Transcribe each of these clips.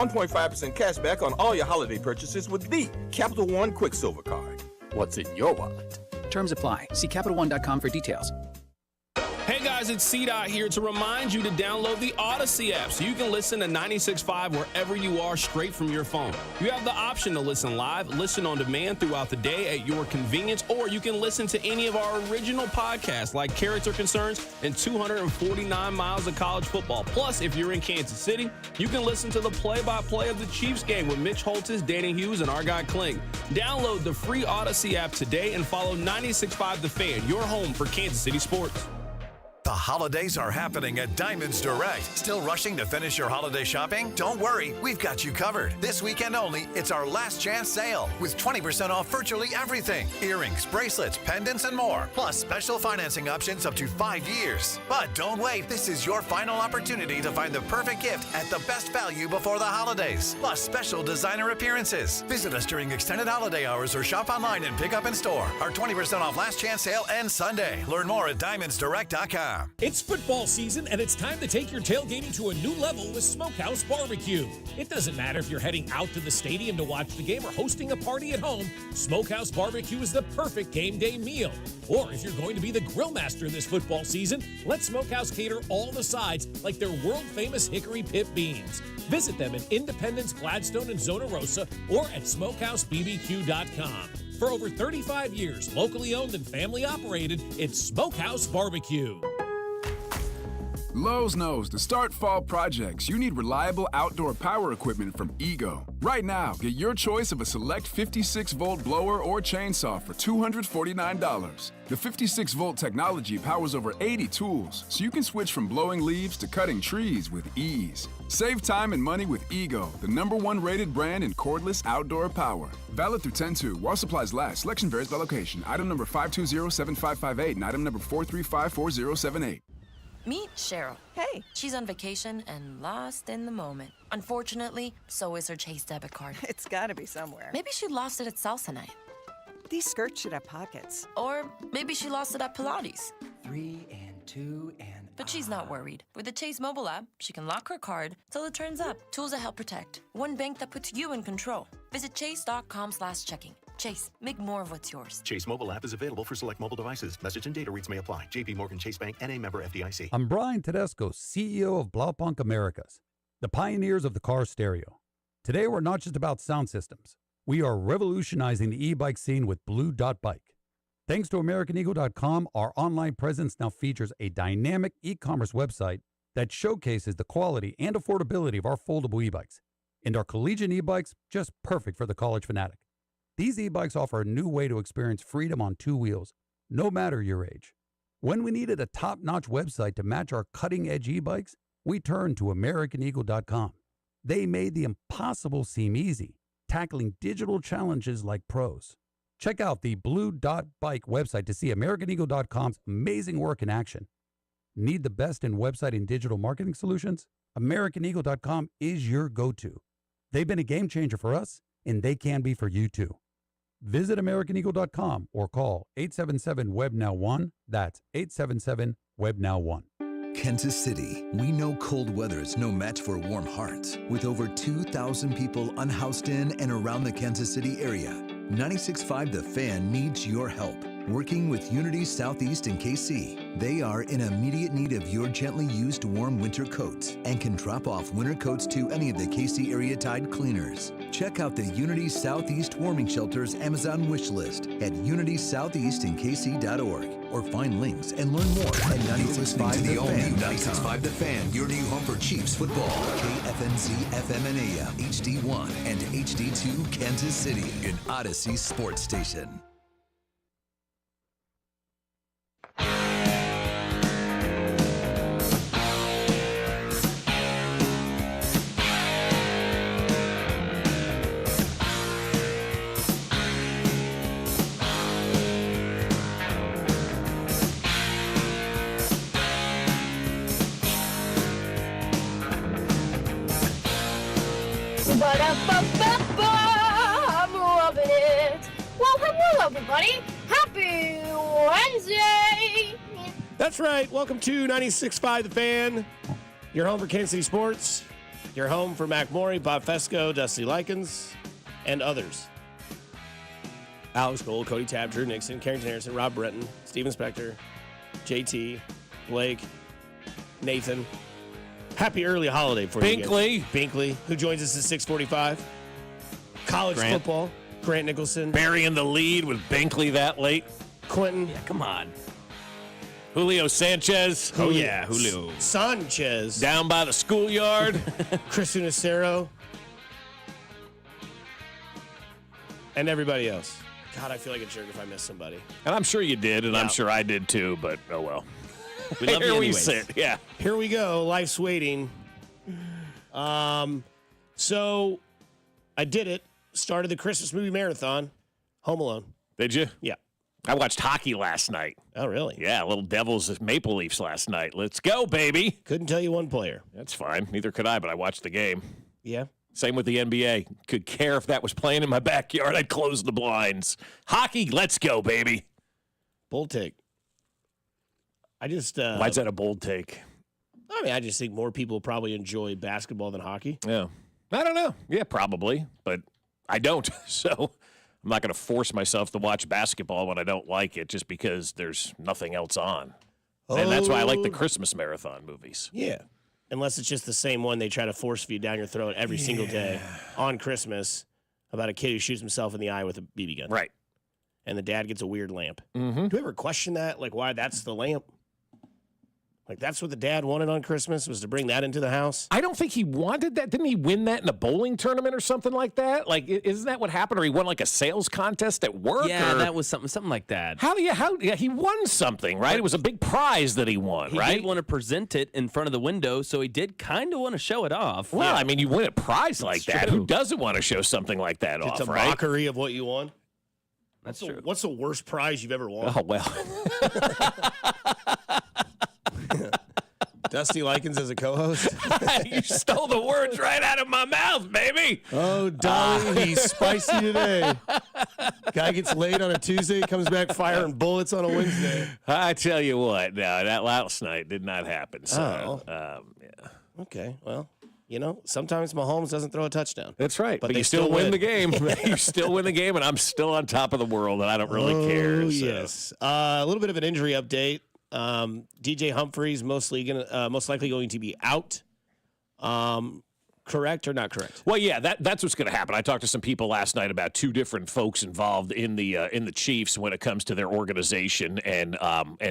1.5% cash back on all your holiday purchases with the Capital One Quicksilver Card. What's in your wallet? Terms apply. See CapitalOne.com for details. Hey guys, it's C-Dot here to remind you to download the Odyssey app so you can listen to 96.5 wherever you are straight from your phone. You have the option to listen live, listen on demand throughout the day at your convenience, or you can listen to any of our original podcasts like Character Concerns and 249 Miles of College Football. Plus, if you're in Kansas City, you can listen to the play-by-play of the Chiefs game with Mitch Holtis, Danny Hughes, and our guy Kling. Download the free Odyssey app today and follow 96.5 The Fan, your home for Kansas City sports. The holidays are happening at Diamonds Direct. Still rushing to finish your holiday shopping? Don't worry, we've got you covered. This weekend only, it's our last chance sale with 20% off virtually everything. Earrings, bracelets, pendants, and more. Plus special financing options up to 5 years. But don't wait, this is your final opportunity to find the perfect gift at the best value before the holidays. Plus special designer appearances. Visit us during extended holiday hours or shop online and pick up in store. Our 20% off last chance sale ends Sunday. Learn more at diamondsdirect.com. It's football season, and it's time to take your tailgating to a new level with Smokehouse Barbecue. It doesn't matter if you're heading out to the stadium to watch the game or hosting a party at home, Smokehouse Barbecue is the perfect game day meal. Or if you're going to be the grill master this football season, let Smokehouse cater all the sides like their world-famous hickory pit beans. Visit them in Independence, Gladstone, and Zona Rosa or at smokehousebbq.com. For over 35 years, locally owned and family operated, it's Smokehouse Barbecue. Lowe's knows to start fall projects, you need reliable outdoor power equipment from Ego. Right now, get your choice of a select 56-volt blower or chainsaw for $249. The 56-volt technology powers over 80 tools, so you can switch from blowing leaves to cutting trees with ease. Save time and money with Ego, the #1 rated brand in cordless outdoor power. Valid through 10/2 while supplies last. Selection varies by location. Item number 5207558 and item number 4354078. Meet Cheryl. Hey. She's on vacation and lost in the moment. Unfortunately, so is her Chase debit card. It's gotta be somewhere. Maybe she lost it at salsa night. These skirts should have pockets. Or maybe she lost it at Pilates. 3 and 2 and... But she's not worried. With the Chase mobile app, she can lock her card till it turns up. Tools that help protect. One bank that puts you in control. Visit chase.com/checking. Chase, make more of what's yours. Chase mobile app is available for select mobile devices. Message and data rates may apply. JP Morgan Chase Bank, N.A. member FDIC. I'm Brian Tedesco, CEO of Blaupunkt Americas, the pioneers of the car stereo. Today, we're not just about sound systems. We are revolutionizing the e-bike scene with Blue Dot Bike. Thanks to AmericanEagle.com, our online presence now features a dynamic e-commerce website that showcases the quality and affordability of our foldable e-bikes. And our collegiate e-bikes, just perfect for the college fanatic. These e-bikes offer a new way to experience freedom on two wheels, no matter your age. When we needed a top-notch website to match our cutting-edge e-bikes, we turned to AmericanEagle.com. They made the impossible seem easy, tackling digital challenges like pros. Check out the Blue Dot Bike website to see AmericanEagle.com's amazing work in action. Need the best in website and digital marketing solutions? AmericanEagle.com is your go-to. They've been a game changer for us, and they can be for you too. Visit AmericanEagle.com or call 877-WEB-NOW-1. That's 877-WEB-NOW-1. Kansas City, we know cold weather is no match for warm hearts. With over 2,000 people unhoused in and around the Kansas City area, 96.5 The Fan needs your help. Working with Unity Southeast and KC, they are in immediate need of your gently used warm winter coats and can drop off winter coats to any of the KC area Tide cleaners. Check out the Unity Southeast Warming Shelter's Amazon wish list at unitysoutheastandkc.org or find links and learn more at 96.5 The Fan. 96.5 The Fan, your new home for Chiefs football. KFNZ FM and AM, HD1 and HD2 Kansas City, an Odyssey sports station. I'm loving it. Well, hello, everybody. Happy Wednesday. That's right. Welcome to 96.5 The Fan, your home for Kansas City sports. Your home for Mac Maury, Bob Fesco, Dusty Likens, and others. Alex Gold, Cody Tabb, Drew Nixon, Carrington Harrison, Rob Bretton, Steven Spector, JT, Blake, Nathan. Happy early holiday for you guys. Binkley, who joins us at 6:45. College football, Grant Nicholson. Burying the lead with Binkley that late. Quentin. Yeah, come on. Julio Sanchez. Oh, yeah, Julio. Sanchez. Down by the schoolyard. Chris Unicero. And everybody else. God, I feel like a jerk if I missed somebody. And I'm sure you did, and I'm sure I did too, but oh well. We love you anyways. Sit. Yeah. Here we go. Life's waiting. So I did it. Started the Christmas movie marathon. Home Alone. Did you? Yeah. I watched hockey last night. Oh, really? Yeah, little Devils Maple Leafs last night. Let's go, baby. Couldn't tell you one player. That's fine. Neither could I, but I watched the game. Yeah. Same with the NBA. Could care if that was playing in my backyard. I'd close the blinds. Hockey, let's go, baby. Bold take. I just... Why is that a bold take? I mean, I just think more people probably enjoy basketball than hockey. Yeah. I don't know. Yeah, probably. But I don't. So I'm not going to force myself to watch basketball when I don't like it just because there's nothing else on. And that's why I like the Christmas marathon movies. Yeah. Unless it's just the same one they try to force feed down your throat every single day on Christmas about a kid who shoots himself in the eye with a BB gun. Right. And the dad gets a weird lamp. Mm-hmm. Do you ever question that? Like, why that's the lamp? Like, that's what the dad wanted on Christmas, was to bring that into the house? I don't think he wanted that. Didn't he win that in a bowling tournament or something like that? Like, isn't that what happened? Or he won like a sales contest at work? Yeah, or... that was something like that. Yeah, he won something, right? It was a big prize that he won, right? He did want to present it in front of the window, so he did kind of want to show it off. Well, I mean, you win a prize like that. Who doesn't want to show something like that off, It's a right? mockery of what you won. That's true. What's the worst prize you've ever won? Oh, well. Dusty Likens as a co-host? You stole the words right out of my mouth, baby. Oh, Dolly, he's spicy today. Guy gets laid on a Tuesday, comes back firing bullets on a Wednesday. I tell you what, no, that last night did not happen. So, yeah. Okay, well, you know, sometimes Mahomes doesn't throw a touchdown. That's right. But they you still win the game. You still win the game, and I'm still on top of the world, and I don't really care. So. Yes. A little bit of an injury update. DJ Humphries most likely going to be out. Correct or not correct? Well, yeah, that's what's going to happen. I talked to some people last night about two different folks involved in the Chiefs when it comes to their organization and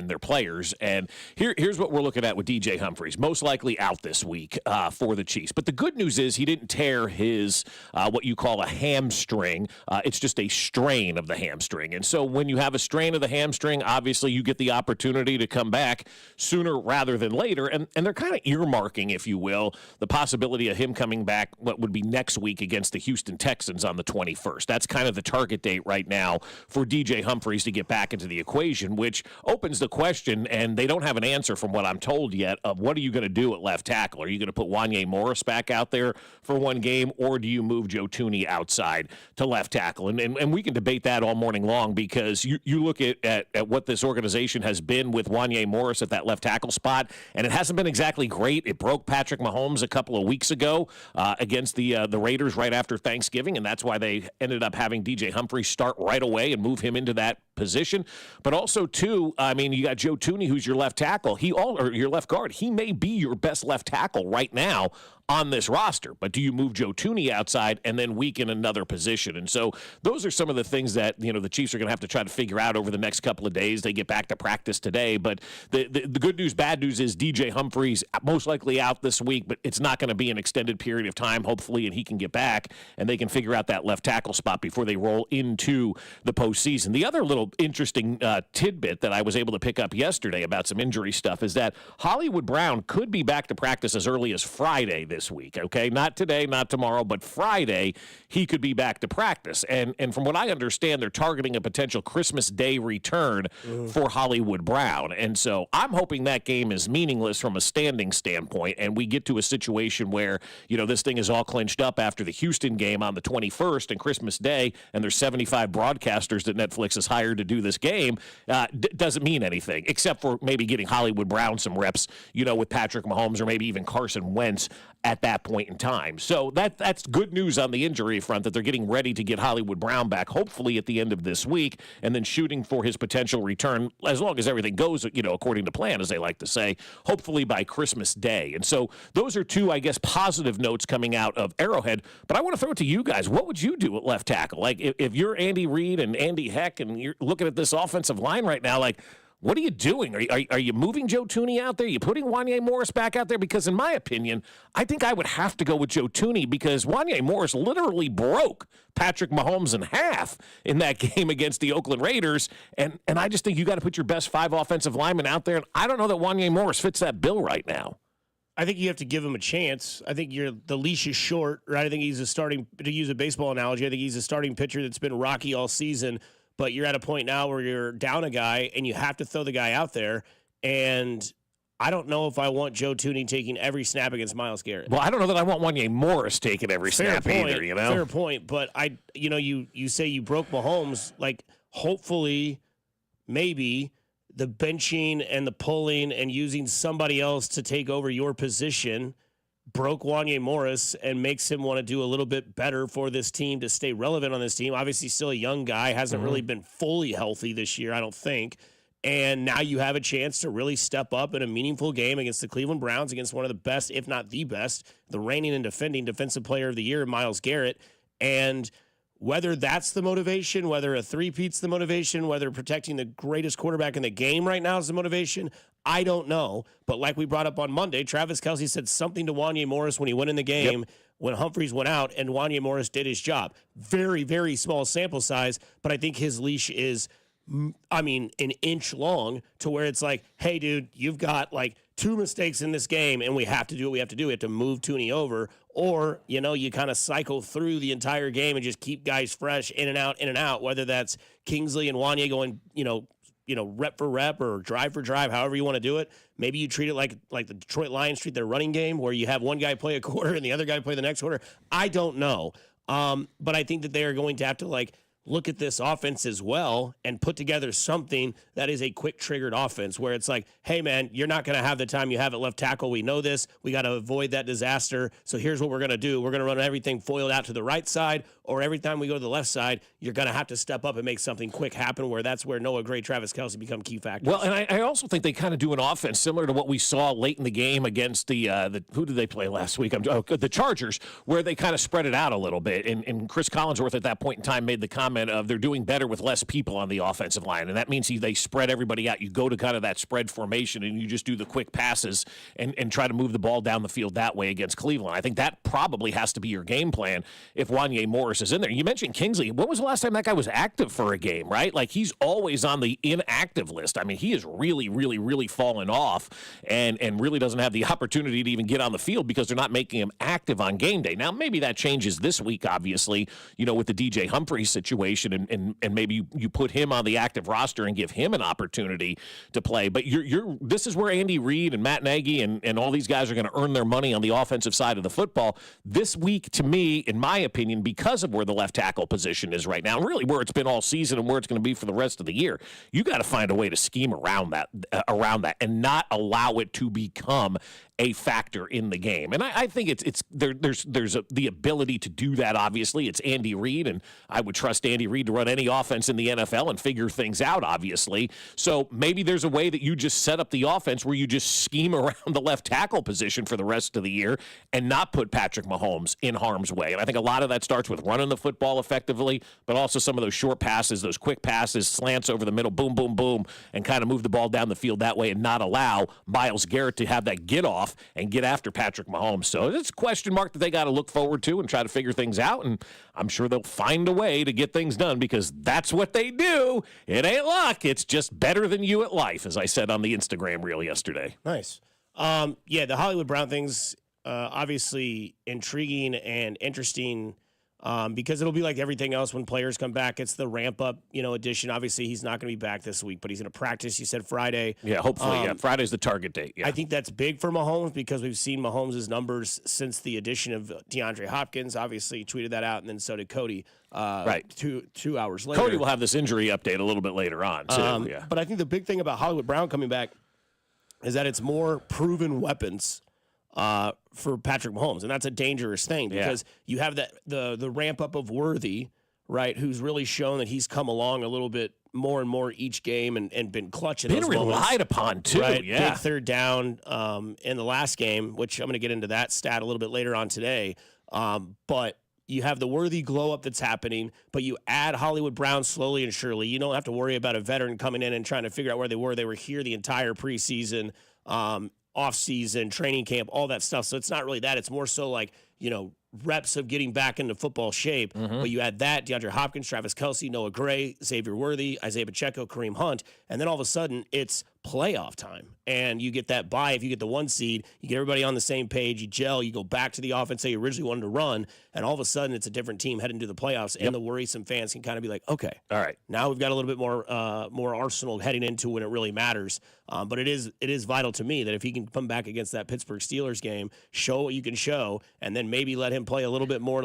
their players. And here's what we're looking at with DJ Humphries. Most likely out this week for the Chiefs. But the good news is he didn't tear his what you call a hamstring. It's just a strain of the hamstring. And so when you have a strain of the hamstring, obviously you get the opportunity to come back sooner rather than later. And they're kind of earmarking, if you will, the possibility of him coming back what would be next week against the Houston Texans on the 21st. That's kind of the target date right now for DJ Humphries to get back into the equation, which opens the question, and they don't have an answer from what I'm told yet, of what are you going to do at left tackle? Are you going to put Wanye Morris back out there for one game, or do you move Joe Thuney outside to left tackle? And we can debate that all morning long, because you look at what this organization has been with Wanye Morris at that left tackle spot, and it hasn't been exactly great. It broke Patrick Mahomes a couple of weeks ago against the Raiders right after Thanksgiving, and that's why they ended up having DJ Humphries start right away and move him into that position. But also, too, I mean, you got Joe Thuney, who's your left tackle. Or your left guard. He may be your best left tackle right now on this roster, but do you move Joe Thuney outside and then weaken another position? And so those are some of the things that, you know, the Chiefs are going to have to try to figure out over the next couple of days. They get back to practice today, but the good news, bad news is DJ Humphries most likely out this week, but it's not going to be an extended period of time, hopefully, and he can get back and they can figure out that left tackle spot before they roll into the postseason. The other little interesting tidbit that I was able to pick up yesterday about some injury stuff is that Hollywood Brown could be back to practice as early as Friday this week, okay? Not today, not tomorrow, but Friday, he could be back to practice. And from what I understand, they're targeting a potential Christmas Day return for Hollywood Brown. And so I'm hoping that game is meaningless from a standing standpoint, and we get to a situation where, you know, this thing is all clinched up after the Houston game on the 21st and Christmas Day, and there's 75 broadcasters that Netflix has hired to do this game. Doesn't mean anything, except for maybe getting Hollywood Brown some reps, you know, with Patrick Mahomes or maybe even Carson Wentz at that point in time. So that's good news on the injury front, that they're getting ready to get Hollywood Brown back, hopefully at the end of this week, and then shooting for his potential return, as long as everything goes, according to plan, as they like to say, hopefully by Christmas Day. And so those are two, I guess, positive notes coming out of Arrowhead. But I want to throw it to you guys. What would you do at left tackle? Like, if you're Andy Reid and Andy Heck and you're looking at this offensive line right now, like, what are you doing? Are you moving Joe Thuney out there? Are you putting Wanya Morris back out there? Because in my opinion, I think I would have to go with Joe Thuney, because Wanya Morris literally broke Patrick Mahomes in half in that game against the Oakland Raiders. And I just think you got to put your best 5 offensive linemen out there. And I don't know that Wanya Morris fits that bill right now. I think you have to give him a chance. I think the leash is short, right? I think he's to use a baseball analogy, I think he's a starting pitcher that's been rocky all season. But you're at a point now where you're down a guy and you have to throw the guy out there. And I don't know if I want Joe Thuney taking every snap against Myles Garrett. Well, I don't know that I want Wanya Morris taking every snap either, Fair point. But you say you broke Mahomes. Like, hopefully, maybe the benching and the pulling and using somebody else to take over your position broke Wanya Morris and makes him want to do a little bit better for this team to stay relevant on this team. Obviously, still a young guy, hasn't really been fully healthy this year, I don't think. And now you have a chance to really step up in a meaningful game against the Cleveland Browns, against one of the best, if not the best, the reigning and defending Defensive Player of the Year, Myles Garrett. And whether that's the motivation, whether a three-peat's the motivation, whether protecting the greatest quarterback in the game right now is the motivation, I don't know. But like we brought up on Monday, Travis Kelce said something to Wanya Morris when he went in the game when Humphreys went out, and Wanya Morris did his job. Very, very small sample size, but I think his leash is, an inch long, to where it's like, hey, dude, you've got like 2 mistakes in this game, and we have to do what we have to do. We have to move Thuney over. Or, you kind of cycle through the entire game and just keep guys fresh in and out, whether that's Kingsley and Wanya going, rep for rep or drive for drive, however you want to do it. Maybe you treat it like the Detroit Lions treat their running game, where you have one guy play a quarter and the other guy play the next quarter. I don't know. But I think that they are going to have to look at this offense as well and put together something that is a quick triggered offense, where it's like, hey man, you're not going to have the time you have at left tackle. We know this. We got to avoid that disaster. So here's what we're going to do. We're going to run everything foiled out to the right side, or every time we go to the left side, you're going to have to step up and make something quick happen, where that's where Noah Gray, Travis Kelce become key factors. Well, and I also think they kind of do an offense similar to what we saw late in the game against the who did they play last week? The Chargers, where they kind of spread it out a little bit. And Chris Collinsworth at that point in time made the comment of they're doing better with less people on the offensive line. And that means they spread everybody out. You go to kind of that spread formation and you just do the quick passes and try to move the ball down the field that way against Cleveland. I think that probably has to be your game plan if Wanya Morris is in there. You mentioned Kingsley. When was the last time that guy was active for a game, right? Like, he's always on the inactive list. I mean, he is really, really, really fallen off and really doesn't have the opportunity to even get on the field because they're not making him active on game day. Now, maybe that changes this week, obviously, with the DJ Humphreys situation, and maybe you put him on the active roster and give him an opportunity to play. But this is where Andy Reid and Matt Nagy and all these guys are going to earn their money on the offensive side of the football. This week, to me, in my opinion, because of where the left tackle position is right now, and really where it's been all season and where it's going to be for the rest of the year, you got to find a way to scheme around that and not allow it to become a factor in the game. And I think there's the ability to do that. Obviously, it's Andy Reid, and I would trust Andy Reid to run any offense in the NFL and figure things out, obviously. So maybe there's a way that you just set up the offense where you just scheme around the left tackle position for the rest of the year and not put Patrick Mahomes in harm's way. And I think a lot of that starts with running the football effectively, but also some of those short passes, those quick passes, slants over the middle, boom, boom, boom, and kind of move the ball down the field that way and not allow Myles Garrett to have that get off and get after Patrick Mahomes. So it's a question mark that they got to look forward to and try to figure things out, and I'm sure they'll find a way to get things done because that's what they do. It ain't luck. It's just better than you at life, as I said on the Instagram reel yesterday. Nice. The Hollywood Brown thing's obviously intriguing and interesting because it'll be like everything else when players come back. It's the ramp-up, edition. Obviously, he's not going to be back this week, but he's going to practice. You said Friday. Yeah, hopefully. Friday's the target date. Yeah. I think that's big for Mahomes because we've seen Mahomes' numbers since the addition of DeAndre Hopkins. Obviously, he tweeted that out, and then so did Cody. Right. 2 hours later. Cody will have this injury update a little bit later on, too. But I think the big thing about Hollywood Brown coming back is that it's more proven weapons for Patrick Mahomes, and that's a dangerous thing because you have the ramp up of Worthy, right, who's really shown that he's come along a little bit more and more each game and been clutch in those moments. Been relied upon, too, right? yeah. Big third down in the last game, which I'm going to get into that stat a little bit later on today. But you have the Worthy glow-up that's happening, but you add Hollywood Brown slowly and surely. You don't have to worry about a veteran coming in and trying to figure out where they were. They were here the entire preseason, off-season, training camp, all that stuff. So it's not really that. It's more so like, reps of getting back into football shape. But you add that, DeAndre Hopkins, Travis Kelce, Noah Gray, Xavier Worthy, Isaiah Pacheco, Kareem Hunt, and then all of a sudden it's playoff time. And you get that bye. If you get the 1 seed, you get everybody on the same page, you gel, you go back to the offense that you originally wanted to run, and all of a sudden it's a different team heading to the playoffs, and the worrisome fans can kind of be like, okay, all right, now we've got a little bit more arsenal heading into when it really matters. But it is vital to me that if he can come back against that Pittsburgh Steelers game, show what you can show, and then maybe let him play a little bit more,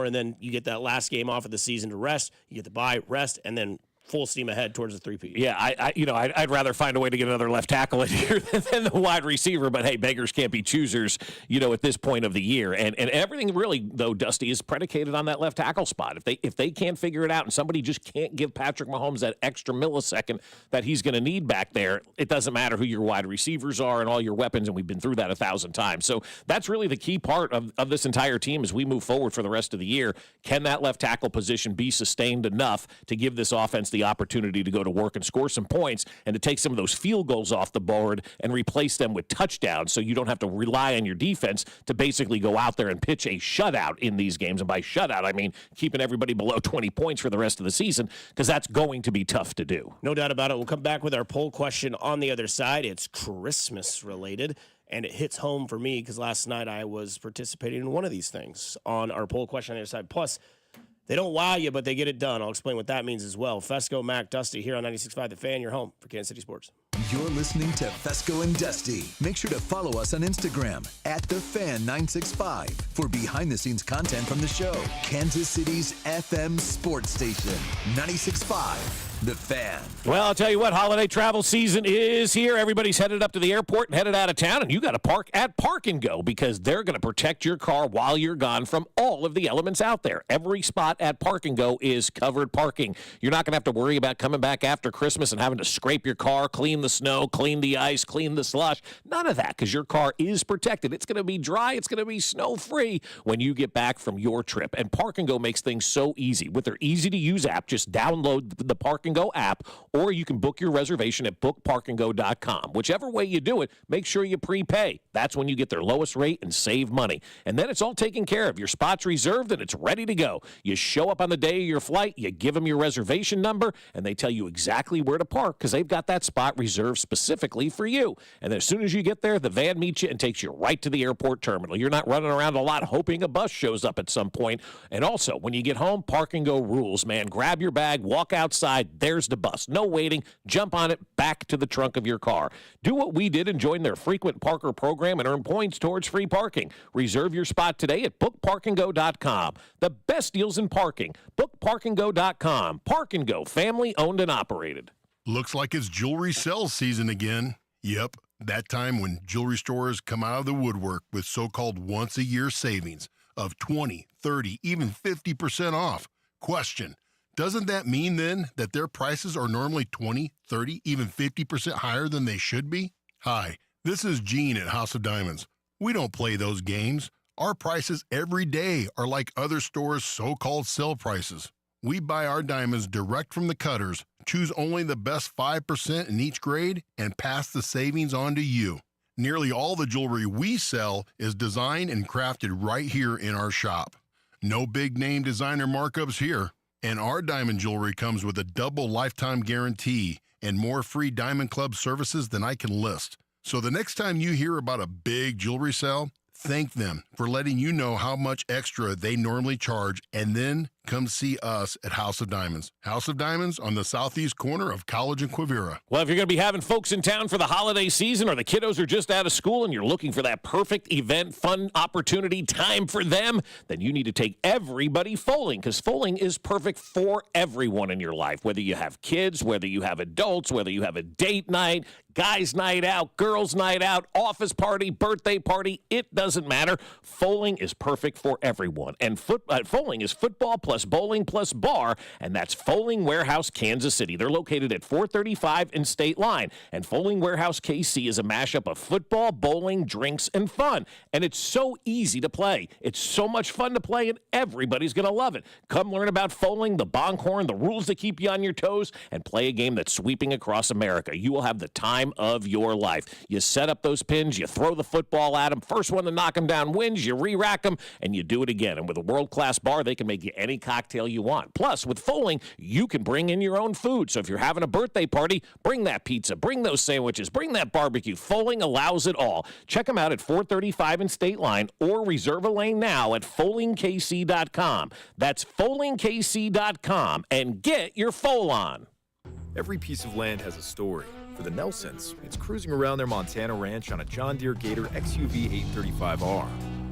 and then you get that last game off of the season to rest, you get the bye, rest, and then full steam ahead towards the 3-peat. Yeah, I'd rather find a way to get another left tackle in here than the wide receiver. But hey, beggars can't be choosers, at this point of the year. And everything really, though, Dusty, is predicated on that left tackle spot. If they can't figure it out and somebody just can't give Patrick Mahomes that extra millisecond that he's going to need back there, it doesn't matter who your wide receivers are and all your weapons. And we've been through that 1,000 times. So that's really the key part of this entire team as we move forward for the rest of the year. Can that left tackle position be sustained enough to give this offense the opportunity to go to work and score some points and to take some of those field goals off the board and replace them with touchdowns so you don't have to rely on your defense to basically go out there and pitch a shutout in these games. And by shutout, I mean keeping everybody below 20 points for the rest of the season, because that's going to be tough to do. No doubt about it. We'll come back with our poll question on the other side. It's Christmas related, and it hits home for me because last night I was participating in one of these things on our poll question on the other side. Plus, they don't wow you, but they get it done. I'll explain what that means as well. Fesco, Mac, Dusty here on 96.5 The Fan, your home for Kansas City Sports. You're listening to Fesco and Dusty. Make sure to follow us on Instagram @TheFan965 for behind-the-scenes content from the show. Kansas City's FM sports station, 96.5 The Fan. Well, I'll tell you what, holiday travel season is here. Everybody's headed up to the airport and headed out of town, and you got to park at Park and Go because they're going to protect your car while you're gone from all of the elements out there. Every spot at Park and Go is covered parking. You're not going to have to worry about coming back after Christmas and having to scrape your car, clean the snow, clean the ice, clean the slush. None of that, because your car is protected. It's going to be dry. It's going to be snow-free when you get back from your trip. And Park and Go makes things so easy. With their easy-to-use app, just download the Park and Go app, or you can book your reservation at bookparkandgo.com. Whichever way you do it, make sure you prepay. That's when you get their lowest rate and save money. And then it's all taken care of. Your spot's reserved and it's ready to go. You show up on the day of your flight, you give them your reservation number, and they tell you exactly where to park because they've got that spot reserved specifically for you. And then as soon as you get there, the van meets you and takes you right to the airport terminal. You're not running around a lot hoping a bus shows up at some point. And also, when you get home, Park and Go rules, man. Grab your bag, walk outside, there's the bus. No waiting, jump on it, back to the trunk of your car. Do what we did and join their frequent parker program and earn points towards free parking. Reserve your spot today at bookparkandgo.com. The best deals in parking. Bookparkandgo.com. Park and Go, family owned and operated. Looks like it's jewelry sales season again. Yep, that time when jewelry stores come out of the woodwork with so-called once-a-year savings of 20, 30, even 50% off. Question, doesn't that mean then that their prices are normally 20, 30, even 50% higher than they should be? Hi, this is Gene at House of Diamonds. We don't play those games. Our prices every day are like other stores' so-called sale prices. We buy our diamonds direct from the cutters, choose only the best 5% in each grade, and pass the savings on to you. Nearly all the jewelry we sell is designed and crafted right here in our shop. No big-name designer markups here. And our diamond jewelry comes with a double lifetime guarantee and more free Diamond Club services than I can list. So the next time you hear about a big jewelry sale, thank them for letting you know how much extra they normally charge and then come see us at House of Diamonds. House of Diamonds on the southeast corner of College and Quivira. Well, if you're going to be having folks in town for the holiday season or the kiddos are just out of school and you're looking for that perfect event, fun opportunity, time for them, then you need to take everybody Foaling, because Foaling is perfect for everyone in your life, whether you have kids, whether you have adults, whether you have a date night, guys' night out, girls' night out, office party, birthday party, it doesn't matter. Foaling is perfect for everyone. And Foaling is football plus bowling plus bar, and that's Foaling Warehouse, Kansas City. They're located at 435 and State Line. And Foaling Warehouse KC is a mashup of football, bowling, drinks, and fun. And it's so easy to play. It's so much fun to play, and everybody's going to love it. Come learn about Foaling, the Bonkhorn, the rules that keep you on your toes, and play a game that's sweeping across America. You will have the time of your life. You set up those pins, you throw the football at them, first one to knock them down wins, you re-rack them, and you do it again. And with a world-class bar, they can make you any cocktail you want. Plus, with Foaling, you can bring in your own food. So if you're having a birthday party, bring that pizza, bring those sandwiches, bring that barbecue. Foaling allows it all. Check them out at 435 and State Line or reserve a lane now at FoalingKC.com. That's FoalingKC.com, and get your Foal on. Every piece of land has a story. For the Nelsons, it's cruising around their Montana ranch on a John Deere Gator XUV 835R.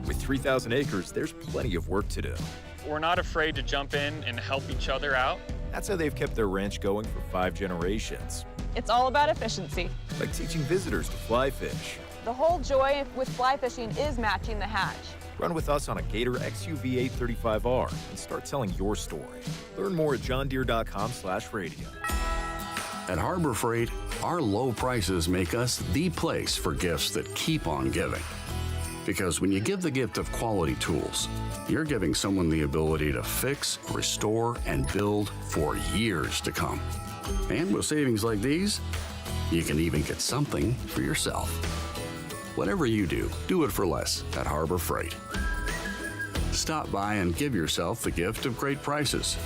With 3,000 acres, there's plenty of work to do. We're not afraid to jump in and help each other out. That's how they've kept their ranch going for 5 generations. It's all about efficiency. Like teaching visitors to fly fish. The whole joy with fly fishing is matching the hatch. Run with us on a Gator XUV 835R and start telling your story. Learn more at johndeere.com/radio. At Harbor Freight, our low prices make us the place for gifts that keep on giving. Because when you give the gift of quality tools, you're giving someone the ability to fix, restore, and build for years to come. And with savings like these, you can even get something for yourself. Whatever you do, do it for less at Harbor Freight. Stop by and give yourself the gift of great prices.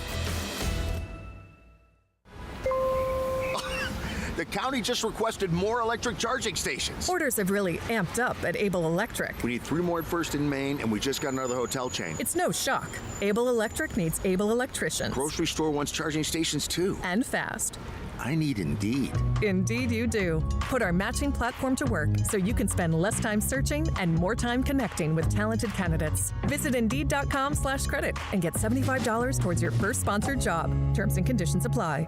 The county just requested more electric charging stations. Orders have really amped up at Able Electric. We need 3 more at First in Maine, and we just got another hotel chain. It's no shock. Able Electric needs able electricians. Grocery store wants charging stations too. And fast. I need Indeed. Indeed you do. Put our matching platform to work so you can spend less time searching and more time connecting with talented candidates. Visit Indeed.com/credit and get $75 towards your first sponsored job. Terms and conditions apply.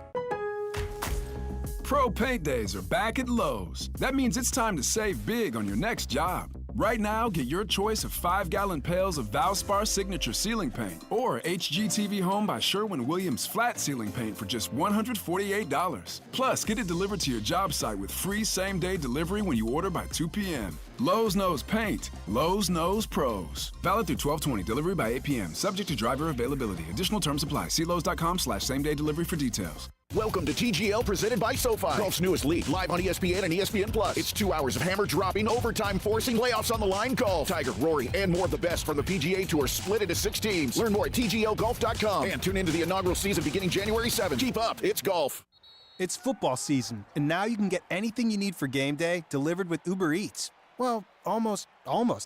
Pro Paint Days are back at Lowe's. That means it's time to save big on your next job. Right now, get your choice of 5-gallon pails of Valspar Signature Ceiling Paint or HGTV Home by Sherwin-Williams Flat Ceiling Paint for just $148. Plus, get it delivered to your job site with free same-day delivery when you order by 2 p.m. Lowe's knows paint. Lowe's knows pros. Valid through 12/20. Delivery by 8 p.m. Subject to driver availability. Additional terms apply. See Lowe's.com/same-day delivery for details. Welcome to TGL presented by SoFi. Golf's newest league, live on ESPN and ESPN Plus. It's 2 hours of hammer-dropping, overtime forcing, playoffs on the line golf. Tiger, Rory, and more of the best from the PGA Tour split into 6 teams. Learn more at TGLGolf.com and tune into the inaugural season beginning January 7th. Keep up, it's golf. It's football season, and now you can get anything you need for game day delivered with Uber Eats. Well, almost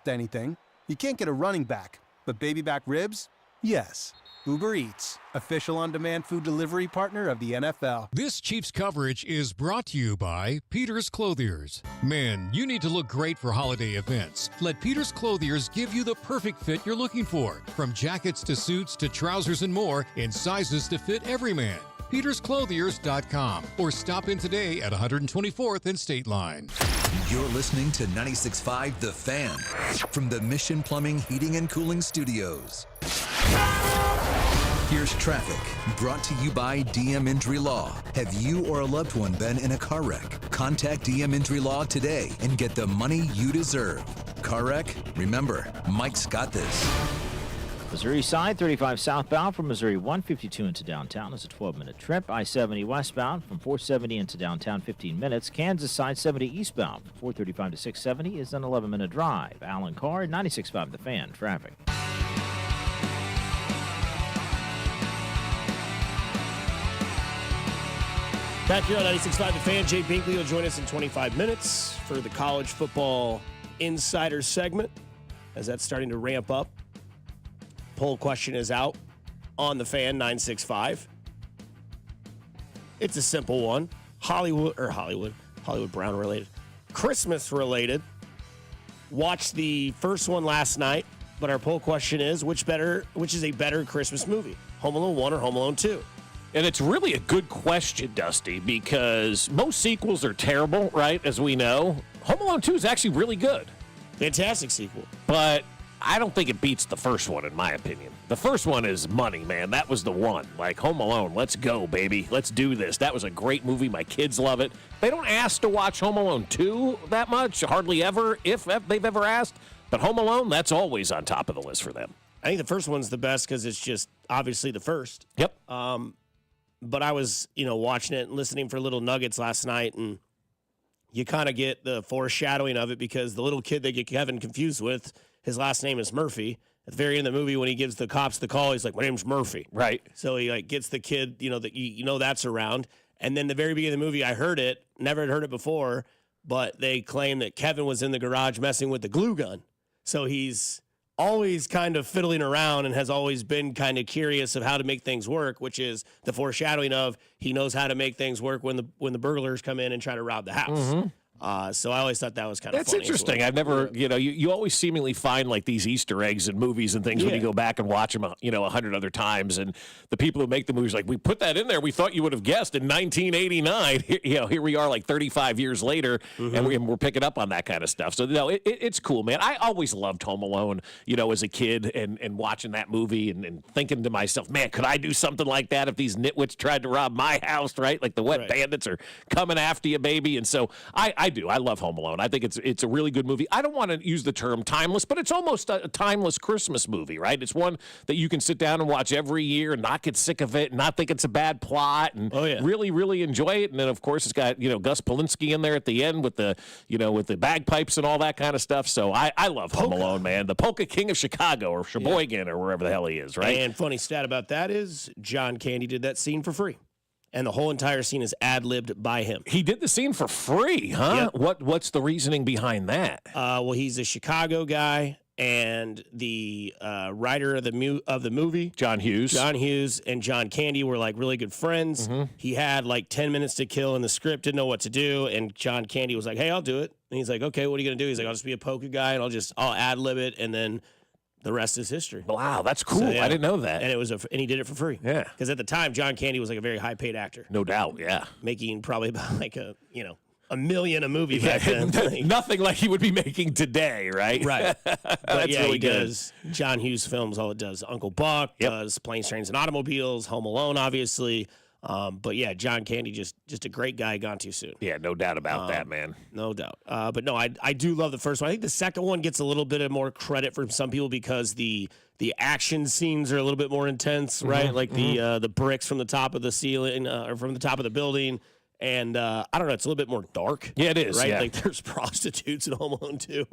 anything. You can't get a running back, but baby back ribs? Yes. Uber Eats, official on-demand food delivery partner of the NFL. This Chiefs coverage is brought to you by Peter's Clothiers. Men, you need to look great for holiday events. Let Peter's Clothiers give you the perfect fit you're looking for. From jackets to suits to trousers and more in sizes to fit every man. PetersClothiers.com or stop in today at 124th and State Line. You're listening to 96.5 The Fan from the Mission Plumbing, Heating, and Cooling Studios. Here's traffic, brought to you by DM Injury Law. Have you or a loved one been in a car wreck? Contact DM Injury Law today and get the money you deserve. Car wreck? Remember, Mike's got this. Missouri side, 35 southbound from Missouri 152 into downtown is a 12-minute trip. I-70 westbound from 470 into downtown, 15 minutes. Kansas side, 70 eastbound from 435 to 670 is an 11-minute drive. Alan Carr, 96.5 The Fan, traffic. Back here on 96.5 The Fan, Jay Binkley will join us in 25 minutes for the College Football Insider segment as that's starting to ramp up. Poll question is out. on the Fan 965. It's a simple one. Hollywood Brown related. Christmas related. Watched the first one last night, but our poll question is which is a better Christmas movie? Home Alone 1 or Home Alone 2? And it's really a good question, Dusty, because most sequels are terrible, right? As we know. Home Alone 2 is actually really good. Fantastic sequel. But I don't think it beats the first one, in my opinion. The first one is money, man. That was the one. Like, Home Alone, let's go, baby. Let's do this. That was a great movie. My kids love it. They don't ask to watch Home Alone 2 that much, hardly ever, if they've ever asked. But Home Alone, that's always on top of the list for them. I think the first one's the best because it's just obviously the first. Yep. But I was, watching it and listening for little nuggets last night, and you kind of get the foreshadowing of it because the little kid they get Kevin confused with, his last name is Murphy. At the very end of the movie, when he gives the cops the call, he's like, "My name's Murphy." Right. So he gets the kid, that that's around. And then the very beginning of the movie, I heard it, never had heard it before, but they claim that Kevin was in the garage messing with the glue gun. So he's always kind of fiddling around and has always been kind of curious of how to make things work, which is the foreshadowing of he knows how to make things work when the burglars come in and try to rob the house. Mm-hmm. So I always thought that was kind of That's funny. interesting. Well. I've never, you always seemingly find like these Easter eggs in movies and things when you go back and watch them, 100 other times. And the people who make the movies like, we put that in there. We thought you would have guessed in 1989. Here we are like 35 years later, and we're picking up on that kind of stuff. So, it's cool, man. I always loved Home Alone, as a kid and watching that movie and thinking to myself, man, could I do something like that if these nitwits tried to rob my house, right? Like the wet bandits are coming after you, baby. And so I do. I love Home Alone. I think it's a really good movie. I don't want to use the term timeless, but it's almost a timeless Christmas movie, right? It's one that you can sit down and watch every year and not get sick of it and not think it's a bad plot and really, really enjoy it. And then, of course, it's got, Gus Polinski in there at the end with the, with the bagpipes and all that kind of stuff. So I love Home Alone, man. The Polka King of Chicago or Sheboygan or wherever the hell he is, right? And funny stat about that is John Candy did that scene for free. And the whole entire scene is ad-libbed by him. He did the scene for free, huh? Yep. What's the reasoning behind that? Well, he's a Chicago guy, and the writer of the movie, John Hughes, and John Candy were like really good friends. He had like 10 minutes to kill in the script, didn't know what to do, and John Candy was like, "Hey, I'll do it." And he's like, "Okay, what are you gonna do?" He's like, "I'll just be a polka guy, and I'll ad-lib it, and then." The rest is history. Wow, that's cool. So, I didn't know that. And and he did it for free. Yeah. Because at the time, John Candy was like a very high paid actor. No doubt. Yeah. Making probably about like $1 million a movie back then. Nothing like he would be making today, right? Right. But That's really he good. does John Hughes films. All it does. Uncle Buck does Planes, Trains, and Automobiles. Home Alone, obviously. But yeah, John Candy, just a great guy, gone too soon. Yeah, no doubt about that, man. No doubt. But no, I do love the first one. I think the second one gets a little bit of more credit from some people because the action scenes are a little bit more intense, right? Like the bricks from the top of the ceiling or from the top of the building. And I don't know, it's a little bit more dark. Yeah, it is. Right? Yeah. Like there's prostitutes in Home Alone 2.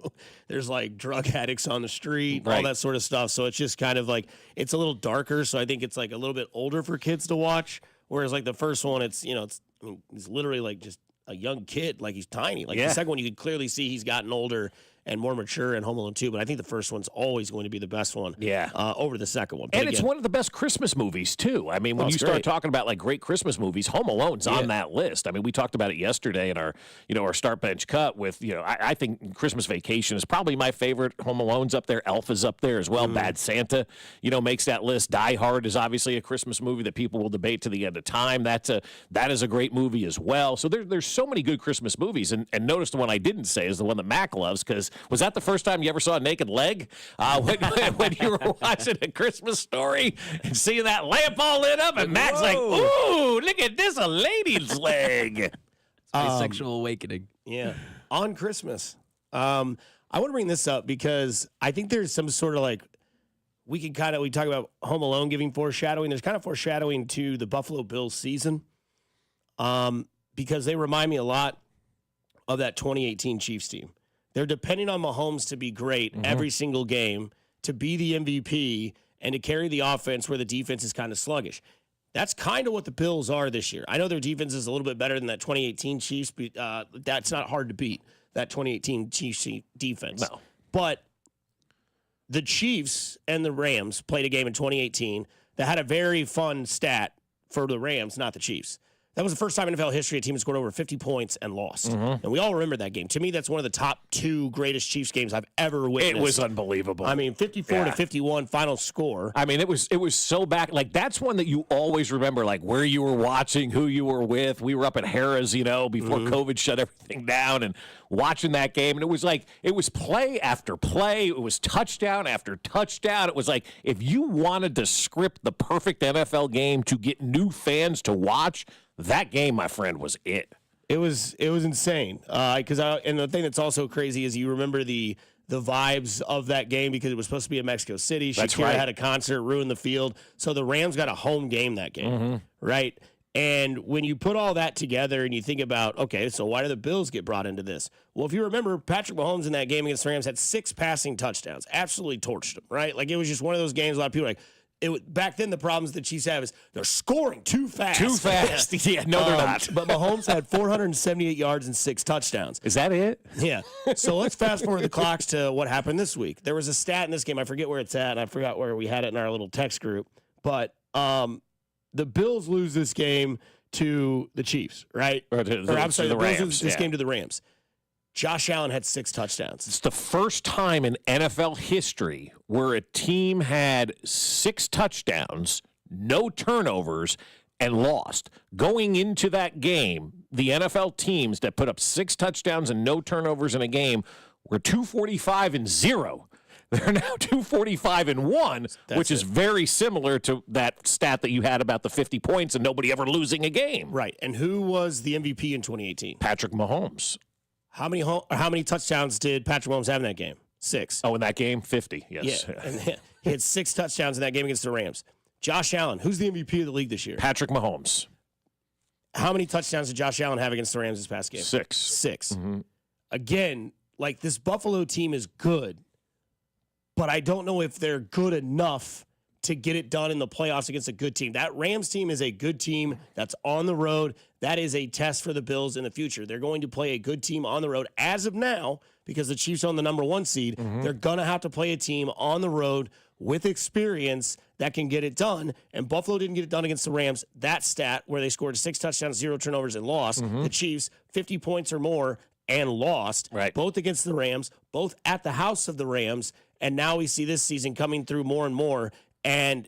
There's like drug addicts on the street, all Right. that sort of stuff. So it's just kind of like, it's a little darker. So I think it's like a little bit older for kids to watch. Whereas like the first one, it's he's literally like just a young kid, like he's tiny. Like the second one, you could clearly see he's gotten older and more mature in Home Alone 2. But I think the first one's always going to be the best one. Yeah. Over the second one. But And it's one of the best Christmas movies, too. I mean, when you start talking about, like, great Christmas movies, Home Alone's on that list. I mean, we talked about it yesterday in our, our Start Bench Cut with, I think Christmas Vacation is probably my favorite. Home Alone's up there. Elf is up there as well. Bad Santa, makes that list. Die Hard is obviously a Christmas movie that people will debate to the end of time. That is a great movie as well. So there's so many good Christmas movies. And notice the one I didn't say is the one that Mac loves, because was that the first time you ever saw a naked leg when you were watching A Christmas Story and seeing that lamp all lit up and Mac's like, ooh, look at this, a lady's leg. Sexual awakening. Yeah. On Christmas. I want to bring this up because I think there's some sort of like, we talk about Home Alone giving foreshadowing. There's kind of foreshadowing to the Buffalo Bills season because they remind me a lot of that 2018 Chiefs team. They're depending on Mahomes to be great every single game, to be the MVP, and to carry the offense where the defense is kind of sluggish. That's kind of what the Bills are this year. I know their defense is a little bit better than that 2018 Chiefs, but that's not hard to beat, that 2018 Chiefs defense. No. But the Chiefs and the Rams played a game in 2018 that had a very fun stat for the Rams, not the Chiefs. That was the first time in NFL history a team had scored over 50 points and lost. And we all remember that game. To me, that's one of the top 2 greatest Chiefs games I've ever witnessed. It was unbelievable. I mean, 54-51 final score. I mean, it was so back. Like, that's one that you always remember, like, where you were watching, who you were with. We were up at Harrah's, before COVID shut everything down, and watching that game. And it was like, it was play after play. It was touchdown after touchdown. It was like, if you wanted to script the perfect NFL game to get new fans to watch, that game, my friend, was it. It was insane. And the thing that's also crazy is you remember the vibes of that game because it was supposed to be in Mexico City. Shakira had a concert, ruined the field. So the Rams got a home game that game, right? And when you put all that together and you think about, okay, so why do the Bills get brought into this? Well, if you remember, Patrick Mahomes in that game against the Rams had 6 passing touchdowns, absolutely torched them, right? Like, it was just one of those games a lot of people were like, back then, the problems the Chiefs have is they're scoring too fast. Too fast. Yeah, no, they're not. But Mahomes had 478 yards and 6 touchdowns. Is that it? Yeah. So let's fast forward the clocks to what happened this week. There was a stat in this game. I forget where it's at, and I forgot where we had it in our little text group. But the Bills lose this game to the Chiefs, right? The Bills lose this game to the Rams. Josh Allen had 6 touchdowns. It's the first time in NFL history where a team had 6 touchdowns, no turnovers, and lost. Going into that game, the NFL teams that put up 6 touchdowns and no turnovers in a game were 245-0. They're now 245-1, which is very similar to that stat that you had about the 50 points and nobody ever losing a game. Right. And who was the MVP in 2018? Patrick Mahomes. How many touchdowns did Patrick Mahomes have in that game? 6. Oh, in that game? 50, yes. Yeah, and he had 6 touchdowns in that game against the Rams. Josh Allen, who's the MVP of the league this year? Patrick Mahomes. How many touchdowns did Josh Allen have against the Rams this past game? 6. Again, like, this Buffalo team is good, but I don't know if they're good enough to get it done in the playoffs against a good team. That Rams team is a good team that's on the road. That is a test for the Bills in the future. They're going to play a good team on the road as of now because the Chiefs are on the number 1 seed. They're going to have to play a team on the road with experience that can get it done. And Buffalo didn't get it done against the Rams. That stat where they scored 6 touchdowns, 0 turnovers, and lost. The Chiefs, 50 points or more and lost, both against the Rams, both at the house of the Rams. And now we see this season coming through more and more. And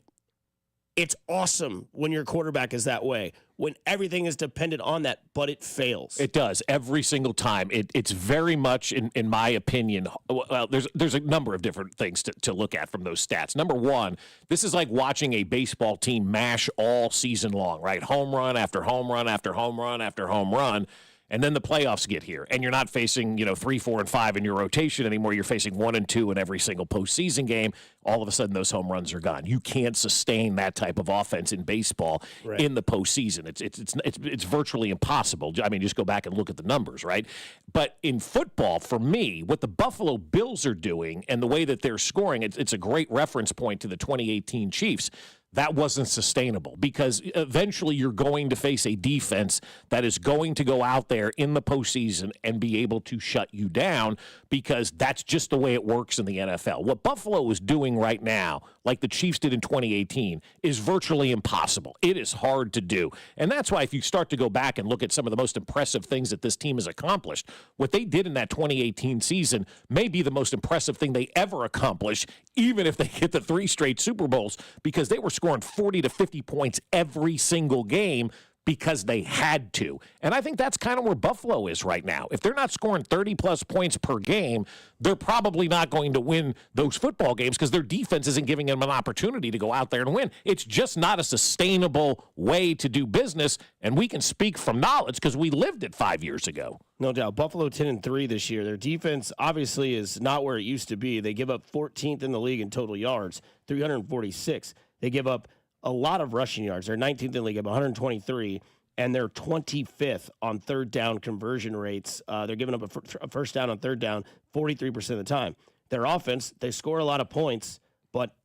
it's awesome when your quarterback is that way, when everything is dependent on that, but it fails. It does every single time. It's very much, in my opinion, well, there's a number of different things to look at from those stats. Number one, this is like watching a baseball team mash all season long, right? Home run after home run after home run after home run. And then the playoffs get here, and you're not facing 3, 4, and 5 in your rotation anymore. You're facing 1 and 2 in every single postseason game. All of a sudden, those home runs are gone. You can't sustain that type of offense in baseball in the postseason. It's virtually impossible. I mean, just go back and look at the numbers, right? But in football, for me, what the Buffalo Bills are doing and the way that they're scoring, it's a great reference point to the 2018 Chiefs. That wasn't sustainable because eventually you're going to face a defense that is going to go out there in the postseason and be able to shut you down because that's just the way it works in the NFL. What Buffalo is doing right now, like the Chiefs did in 2018, is virtually impossible. It is hard to do. And that's why if you start to go back and look at some of the most impressive things that this team has accomplished, what they did in that 2018 season may be the most impressive thing they ever accomplished, even if they hit the 3 straight Super Bowls, because they were scoring 40 to 50 points every single game because they had to. And I think that's kind of where Buffalo is right now. If they're not scoring 30-plus points per game, they're probably not going to win those football games because their defense isn't giving them an opportunity to go out there and win. It's just not a sustainable way to do business, and we can speak from knowledge because we lived it 5 years ago. No doubt. Buffalo 10-3 this year. Their defense obviously is not where it used to be. They give up 14th in the league in total yards, 346. They give up a lot of rushing yards. They're 19th in the league, 123, and they're 25th on third down conversion rates. They're giving up a first down on third down 43% of the time. Their offense, they score a lot of points, but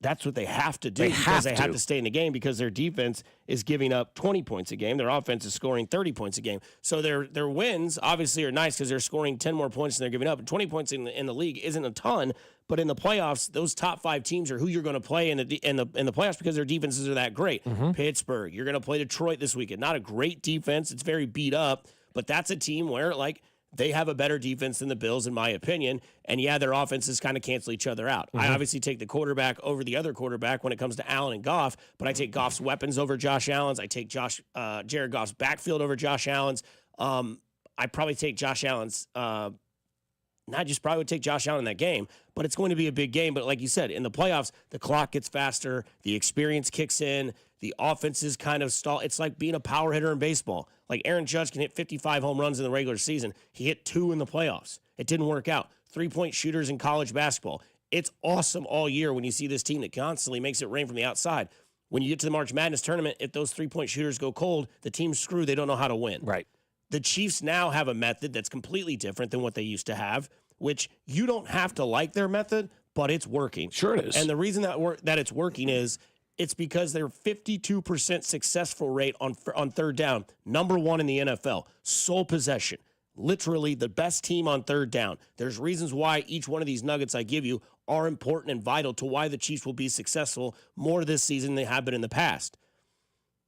that's what they have to do, because they have to stay in the game, because their defense is giving up 20 points a game. Their offense is scoring 30 points a game. So their wins obviously are nice because they're scoring 10 more points than they're giving up. And 20 points in the league isn't a ton, but in the playoffs, those top 5 teams are who you're going to play in the playoffs because their defenses are that great. Pittsburgh, you're going to play Detroit this weekend. Not a great defense. It's very beat up, but that's a team where, like, they have a better defense than the Bills, in my opinion. And, yeah, their offenses kind of cancel each other out. I obviously take the quarterback over the other quarterback when it comes to Allen and Goff, but I take Goff's weapons over Josh Allen's. I take Jared Goff's backfield over Josh Allen's. I probably take Josh Allen's not just probably would take Josh Allen in that game, but it's going to be a big game. But like you said, in the playoffs, the clock gets faster, the experience kicks in, the offenses kind of stall. It's like being a power hitter in baseball. Like Aaron Judge can hit 55 home runs in the regular season. He hit 2 in the playoffs. It didn't work out. 3-point shooters in college basketball. It's awesome all year when you see this team that constantly makes it rain from the outside. When you get to the March Madness tournament, if those 3-point shooters go cold, the team's screwed. They don't know how to win. Right. The Chiefs now have a method that's completely different than what they used to have, which you don't have to like their method, but it's working. Sure it is. And the reason that it's working is it's because their 52% successful rate on third down, number 1 in the NFL, sole possession. Literally the best team on third down. There's reasons why each one of these nuggets I give you are important and vital to why the Chiefs will be successful more this season than they have been in the past.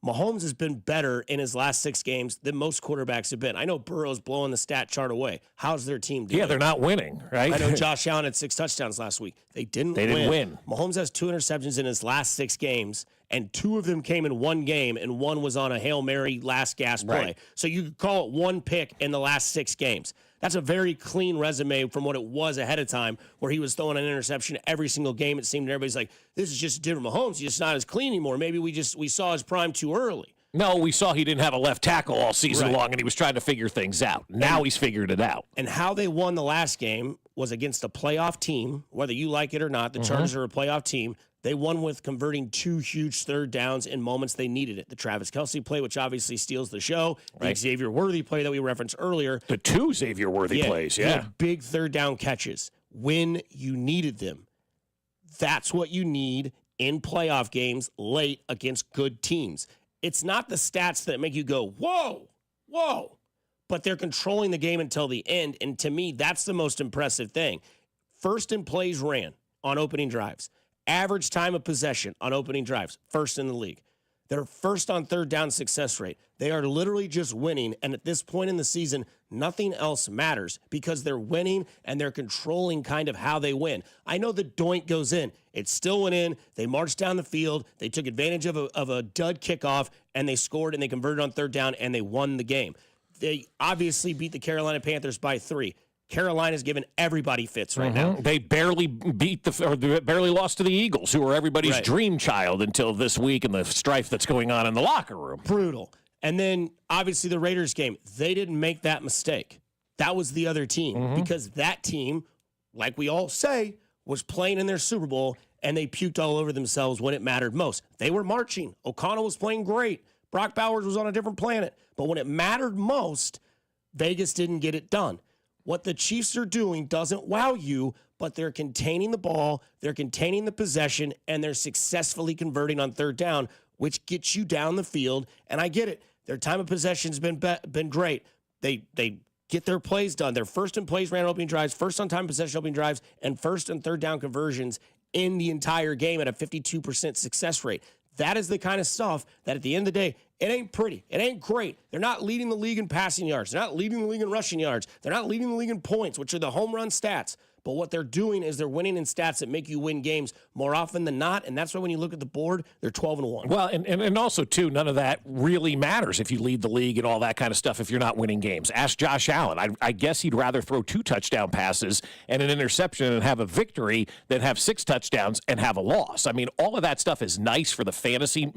Mahomes has been better in his last 6 games than most quarterbacks have been. I know Burrow's blowing the stat chart away. How's their team doing? Yeah, they're not winning, right? I know Josh Allen had 6 touchdowns last week. They didn't win. Mahomes has 2 interceptions in his last 6 games, and 2 of them came in one game, and 1 was on a Hail Mary last gasp play. Right. So you could call it 1 pick in the last 6 games. That's a very clean resume from what it was ahead of time, where he was throwing an interception every single game. It seemed, and everybody's like, this is just different Mahomes. He's just not as clean anymore. Maybe we saw his prime too early. No, we saw he didn't have a left tackle all season long, and he was trying to figure things out. Now he's figured it out. And how they won the last game was against a playoff team, whether you like it or not. The Chargers are a playoff team. They won with converting 2 huge third downs in moments they needed it. The Travis Kelce play, which obviously steals the show. The Xavier Worthy play that we referenced earlier. The 2 Xavier Worthy plays, yeah. Big third down catches when you needed them. That's what you need in playoff games late against good teams. It's not the stats that make you go, whoa, but they're controlling the game until the end. And to me, that's the most impressive thing. First in plays ran on opening drives. Average time of possession on opening drives, first in the league. They're first on third down success rate. They are literally just winning. And at this point in the season, nothing else matters because they're winning and they're controlling kind of how they win. I know the doink goes in. It still went in. They marched down the field. They took advantage of a dud kickoff, and they scored, and they converted on third down, and they won the game. They obviously beat the Carolina Panthers by 3. Carolina's given everybody fits right now. They barely barely lost to the Eagles, who were everybody's dream child until this week and the strife that's going on in the locker room. Brutal. And then, obviously, the Raiders game, they didn't make that mistake. That was the other team because that team, like we all say, was playing in their Super Bowl, and they puked all over themselves when it mattered most. They were marching. O'Connell was playing great. Brock Bowers was on a different planet. But when it mattered most, Vegas didn't get it done. What the Chiefs are doing doesn't wow you, but they're containing the ball, they're containing the possession, and they're successfully converting on third down, which gets you down the field. And I get it. Their time of possession has been great. They get their plays done. They're first in plays ran opening drives, first on time possession opening drives, and first and third down conversions in the entire game at a 52% success rate. That is the kind of stuff that at the end of the day, it ain't pretty. It ain't great. They're not leading the league in passing yards. They're not leading the league in rushing yards. They're not leading the league in points, which are the home run stats. But what they're doing is they're winning in stats that make you win games more often than not. And that's why when you look at the board, they're 12-1. Well, and also, too, none of that really matters if you lead the league and all that kind of stuff if you're not winning games. Ask Josh Allen. I guess he'd rather throw 2 touchdown passes and an interception and have a victory than have 6 touchdowns and have a loss. I mean, all of that stuff is nice for the fantasy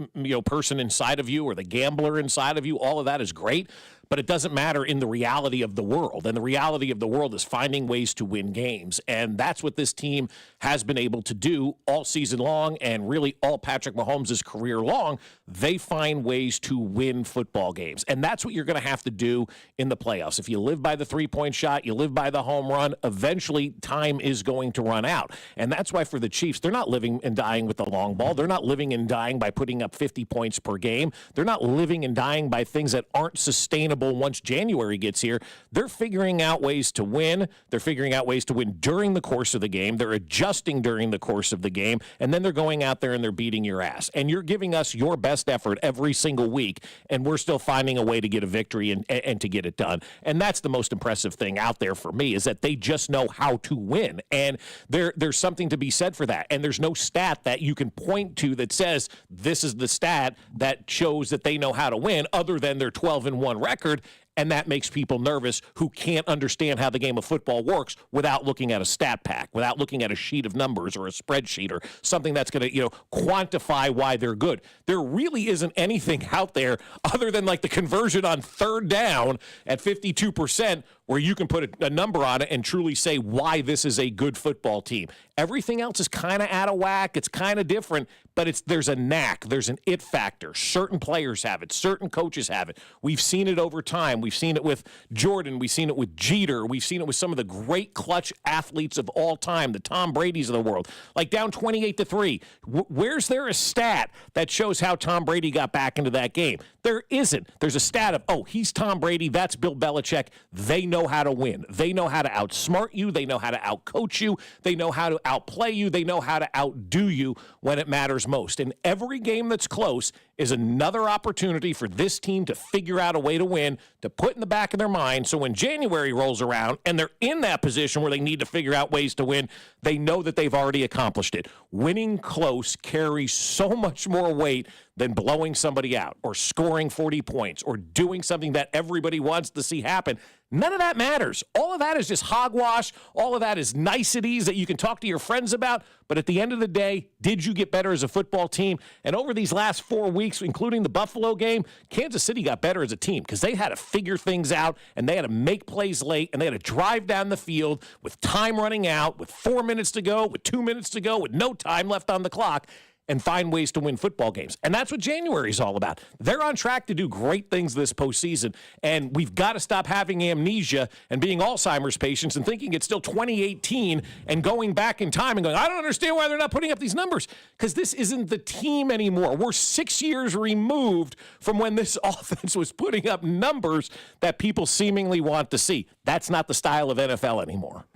person inside of you or the gambler inside of you. All of that is great. but it doesn't matter in the reality of the world. And the reality of the world is finding ways to win games. And that's what this team has been able to do all season long and really all Patrick Mahomes' career long. They find ways to win football games. And that's what you're going to have to do in the playoffs. If you live by the three-point shot, you live by the home run, eventually time is going to run out. And that's why for the Chiefs, they're not living and dying with the long ball. They're not living and dying by putting up 50 points per game. They're not living and dying by things that aren't sustainable once January gets here. They're figuring out ways to win. They're figuring out ways to win during the course of the game. They're adjusting during the course of the game. And then they're going out there and they're beating your ass. And you're giving us your best effort every single week, and we're still finding a way to get a victory and to get it done. And that's the most impressive thing out there for me, is that they just know how to win. And there's something to be said for that. And there's no stat that you can point to that says this is the stat that shows that they know how to win, other than their 12-1 record. And that makes people nervous who can't understand how the game of football works without looking at a stat pack, without looking at a sheet of numbers or a spreadsheet or something that's going to, quantify why they're good. There really isn't anything out there other than like the conversion on third down at 52% where you can put a number on it and truly say why this is a good football team. Everything else is kind of out of whack. It's kind of different, but there's a knack. There's an it factor. Certain players have it. Certain coaches have it. We've seen it over time. We've seen it with Jordan. We've seen it with Jeter. We've seen it with some of the great clutch athletes of all time, the Tom Brady's of the world. Like down 28-3. Where's there a stat that shows how Tom Brady got back into that game? There isn't. There's a stat of, he's Tom Brady. That's Bill Belichick. They know how to win. They know how to outsmart you. They know how to outcoach you. They know how to outplay you. They know how to outdo you when it matters most. And every game that's close is another opportunity for this team to figure out a way to win, to put in the back of their mind, so when January rolls around and they're in that position where they need to figure out ways to win, they know that they've already accomplished it. Winning close carries so much more weight than blowing somebody out or scoring 40 points or doing something that everybody wants to see happen. None of that matters. All of that is just hogwash. All of that is niceties that you can talk to your friends about. But at the end of the day, did you get better as a football team? And over these last 4 weeks, including the Buffalo game, Kansas City got better as a team because they had to figure things out and they had to make plays late and they had to drive down the field with time running out, with 4 minutes to go, with 2 minutes to go, with no time left on the clock, and find ways to win football games. And that's what January is all about. They're on track to do great things this postseason, and we've got to stop having amnesia and being Alzheimer's patients and thinking it's still 2018 and going back in time and going, I don't understand why they're not putting up these numbers, because this isn't the team anymore. We're 6 years removed from when this offense was putting up numbers that people seemingly want to see. That's not the style of NFL anymore.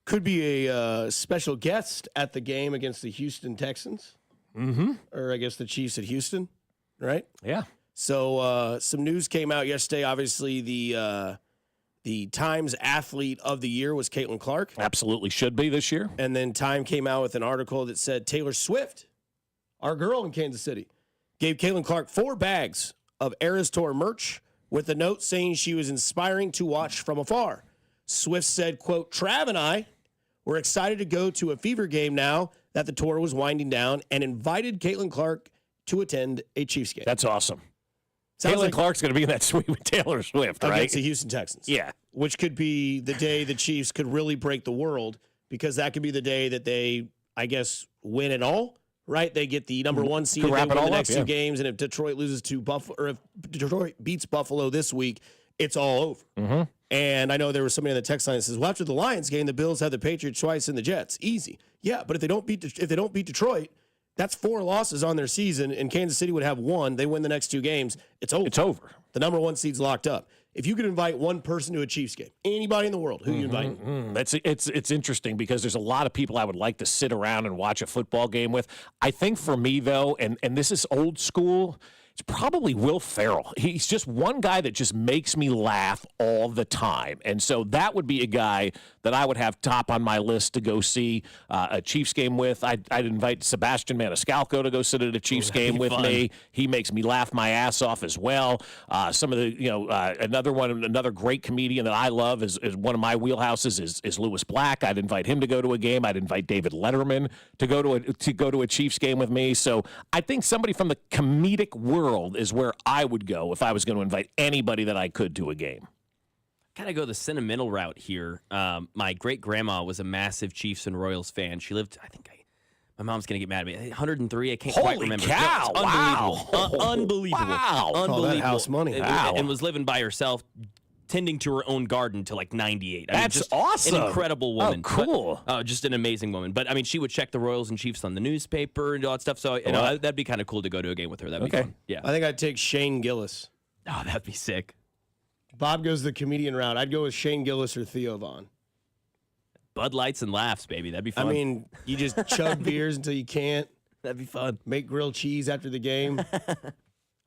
Could be a special guest at the game against the Houston Texans. Mm-hmm. Or I guess the Chiefs at Houston, right? Yeah. So some news came out yesterday. Obviously, the Times Athlete of the Year was Caitlin Clark. Absolutely should be this year. And then Time came out with an article that said Taylor Swift, our girl in Kansas City, gave Caitlin Clark 4 bags of Eras Tour merch with a note saying she was inspiring to watch from afar. Swift said, quote, Trav and I were excited to go to a Fever game now that the tour was winding down, and invited Caitlin Clark to attend a Chiefs game. That's awesome. Caitlin Clark's going to be in that suite with Taylor Swift, right? Against the Houston Texans. Yeah. Which could be the day the Chiefs could really break the world, because that could be the day that they, I guess, win it all, right? They get the number 1 seed if they win the next 2 games, and if Detroit loses to Buffalo, or if Detroit beats Buffalo this week, it's all over. Mm-hmm. And I know there was somebody on the text line that says, well, after the Lions game, the Bills have the Patriots twice and the Jets. Easy. Yeah, but if they don't beat Detroit, that's 4 losses on their season, and Kansas City would have 1. They win the next 2 games. It's over. It's over. The number 1 seed's locked up. If you could invite one person to a Chiefs game, anybody in the world, who you invite? It's interesting because there's a lot of people I would like to sit around and watch a football game with. I think for me, though, and this is old school, it's probably Will Ferrell. He's just one guy that just makes me laugh all the time. And so that would be a guy that I would have top on my list to go see a Chiefs game with. I'd invite Sebastian Maniscalco to go sit at a Chiefs game with me. He makes me laugh my ass off as well. Some of the, another great comedian that I love is one of my wheelhouses is Lewis Black. I'd invite him to go to a game. I'd invite David Letterman to go to a Chiefs game with me. So I think somebody from the comedic world world is where I would go if I was going to invite anybody that I could to a game. Kind of go the sentimental route here. My great-grandma was a massive Chiefs and Royals fan. She lived, my mom's going to get mad at me, 103, I can't quite remember. Holy cow, wow. Unbelievable. Wow. Call that house money. Wow. And was living by herself, tending to her own garden till like 98. That's just awesome. An incredible woman. Oh, cool. But, just an amazing woman. But, she would check the Royals and Chiefs on the newspaper and all that stuff. So, that'd be kind of cool to go to a game with her. That'd be fun. Yeah. I think I'd take Shane Gillis. Oh, that'd be sick. Bob goes the comedian route. I'd go with Shane Gillis or Theo Vaughn. Bud Lights and laughs, baby. That'd be fun. You just chug beers until you can't. That'd be fun. Make grilled cheese after the game.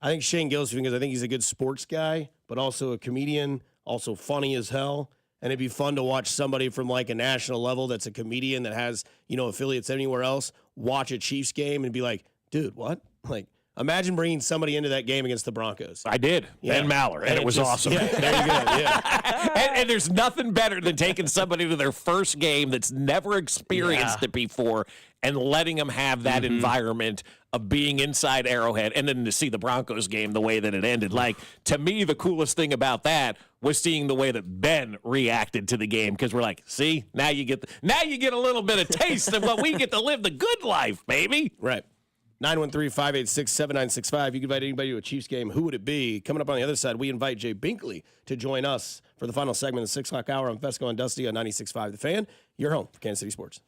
I think Shane Gillis, because I think he's a good sports guy, but also a comedian, also funny as hell. And it'd be fun to watch somebody from like a national level that's a comedian that has, affiliates anywhere else, watch a Chiefs game and be like, dude, what? Like, imagine bringing somebody into that game against the Broncos. I did. Ben Maller, and it was awesome. Yeah, there you go. Yeah. and there's nothing better than taking somebody to their first game that's never experienced it before and letting them have that environment of being inside Arrowhead, and then to see the Broncos game the way that it ended. Like, to me, the coolest thing about that was seeing the way that Ben reacted to the game, because we're like, see, now you get a little bit of taste of what we get to live the good life, baby. Right. 913-586-7965. You can invite anybody to a Chiefs game. Who would it be? Coming up on the other side, we invite Jay Binkley to join us for the final segment of the 6 o'clock hour on Fesco and Dusty on 96.5 The Fan. Your home for Kansas City Sports.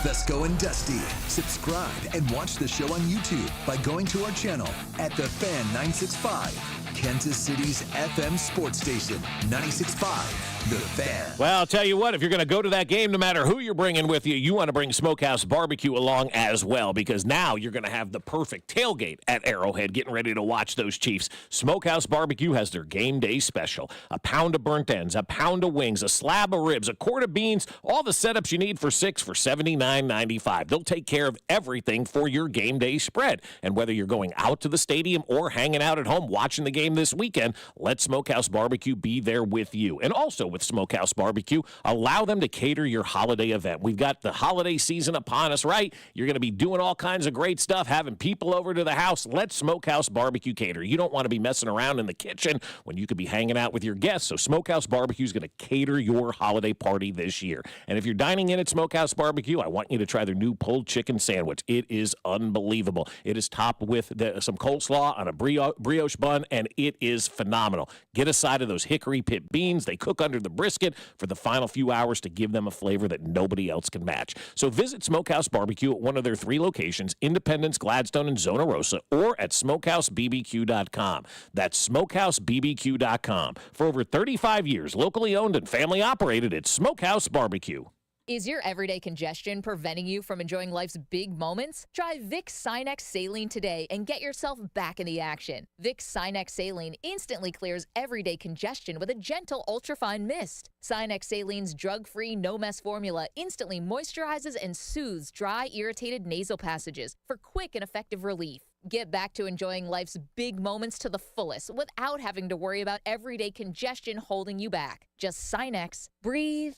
Fesco and Dusty. Subscribe and watch the show on YouTube by going to our channel at The Fan 965, Kansas City's FM sports station, 96.5 The Fan. Well, I'll tell you what, if you're going to go to that game, no matter who you're bringing with you, you want to bring Smokehouse Barbecue along as well, because now you're going to have the perfect tailgate at Arrowhead getting ready to watch those Chiefs. Smokehouse Barbecue has their game day special. A pound of burnt ends, a pound of wings, a slab of ribs, a quart of beans, all the setups you need for six for $79.95. They'll take care of everything for your game day spread. And whether you're going out to the stadium or hanging out at home watching the game this weekend, let Smokehouse Barbecue be there with you. And also with Smokehouse Barbecue, allow them to cater your holiday event. We've got the holiday season upon us, right? You're going to be doing all kinds of great stuff, having people over to the house. Let Smokehouse Barbecue cater. You don't want to be messing around in the kitchen when you could be hanging out with your guests. So Smokehouse Barbecue is going to cater your holiday party this year. And if you're dining in at Smokehouse Barbecue, I want you to try their new pulled chicken sandwich. It is unbelievable. It is topped with some coleslaw on a brioche bun, and it is phenomenal. Get a side of those hickory pit beans. They cook under the brisket for the final few hours to give them a flavor that nobody else can match. So visit Smokehouse Barbecue at one of their 3 locations, Independence, Gladstone, and Zona Rosa, or at smokehousebbq.com. That's smokehousebbq.com. For over 35 years, locally owned and family operated, it's Smokehouse Barbecue. Is your everyday congestion preventing you from enjoying life's big moments? Try Vicks Sinex Saline today and get yourself back in the action. Vicks Sinex Saline instantly clears everyday congestion with a gentle ultrafine mist. Sinex Saline's drug-free, no-mess formula instantly moisturizes and soothes dry, irritated nasal passages for quick and effective relief. Get back to enjoying life's big moments to the fullest without having to worry about everyday congestion holding you back. Just Sinex, breathe,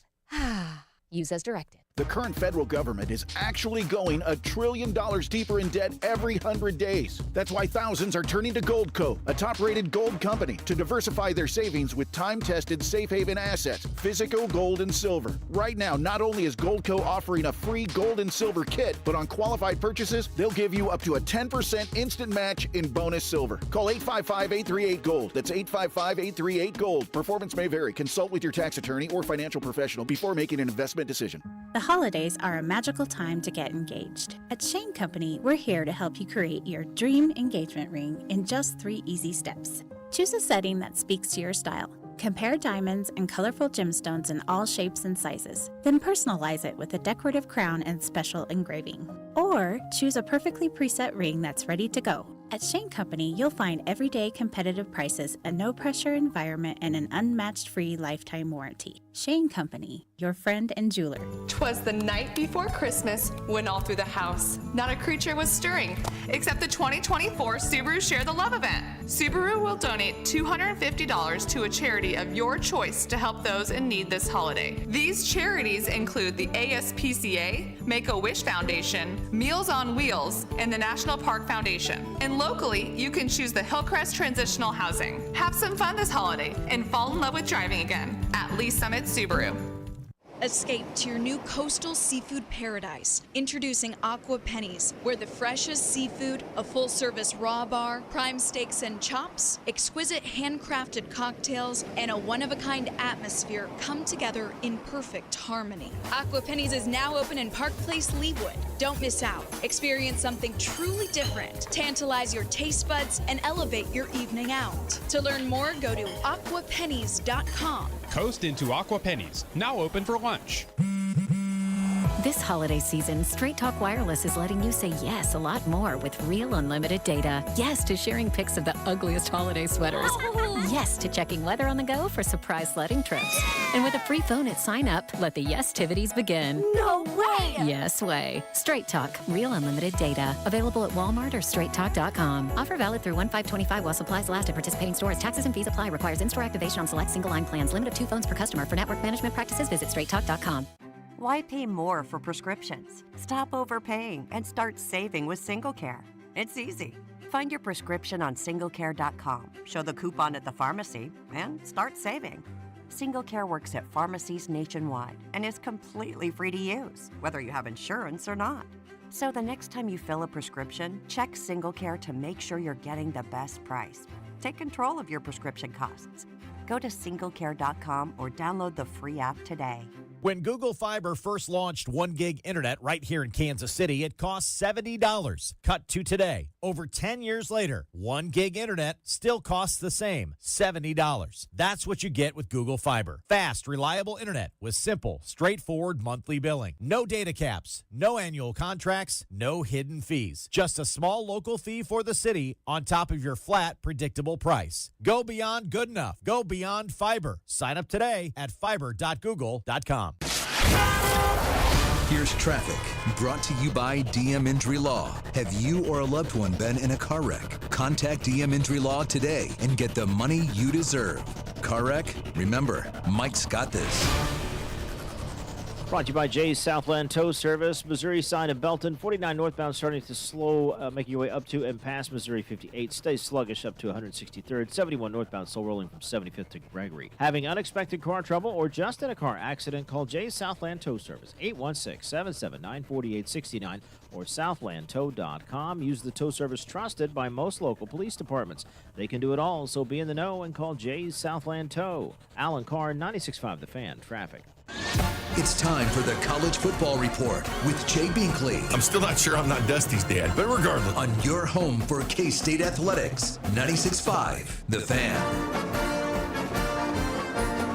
use as directed. The current federal government is actually going $1 trillion deeper in debt every 100 days. That's why thousands are turning to Goldco, a top-rated gold company, to diversify their savings with time-tested safe haven assets, physical gold and silver. Right now, not only is Goldco offering a free gold and silver kit, but on qualified purchases, they'll give you up to a 10% instant match in bonus silver. Call 855-838-GOLD. That's 855-838-GOLD. Performance may vary. Consult with your tax attorney or financial professional before making an investment decision. The holidays are a magical time to get engaged. At Shane Company, we're here to help you create your dream engagement ring in just 3 easy steps. Choose a setting that speaks to your style. Compare diamonds and colorful gemstones in all shapes and sizes. Then personalize it with a decorative crown and special engraving. Or choose a perfectly preset ring that's ready to go. At Shane Company, you'll find everyday competitive prices, a no-pressure environment, and an unmatched free lifetime warranty. Shane Company, your friend and jeweler. 'Twas the night before Christmas when all through the house not a creature was stirring, except the 2024 Subaru Share the Love event. Subaru will donate $250 to a charity of your choice to help those in need this holiday. These charities include the ASPCA, Make-A-Wish Foundation, Meals on Wheels, and the National Park Foundation. And locally, you can choose the Hillcrest Transitional Housing. Have some fun this holiday and fall in love with driving again at Lee Summit Subaru. Escape to your new coastal seafood paradise. Introducing Aqua Pennies, where the freshest seafood, a full-service raw bar, prime steaks and chops, exquisite handcrafted cocktails, and a one-of-a-kind atmosphere come together in perfect harmony. Aqua Pennies is now open in Park Place, Leawood. Don't miss out. Experience something truly different. Tantalize your taste buds and elevate your evening out. To learn more, go to aquapennies.com. Coast into Aqua Pennies, now open for lunch. This holiday season, Straight Talk Wireless is letting you say yes a lot more with real unlimited data. Yes to sharing pics of the ugliest holiday sweaters. Yes to checking weather on the go for surprise sledding trips. And with a free phone at sign up, let the yes-tivities begin. No way! Yes way. Straight Talk, real unlimited data. Available at Walmart or straighttalk.com. Offer valid through 1/5/25 while supplies last at participating stores. Taxes and fees apply. Requires in-store activation on select single-line plans. Limit of 2 phones per customer. For network management practices, visit straighttalk.com. Why pay more for prescriptions? Stop overpaying and start saving with SingleCare. It's easy. Find your prescription on singlecare.com, show the coupon at the pharmacy, and start saving. SingleCare works at pharmacies nationwide and is completely free to use, whether you have insurance or not. So the next time you fill a prescription, check SingleCare to make sure you're getting the best price. Take control of your prescription costs. Go to singlecare.com or download the free app today. When Google Fiber first launched 1 gig internet right here in Kansas City, it cost $70. Cut to today. Over 10 years later, 1 gig internet still costs the same, $70. That's what you get with Google Fiber. Fast, reliable internet with simple, straightforward monthly billing. No data caps, no annual contracts, no hidden fees. Just a small local fee for the city on top of your flat, predictable price. Go beyond good enough. Go beyond fiber. Sign up today at fiber.google.com. Here's traffic, brought to you by DM Injury Law. Have you or a loved one been in a car wreck? Contact DM Injury Law today and get the money you deserve. Car wreck? Remember, Mike's got this. Brought to you by Jay's Southland Tow Service. Missouri side of Belton, 49 northbound starting to slow, making your way up to and past Missouri 58. Stay sluggish up to 163rd. 71 northbound, slow rolling from 75th to Gregory. Having unexpected car trouble or just in a car accident, call Jay's Southland Tow Service, 816-779-4869 or southlandtow.com. Use the tow service trusted by most local police departments. They can do it all, so be in the know and call Jay's Southland Tow. Alan Carr, 96.5 The Fan, traffic. It's time for the College Football Report with Jay Binkley. I'm still not sure I'm not Dusty's dad, but regardless. On your home for K-State Athletics, 96.5 The Fan.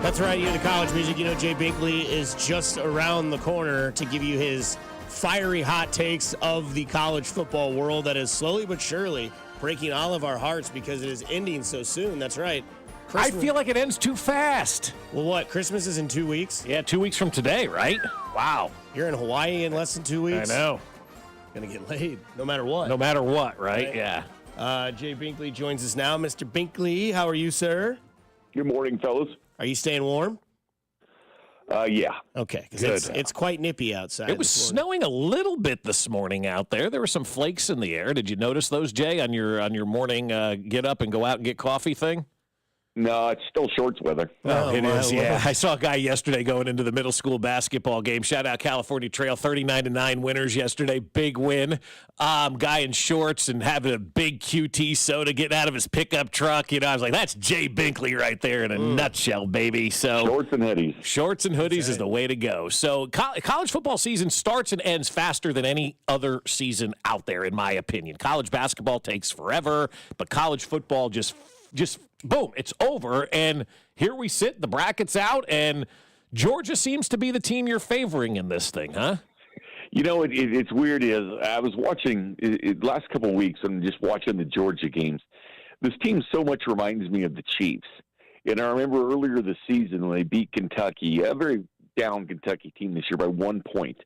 That's right, you're the college music. You know, Jay Binkley is just around the corner to give you his fiery hot takes of the college football world that is slowly but surely breaking all of our hearts because it is ending so soon. That's right. I feel like it ends too fast. Well, what? Christmas is in 2 weeks? Yeah, 2 weeks from today, right? Wow. You're in Hawaii in less than 2 weeks? I know. Gonna get laid, no matter what. No matter what, right? Yeah. Jay Binkley joins us now. Mr. Binkley, how are you, sir? Good morning, fellas. Are you staying warm? Yeah. Okay, because it's quite nippy outside. It was snowing a little bit this morning out there. There were some flakes in the air. Did you notice those, Jay, on your morning get up and go out and get coffee thing? No, it's still shorts weather. Oh, it is, yeah. I saw a guy yesterday going into the middle school basketball game. Shout out California Trail, 39-9 winners yesterday. Big win. Guy in shorts and having a big QT soda getting out of his pickup truck. You know, I was like, that's Jay Binkley right there in a nutshell, baby. So shorts and hoodies. Shorts and hoodies is the way to go. So college football season starts and ends faster than any other season out there, in my opinion. College basketball takes forever, but college football just boom, it's over, and here we sit, the bracket's out, and Georgia seems to be the team you're favoring in this thing, huh? You know, it's weird is I was watching last couple of weeks and just watching the Georgia games. This team so much reminds me of the Chiefs. And I remember earlier this season when they beat Kentucky, a very down Kentucky team this year by 1 point.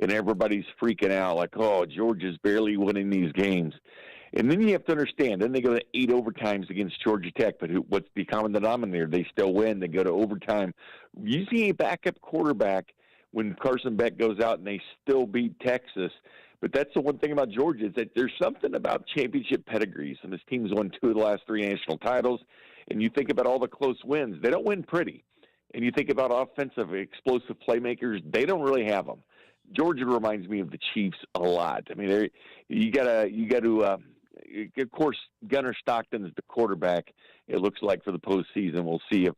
and everybody's freaking out like, oh, Georgia's barely winning these games. And then you have to understand, then they go to 8 overtimes against Georgia Tech, but what's the common denominator? They still win. They go to overtime. Using a backup quarterback when Carson Beck goes out and they still beat Texas. But that's the one thing about Georgia is that there's something about championship pedigrees, and this team's won 2 of the last 3 national titles. And you think about all the close wins. They don't win pretty. And you think about offensive, explosive playmakers. They don't really have them. Georgia reminds me of the Chiefs a lot. I mean, you got to. Of course, Gunnar Stockton's the quarterback. It looks like for the postseason, we'll see if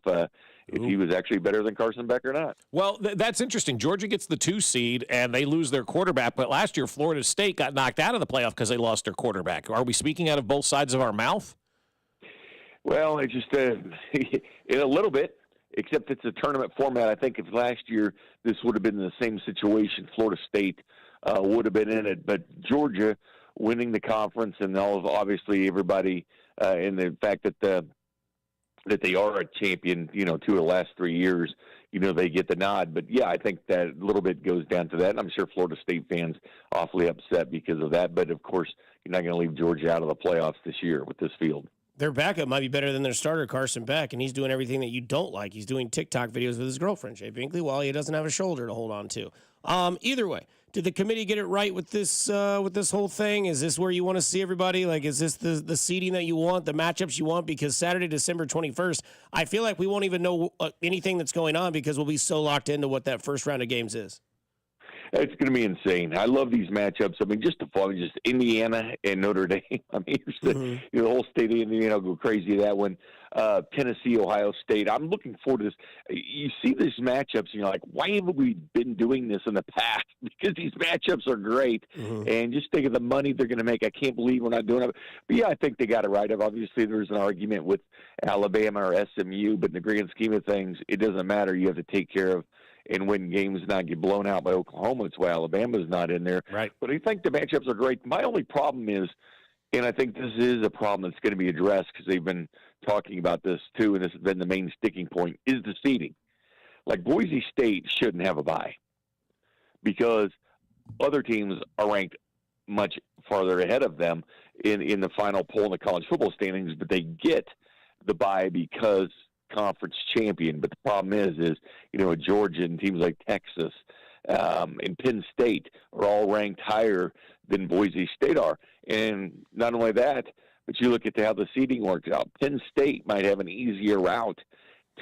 he was actually better than Carson Beck or not. Well, that's interesting. Georgia gets the 2 seed, and they lose their quarterback. But last year, Florida State got knocked out of the playoff because they lost their quarterback. Are we speaking out of both sides of our mouth? Well, it's just in a little bit, except it's a tournament format. I think if last year this would have been the same situation, Florida State would have been in it. But Georgia winning the conference, and obviously everybody, and the fact that they are a champion, 2 of the last 3 years, they get the nod. But yeah, I think that a little bit goes down to that. And I'm sure Florida State fans awfully upset because of that. But of course, you're not going to leave Georgia out of the playoffs this year with this field. Their backup might be better than their starter, Carson Beck, and he's doing everything that you don't like. He's doing TikTok videos with his girlfriend, Jay Binkley, while he doesn't have a shoulder to hold on to. Either way, did the committee get it right with this whole thing? Is this where you want to see everybody? Like, is this the seeding that you want, the matchups you want? Because Saturday, December 21st, I feel like we won't even know anything that's going on because we'll be so locked into what that first round of games is. It's going to be insane. I love these matchups. I mean, just to follow, just Indiana and Notre Dame. I mean, the whole state of Indiana will go crazy that one. Tennessee, Ohio State. I'm looking forward to this. You see these matchups, and you're like, why haven't we been doing this in the past? Because these matchups are great. And just think of the money they're going to make. I can't believe we're not doing it. But, yeah, I think they got it right. Obviously, there's an argument with Alabama or SMU, but in the grand scheme of things, it doesn't matter. You have to take care of and win games, not get blown out by Oklahoma. That's why Alabama's not in there. Right. But I think the matchups are great. My only problem is, and I think this is a problem that's going to be addressed because they've been talking about this too, and this has been the main sticking point, is the seeding. Like Boise State shouldn't have a bye because other teams are ranked much farther ahead of them in the final poll in the college football standings, but they get the bye because conference champion. But the problem is Georgia and teams like Texas and Penn State are all ranked higher than Boise State are. And not only that, but you look at how the seeding works out. Penn State might have an easier route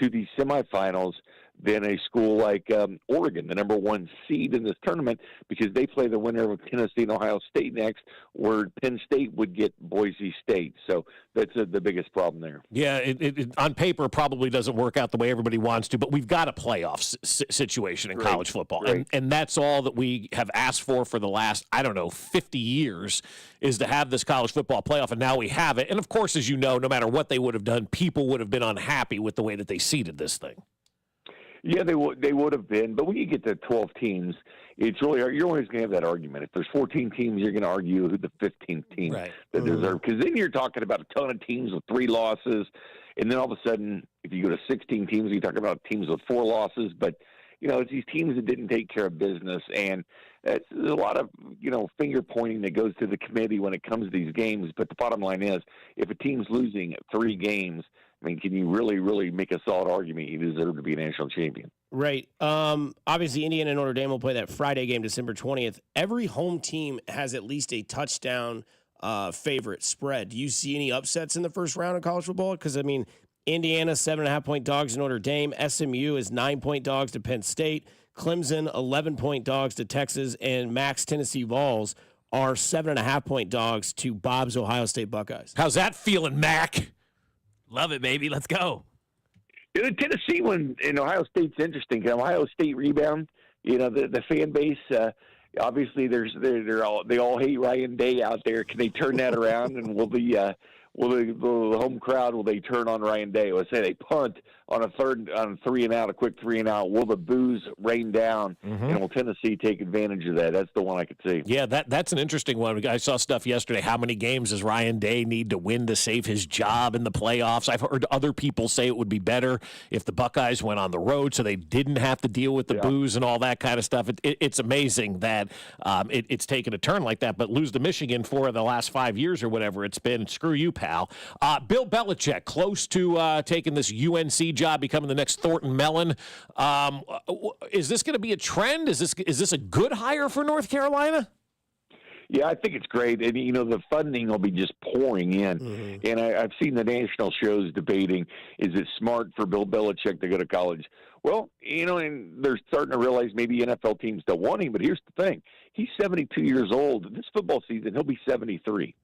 to the semifinals than a school like Oregon, the number 1 seed in this tournament, because they play the winner of Tennessee and Ohio State next, where Penn State would get Boise State. So that's the biggest problem there. Yeah, it on paper probably doesn't work out the way everybody wants to, but we've got a playoff situation in college football. And that's all that we have asked for the last, 50 years is to have this college football playoff, and now we have it. And, of course, as you know, no matter what they would have done, people would have been unhappy with the way that they seeded this thing. Yeah, they would have been. But when you get to 12 teams, it's really you're always going to have that argument. If there's 14 teams, you're going to argue who the 15th team that deserve. Because then you're talking about a ton of teams with 3 losses. And then all of a sudden, if you go to 16 teams, you talk about teams with 4 losses. But, it's these teams that didn't take care of business. And there's a lot of, finger pointing that goes to the committee when it comes to these games. But the bottom line is, if a team's losing 3 games, I mean, can you really, really make a solid argument you deserve to be a national champion? Right. Obviously, Indiana and Notre Dame will play that Friday game, December 20th. Every home team has at least a touchdown favorite spread. Do you see any upsets in the first round of college football? Because, Indiana, 7.5-point dogs to Notre Dame. SMU is 9-point dogs to Penn State. Clemson, 11-point dogs to Texas. And Max Tennessee Vols are 7.5-point dogs to Bob's Ohio State Buckeyes. How's that feeling, Mac? Love it, baby. Let's go. The Tennessee one in Ohio State's interesting. Ohio State rebound. The fan base. Obviously, they all hate Ryan Day out there. Can they turn that around? And will Will the home crowd, will they turn on Ryan Day? Let's say they punt on a 3 and out, a quick 3 and out. Will the boos rain down, and will Tennessee take advantage of that? That's the one I could see. Yeah, that's an interesting one. I saw stuff yesterday. How many games does Ryan Day need to win to save his job in the playoffs? I've heard other people say it would be better if the Buckeyes went on the road so they didn't have to deal with the boos and all that kind of stuff. It's amazing that it's taken a turn like that. But lose to Michigan for the last 5 years or whatever it's been. Screw you, pal. Bill Belichick, close to taking this UNC job, becoming the next Thornton Mellon. Is this going to be a trend? Is this a good hire for North Carolina? Yeah, I think it's great. And, the funding will be just pouring in. And I've seen the national shows debating, is it smart for Bill Belichick to go to college? Well, and they're starting to realize maybe NFL teams don't want him. But here's the thing. He's 72 years old. This football season, he'll be 73.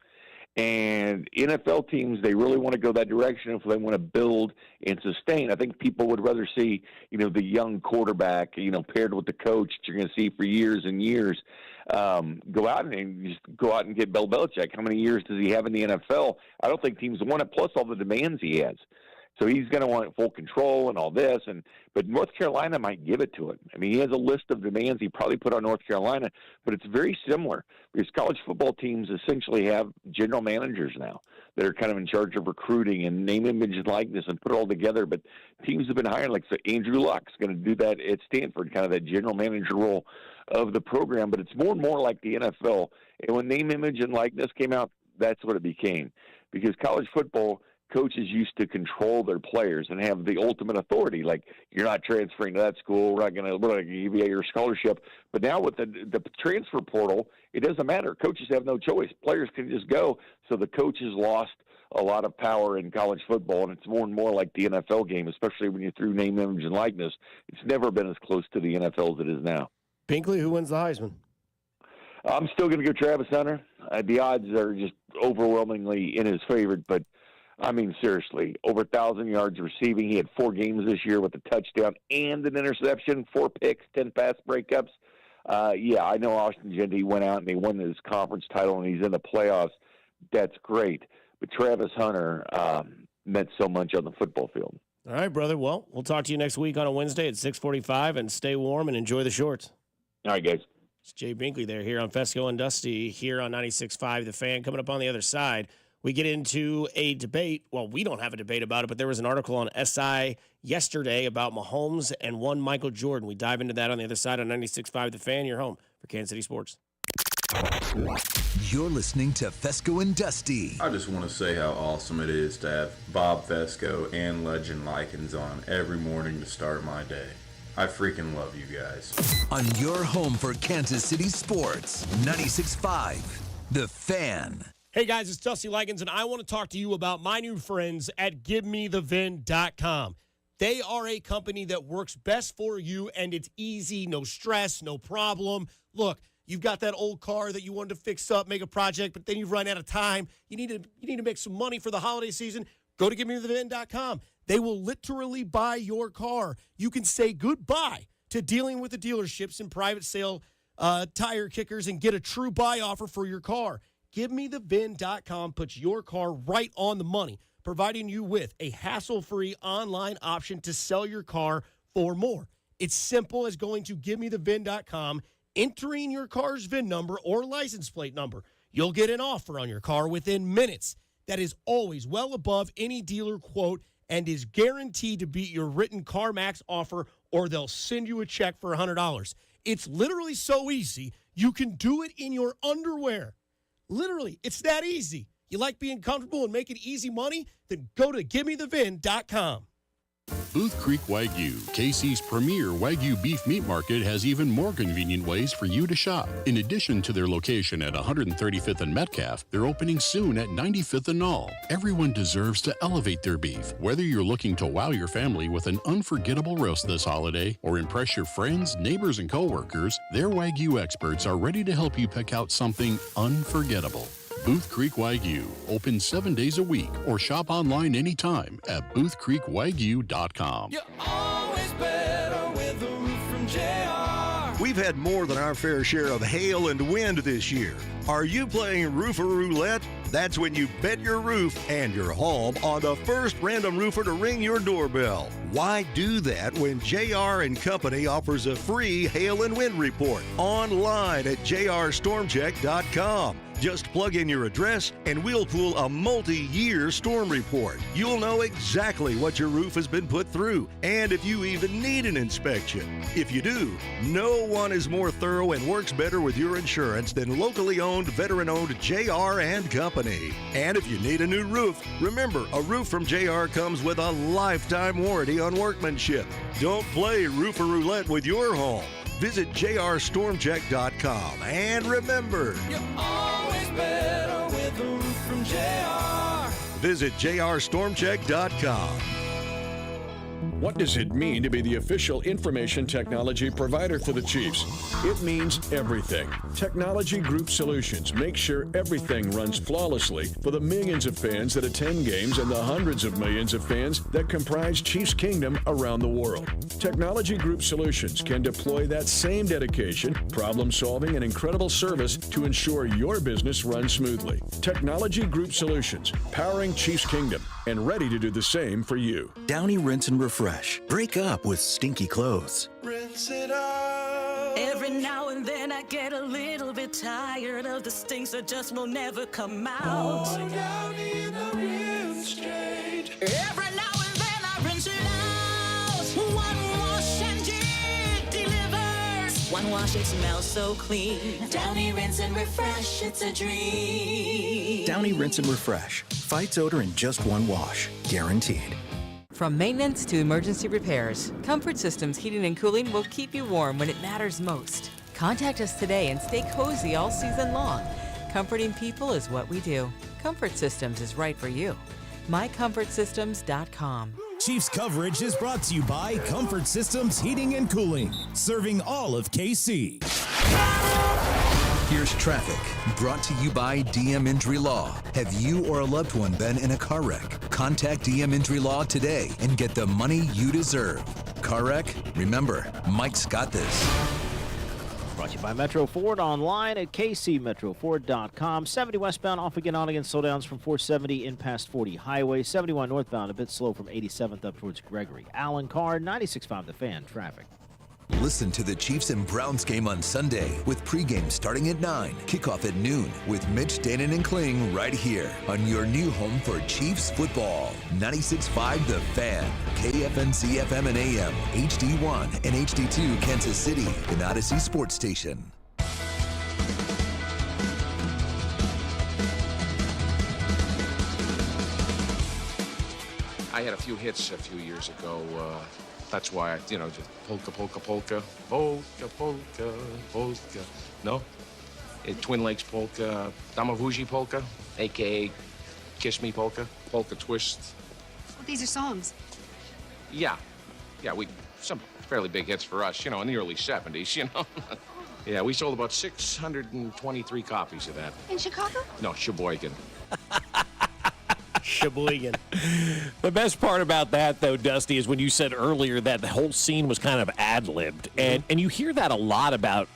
And NFL teams, they really want to go that direction if they want to build and sustain. I think people would rather see, the young quarterback, paired with the coach that you're going to see for years and years, go out and get Bill Belichick. How many years does he have in the NFL? I don't think teams want it, plus all the demands he has. So he's going to want full control and all this, but North Carolina might give it to him. I mean, he has a list of demands he probably put on North Carolina, but it's very similar because college football teams essentially have general managers now that are kind of in charge of recruiting and name, image, and likeness and put it all together. But teams have been hiring, like so Andrew Luck's going to do that at Stanford, kind of that general manager role of the program. But it's more and more like the NFL. And when name, image, and likeness came out, that's what it became, because college football – coaches used to control their players and have the ultimate authority. Like, you're not transferring to that school. We're not going to give you your scholarship. But now with the transfer portal, it doesn't matter. Coaches have no choice. Players can just go. So the coaches lost a lot of power in college football, and it's more and more like the NFL game, especially when you're through name, image, and likeness. It's never been as close to the NFL as it is now. Binkley, who wins the Heisman? I'm still going to go Travis Hunter. The odds are just overwhelmingly in his favor, but I mean, seriously, over 1,000 yards receiving. He had 4 games this year with a touchdown and an interception, 4 picks, 10 pass breakups. Yeah, I know Austin Genty went out and they won his conference title and he's in the playoffs. That's great. But Travis Hunter meant so much on the football field. All right, brother. Well, we'll talk to you next week on a Wednesday at 6:45, and stay warm and enjoy the shorts. All right, guys. It's Jay Binkley there here on Fesco and Dusty here on 96.5 The Fan. Coming up on the other side, we get into a debate. Well, we don't have a debate about it, but there was an article on SI yesterday about Mahomes and one Michael Jordan. We dive into that on the other side on 96.5 The Fan, your home for Kansas City Sports. You're listening to Fesco and Dusty. I just want to say how awesome it is to have Bob Fesco and Legend Likens on every morning to start my day. I freaking love you guys. On your home for Kansas City Sports, 96.5 The Fan. Hey guys, it's Dusty Likens, and I want to talk to you about my new friends at GiveMeTheVin.com. They are a company that works best for you, and it's easy, no stress, no problem. Look, you've got that old car that you wanted to fix up, make a project, but then you've run out of time. You need to make some money for the holiday season. Go to GiveMeTheVin.com. They will literally buy your car. You can say goodbye to dealing with the dealerships and private sale tire kickers and get a true buy offer for your car. GiveMeTheVin.com puts your car right on the money, providing you with a hassle-free online option to sell your car for more. It's simple as going to GiveMeTheVin.com, entering your car's VIN number or license plate number. You'll get an offer on your car within minutes. That is always well above any dealer quote and is guaranteed to beat your written CarMax offer, or they'll send you a check for $100. It's literally so easy, you can do it in your underwear. Literally, it's that easy. You like being comfortable and making easy money? Then go to GiveMeTheVin.com. Booth Creek Wagyu, KC's premier Wagyu beef meat market, has even more convenient ways for you to shop. In addition to their location at 135th and Metcalf, they're opening soon at 95th and Knoll. Everyone deserves to elevate their beef. Whether you're looking to wow your family with an unforgettable roast this holiday or impress your friends, neighbors, and coworkers, their Wagyu experts are ready to help you pick out something unforgettable. Booth Creek Wagyu, open 7 days a week, or shop online anytime at boothcreekwagyu.com. You're always better with a roof from JR. We've had more than our fair share of hail and wind this year. Are you playing roofer roulette? That's when you bet your roof and your home on the first random roofer to ring your doorbell. Why do that when JR & Company offers a free hail and wind report online at jrstormcheck.com? Just plug in your address and we'll pull a multi-year storm report. You'll know exactly what your roof has been put through and if you even need an inspection. If you do, no one is more thorough and works better with your insurance than locally owned, veteran-owned JR & Company. And if you need a new roof, remember, a roof from JR comes with a lifetime warranty on workmanship. Don't play roofer roulette with your home. Visit jrstormcheck.com and remember, You're always better with a roof from JR. Visit jrstormcheck.com. What does it mean to be the official information technology provider for the Chiefs? It means everything. Technology Group Solutions makes sure everything runs flawlessly for the millions of fans that attend games and the hundreds of millions of fans that comprise Chiefs Kingdom around the world. Technology Group Solutions can deploy that same dedication, problem solving, and incredible service to ensure your business runs smoothly. Technology Group Solutions, powering Chiefs Kingdom, and ready to do the same for you. Downy Rinse and Refresh. Break up with stinky clothes. Rinse it out. Every now and then I get a little bit tired of the stinks that just will never come out. Pouring down in the rinse straight. Every now and then I rinse it out. One wash and it delivers. One wash, it smells so clean. Downy Rinse and Refresh, it's a dream. Downy Rinse and Refresh. Fights odor in just one wash. Guaranteed. From maintenance to emergency repairs, Comfort Systems Heating and Cooling will keep you warm when it matters most. Contact us today and stay cozy all season long. Comforting people is what we do. Comfort Systems is right for you. MyComfortSystems.com. Chiefs coverage is brought to you by Comfort Systems Heating and Cooling, serving all of KC. Here's traffic, brought to you by DM Injury Law. Have you or a loved one been in a car wreck? Contact DM Injury Law today and get the money you deserve. Car wreck? Remember, Mike's got this. Brought to you by Metro Ford, online at kcmetroford.com. 70 westbound, off again, on again, slowdowns from 470 in past 40 Highway. 71 northbound, a bit slow from 87th up towards Gregory Allen. Car 96.5 The Fan, traffic. Listen to the Chiefs and Browns game on Sunday with pregame starting at 9, kickoff at noon with Mitch, Danon, and Kling right here on your new home for Chiefs football. 96.5 The Fan, KFNC FM and AM, HD1 and HD2 Kansas City, an Odyssey sports station. I had a few hits a few years ago. That's why, just polka, polka, polka, polka, polka, polka. No? Twin Lakes polka, Damavuji polka, a.k.a. Kiss Me polka, polka twist. Well, these are songs. Yeah, some fairly big hits for us, in the early 70s, Yeah, we sold about 623 copies of that. In Chicago? No, Sheboygan. Sheboygan. The best part about that, though, Dusty, is when you said earlier that the whole scene was kind of ad-libbed. And you hear that a lot about,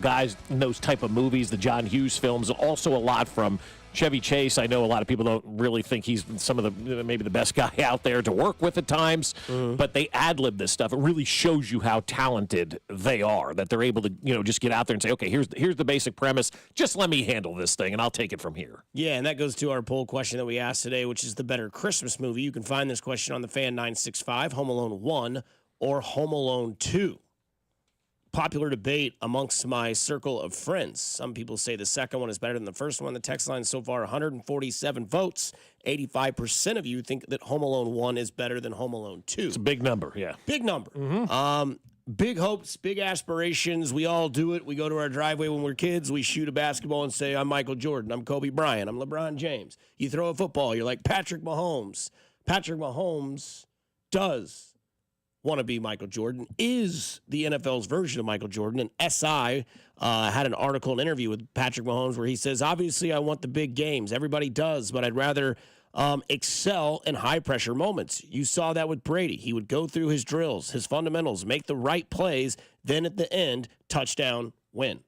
guys in those type of movies, the John Hughes films, also a lot from Chevy Chase. I know a lot of people don't really think he's maybe the best guy out there to work with at times, but they ad-lib this stuff. It really shows you how talented they are, that they're able to, just get out there and say, okay, here's the basic premise. Just let me handle this thing, and I'll take it from here. Yeah, and that goes to our poll question that we asked today, which is the better Christmas movie. You can find this question on the Fan 965, Home Alone 1 or Home Alone 2. Popular debate amongst my circle of friends. Some people say the second one is better than the first one. The text line so far, 147 votes. 85% of you think that Home Alone 1 is better than Home Alone 2. It's a big number, yeah. Big number. Big hopes, big aspirations. We all do it. We go to our driveway when we're kids. We shoot a basketball and say, I'm Michael Jordan. I'm Kobe Bryant. I'm LeBron James. You throw a football. You're like Patrick Mahomes. Patrick Mahomes does want to be Michael Jordan, is the NFL's version of Michael Jordan. And SI had an article, an interview with Patrick Mahomes where he says, obviously I want the big games. Everybody does, but I'd rather excel in high-pressure moments. You saw that with Brady. He would go through his drills, his fundamentals, make the right plays, then at the end, touchdown, win.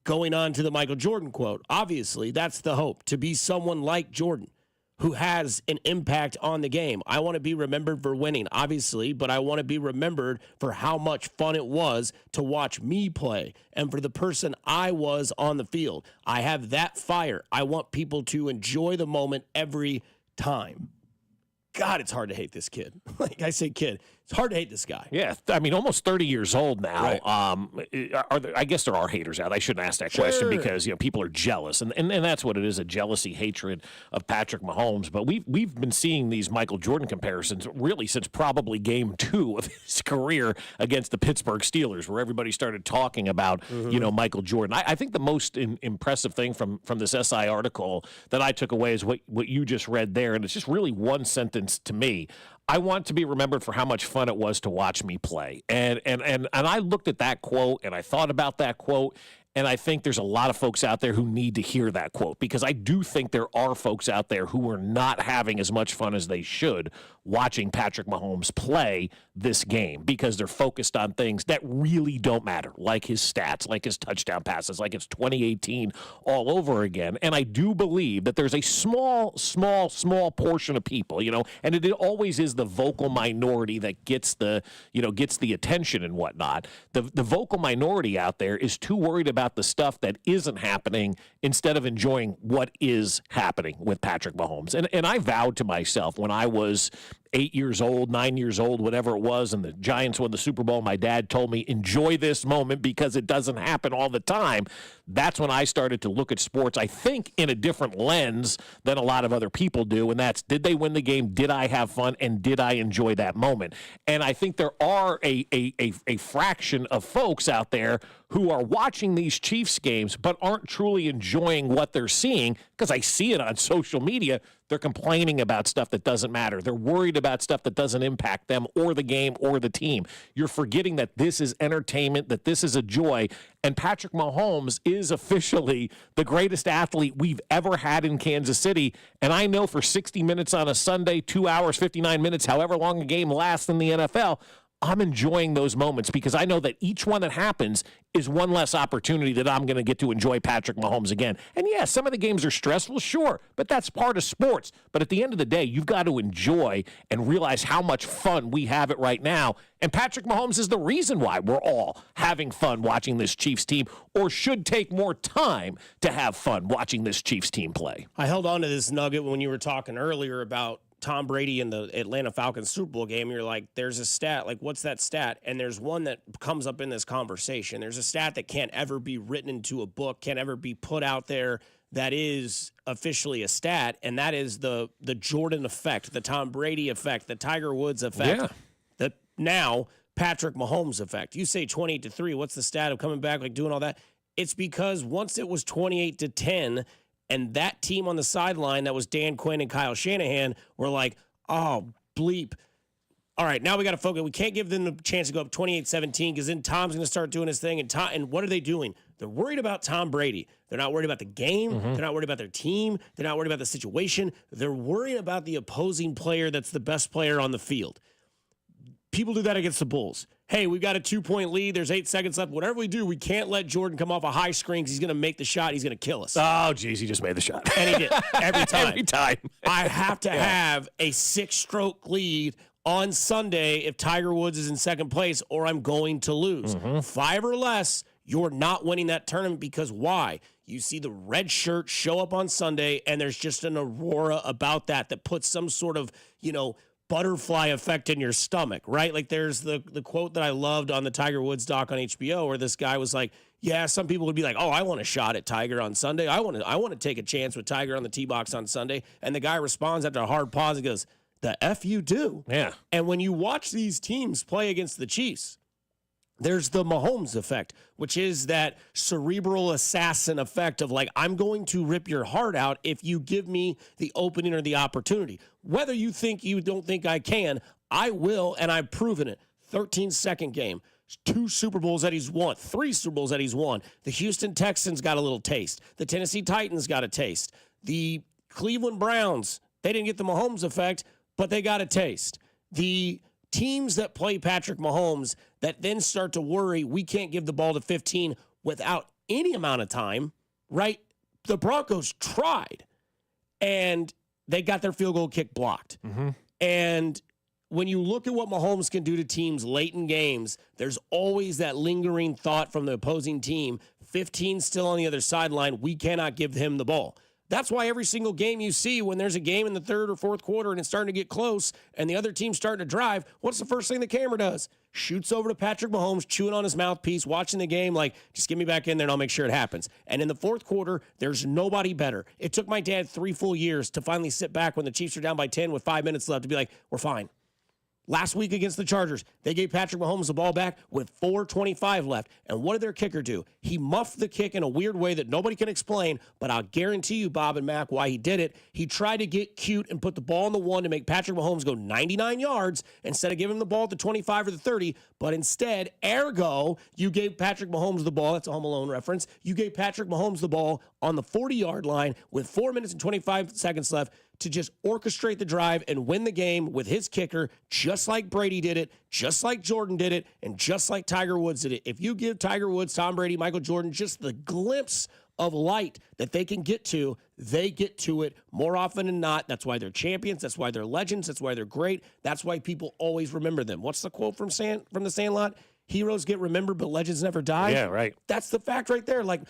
Going on to the Michael Jordan quote, obviously, that's the hope, to be someone like Jordan who has an impact on the game. I want to be remembered for winning, obviously, but I want to be remembered for how much fun it was to watch me play and for the person I was on the field. I have that fire. I want people to enjoy the moment every time. God, it's hard to hate this kid. Like I say kid, it's hard to hate this guy. Yeah, I mean, almost 30 years old now. Right. I guess there are haters out. I shouldn't ask that question because people are jealous, and that's what it is—a jealousy, hatred of Patrick Mahomes. But we've been seeing these Michael Jordan comparisons really since probably Game 2 of his career against the Pittsburgh Steelers, where everybody started talking about Michael Jordan. I think the most impressive thing from this SI article that I took away is what you just read there, and it's just really one sentence to me. I want to be remembered for how much fun it was to watch me play. And I looked at that quote and I thought about that quote, and I think there's a lot of folks out there who need to hear that quote, because I do think there are folks out there who are not having as much fun as they should watching Patrick Mahomes play this game, because they're focused on things that really don't matter, like his stats, like his touchdown passes, like it's 2018 all over again. And I do believe that there's a small portion of people, and it always is the vocal minority that gets the attention and whatnot. The vocal minority out there is too worried about the stuff that isn't happening instead of enjoying what is happening with Patrick Mahomes. And I vowed to myself when I was 8 years old, 9 years old, whatever it was, and the Giants won the Super Bowl, my dad told me, enjoy this moment because it doesn't happen all the time. That's when I started to look at sports, I think, in a different lens than a lot of other people do, and that's, did they win the game? Did I have fun? And did I enjoy that moment? And I think there are a fraction of folks out there who are watching these Chiefs games but aren't truly enjoying what they're seeing, because I see it on social media. They're complaining about stuff that doesn't matter. They're worried about stuff that doesn't impact them or the game or the team. You're forgetting that this is entertainment, that this is a joy, and Patrick Mahomes is officially the greatest athlete we've ever had in Kansas City. And I know for 60 minutes on a Sunday, 2 hours, 59 minutes, however long a game lasts in the NFL, I'm enjoying those moments because I know that each one that happens is one less opportunity that I'm going to get to enjoy Patrick Mahomes again. And yeah, some of the games are stressful, sure, but that's part of sports. But at the end of the day, you've got to enjoy and realize how much fun we have it right now. And Patrick Mahomes is the reason why we're all having fun watching this Chiefs team, or should take more time to have fun watching this Chiefs team play. I held on to this nugget when you were talking earlier about Tom Brady in the Atlanta Falcons Super Bowl game. You're like, there's a stat, like, what's that stat? And there's one that comes up in this conversation. There's a stat that can't ever be written into a book, can't ever be put out there, that is officially a stat, and that is the Jordan effect, the Tom Brady effect, the Tiger Woods effect, the now Patrick Mahomes effect. You say 28-3, what's the stat of coming back, like doing all that? It's because once it was 28-10, and that team on the sideline, that was Dan Quinn and Kyle Shanahan, were like, oh, bleep. All right, now we got to focus. We can't give them the chance to go up 28-17 because then Tom's going to start doing his thing. And what are they doing? They're worried about Tom Brady. They're not worried about the game. They're not worried about their team. They're not worried about the situation. They're worried about the opposing player that's the best player on the field. People do that against the Bulls. Hey, we've got a 2-point lead. There's 8 seconds left. Whatever we do, we can't let Jordan come off a high screen because he's going to make the shot. He's going to kill us. Oh, geez, he just made the shot. And he did. Every time. Every time. I have to have a 6-stroke lead on Sunday if Tiger Woods is in second place, or I'm going to lose. 5 or less, you're not winning that tournament, because why? You see the red shirt show up on Sunday, and there's just an aurora about that puts some sort of, butterfly effect in your stomach, right? Like there's the quote that I loved on the Tiger Woods doc on HBO where this guy was like, yeah, some people would be like, oh, I want a shot at Tiger on Sunday. I want to take a chance with Tiger on the tee box on Sunday. And the guy responds after a hard pause and goes, the F you do. Yeah. And when you watch these teams play against the Chiefs, there's the Mahomes effect, which is that cerebral assassin effect of like, I'm going to rip your heart out if you give me the opening or the opportunity. Whether you don't think I can, I will, and I've proven it. 13-second game, 2 Super Bowls that he's won, 3 Super Bowls that he's won. The Houston Texans got a little taste. The Tennessee Titans got a taste. The Cleveland Browns, they didn't get the Mahomes effect, but they got a taste. The teams that play Patrick Mahomes that then start to worry we can't give the ball to 15 without any amount of time, right? The Broncos tried, and they got their field goal kick blocked. And when you look at what Mahomes can do to teams late in games, there's always that lingering thought from the opposing team, 15 still on the other sideline, we cannot give him the ball. That's why every single game you see when there's a game in the third or fourth quarter and it's starting to get close and the other team's starting to drive, what's the first thing the camera does? Shoots over to Patrick Mahomes, chewing on his mouthpiece, watching the game like, just get me back in there and I'll make sure it happens. And in the fourth quarter, there's nobody better. It took my dad 3 full years to finally sit back when the Chiefs are down by 10 with 5 minutes left to be like, we're fine. Last week against the Chargers, they gave Patrick Mahomes the ball back with 4:25 left. And what did their kicker do? He muffed the kick in a weird way that nobody can explain, but I'll guarantee you, Bob and Mac, why he did it. He tried to get cute and put the ball on the 1 to make Patrick Mahomes go 99 yards instead of giving him the ball at the 25 or the 30. But instead, ergo, you gave Patrick Mahomes the ball. That's a Home Alone reference. You gave Patrick Mahomes the ball on the 40-yard line with 4 minutes and 25 seconds left to just orchestrate the drive and win the game with his kicker, just like Brady did it, just like Jordan did it, and just like Tiger Woods did it. If you give Tiger Woods, Tom Brady, Michael Jordan just the glimpse of light that they can get to, they get to it more often than not. That's why they're champions. That's why they're legends. That's why they're great. That's why people always remember them. What's the quote from the Sandlot? Heroes get remembered, but legends never die. Yeah, right. That's the fact right there. Like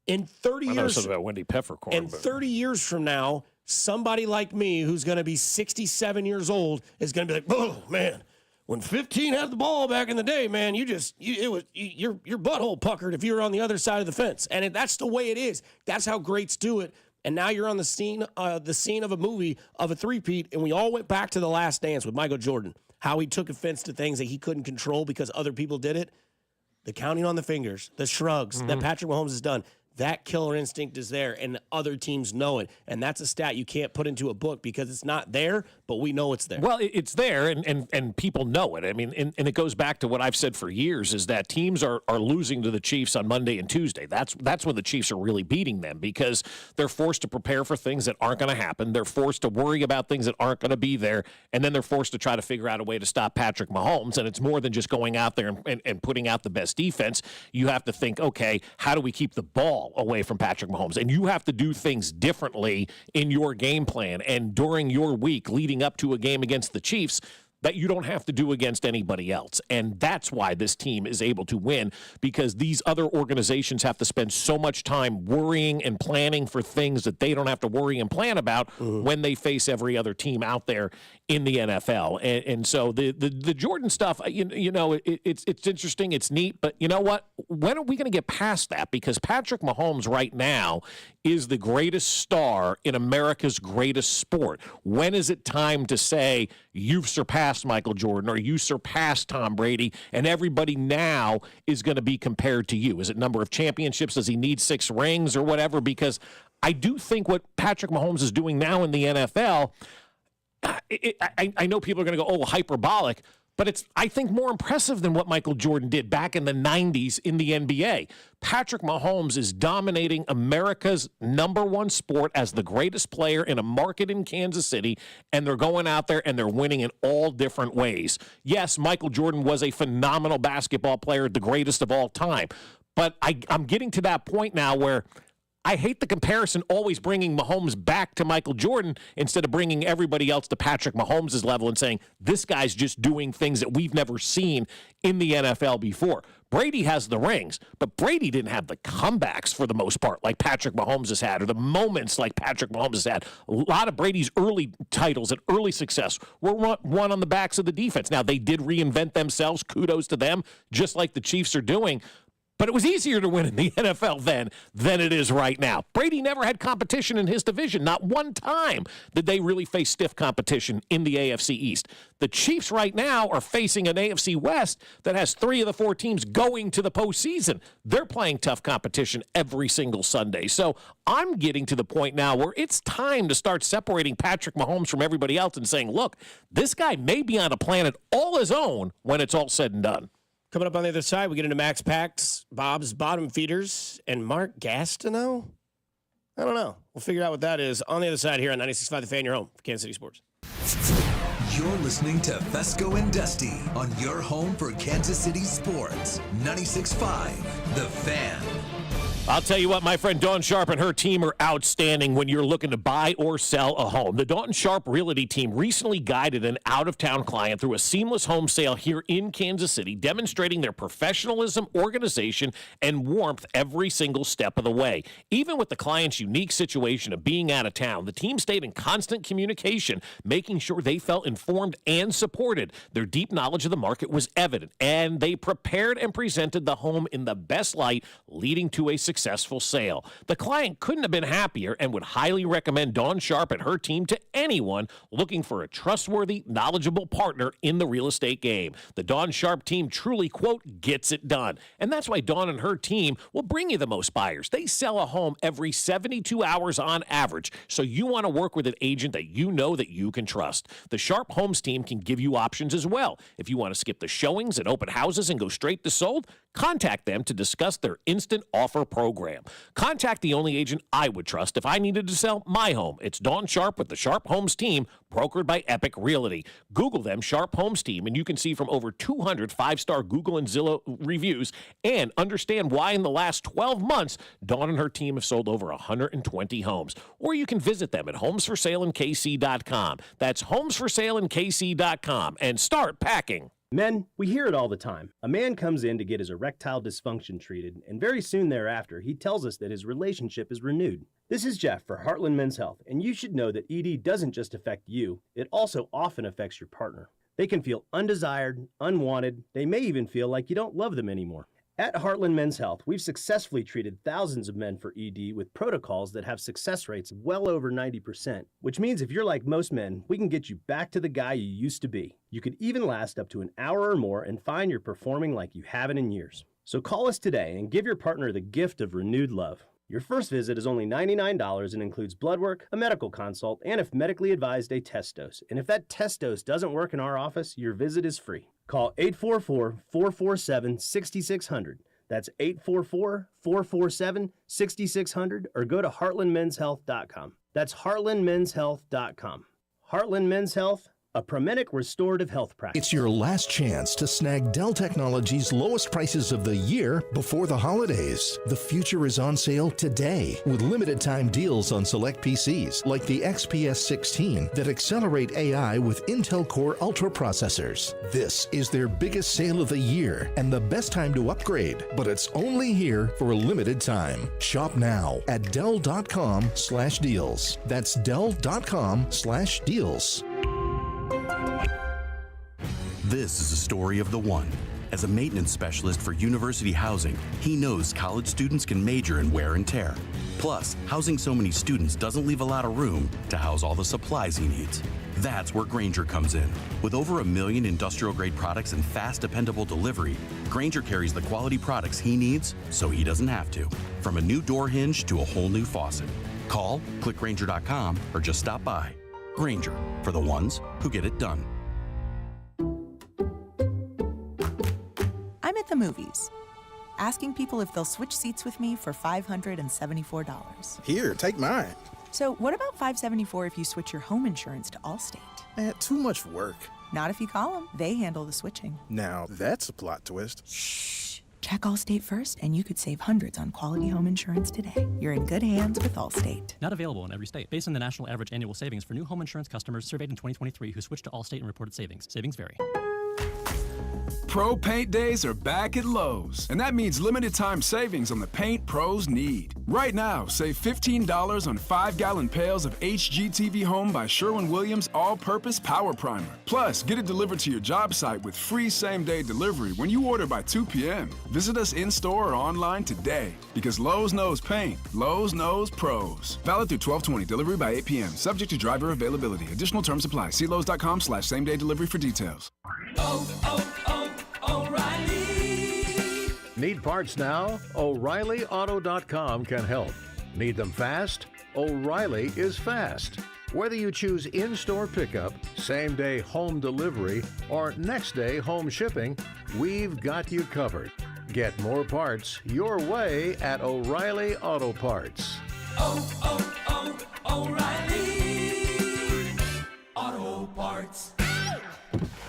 in 30 I know years, something about Wendy Peppercorn. and 30 years from now, somebody like me who's going to be 67 years old is going to be like, oh, man, when 15 had the ball back in the day, man, your butthole puckered if you were on the other side of the fence. And that's the way it is. That's how greats do it. And now you're on the scene of a movie of a three-peat, and we all went back to The Last Dance with Michael Jordan, how he took offense to things that he couldn't control because other people did it. The counting on the fingers, the shrugs that Patrick Mahomes has done. That killer instinct is there, and other teams know it. And that's a stat you can't put into a book because it's not there, but we know it's there. Well, it's there, and people know it. I mean, and it goes back to what I've said for years, is that teams are losing to the Chiefs on Monday and Tuesday. That's when the Chiefs are really beating them because they're forced to prepare for things that aren't going to happen. They're forced to worry about things that aren't going to be there, and then they're forced to try to figure out a way to stop Patrick Mahomes. And it's more than just going out there and putting out the best defense. You have to think, okay, how do we keep the ball away from Patrick Mahomes? And you have to do things differently in your game plan and during your week leading up to a game against the Chiefs that you don't have to do against anybody else. And that's why this team is able to win, because these other organizations have to spend so much time worrying and planning for things that they don't have to worry and plan about when they face every other team out there in the NFL. And so the Jordan stuff, it's interesting, it's neat, but you know what? When are we going to get past that? Because Patrick Mahomes right now is the greatest star in America's greatest sport. When is it time to say, you've surpassed Michael Jordan or you surpassed Tom Brady, and everybody now is going to be compared to you? Is it number of championships? Does he need 6 rings or whatever? Because I do think what Patrick Mahomes is doing now in the NFL, I know people are going to go, oh, hyperbolic, but it's, I think, more impressive than what Michael Jordan did back in the 90s in the NBA. Patrick Mahomes is dominating America's #1 sport as the greatest player in a market in Kansas City, and they're going out there and they're winning in all different ways. Yes, Michael Jordan was a phenomenal basketball player, the greatest of all time, but I'm getting to that point now where I hate the comparison always bringing Mahomes back to Michael Jordan instead of bringing everybody else to Patrick Mahomes' level and saying, this guy's just doing things that we've never seen in the NFL before. Brady has the rings, but Brady didn't have the comebacks for the most part like Patrick Mahomes has had, or the moments like Patrick Mahomes has had. A lot of Brady's early titles and early success were won on the backs of the defense. Now, they did reinvent themselves. Kudos to them, just like the Chiefs are doing. But it was easier to win in the NFL then than it is right now. Brady never had competition in his division. Not one time did they really face stiff competition in the AFC East. The Chiefs right now are facing an AFC West that has 3 of the 4 teams going to the postseason. They're playing tough competition every single Sunday. So I'm getting to the point now where it's time to start separating Patrick Mahomes from everybody else and saying, look, this guy may be on a planet all his own when it's all said and done. Coming up on the other side, we get into Max Packs, Bob's Bottom Feeders, and Mark Gastineau? I don't know. We'll figure out what that is on the other side here on 96.5 The Fan, your home for Kansas City Sports. You're listening to Fesco and Dusty on your home for Kansas City Sports. 96.5 The Fan. I'll tell you what, my friend Dawn Sharp and her team are outstanding when you're looking to buy or sell a home. The Dawn Sharp Realty team recently guided an out-of-town client through a seamless home sale here in Kansas City, demonstrating their professionalism, organization, and warmth every single step of the way. Even with the client's unique situation of being out of town, the team stayed in constant communication, making sure they felt informed and supported. Their deep knowledge of the market was evident, and they prepared and presented the home in the best light, leading to a successful sale. The client couldn't have been happier and would highly recommend Dawn Sharp and her team to anyone looking for a trustworthy, knowledgeable partner in the real estate game. The Dawn Sharp team truly, quote, gets it done. And that's why Dawn and her team will bring you the most buyers. They sell a home every 72 hours on average, so you want to work with an agent that you know that you can trust. The Sharp Homes team can give you options as well. If you want to skip the showings and open houses and go straight to sold, contact them to discuss their instant offer program. Contact the only agent I would trust if I needed to sell my home. It's Dawn Sharp with the Sharp Homes team, brokered by Epic Realty. Google them, Sharp Homes team, and you can see from over 200 five-star Google and Zillow reviews and understand why in the last 12 months, Dawn and her team have sold over 120 homes. Or you can visit them at homesforsaleinkc.com. That's homesforsaleinkc.com and start packing. Men, we hear it all the time. A man comes in to get his erectile dysfunction treated, and very soon thereafter, he tells us that his relationship is renewed. This is Jeff for Heartland Men's Health, and you should know that ED doesn't just affect you, it also often affects your partner. They can feel undesired, unwanted, they may even feel like you don't love them anymore. At Heartland Men's Health, we've successfully treated thousands of men for ED with protocols that have success rates well over 90%, which means if you're like most men, we can get you back to the guy you used to be. You could even last up to an hour or more and find you're performing like you haven't in years. So call us today and give your partner the gift of renewed love. Your first visit is only $99 and includes blood work, a medical consult, and if medically advised, a test dose. And if that test dose doesn't work in our office, your visit is free. Call 844-447-6600. That's 844-447-6600 or go to heartlandmenshealth.com. That's heartlandmenshealth.com. Heartland Men's Health, a Promenic restorative health practice. It's your last chance to snag Dell Technologies' lowest prices of the year before the holidays. The future is on sale today with limited time deals on select PCs like the XPS 16 that accelerate AI with Intel Core Ultra processors. This is their biggest sale of the year and the best time to upgrade, but it's only here for a limited time. Shop now at Dell.com/deals. That's Dell.com/deals. This is a story of the one. As a maintenance specialist for university housing, he knows college students can major in wear and tear. Plus, housing so many students doesn't leave a lot of room to house all the supplies he needs. That's where Grainger comes in. With over 1 million industrial-grade products and fast, dependable delivery, Grainger carries the quality products he needs so he doesn't have to. From a new door hinge to a whole new faucet. Call, click Grainger.com, or just stop by. Grainger, for the ones who get it done. I'm at the movies, asking people if they'll switch seats with me for $574. Here, take mine. So what about $574 if you switch your home insurance to Allstate? Too much work. Not if you call them. They handle the switching. Now, that's a plot twist. Shh. Check Allstate first, and you could save hundreds on quality home insurance today. You're in good hands with Allstate. Not available in every state. Based on the national average annual savings for new home insurance customers surveyed in 2023 who switched to Allstate and reported savings. Savings vary. Pro Paint Days are back at Lowe's, and that means limited time savings on the paint pros need. Right now, save $15 on 5-gallon pails of HGTV Home by Sherwin-Williams All-Purpose Power Primer. Plus, get it delivered to your job site with free same-day delivery when you order by 2 p.m. Visit us in-store or online today, because Lowe's knows paint. Lowe's knows pros. Valid through 12/20. Delivery by 8 p.m. Subject to driver availability. Additional terms apply. See Lowes.com/same-day delivery for details. O'Reilly. Need parts now? O'ReillyAuto.com can help. Need them fast? O'Reilly is fast. Whether you choose in-store pickup, same-day home delivery, or next-day home shipping, we've got you covered. Get more parts your way at O'Reilly Auto Parts. O'Reilly Auto Parts.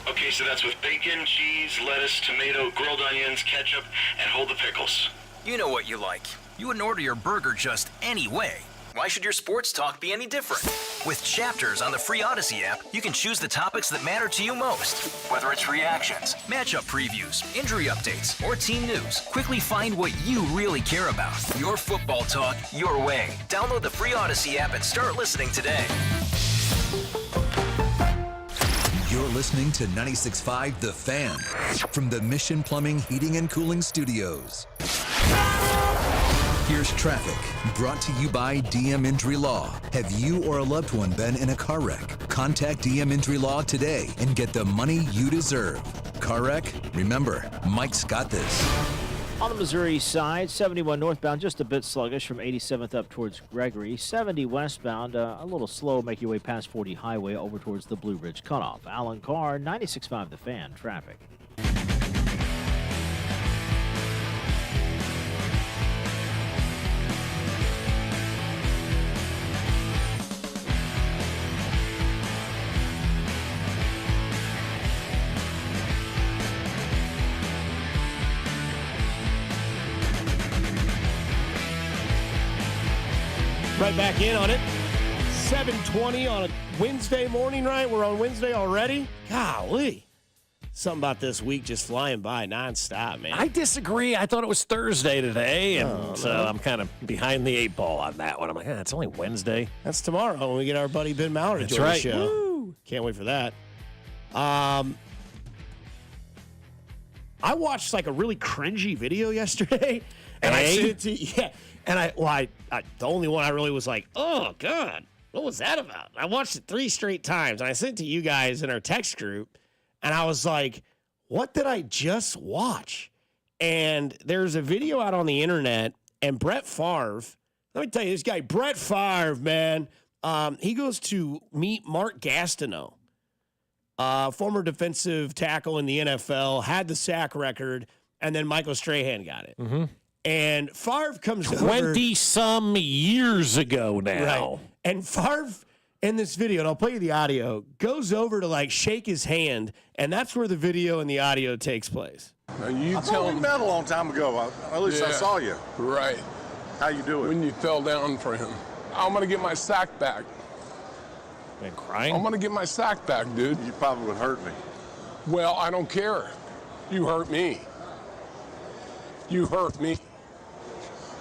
Okay, so that's with bacon, cheese, lettuce, tomato, grilled onions, ketchup, and hold the pickles. You know what you like. You wouldn't order your burger just any way. Why should your sports talk be any different? With Chapters on the free Odyssey app, you can choose the topics that matter to you most. Whether it's reactions, matchup previews, injury updates, or team news, quickly find what you really care about. Your football talk, your way. Download the free Odyssey app and start listening today. You're listening to 96.5 The Fan from the Mission Plumbing, Heating, and Cooling Studios. Here's traffic, brought to you by DM Injury Law. Have you or a loved one been in a car wreck? Contact DM Injury Law today and get the money you deserve. Car wreck? Remember, Mike's got this. On the Missouri side, 71 northbound, just a bit sluggish from 87th up towards Gregory. 70 westbound, a little slow, make your way past 40 Highway over towards the Blue Ridge cutoff. Alan Carr, 96.5 The Fan, traffic. Right back in on it. 7:20 on a Wednesday morning, right? We're on Wednesday already? Golly. Something about this week just flying by nonstop, man. I disagree. I thought it was Thursday today, and so I'm kind of behind the 8 ball on that one. I'm like, it's only Wednesday. That's tomorrow when we get our buddy Ben Maurer to That's join right. the show. Woo. Can't wait for that. I watched like a really cringy video yesterday, and I sent it to and I the only one I really was like, oh God, what was that about? I watched it 3 straight times, and I sent it to you guys in our text group, and I was like, what did I just watch? And there's a video out on the internet, and Brett Favre, let me tell you, this guy, Brett Favre, man, he goes to meet Mark Gastineau, former defensive tackle in the NFL, had the sack record, and then Michael Strahan got it. Mm-hmm. And Favre comes over 20-some years ago now. Right. And Favre, in this video, and I'll play you the audio, goes over to like shake his hand, and that's where the video and the audio takes place. Now you tell me. We met a long time ago. At least I saw you. Right. How you doing? When you fell down for him. I'm going to get my sack back. Been crying? I'm going to get my sack back, dude. You probably would hurt me. Well, I don't care. You hurt me. You hurt me.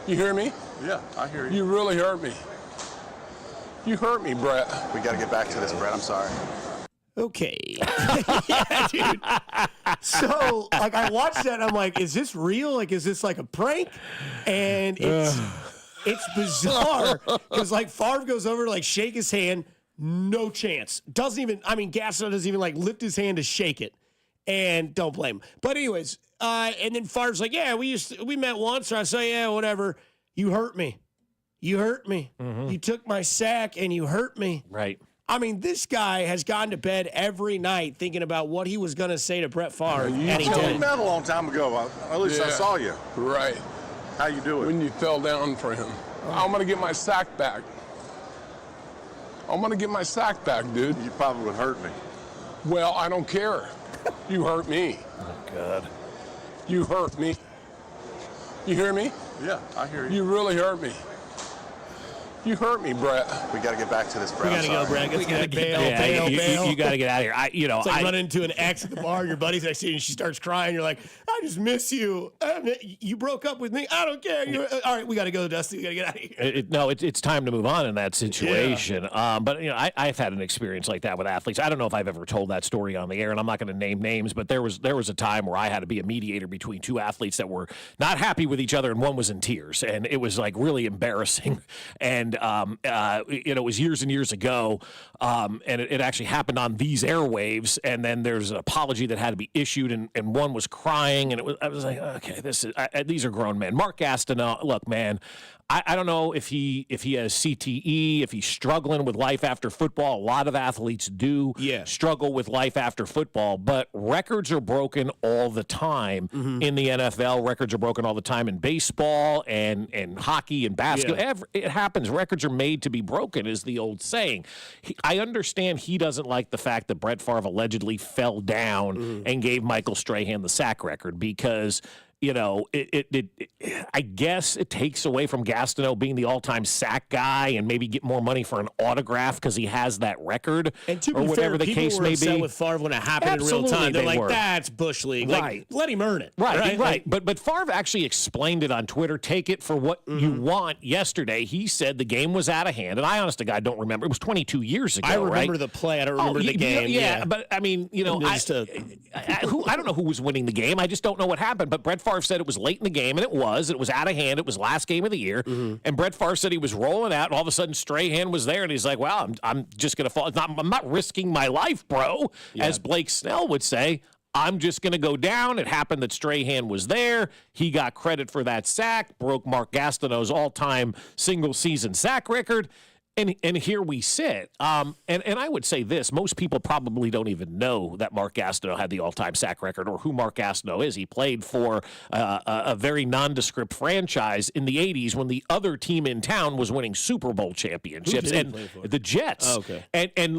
You hear me? Yeah, I hear you. You really hurt me. You hurt me, Brett. We got to get back to this, Brett. I'm sorry. Okay. Yeah, dude. So, like, I watched that, and I'm like, is this real? Like, is this like a prank? And it's bizarre because, like, Favre goes over to, like, shake his hand. No chance. Doesn't even, Gastineau doesn't even, like, lift his hand to shake it. And don't blame him. But anyways, and then Favre's like, yeah, we met once. Or I say, yeah, whatever. You hurt me. You hurt me. Mm-hmm. You took my sack and you hurt me. Right. This guy has gone to bed every night thinking about what he was going to say to Brett Favre. We And he did. met a long time ago. At least I saw you. Right. How you doing? When you fell down for him. I'm going to get my sack back. I'm going to get my sack back, dude. You probably would hurt me. Well, I don't care. You hurt me. Oh, God. You hurt me. You hear me? Yeah, I hear you. You really hurt me. You hurt me, Brett. We got to get back to this, Brett. We got to go, Brett. We got to bail. You got to get out of here. It's like running into an ex at the bar. Your buddy's next to you, and she starts crying. You're like, I just miss you. You broke up with me. I don't care. All right, we got to go, Dusty. We got to get out of here. It's time to move on in that situation. Yeah. But I've had an experience like that with athletes. I don't know if I've ever told that story on the air, and I'm not going to name names. But there was a time where I had to be a mediator between 2 athletes that were not happy with each other, and one was in tears, and it was like really embarrassing. And it was years and years ago, and it actually happened on these airwaves. And then there's an apology that had to be issued, and one was crying, and I was like, okay, these are grown men. Mark Gastineau, look, man, I don't know if he has CTE, if he's struggling with life after football. A lot of athletes do struggle with life after football, but records are broken all the time in the NFL. Records are broken all the time in baseball and hockey and basketball. It happens. Records are made to be broken, is the old saying. I understand he doesn't like the fact that Brett Favre allegedly fell down and gave Michael Strahan the sack record, because I guess it takes away from Gastineau being the all-time sack guy and maybe get more money for an autograph because he has that record. And to or be whatever fair, the people case were may upset be. with Favre when it happened Absolutely, in real time. They're they like, were. that's Bush League. Like, Right. let him earn it. Right. Like, But Favre actually explained it on Twitter. Take it for what you want. Yesterday, he said the game was out of hand, and I, honest to God, don't remember. It was 22 years ago. I remember right? the play. I don't remember the game. Yeah, but I mean, I don't know who was winning the game. I just don't know what happened. But Brett Favre said it was late in the game, and it was. It was out of hand. It was last game of the year. And Brett Favre said he was rolling out, and all of a sudden Strahan was there, and he's like, "Well, I'm just going to fall. I'm not risking my life, bro," as Blake Snell would say. I'm just going to go down. It happened that Strahan was there. He got credit for that sack, broke Mark Gastineau's all-time single-season sack record. And here we sit. And I would say this. Most people probably don't even know that Mark Gastineau had the all-time sack record or who Mark Gastineau is. He played for a very nondescript franchise in the 80s when the other team in town was winning Super Bowl championships. Who did he And play for? the Jets. Oh, okay.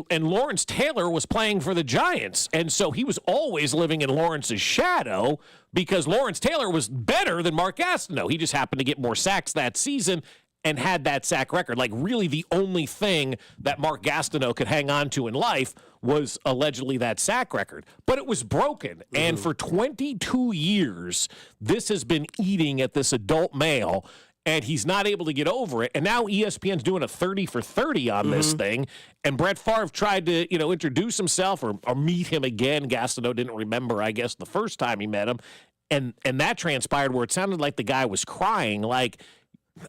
And Lawrence Taylor was playing for the Giants. And so he was always living in Lawrence's shadow because Lawrence Taylor was better than Mark Gastineau. He just happened to get more sacks that season and had that sack record. Like, really the only thing that Mark Gastineau could hang on to in life was allegedly that sack record. But it was broken. And for 22 years, this has been eating at this adult male, and he's not able to get over it. And now ESPN's doing a 30 for 30 on this thing. And Brett Favre tried to, introduce himself or meet him again. Gastineau didn't remember, I guess, the first time he met him. And that transpired where it sounded like the guy was crying, like,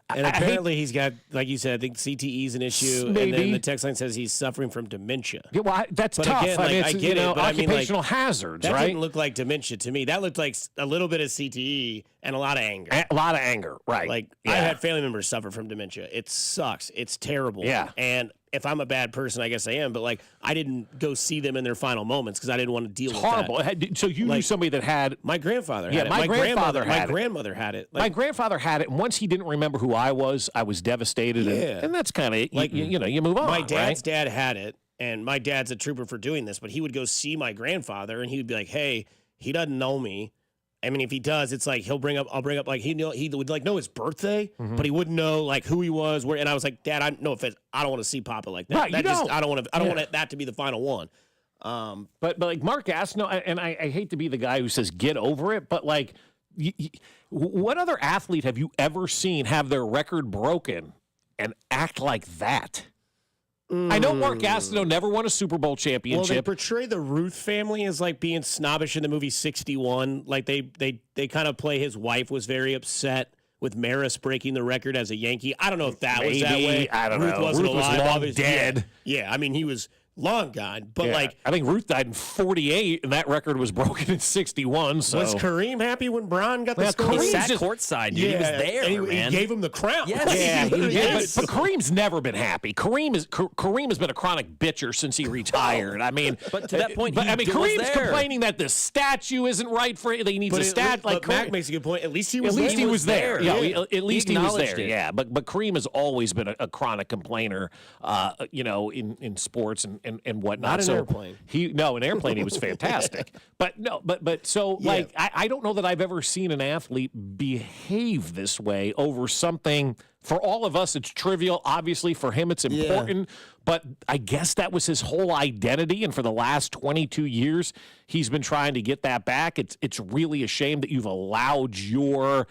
And apparently he's got, like you said, I think CTE is an issue. Maybe. And then the text line says he's suffering from dementia. Yeah, well, that's But tough. again, I mean, I it's, get it, but occupational hazards, that right? didn't look like dementia to me. That looked like a little bit of CTE and a lot of anger. A lot of anger, right. Like, Yeah. I've had family members suffer from dementia. It sucks. It's terrible. Yeah. And if I'm a bad person, I guess I am, but like, I didn't go see them in their final moments because I didn't want to deal It's with horrible. that. So you knew somebody that had... My grandfather Yeah, had it. my grandfather had it. My grandmother had it. My grandfather had it, and once he didn't remember who I was devastated. Yeah. And that's kind of, Like, you move on, My dad's right? dad had it, and my dad's a trooper for doing this, but he would go see my grandfather, and he would be like, hey, he doesn't know me. I mean, if he does, it's like I'll bring up like he would like know his birthday, but he wouldn't know like who he was, where. And I was like, Dad, I don't want to see Papa like that. Right, you don't. I don't want that to be the final one. But like Mark Gastineau, and I hate to be the guy who says get over it, but like, what other athlete have you ever seen have their record broken and act like that? I know Mark Gastineau never won a Super Bowl Well, they championship. portray the Ruth family as like being snobbish in the movie 61. Like they kind of play his wife was very upset with Maris breaking the record as a Yankee. I don't know if that was that Maybe. way. I don't Ruth know. wasn't Ruth was alive. long obviously. dead. Yeah, I mean he was long gone. But Yeah. like, I think Ruth died in 48, and that record was broken in 61. So was Kareem happy when Braun got the Well, score? Kareem He sat just- courtside, dude. He was there, and he man. gave him the crown. Yes. Yeah, He really yeah, is. but Kareem's never been happy. Kareem has been a chronic bitcher since he retired. I mean, But to that point, but he I mean, was Kareem's there. complaining that the statue isn't right for it. He needs But a stat. but Mac makes a good point. At least he was. At least there. he was there. Yeah, Yeah. at least He he was acknowledged there. it. Yeah, but Kareem has always been a chronic complainer, in sports and whatnot. Not an so airplane. an airplane. He was fantastic. But so Yeah. like I don't know that I've ever seen an athlete behave this way over something. For all of us, it's trivial. Obviously, for him, it's important. But I guess that was his whole identity. And for the last 22 years, he's been trying to get that back. It's really a shame that you've allowed your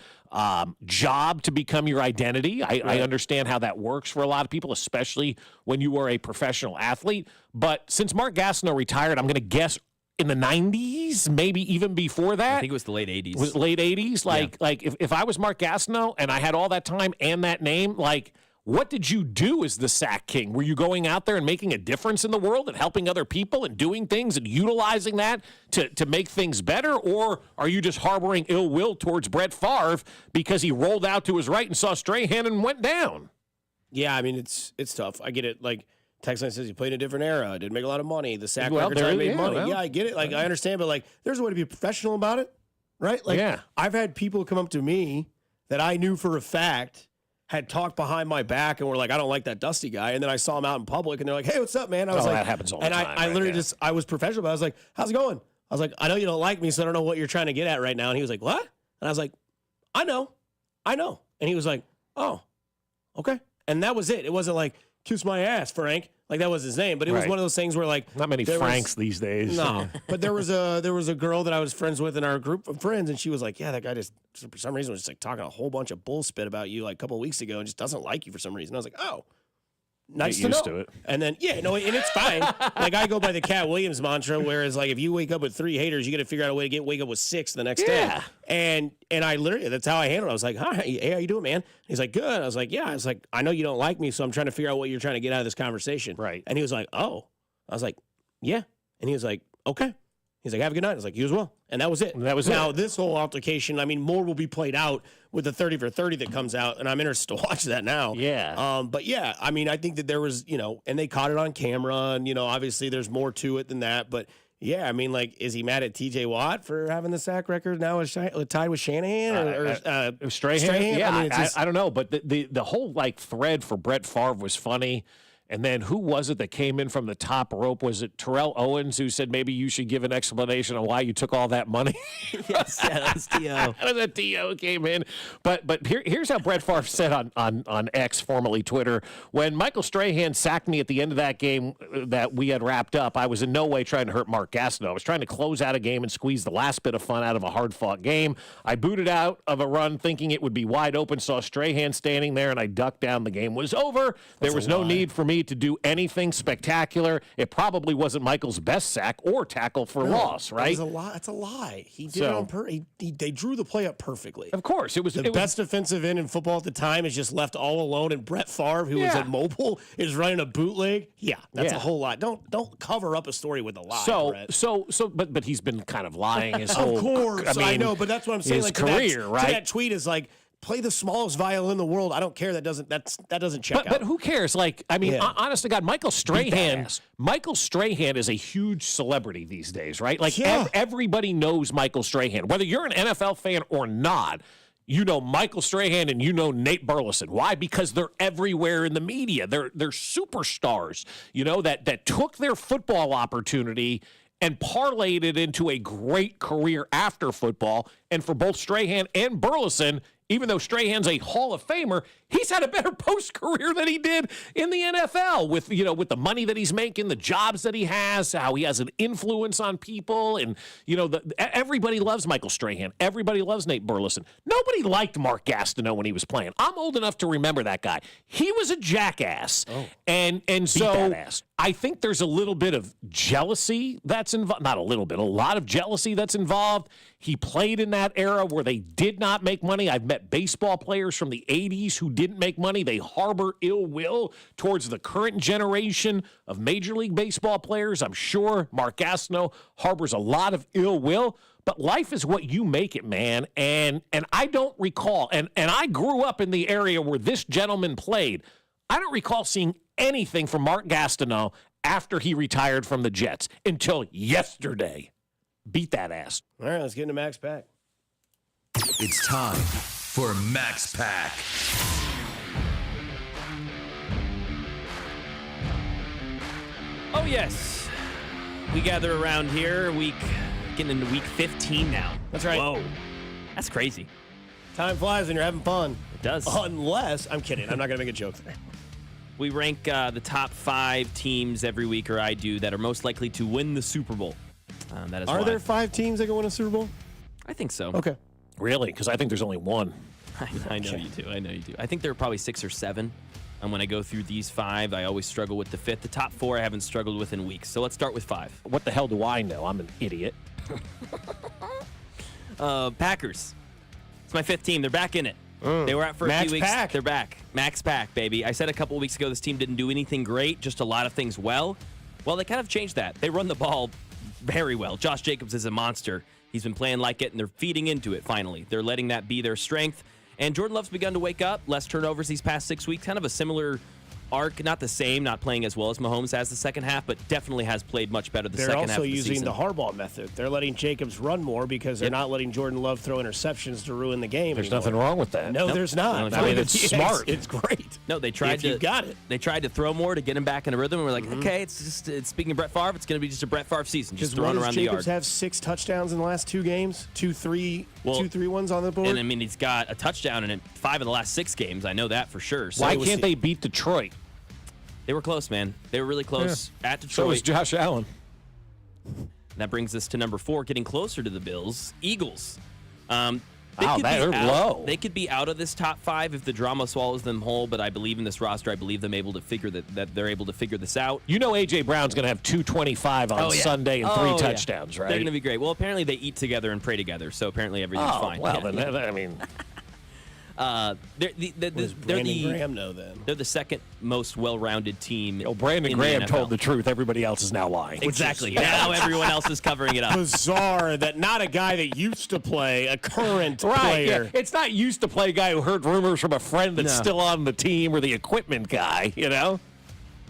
job to become your identity. I understand how that works for a lot of people, especially when you are a professional athlete. But since Mark Gastineau retired, I'm going to guess in the 90s, maybe even before that. I think it was the late 80s. Was it late 80s? Like if I was Mark Gastineau and I had all that time and that name, like, what did you do as the sack king? Were you going out there and making a difference in the world and helping other people and doing things and utilizing that to make things better? Or are you just harboring ill will towards Brett Favre because he rolled out to his right and saw Strahan and went down? Yeah, I mean it's tough. I get it. Like text line says he played in a different era, didn't make a lot of money. The sack records already made money. well. Yeah, I get it. Like I understand, but like there's a way to be professional about it, right? Like Yeah. I've had people come up to me that I knew for a fact had talked behind my back and were like, I don't like that Dusty guy. And then I saw him out in public and they're like, hey, what's up, man? I was like, that happens all the and time. I literally right? I was professional, but I was like, how's it going? I was like, I know you don't like me, so I don't know what you're trying to get at right now. And he was like, what? And I was like, I know. And he was like, oh, okay. And that was it. It wasn't like, kiss my ass, Frank. Like, that was his name. But it was one of those things where, like, not many Franks these days. No. But there was a girl that I was friends with in our group of friends, and she was like, yeah, that guy just, for some reason, was just like talking a whole bunch of bull spit about you like a couple of weeks ago and just doesn't like you for some reason. I was like, oh. Nice Get used to know. to it. And then, and it's fine. Like, I go by the Cat Williams mantra, whereas, like, if you wake up with 3 haters, you got to figure out a way to wake up with 6 the next day. And I literally, that's how I handled it. I was like, hi, hey, how you doing, man? He's like, good. I was like, yeah. I was like, I know you don't like me, so I'm trying to figure out what you're trying to get out of this conversation. Right. And he was like, oh. I was like, yeah. And he was like, okay. He's like, have a good night. I was like, you as well. And that was it. Now, this whole altercation, I mean, more will be played out with the 30 for 30 that comes out, and I'm interested to watch that now. Yeah. But yeah, I mean, I think that there was, and they caught it on camera, and, obviously there's more to it than that. But yeah, I mean, like, is he mad at TJ Watt for having the sack record now tied with Shanahan or Strahan? Yeah, I mean, I don't know. But the whole, like, thread for Brett Favre was funny. And then who was it that came in from the top rope? Was it Terrell Owens who said maybe you should give an explanation on why you took all that money? Yes, that was T.O. That T.O. came in. But here's how Brett Favre said on X, formerly Twitter, when Michael Strahan sacked me at the end of that game that we had wrapped up, I was in no way trying to hurt Mark Gastineau. I was trying to close out a game and squeeze the last bit of fun out of a hard-fought game. I booted out of a run thinking it would be wide open, saw Strahan standing there, and I ducked down. The game was over. There was no need for me to do anything spectacular. It probably wasn't Michael's best sack or tackle for loss, right? That's a lie. He did it on purpose. They drew the play up perfectly. Of course. It was the best defensive end in football at the time is just left all alone, and Brett Favre, who was immobile, is running a bootleg. Yeah, that's a whole lot. Don't cover up a story with a lie, Brett. But he's been kind of lying his whole. Of course, I know, but that's what I'm saying. His like career, right? That tweet is like, play the smallest violin in the world. I don't care. That doesn't check out. But who cares? Like, I mean, honest to God, Michael Strahan is a huge celebrity these days, right? Like, everybody knows Michael Strahan. Whether you're an NFL fan or not, you know Michael Strahan and you know Nate Burleson. Why? Because they're everywhere in the media. They're superstars, that took their football opportunity and parlayed it into a great career after football. And for both Strahan and Burleson, even though Strahan's a Hall of Famer, he's had a better post-career than he did in the NFL with the money that he's making, the jobs that he has, how he has an influence on people. And, everybody loves Michael Strahan. Everybody loves Nate Burleson. Nobody liked Mark Gastineau when he was playing. I'm old enough to remember that guy. He was a jackass. Oh. And so I think there's a little bit of jealousy that's involved. Not a little bit, a lot of jealousy that's involved. He played in that era where they did not make money. I've met baseball players from the 80s who didn't make money. They harbor ill will towards the current generation of Major League Baseball players. I'm sure Mark Gastineau harbors a lot of ill will. But life is what you make it, man. And I don't recall, and I grew up in the area where this gentleman played. I don't recall seeing anything from Mark Gastineau after he retired from the Jets until yesterday. Beat that ass. All right, let's get into Max Pack. It's time for Max Pack. Oh, yes. We gather around here getting into week 15 now. That's right. Whoa. That's crazy. Time flies when you're having fun. It does. Unless, I'm kidding. I'm not going to make a joke. We rank the top 5 teams every week, or I do, that are most likely to win the Super Bowl. Are there 5 teams that can win a Super Bowl? I think so. Okay. Really? Because I think there's only one. I know you do. I think there are probably 6 or 7. And when I go through these 5, I always struggle with the 5th. The top 4 I haven't struggled with in weeks. So let's start with 5. What the hell do I know? I'm an idiot. Packers. It's my 5th team. They're back in it. They were out for a few weeks. They're back. Max Pack, baby. I said a couple of weeks ago this team didn't do anything great, just a lot of things well. Well, they kind of changed that. They run the ball very well. Josh Jacobs is a monster. He's been playing like it, and they're feeding into it finally. They're letting that be their strength. And Jordan Love's begun to wake up. Less turnovers these past 6 weeks. Kind of a similar arc, not the same, not playing as well as Mahomes has the second half, but definitely has played much better the second half of the season. They're also using the Harbaugh method. They're letting Jacobs run more because they're not letting Jordan Love throw interceptions to ruin the game. There's nothing wrong with that. No, there's not. I mean, it's smart. It's great. No, they tried you got it. They tried to throw more to get him back in a rhythm, and we're like, okay, it's speaking of Brett Favre, it's going to be just a Brett Favre season, just throwing around the yard. Jacobs have 6 touchdowns in the last 2 games? 2 3 ones on the board? And, I mean, he's got a touchdown in 5 of the last 6 games. I know that for sure. So why can't they beat Detroit? They were close, man. They were really close at Detroit. So was Josh Allen. That brings us to number 4, getting closer to the Bills. Eagles. They're low. They could be out of this top 5 if the drama swallows them whole, but I believe in this roster. I believe them able to figure that they're able to figure this out. You know A.J. Brown's going to have 225 on Sunday and 3 touchdowns, right? They're going to be great. Well, apparently they eat together and pray together, so apparently everything's fine. Well, then, I mean... Brandon Graham know then? They're the second most well-rounded team. Brandon Graham told the truth. Everybody else is now lying. Exactly. Now everyone else is covering it up. Bizarre that not a guy that used to play, a current Yeah. player. It's not used to play guy who heard rumors from a friend that's still on the team or the equipment guy, you know?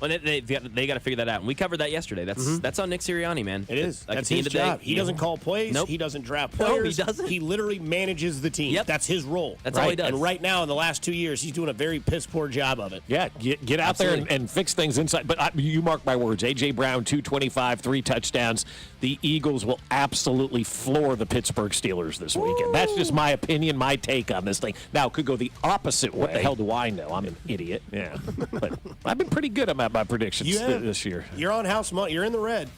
Well, they got to figure that out. And we covered that yesterday. That's on Nick Sirianni, man. It is. Like That's his job. He doesn't call plays. Nope. He doesn't draft players. No, he doesn't. He literally manages the team. Yep. That's his role. That's all he does. And right now, in the last 2 years, he's doing a very piss-poor job of it. Yeah, get out there and fix things inside. But you mark my words, A.J. Brown, 225, 3 touchdowns. The Eagles will absolutely floor the Pittsburgh Steelers this weekend. That's just my opinion, my take on this thing. Now, it could go the opposite way. What the hell do I know? I'm an idiot. Yeah. But I've been pretty good about my predictions this year. You're on house money. You're in the red.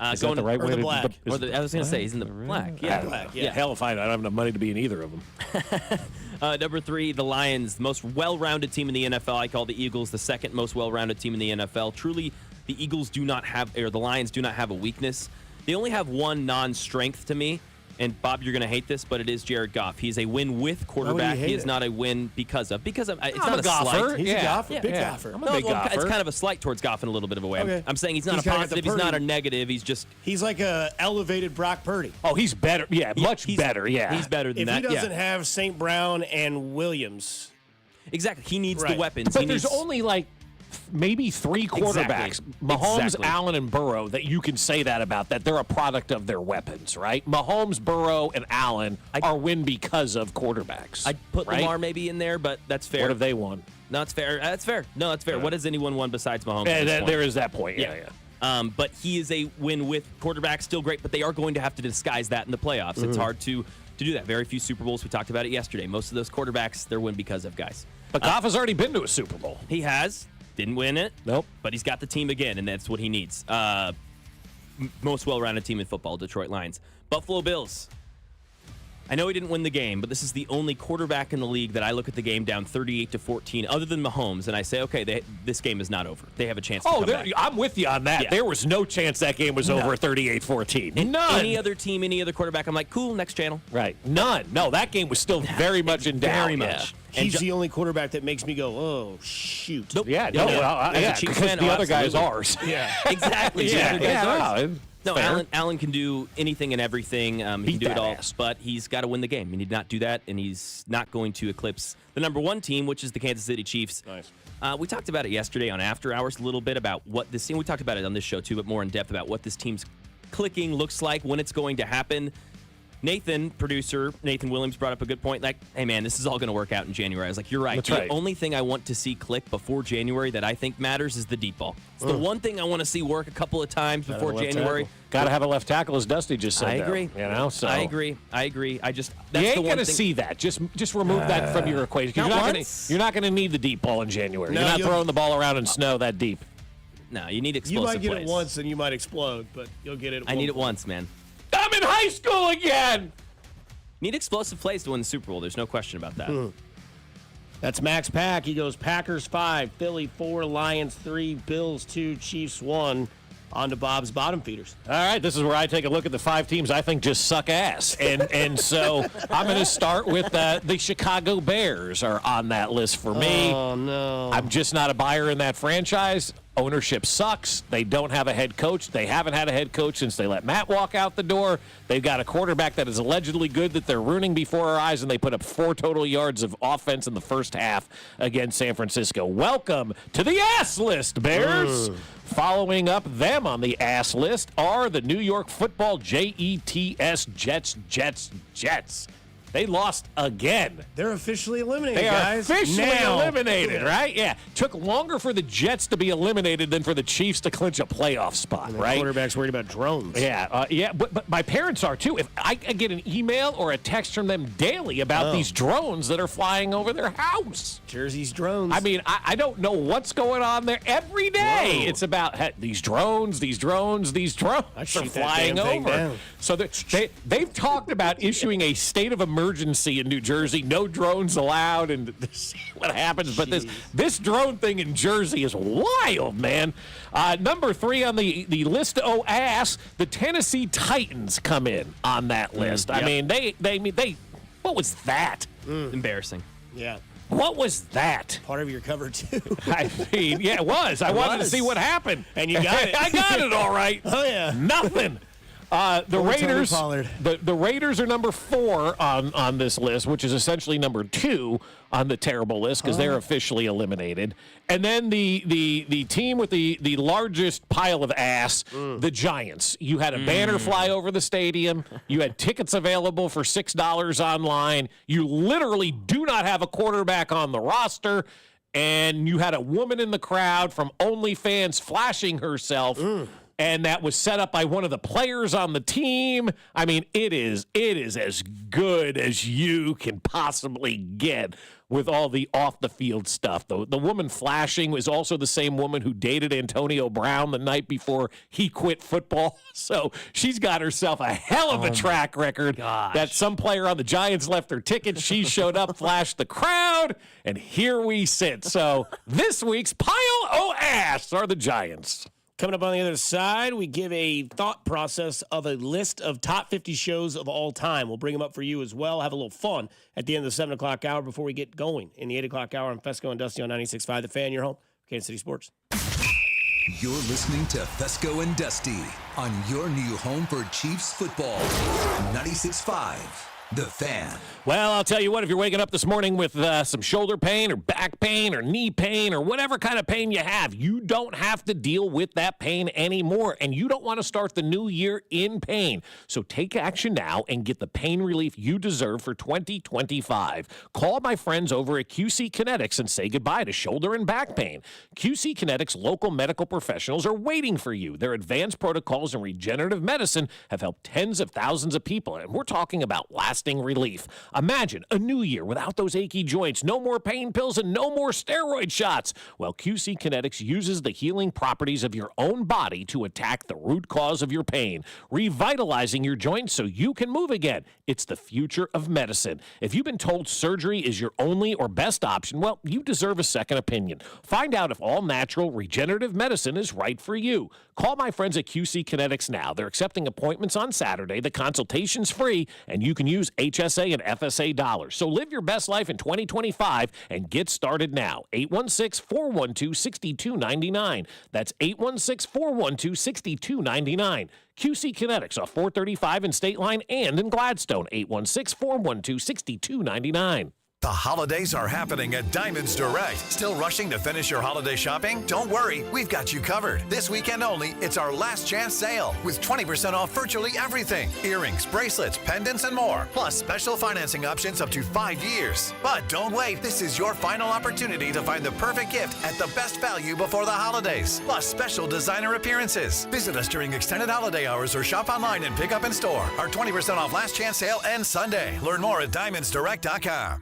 Is that the right way the to black. I was going to say, he's in the black. Yeah, black. Yeah. Hell if I don't have enough money to be in either of them. Number 3, the Lions, the most well-rounded team in the NFL. I call the Eagles the second most well-rounded team in the NFL. Truly, the Eagles do not have, or the Lions do not have a weakness. They only have one non-strength to me. And Bob, you're going to hate this, but it is Jared Goff. He's a win with quarterback. He is not a win because of. It's not a golfer. Slight. He's a golfer. Big golfer. I'm a big golfer. It's kind of a slight towards Goff in a little bit of a way. Okay. I'm saying he's not a positive. He's not a negative. He's like a elevated Brock Purdy. Oh, he's better. Yeah, much better. Yeah, he's better than if that. If he doesn't have St. Brown and Williams, exactly, he needs the weapons. But there's only like maybe 3 quarterbacks, Exactly. Mahomes, Allen, and Burrow, that you can say that about, that they're a product of their weapons, right? Mahomes, Burrow, and Allen are win because of quarterbacks. I'd put Lamar maybe in there, but that's fair. What have they won? No, it's fair. That's fair. No, that's fair. What has anyone won besides Mahomes? There is that point. Yeah. But he is a win with quarterback, still great, but they are going to have to disguise that in the playoffs. It's hard to do that. Very few Super Bowls. We talked about it yesterday. Most of those quarterbacks, they're win because of guys. But Goff has already been to a Super Bowl. He has. Didn't win it. Nope. But he's got the team again, and that's what he needs. Most well-rounded team in football, Detroit Lions. Buffalo Bills. I know he didn't win the game, but this is the only quarterback in the league that I look at the game down 38-14, other than Mahomes, and I say, okay, this game is not over. They have a chance to come back. I'm with you on that. Yeah. There was no chance that game was over 38-14. None. Any other team, any other quarterback, I'm like, cool, next channel. Right. None. No, that game was still very much in doubt. Very much. He's the only quarterback that makes me go, oh, shoot. Nope. Yeah, no, because the other guy is ours. Yeah, exactly. No, Allen can do anything and everything. He can do it all, but he's got to win the game. He did not do that, and he's not going to eclipse the number 1 team, which is the Kansas City Chiefs. Nice. We talked about it yesterday on After Hours a little bit about what this team, we talked about it on this show too, but more in depth about what this team's clicking looks like, when it's going to happen. Producer Nathan Williams brought up a good point. Like, hey, man, this is all going to work out in January. I was like, you're right. The only thing I want to see click before January that I think matters is the deep ball. It's the one thing I want to see work a couple of times before January. Got to have a left tackle, as Dusty just said. I agree. So I agree. That's you ain't going to see that. Just remove that from your equation. You're not going to need the deep ball in January. You're not throwing the ball around in snow that deep. No, you need explosive plays. You might get it once and you might explode, but you'll get it. I need it once, man. I'm in high school again. Need explosive plays to win the Super Bowl. There's no question about that. That's Max Pack. He goes Packers 5, Philly 4, Lions 3, Bills 2, Chiefs 1. On to Bob's bottom feeders. All right, this is where I take a look at the 5 teams I think just suck ass. And so I'm going to start with the Chicago Bears are on that list for me. Oh, no. I'm just not a buyer in that franchise. Ownership sucks. They don't have a head coach. They haven't had a head coach since they let Matt walk out the door. They've got a quarterback that is allegedly good that they're ruining before our eyes, and they put up 4 total yards of offense in the first half against San Francisco. Welcome to the ass list, Bears. Following up them on the ass list are the New York Football Jets, Jets. They lost again. They're officially eliminated, They guys. are officially Now. eliminated, right? Yeah. Took longer for the Jets to be eliminated than for the Chiefs to clinch a playoff spot, And the right? quarterback's worried about drones. Yeah, but my parents are too. If I get an email or a text from them daily about these drones that are flying over their house. Jersey's drones. I mean, I don't know what's going on there. Every day it's about these drones are shoot that flying damn thing over. down. So they've talked about issuing a state of emergency in New Jersey, no drones allowed, and see what happens. But this drone thing in Jersey is wild, man. Number 3 on the list, the Tennessee Titans come in on that list. I mean, they what was that? Embarrassing. Yeah. What was that? Part of your cover, too. I mean, yeah, it was. I wanted to see what happened. And you got it. I got it all right. Oh, yeah. Nothing. The Raiders. The Raiders are number 4 on this list, which is essentially number 2 on the terrible list because they're officially eliminated. And then the team with the largest pile of ass, the Giants. You had a banner fly over the stadium. You had tickets available for $6 online. You literally do not have a quarterback on the roster. And you had a woman in the crowd from OnlyFans flashing herself. And that was set up by one of the players on the team. I mean, it is as good as you can possibly get with all the off-the-field stuff. The woman flashing was also the same woman who dated Antonio Brown the night before he quit football. So she's got herself a hell of a track record. That some player on the Giants left her ticket. She showed up, flashed the crowd, and here we sit. So this week's pile o' ass are the Giants. Coming up on the other side, we give a thought process of a list of top 50 shows of all time. We'll bring them up for you as well. Have a little fun at the end of the 7 o'clock hour before we get going in the 8 o'clock hour on Fesco and Dusty on 96.5 The Fan, your home, Kansas City Sports. You're listening to Fesco and Dusty on your new home for Chiefs football. 96.5 The Fan. Well, I'll tell you what, if you're waking up this morning with some shoulder pain or back pain or knee pain or whatever kind of pain you have, you don't have to deal with that pain anymore, and you don't want to start the new year in pain. So take action now and get the pain relief you deserve for 2025. Call my friends over at QC Kinetics and say goodbye to shoulder and back pain. QC Kinetics local medical professionals are waiting for you. Their advanced protocols in regenerative medicine have helped tens of thousands of people, and we're talking about lasting relief. Imagine a new year without those achy joints, no more pain pills, and no more steroid shots. Well, QC Kinetics uses the healing properties of your own body to attack the root cause of your pain, revitalizing your joints so you can move again. It's the future of medicine. If you've been told surgery is your only or best option, well, you deserve a second opinion. Find out if all-natural regenerative medicine is right for you. Call my friends at QC Kinetics now. They're accepting appointments on Saturday. The consultation's free, and you can use HSA and FSA dollars. So live your best life in 2025 and get started now. 816-412-6299. That's 816-412-6299. QC Kinetics off 435 in State Line and in Gladstone. 816-412-6299. The holidays are happening at Diamonds Direct. Still rushing to finish your holiday shopping? Don't worry, we've got you covered. This weekend only, it's our last chance sale with 20% off virtually everything. Earrings, bracelets, pendants, and more. Plus special financing options up to 5 years. But don't wait, this is your final opportunity to find the perfect gift at the best value before the holidays. Plus special designer appearances. Visit us during extended holiday hours or shop online and pick up in store. Our 20% off last chance sale ends Sunday. Learn more at diamondsdirect.com.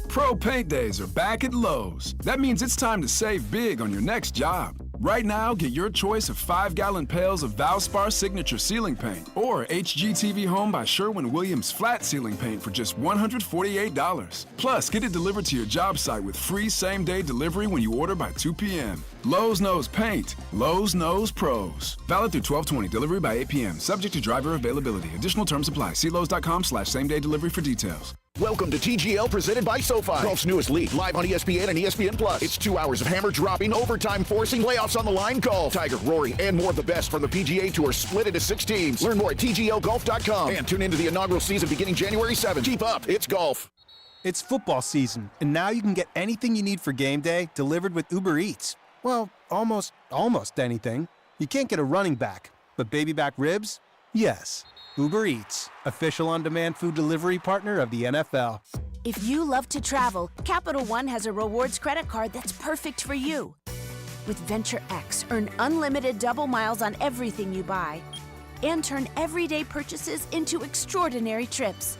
Pro Paint Days are back at Lowe's. That means it's time to save big on your next job. Right now, get your choice of 5-gallon pails of Valspar Signature Ceiling Paint or HGTV Home by Sherwin-Williams Flat Ceiling Paint for just $148. Plus, get it delivered to your job site with free same-day delivery when you order by 2 p.m. Lowe's knows paint. Lowe's knows pros. Valid through 12/20. Delivery by 8 p.m. Subject to driver availability. Additional terms apply. See Lowe's.com/same-day delivery for details. Welcome to TGL presented by SoFi. Golf's newest league, live on ESPN and ESPN+. It's 2 hours of hammer-dropping, overtime forcing, playoffs on the line golf. Tiger, Rory, and more of the best from the PGA Tour split into 6 teams. Learn more at TGLGolf.com. And tune into the inaugural season beginning January 7th. Keep up. It's golf. It's football season, and now you can get anything you need for game day delivered with Uber Eats. Well, almost anything. You can't get a running back, but baby back ribs? Yes. Uber Eats, official on-demand food delivery partner of the NFL. If you love to travel, Capital One has a rewards credit card that's perfect for you. With Venture X, earn unlimited double miles on everything you buy and turn everyday purchases into extraordinary trips.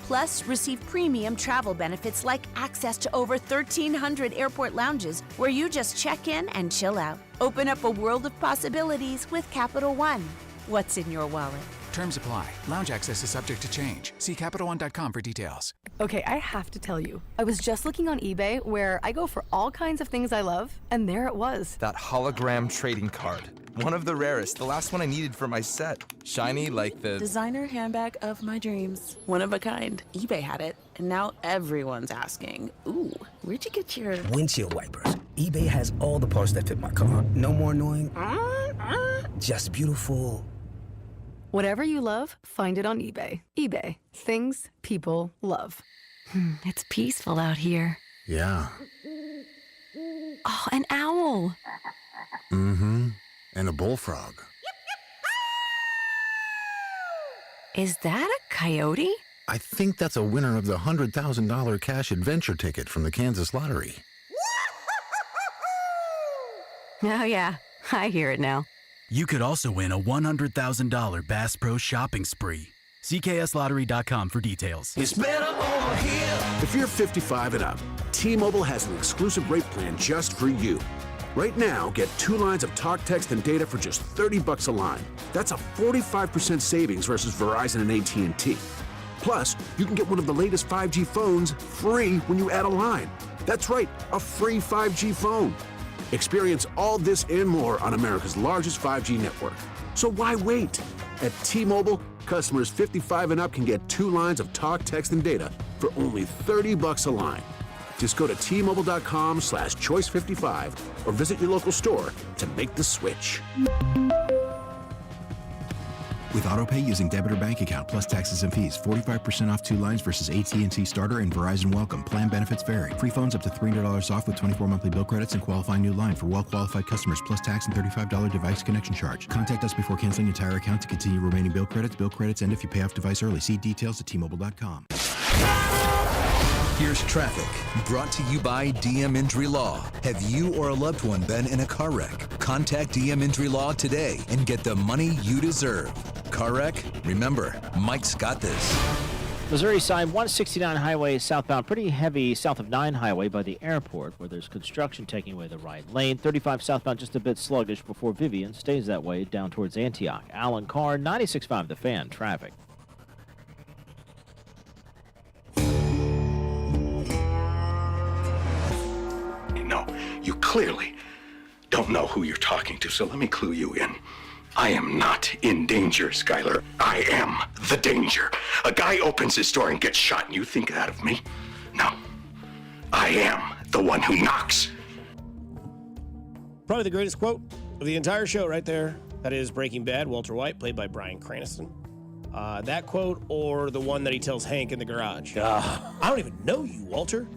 Plus, receive premium travel benefits like access to over 1,300 airport lounges where you just check in and chill out. Open up a world of possibilities with Capital One. What's in your wallet? Terms apply. Lounge access is subject to change. See CapitalOne.com for details. Okay, I have to tell you. I was just looking on eBay where I go for all kinds of things I love, and there it was. That hologram trading card. One of the rarest. The last one I needed for my set. Shiny like the... designer handbag of my dreams. One of a kind. eBay had it, and now everyone's asking, ooh, where'd you get your... windshield wipers. eBay has all the parts that fit my car. No more annoying. Just beautiful. Whatever you love, find it on eBay. eBay. Things people love. It's peaceful out here. Yeah. Oh, an owl. Mm-hmm. And a bullfrog. Is that a coyote? I think that's a winner of the $100,000 cash adventure ticket from the Kansas Lottery. Oh, yeah. I hear it now. You could also win a $100,000 Bass Pro shopping spree. CKSLottery.com for details. It's better over here. If you're 55 and up, T-Mobile has an exclusive rate plan just for you. Right now, get 2 lines of talk, text, and data for just $30 a line. That's a 45% savings versus Verizon and AT&T. Plus, you can get one of the latest 5G phones free when you add a line. That's right, a free 5G phone. Experience all this and more on America's largest 5G network. So why wait? At T-Mobile, customers 55 and up can get 2 lines of talk, text, and data for only $30 a line. Just go to T-Mobile.com/choice55 or visit your local store to make the switch. With AutoPay using debit or bank account plus taxes and fees, 45% off 2 lines versus AT&T Starter and Verizon Welcome. Plan benefits vary. Free phones up to $300 off with 24 monthly bill credits and qualifying new line for well-qualified customers plus tax and $35 device connection charge. Contact us before canceling entire account to continue remaining bill credits. Bill credits end if you pay off device early. See details at T-Mobile.com. Here's traffic, brought to you by DM Injury Law. Have you or a loved one been in a car wreck? Contact DM Injury Law today and get the money you deserve. Car wreck? Remember, Mike's got this. Missouri side 169 highway southbound, pretty heavy south of 9 highway by the airport where there's construction taking away the right lane. 35 southbound just a bit sluggish before Vivian stays that way down towards Antioch. Alan Carr, 96.5 The Fan, traffic. No, you clearly don't know who you're talking to, so let me clue you in. I am not in danger, Skylar. I am the danger. A guy opens his door and gets shot, and you think that of me? No. I am the one who knocks. Probably the greatest quote of the entire show right there. That is Breaking Bad, Walter White, played by Bryan Cranston. That quote or the one that he tells Hank in the garage. I don't even know you, Walter.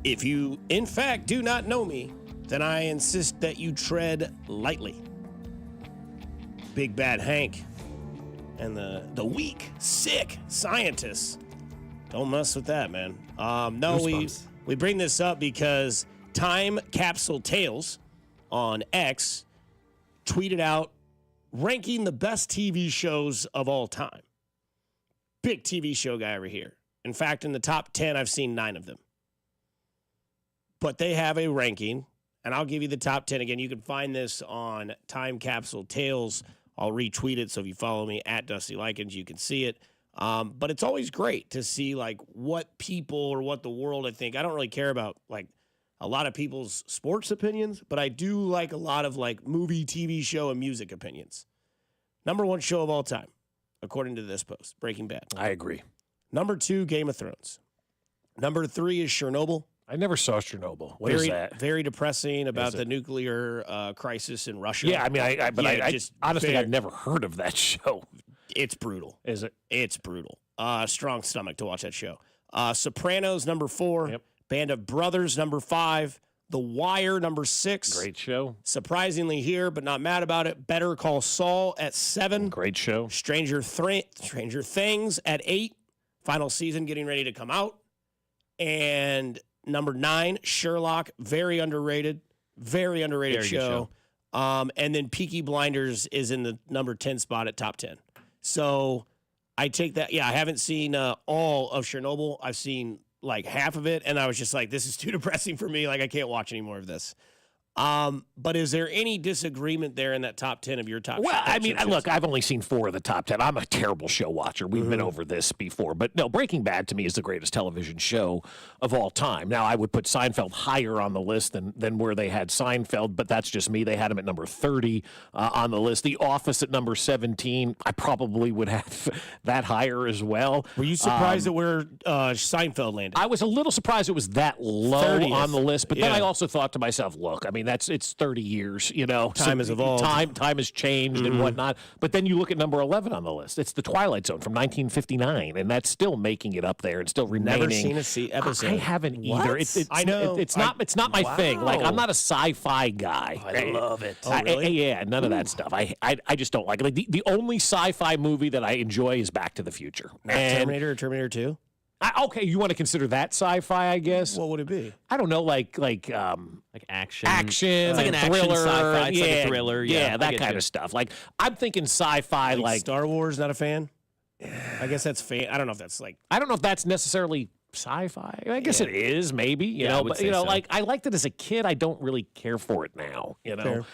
If you, in fact, do not know me, then I insist that you tread lightly. Big Bad Hank and the weak, sick scientists. Don't mess with that, man. We bring this up because Time Capsule Tales on X tweeted out ranking the best TV shows of all time. Big TV show guy over here. In fact, in the top 10, I've seen 9 of them. But they have a ranking, and I'll give you the top 10 again. You can find this on Time Capsule Tales. I'll retweet it, so if you follow me at Dusty Likens, you can see it. But it's always great to see like what people or what the world, I think. I don't really care about like a lot of people's sports opinions, but I do like a lot of like movie, TV show, and music opinions. Number 1 show of all time, according to this post, Breaking Bad. I agree. Number 2, Game of Thrones. Number 3 is Chernobyl. I never saw Chernobyl. What is that? Very depressing about the nuclear crisis in Russia. Yeah, I mean, I just honestly, I've never heard of that show. It's brutal. Is it? It's brutal. Strong stomach to watch that show. Sopranos, number 4. Yep. Band of Brothers, number 5. The Wire, number 6. Great show. Surprisingly here, but not mad about it. Better Call Saul at 7. Great show. Stranger Things at 8. Final season getting ready to come out. And number 9, Sherlock, very underrated. Very underrated show. And then Peaky Blinders is in the number 10 spot at top 10. So I take that. Yeah, I haven't seen all of Chernobyl. I've seen like half of it, and I was just like, this is too depressing for me. Like, I can't watch any more of this. But is there any disagreement there in that top 10 of your top? Well, I mean, look, I've only seen 4 of the top 10. I'm a terrible show watcher. We've been over this before. But no, Breaking Bad to me is the greatest television show of all time. Now, I would put Seinfeld higher on the list than where they had Seinfeld, but that's just me. They had him at number 30 on the list. The Office at number 17. I probably would have that higher as well. Were you surprised at where Seinfeld landed? I was a little surprised it was that low 30th. on the list, but then I also thought to myself, look, I mean, it's 30 years, you know. Time has evolved. Time has changed and whatnot. But then you look at number 11 on the list. It's The Twilight Zone from 1959, and that's still making it up there and still remaining. Never seen a episode. I haven't either. I know. It's not my thing. Like, I'm not a sci-fi guy. I love it. Oh, really? Yeah, none of that stuff. I just don't like it. Like the only sci-fi movie that I enjoy is Back to the Future. Terminator or Terminator 2? Okay, you want to consider that sci-fi, I guess? What would it be? I don't know, like action. It's like an thriller, action sci-fi. It's yeah, like a thriller. Yeah, I that get kind you. of stuff. Like, I'm thinking sci-fi, like Star Wars, not a fan? I guess that's fan. I don't know if that's like. I don't know if that's necessarily sci-fi. I guess it is, maybe. You know, but like I liked it as a kid. I don't really care for it now. You know,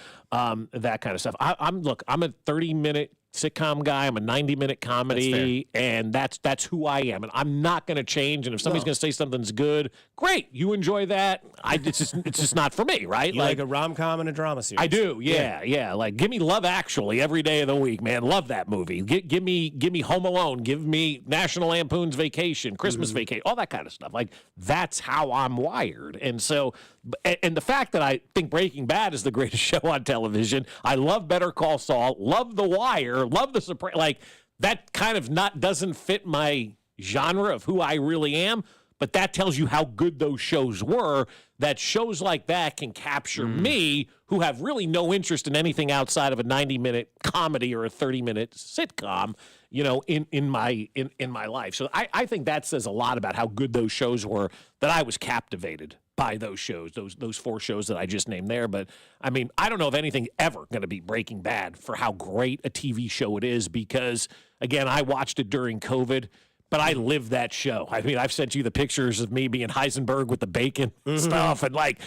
that kind of stuff. I'm a 30-minute sitcom guy. I'm a 90-minute comedy, and that's who I am. And I'm not going to change. And if somebody's going to say something's good, great. You enjoy that. It's just not for me, right? You like a rom-com and a drama series. I do. Yeah. Like, give me Love Actually every day of the week, man. Love that movie. Give me Home Alone. Give me National Lampoon's Vacation, Christmas Vacation, all that kind of stuff. Like, that's how I'm wired. And so, and the fact that I think Breaking Bad is the greatest show on television, I love Better Call Saul, love The Wire, love The Sopranos. Like, that kind of doesn't fit my genre of who I really am, but that tells you how good those shows were, that shows like that can capture me, who have really no interest in anything outside of a 90-minute comedy or a 30-minute sitcom, you know, in my life. So I think that says a lot about how good those shows were, that I was captivated by those shows, those 4 shows that I just named there. But, I mean, I don't know if anything ever going to be Breaking Bad for how great a TV show it is because, again, I watched it during COVID, but I lived that show. I mean, I've sent you the pictures of me being Heisenberg with the bacon stuff. And, like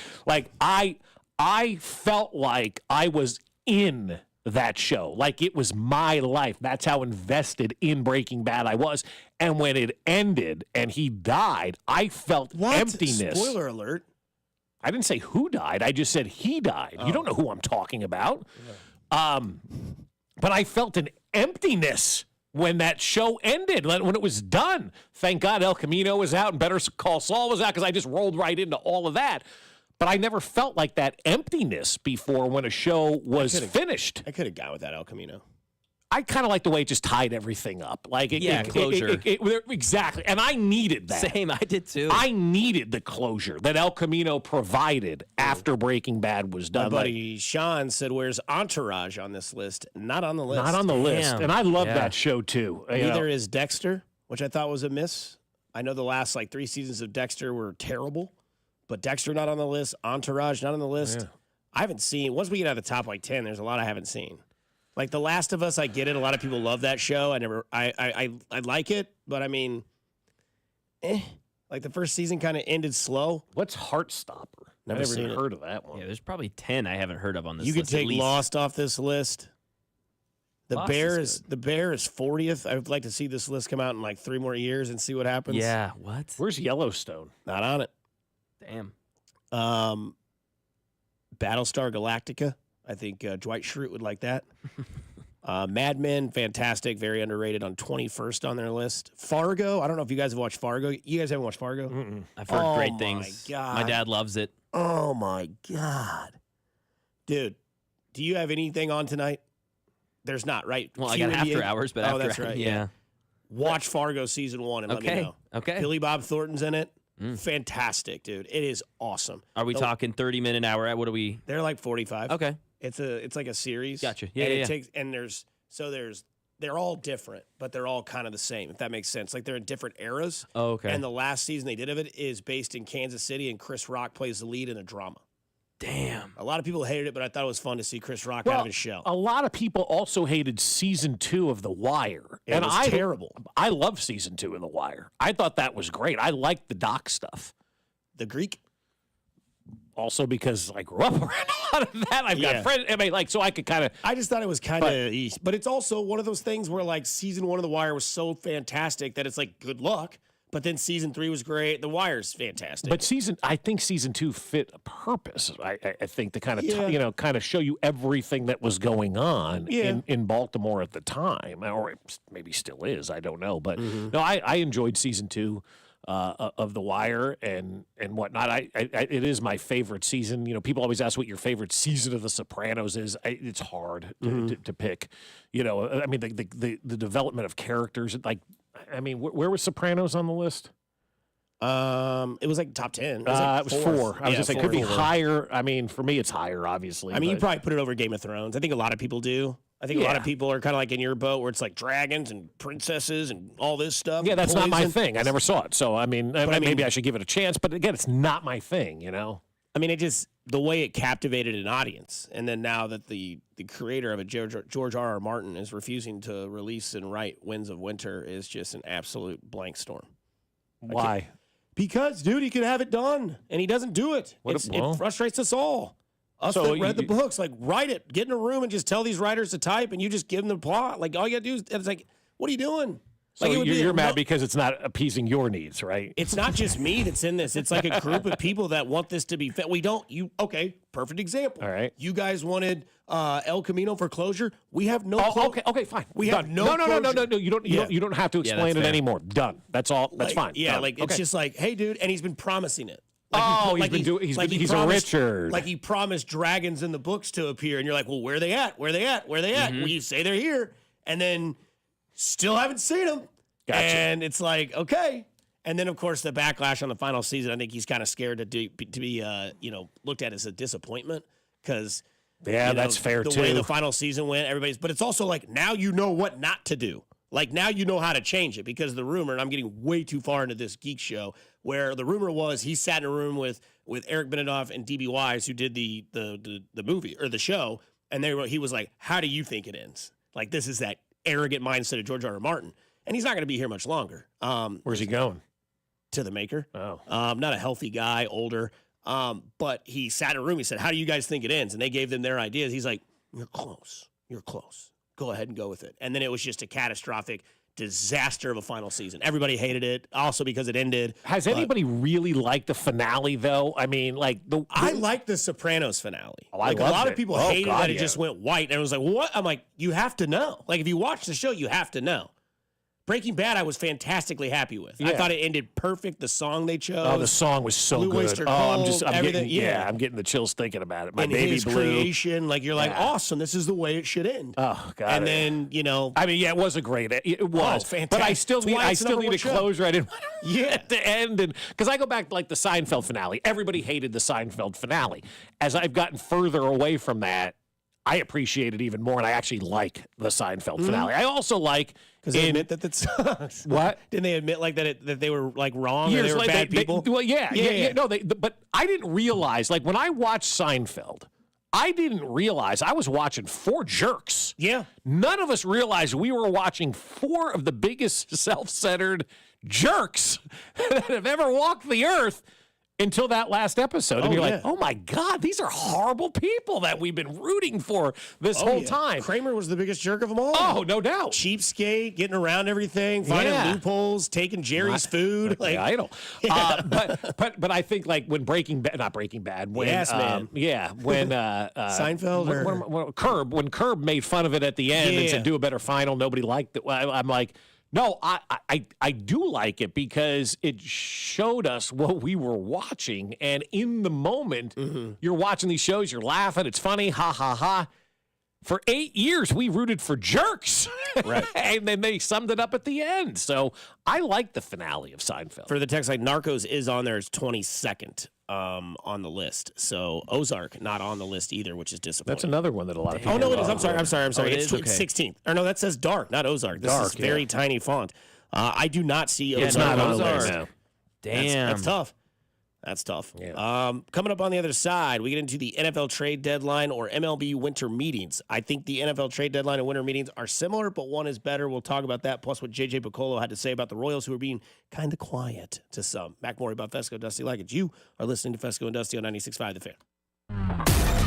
I felt like I was in that show. Like, it was my life. That's how invested in Breaking Bad I was. And when it ended and he died, I felt emptiness. Spoiler alert. I didn't say who died. I just said he died. You don't know who I'm talking about. But I felt an emptiness when that show ended, when it was done. Thank God El Camino was out and Better Call Saul was out, because I just rolled right into all of that. But I never felt like that emptiness before when a show was finished. I could have gone with that El Camino. I kind of like the way it just tied everything up. Like, closure. Exactly. And I needed that. Same, I did too. I needed the closure that El Camino provided after Breaking Bad was done. My buddy Sean said, where's Entourage on this list? Not on the list. Not on the list. And I love that show too. Neither is Dexter, which I thought was a miss. I know the last 3 seasons of Dexter were terrible, but Dexter not on the list. Entourage not on the list. Yeah. I haven't seen, once we get out of the top 10, there's a lot I haven't seen. Like The Last of Us, I get it. A lot of people love that show. I like it, but I mean, like the first season kind of ended slow. What's Heartstopper? Never seen heard of that one. Yeah, there's probably 10 I haven't heard of on this list. You could take Lost off this list. The Bear is 40th. I would like to see this list come out in 3 more years and see what happens. Yeah, what? Where's Yellowstone? Not on it. Damn. Battlestar Galactica. I think Dwight Schrute would like that. Mad Men, fantastic, very underrated, on 21st on their list. Fargo, I don't know if you guys have watched Fargo. You guys haven't watched Fargo? Mm-mm. I've heard great things. My God. My dad loves it. Oh, my God. Dude, do you have anything on tonight? There's not, right? Well, I got After Hours, but after that's right. Yeah. Watch Fargo season 1 and let me know. Okay. Billy Bob Thornton's in it. Fantastic, dude. It is awesome. Are we talking 30-minute, hour? What are we? They're like 45. Okay. It's like a series. Gotcha. Yeah, and yeah. it takes, and they're all different, but they're all kind of the same, if that makes sense. Like they're in different eras. Oh, okay. And the last season they did of it is based in Kansas City, and Chris Rock plays the lead in a drama. Damn. A lot of people hated it, but I thought it was fun to see Chris Rock out of his shell. A lot of people also hated season 2 of The Wire. It was terrible. I love season 2 of The Wire. I thought that was great. I liked the doc stuff. The Greek? Also because I grew up around a lot of that. I've got friends. I mean, like, so I could kind of. I just thought it was kind of easy. But it's also one of those things where, like, season 1 of The Wire was so fantastic that it's like, good luck. But then season 3 was great. The Wire's fantastic. But I think season 2 fit a purpose. I think to kind of kind of show you everything that was going on in Baltimore at the time, or it maybe still is. I don't know. But no, I enjoyed season 2 of The Wire and whatnot. It is my favorite season. You know, people always ask what your favorite season of The Sopranos is. It's hard to pick. You know, I mean the development of characters, like. I mean, where was Sopranos on the list? It was like top 10. It was 4. I was just saying, it could be higher. I mean, for me, it's higher, obviously. I mean, you probably put it over Game of Thrones. I think a lot of people do. I think a lot of people are kind of like in your boat where it's like dragons and princesses and all this stuff. Yeah, that's not my thing. I never saw it. So, I mean, maybe I should give it a chance. But again, it's not my thing, you know? I mean, the way it captivated an audience. And then now that the creator of it, George R.R. Martin, is refusing to release and write Winds of Winter is just an absolute blank storm. Why? Because, dude, he could have it done, and he doesn't do it. It frustrates us all. Us that read the books, like, write it. Get in a room and just tell these writers to type, and you just give them the plot. Like, all you got to do is, it's like, what are you doing? So like you're mad because it's not appeasing your needs, right? It's not just me that's in this. It's like a group of people that want this to be fit. Perfect example. All right. You guys wanted El Camino for closure. We have no closure. Okay, fine. We Done. have no No. You don't have to explain it anymore. Done. That's all. That's fine. Yeah, Done. it's just like, hey, dude, and he's been promising it. He's a Richard. Like he promised dragons in the books to appear, and you're like, well, where are they at? Where are they at? Where are they at? Well, you say they're here, and then still haven't seen them. Gotcha. And it's like, okay. And then, of course, the backlash on the final season, I think he's kind of scared to be looked at as a disappointment because that's fair, too. The The way the final season went, but it's also like now you know what not to do. Like now you know how to change it because the rumor, and I'm getting way too far into this geek show, where the rumor was he sat in a room with Eric Benioff and D.B. Wise, who did the movie or the show, and he was like, how do you think it ends? Like this is that arrogant mindset of George R.R. Martin. And he's not going to be here much longer. Where's he going? To the maker. Oh. Not a healthy guy, older. But he sat in a room. He said, how do you guys think it ends? And they gave them their ideas. He's like, you're close. You're close. Go ahead and go with it. And then it was just a catastrophic disaster of a final season. Everybody hated it, also because it ended. Has anybody really liked the finale, though? I mean, like I like the Sopranos finale. Oh, like a lot of people hated that it just went white. And it was like, what? I'm like, you have to know. Like if you watch the show, you have to know. Breaking Bad, I was fantastically happy with. Yeah. I thought it ended perfect. The song they chose. Oh, the song was so Blue good. Oyster I'm Cult, I'm getting the chills thinking about it. My and baby his blue creation, like you're like, awesome. This is the way it should end. Oh God! And then I mean, it was a great. It was fantastic. But I still need a closure. I didn't. At the end, and because I go back to like the Seinfeld finale. Everybody hated the Seinfeld finale. As I've gotten further away from that, I appreciate it even more, and I actually like the Seinfeld finale. I also like because they admit that sucks. What? Didn't they admit like that they were like wrong? Years or they were later, bad people. Yeah. No, but I didn't realize like when I watched Seinfeld, I didn't realize I was watching 4 jerks. Yeah. None of us realized we were watching 4 of the biggest self-centered jerks that have ever walked the earth. until that last episode. And you're like, oh, my God, these are horrible people that we've been rooting for this whole time. Kramer was the biggest jerk of them all. Oh, no doubt. Cheapskate, getting around everything, finding loopholes, taking Jerry's food. Like idol. But I think like when Breaking Bad, when when Seinfeld when Curb made fun of it at the end and said do a better final, nobody liked it. I'm like, no, I do like it because it showed us what we were watching, and in the moment, you're watching these shows, you're laughing, it's funny, ha ha ha. For 8 years, we rooted for jerks, right? And then they summed it up at the end. So I like the finale of Seinfeld. For the text, like Narcos is on there as 22nd on the list. So Ozark not on the list either, which is disappointing. That's another one that a lot of people. Oh no, it is. I'm sorry. It's 16th. Or no, that says Dark, not Ozark. This is very tiny font. I do not see Ozark. It's not on there now. Damn, that's tough. That's tough. Yeah. Coming up on the other side, we get into the NFL trade deadline or MLB winter meetings. I think the NFL trade deadline and winter meetings are similar, but one is better. We'll talk about that, plus what J.J. Piccolo had to say about the Royals, who are being kind of quiet to some. Mac Morey about Fesco, Dusty Likens. You are listening to Fesco and Dusty on 96.5 The Fan.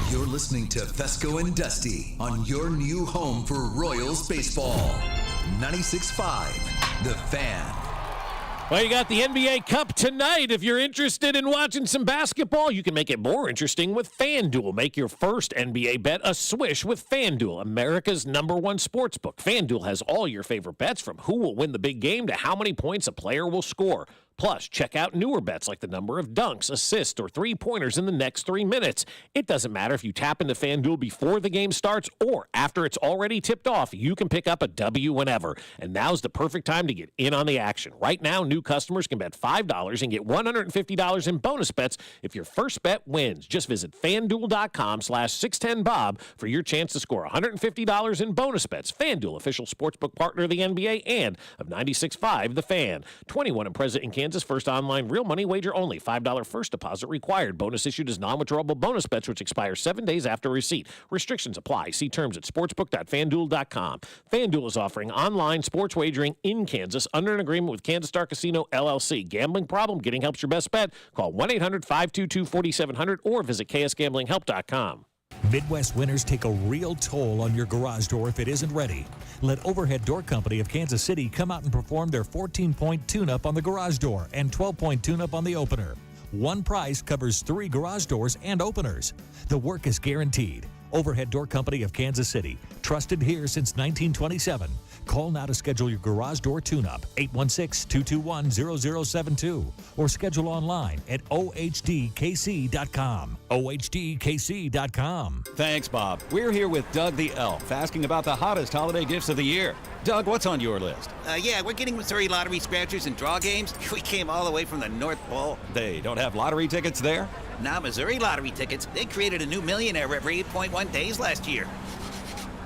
You're listening to Fesco and Dusty on your new home for Royals baseball. 96.5 The Fan. Well, you got the NBA Cup tonight. If you're interested in watching some basketball, you can make it more interesting with FanDuel. Make your first NBA bet a swish with FanDuel, America's #1 sportsbook. FanDuel has all your favorite bets, from who will win the big game to how many points a player will score. Plus, check out newer bets like the number of dunks, assists, or three-pointers in the next 3 minutes. It doesn't matter if you tap into FanDuel before the game starts or after it's already tipped off. You can pick up a W whenever. And now's the perfect time to get in on the action. Right now, new customers can bet $5 and get $150 in bonus bets if your first bet wins. Just visit FanDuel.com/610Bob for your chance to score $150 in bonus bets. FanDuel, official sportsbook partner of the NBA and of 96.5 The Fan. 21 and present in Kansas. First online real money wager only. $5 first deposit required. Bonus issued as non-withdrawable bonus bets, which expire 7 days after receipt. Restrictions apply. See terms at sportsbook.fanduel.com. FanDuel is offering online sports wagering in Kansas under an agreement with Kansas Star Casino, LLC. Gambling problem? Getting help's your best bet. Call 1-800-522-4700 or visit ksgamblinghelp.com. Midwest winters take a real toll on your garage door if it isn't ready. Let Overhead Door Company of Kansas City come out and perform their 14-point tune-up on the garage door and 12-point tune-up on the opener. One price covers 3 garage doors and openers. The work is guaranteed. Overhead Door Company of Kansas City, trusted here since 1927. Call now to schedule your garage door tune-up, 816-221-0072, or schedule online at OHDKC.com. OHDKC.com. Thanks, Bob. We're here with Doug the Elf, asking about the hottest holiday gifts of the year. Doug, what's on your list? Yeah, we're getting Missouri lottery scratchers and draw games. We came all the way from the North Pole. They don't have lottery tickets there? Now Missouri lottery tickets. They created a new millionaire every 8.1 days last year.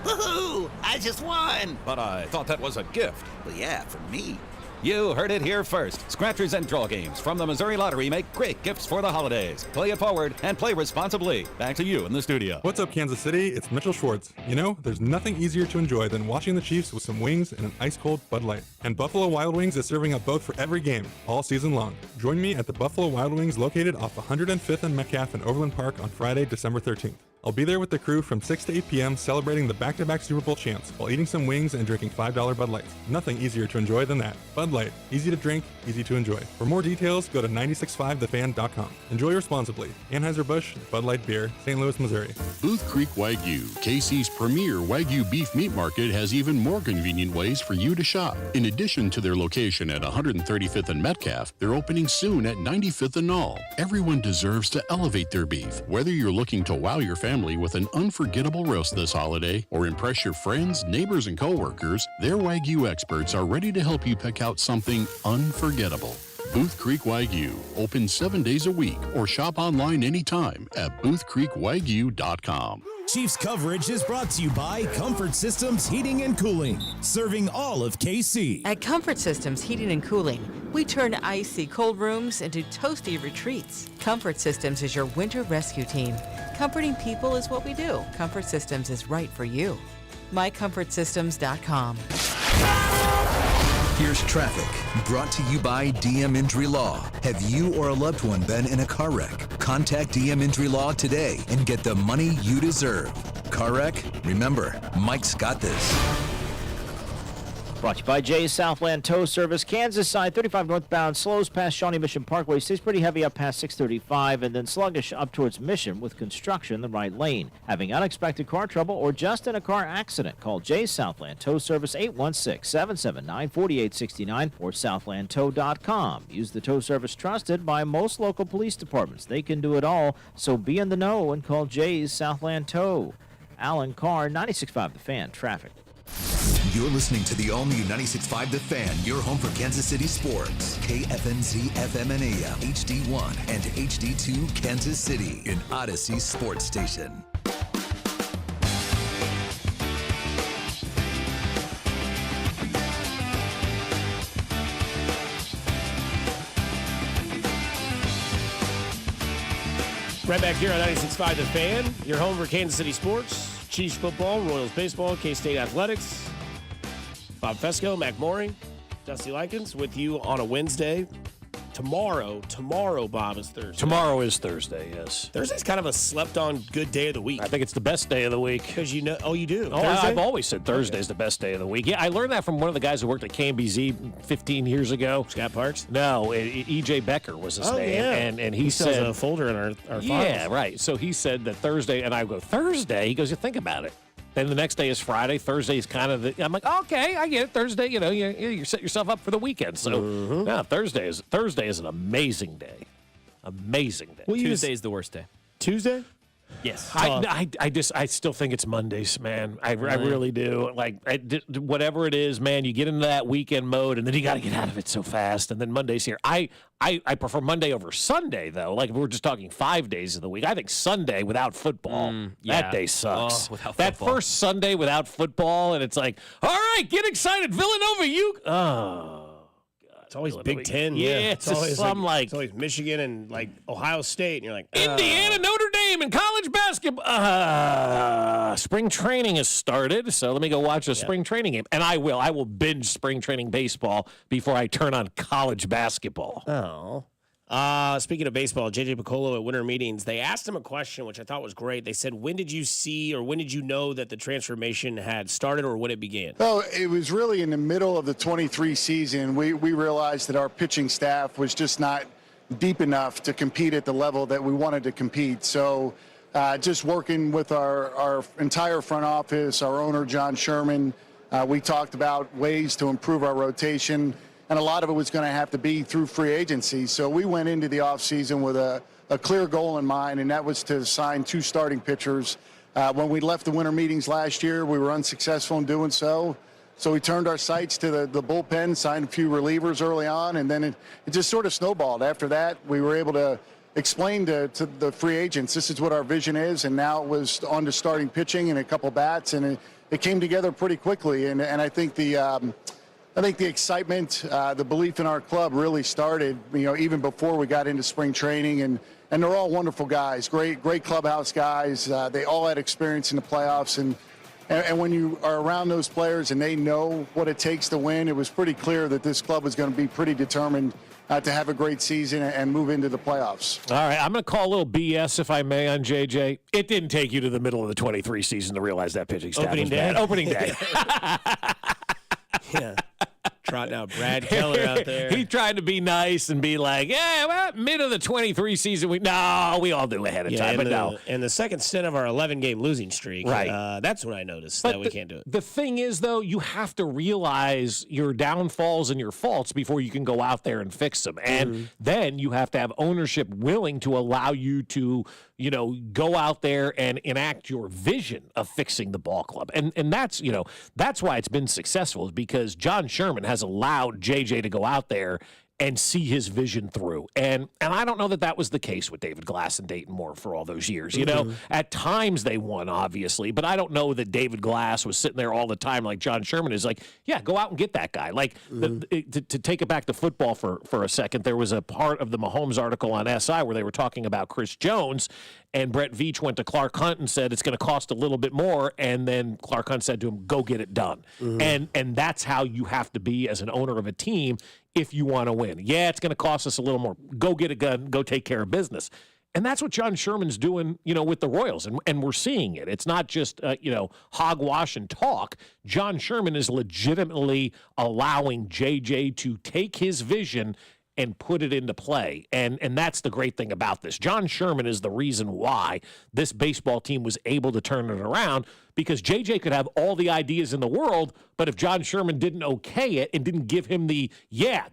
Woohoo! I just won! But I thought that was a gift. Well, yeah, for me. You heard it here first. Scratchers and draw games from the Missouri Lottery make great gifts for the holidays. Play it forward and play responsibly. Back to you in the studio. What's up, Kansas City? It's Mitchell Schwartz. You know, there's nothing easier to enjoy than watching the Chiefs with some wings and an ice-cold Bud Light. And Buffalo Wild Wings is serving up both for every game, all season long. Join me at the Buffalo Wild Wings located off 105th and Metcalf in Overland Park on Friday, December 13th. I'll be there with the crew from 6 to 8 p.m. celebrating the back-to-back Super Bowl champs while eating some wings and drinking $5 Bud Lights. Nothing easier to enjoy than that. Bud Light. Easy to drink, easy to enjoy. For more details, go to 965thefan.com. Enjoy responsibly. Anheuser-Busch, Bud Light Beer, St. Louis, Missouri. Booth Creek Wagyu, KC's premier Wagyu beef meat market, has even more convenient ways for you to shop. In addition to their location at 135th and Metcalf, they're opening soon at 95th and Knoll. Everyone deserves to elevate their beef. Whether you're looking to wow your family with an unforgettable roast this holiday or impress your friends, neighbors, and coworkers, their Wagyu experts are ready to help you pick out something unforgettable. Booth Creek Wagyu, open 7 days a week or shop online anytime at boothcreekwagyu.com. Chiefs coverage is brought to you by Comfort Systems Heating and Cooling, serving all of KC. At Comfort Systems Heating and Cooling, we turn icy cold rooms into toasty retreats. Comfort Systems is your winter rescue team. Comforting people is what we do. Comfort Systems is right for you. MyComfortSystems.com. Here's traffic, brought to you by DM Injury Law. Have you or a loved one been in a car wreck? Contact DM Injury Law today and get the money you deserve. Car wreck? Remember, Mike's got this. Brought to you by Jay's Southland Tow Service. Kansas side, 35 northbound, slows past Shawnee Mission Parkway, stays pretty heavy up past 635, and then sluggish up towards Mission with construction in the right lane. Having unexpected car trouble or just in a car accident, call Jay's Southland Tow Service 816-779-4869 or southlandtow.com. Use the tow service trusted by most local police departments. They can do it all, so be in the know and call Jay's Southland Tow. Alan Carr, 96.5 The Fan, traffic. You're listening to the all-new 96.5 The Fan, your home for Kansas City sports. KFNZ FM and AM, HD1 and HD2 Kansas City, an Odyssey sports station. Right back here on 96.5 The Fan, your home for Kansas City sports. Chiefs football, Royals baseball, K-State athletics. Bob Fesco, Mac Mooring, Dusty Likens with you on a Wednesday. Tomorrow, Bob, is Thursday. Tomorrow is Thursday, yes. Thursday's kind of a slept-on good day of the week. I think it's the best day of the week. Because you do. Oh, I've always said Thursday's the best day of the week. Yeah, I learned that from one of the guys who worked at KMBZ 15 years ago. Scott Parks? No, E.J. Becker was his name. Yeah. And he said... a folder in our files. Yeah, right. So he said that Thursday, and I go, Thursday? He goes, you think about it. Then the next day is Friday. Thursday is kind of I'm like, okay, I get it. Thursday, you set yourself up for the weekend. So, yeah, Thursday is an amazing day. Amazing day. Well, Tuesday is the worst day. Tuesday? Yes. I still think it's Mondays, man. I really do. Like, whatever it is, man, you get into that weekend mode, and then you got to get out of it so fast, and then Monday's here. I prefer Monday over Sunday, though. Like, if we're just talking 5 days of the week, I think Sunday without football, that day sucks. That first Sunday without football, and it's like, all right, get excited, Villanova, you... Oh. It's always Big Ten. Yeah, it's always it's always Michigan and like Ohio State, and you're like Indiana, Notre Dame, and college basketball. Spring training has started, so let me go watch a spring training game, and I will binge spring training baseball before I turn on college basketball. Oh. Speaking of baseball, J.J. Piccolo at winter meetings, they asked him a question, which I thought was great. They said, when did you see or when did you know that the transformation had started or when it began? Oh, it was really in the middle of the 23 season. We realized that our pitching staff was just not deep enough to compete at the level that we wanted to compete. So just working with our entire front office, our owner, John Sherman, we talked about ways to improve our rotation. And a lot of it was going to have to be through free agency. So we went into the offseason with a clear goal in mind, and that was to sign 2 starting pitchers. When we left the winter meetings last year, we were unsuccessful in doing so. So we turned our sights to the bullpen, signed a few relievers early on, and then it just sort of snowballed. After that, we were able to explain to the free agents, this is what our vision is, and now it was on to starting pitching and a couple bats, and it came together pretty quickly. And I think the excitement, the belief in our club really started, even before we got into spring training, and they're all wonderful guys, great clubhouse guys. They all had experience in the playoffs, and when you are around those players and they know what it takes to win, it was pretty clear that this club was going to be pretty determined to have a great season and move into the playoffs. All right, I'm going to call a little BS, if I may, on JJ. It didn't take you to the middle of the 23 season to realize that pitching staff was bad. Opening day. Yeah. Trotting out Brad Keller out there. He tried to be nice and be like, yeah, well, mid of the 23 season, we all do ahead of time, but no. And the second stint of our 11-game losing streak, right. That's when I noticed that we can't do it. The thing is, though, you have to realize your downfalls and your faults before you can go out there and fix them. And then you have to have ownership willing to allow you to, go out there and enact your vision of fixing the ball club. And that's why it's been successful, is because John Sherman has allowed JJ to go out there and see his vision through. And I don't know that was the case with David Glass and Dayton Moore for all those years. At times they won, obviously, but I don't know that David Glass was sitting there all the time like John Sherman is like, yeah, go out and get that guy. Like, to take it back to football for a second, there was a part of the Mahomes article on SI where they were talking about Chris Jones, and Brett Veach went to Clark Hunt and said it's going to cost a little bit more, and then Clark Hunt said to him, go get it done. And that's how you have to be as an owner of a team if you want to win. Yeah, it's going to cost us a little more. Go get it done. Go take care of business. And that's what John Sherman's doing, with the Royals, and we're seeing it. It's not just, hogwash and talk. John Sherman is legitimately allowing JJ to take his vision and put it into play. And that's the great thing about this. John Sherman is the reason why this baseball team was able to turn it around, because JJ could have all the ideas in the world, but if John Sherman didn't okay it and didn't give him the,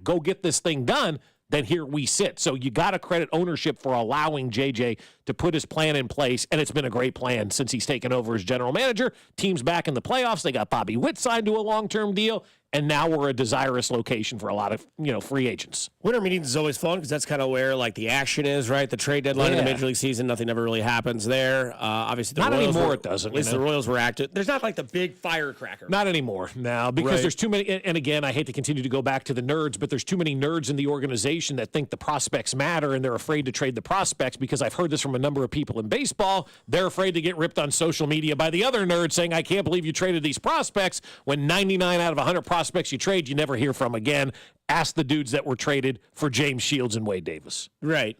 go get this thing done, then here we sit. So you got to credit ownership for allowing JJ to put his plan in place, and it's been a great plan since he's taken over as general manager. Team's back in the playoffs. They got Bobby Witt signed to a long-term deal, and now we're a desirous location for a lot of, free agents. Winter meetings is always fun because that's kind of where, the action is, right? The trade deadline in the Major League season, nothing ever really happens there. Obviously, the not Royals anymore, it doesn't. At least the Royals were active. There's not, the big firecracker. Not anymore, now, because there's too many, and again, I hate to continue to go back to the nerds, but there's too many nerds in the organization that think the prospects matter, and they're afraid to trade the prospects, because I've heard this from a number of people in baseball. They're afraid to get ripped on social media by the other nerds saying, I can't believe you traded these prospects, when 99 out of 100 prospects you trade, you never hear from again. Ask the dudes that were traded for James Shields and Wade Davis. Right.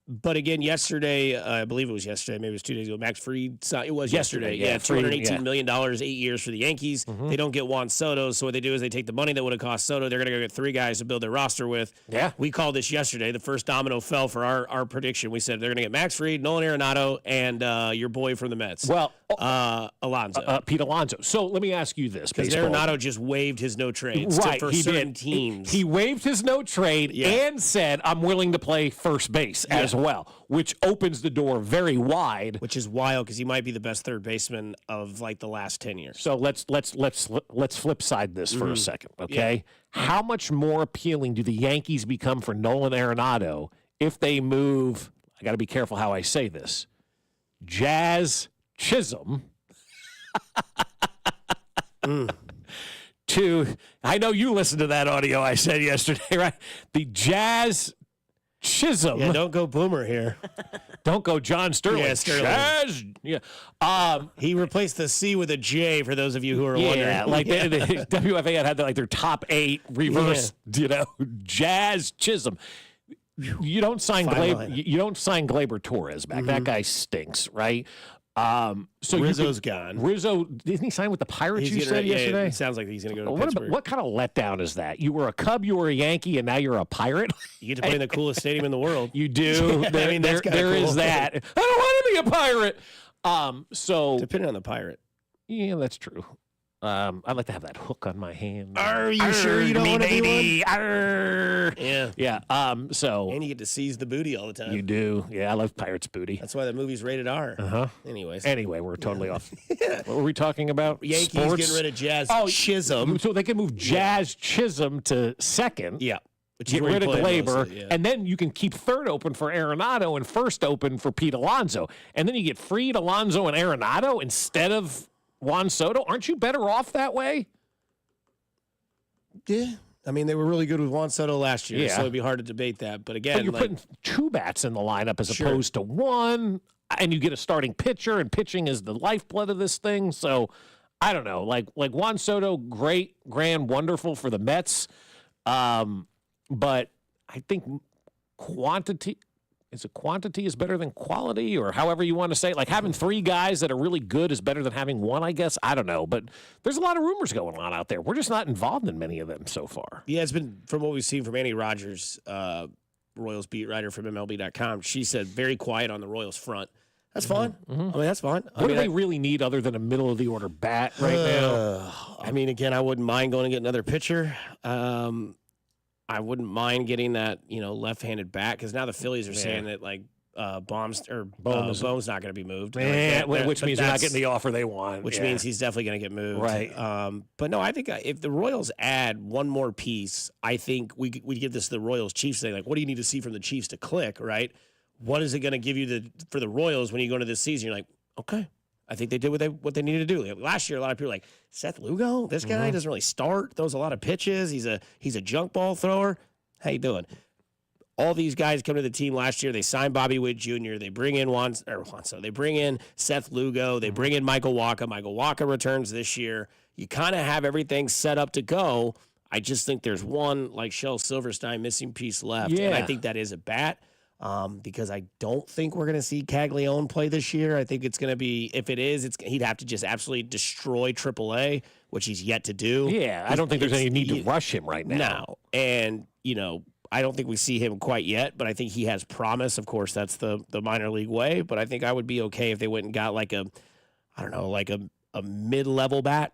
But again, yesterday, I believe it was yesterday, maybe it was 2 days ago, Max Fried signed. It was yesterday. Yeah, $218 million, 8 years for the Yankees. They don't get Juan Soto, so what they do is they take the money that would have cost Soto. They're going to go get 3 guys to build their roster with. Yeah. We called this yesterday. The first domino fell for our prediction. We said they're going to get Max Fried, Nolan Arenado, and your boy from the Mets. Well, Alonso. Pete Alonso. So let me ask you this. Because Arenado just waived his no trade for certain teams. He waived his no trade and said, I'm willing to play first base as well, which opens the door very wide. Which is wild because he might be the best third baseman of the last 10 years. So let's flip side this for a second, okay? Yeah. How much more appealing do the Yankees become for Nolan Arenado if they move, I got to be careful how I say this, Jazz Chisholm to, I know you listened to that audio I said yesterday, right? The Jazz Chisholm. Yeah, don't go Boomer here. Don't go John Sterling. Yeah, Sterling. Jazz. Yeah. He replaced the C with a J for those of you who are wondering. Yeah, the WFA had their top 8 reverse, Jazz Chisholm. You don't sign Gleyber Torres back. That guy stinks, right? So Rizzo's gone. Rizzo, didn't he sign with the Pirates, you said yesterday? It sounds like he's going to go to Pittsburgh. What kind of letdown is that? You were a Cub, you were a Yankee, and now you're a Pirate? You get to play in the coolest stadium in the world. You do. There is that. I don't want to be a Pirate. So depending on the Pirate. Yeah, that's true. I'd like to have that hook on my hand. Are you sure you don't want to be one? Yeah. So. And you get to seize the booty all the time. You do. Yeah, I love Pirates booty. That's why the movie's rated R. Uh-huh. Anyway, we're totally off. What were we talking about? Yankees Sports? getting rid of Jazz Chisholm. So they can move Jazz Chisholm to second. Yeah. Get rid of Gleyber, and then you can keep third open for Arenado and first open for Pete Alonso. And then you get Fried, Alonso, and Arenado instead of Juan Soto. Aren't you better off that way? Yeah. I mean, they were really good with Juan Soto last year, so it'd be hard to debate that. But again, you're putting 2 bats in the lineup as opposed to 1, and you get a starting pitcher, and pitching is the lifeblood of this thing. So I don't know. Like Juan Soto, great, grand, wonderful for the Mets. But I think quantity is better than quality, or however you want to say it. Like having 3 guys that are really good is better than having 1, I guess. I don't know. But there's a lot of rumors going on out there. We're just not involved in many of them so far. Yeah, it's been, from what we've seen from Annie Rogers, Royals beat writer from MLB.com, she said very quiet on the Royals front. That's fine. I mean, that's fine. What do they really need other than a middle-of-the-order bat right now? I mean, again, I wouldn't mind going to get another pitcher. I wouldn't mind getting that, left-handed bat, because now the Phillies are saying that Bohm's not going to be moved. Which means they're not getting the offer they want. Which means he's definitely going to get moved. Right. But no, I think if the Royals add one more piece, I think we give this to the Royals Chiefs thing. Like, what do you need to see from the Chiefs to click, right? What is it going to give you for the Royals when you go into this season? You're like, okay, I think they did what they needed to do. Last year, a lot of people were like, Seth Lugo, this guy doesn't really start, throws a lot of pitches. He's a junk ball thrower. How you doing? all these guys come to the team last year. They signed Bobby Witt Jr. They bring in They bring in Seth Lugo. They bring in Michael Waka. Michael Waka returns this year. You kind of have everything set up to go. I just think there's one, like Shel Silverstein, missing piece left. Yeah. And I think that is a bat. Because I don't think we're going to see Caglione play this year. I think it's going to be, if it is, he'd have to just absolutely destroy AAA, which he's yet to do. Yeah, I don't think there's any need to rush him right now. No. And, I don't think we see him quite yet, but I think he has promise. Of course, that's the minor league way, but I think I would be okay if they went and got like a mid-level bat.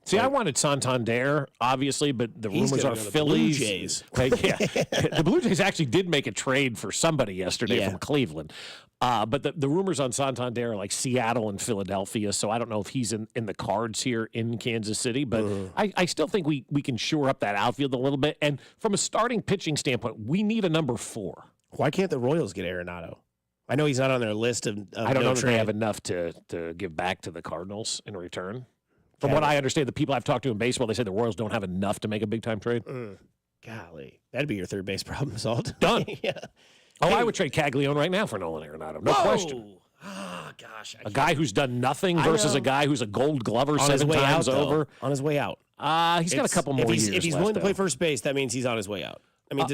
See, I wanted Santander, obviously, but the rumors are Phillies. Blue Jays. The Blue Jays actually did make a trade for somebody yesterday from Cleveland. But the rumors on Santander are like Seattle and Philadelphia, so I don't know if he's in the cards here in Kansas City. But I still think we can shore up that outfield a little bit. And from a starting pitching standpoint, we need a number 4. Why can't the Royals get Arenado? I know he's not on their list of I don't know if trade. they have enough to give back to the Cardinals in return. From what I understand, the people I've talked to in baseball, they say the Royals don't have enough to make a big-time trade. Golly. That'd be your third base problem solved. Done. Yeah. Oh, I would trade Caglione right now for Nolan Arenado. No question. Oh, gosh. A guy who's done nothing versus a guy who's a Gold Glover on 7 times over. On his way out. He's got a couple more years If he's left, willing to play though. first base, that means he's on his way out. I mean,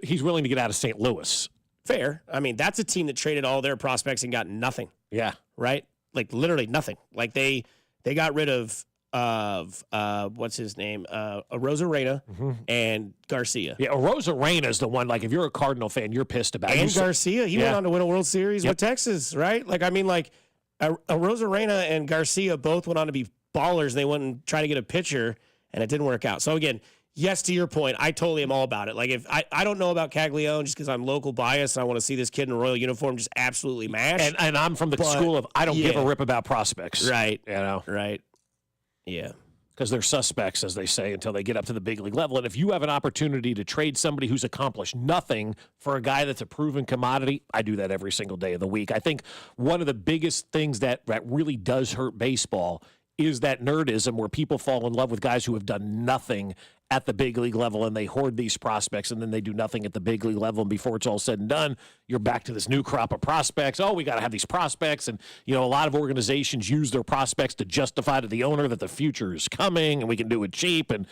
he's willing to get out of St. Louis. Fair. I mean, that's a team that traded all their prospects and got nothing. Yeah. Right? Like, literally nothing. Like, they got rid of what's his name? Rosarena and Garcia. Yeah, Rosarena is the one, like, if you're a Cardinal fan, you're pissed about. And Garcia, he went on to win a World Series with Texas, right? Like, I mean, like, Rosarena and Garcia both went on to be ballers. They went and tried to get a pitcher, and it didn't work out. So, again, yes, to your point, I totally am all about it. Like, if I don't know about Caglione just because I'm local biased and I want to see this kid in a Royal uniform just absolutely mash. And I'm from the school of I don't give a rip about prospects. Right. Right. Yeah. Because they're suspects, as they say, until they get up to the big league level. And if you have an opportunity to trade somebody who's accomplished nothing for a guy that's a proven commodity, I do that every single day of the week. I think one of the biggest things that really does hurt baseball is that nerdism where people fall in love with guys who have done nothing at the big league level and they hoard these prospects and then they do nothing at the big league level. And before it's all said and done, you're back to this new crop of prospects. Oh, we got to have these prospects. And, a lot of organizations use their prospects to justify to the owner that the future is coming and we can do it cheap. And,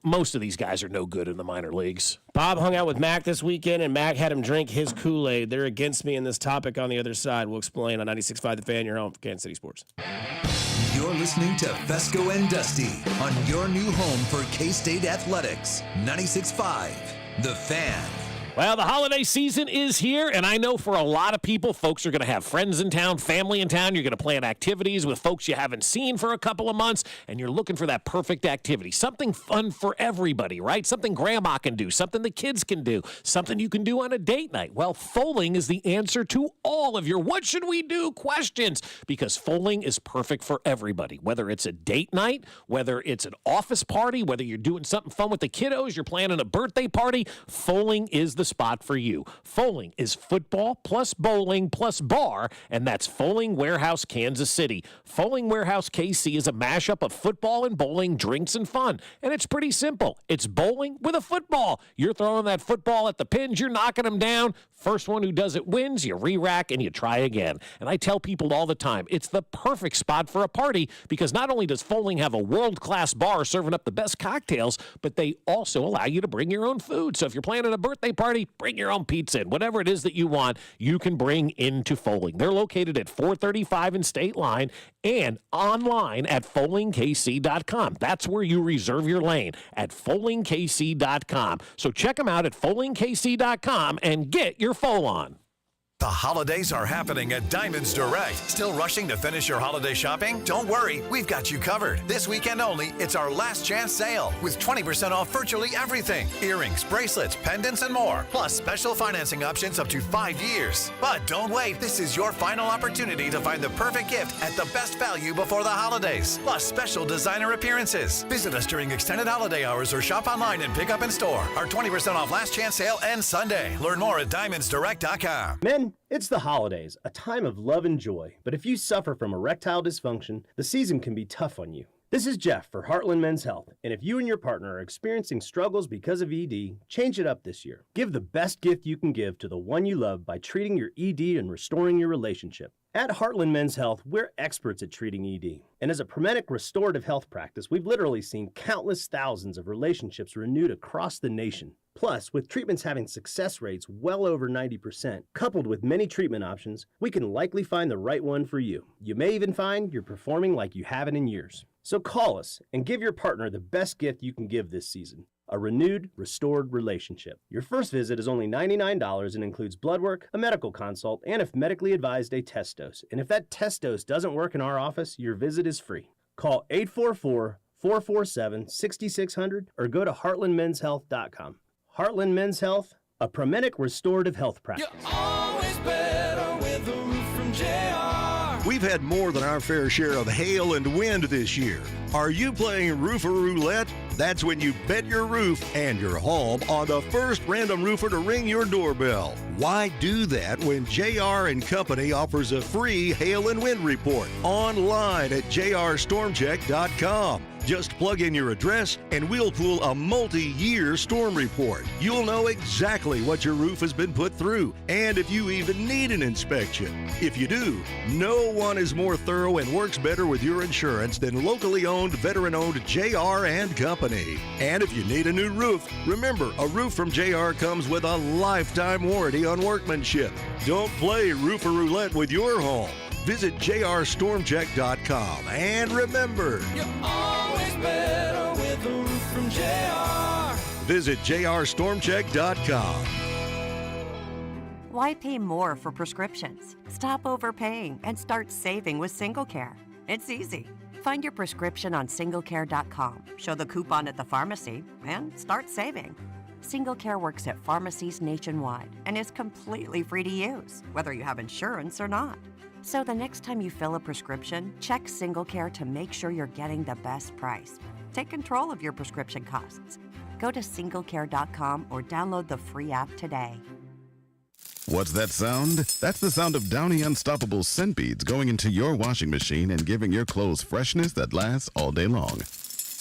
most of these guys are no good in the minor leagues. Bob hung out with Mac this weekend, and Mac had him drink his Kool-Aid. They're against me in this topic on the other side. We'll explain on 96.5 The Fan, your home for Kansas City Sports. You're listening to Fesco and Dusty on your new home for K-State Athletics. 96.5 The Fan. Well, the holiday season is here, and I know for a lot of people, folks are going to have friends in town, family in town. You're going to plan activities with folks you haven't seen for a couple of months, and you're looking for that perfect activity. Something fun for everybody, right? Something grandma can do, something the kids can do, something you can do on a date night. Well, Foaling is the answer to all of your what should we do questions, because Foaling is perfect for everybody, whether it's a date night, whether it's an office party, whether you're doing something fun with the kiddos, you're planning a birthday party. Foaling is the spot for you. Foaling is football plus bowling plus bar, and that's Foaling Warehouse, Kansas City. Foaling Warehouse KC is a mashup of football and bowling, drinks and fun, and it's pretty simple. It's bowling with a football. You're throwing that football at the pins, you're knocking them down. First one who does it wins. You re-rack and you try again. And I tell people all the time, it's the perfect spot for a party because not only does Foaling have a world-class bar serving up the best cocktails, but they also allow you to bring your own food. So if you're planning a birthday party, bring your own pizza in. Whatever it is that you want, you can bring into Foaling. They're located at 435 and State Line and online at FoalingKC.com. That's where you reserve your lane, at FoalingKC.com. So check them out at FoalingKC.com and get your Foal on. The holidays are happening at Diamonds Direct. Still rushing to finish your holiday shopping? Don't worry, we've got you covered. This weekend only, it's our last chance sale with 20% off virtually everything. Earrings, bracelets, pendants, and more. Plus special financing options up to 5 years. But don't wait, this is your final opportunity to find the perfect gift at the best value before the holidays. Plus special designer appearances. Visit us during extended holiday hours or shop online and pick up in store. Our 20% off last chance sale ends Sunday. Learn more at diamondsdirect.com. Men, it's the holidays, a time of love and joy. But if you suffer from erectile dysfunction, the season can be tough on you. This is Jeff for Heartland Men's Health, and if you and your partner are experiencing struggles because of ED, change it up this year. Give the best gift you can give to the one you love by treating your ED and restoring your relationship. At Heartland Men's Health, we're experts at treating ED. And as a Promenic restorative health practice, we've literally seen countless thousands of relationships renewed across the nation. Plus, with treatments having success rates well over 90%, coupled with many treatment options, we can likely find the right one for you. You may even find you're performing like you haven't in years. So call us and give your partner the best gift you can give this season. A renewed, restored relationship. Your first visit is only $99 and includes blood work, a medical consult, and if medically advised, a test dose. And if that test dose doesn't work in our office, your visit is free. Call 844-447-6600 or go to heartlandmenshealth.com. Heartland Men's Health, a Promenic restorative health practice. You're always better with a roof from JR. We've had more than our fair share of hail and wind this year. Are you playing roofer roulette? That's when you bet your roof and your home on the first random roofer to ring your doorbell. Why do that when JR & Company offers a free hail and wind report online at jrstormcheck.com? Just plug in your address and we'll pull a multi-year storm report. You'll know exactly what your roof has been put through and if you even need an inspection. If you do, no one is more thorough and works better with your insurance than locally owned, veteran-owned JR & Company. And if you need a new roof, remember, a roof from JR comes with a lifetime warranty on workmanship. Don't play roofer roulette with your home. Visit jrstormcheck.com and remember, You're always better with a roof from JR. Visit jrstormcheck.com. Why pay more for prescriptions? Stop overpaying and start saving with SingleCare. It's easy. Find your prescription on singlecare.com, show the coupon at the pharmacy, and start saving. SingleCare works at pharmacies nationwide and is completely free to use, whether you have insurance or not. So the next time you fill a prescription, check SingleCare to make sure you're getting the best price. Take control of your prescription costs. Go to singlecare.com or download the free app today. What's that sound? That's the sound of Downy Unstoppable scent beads going into your washing machine and giving your clothes freshness that lasts all day long.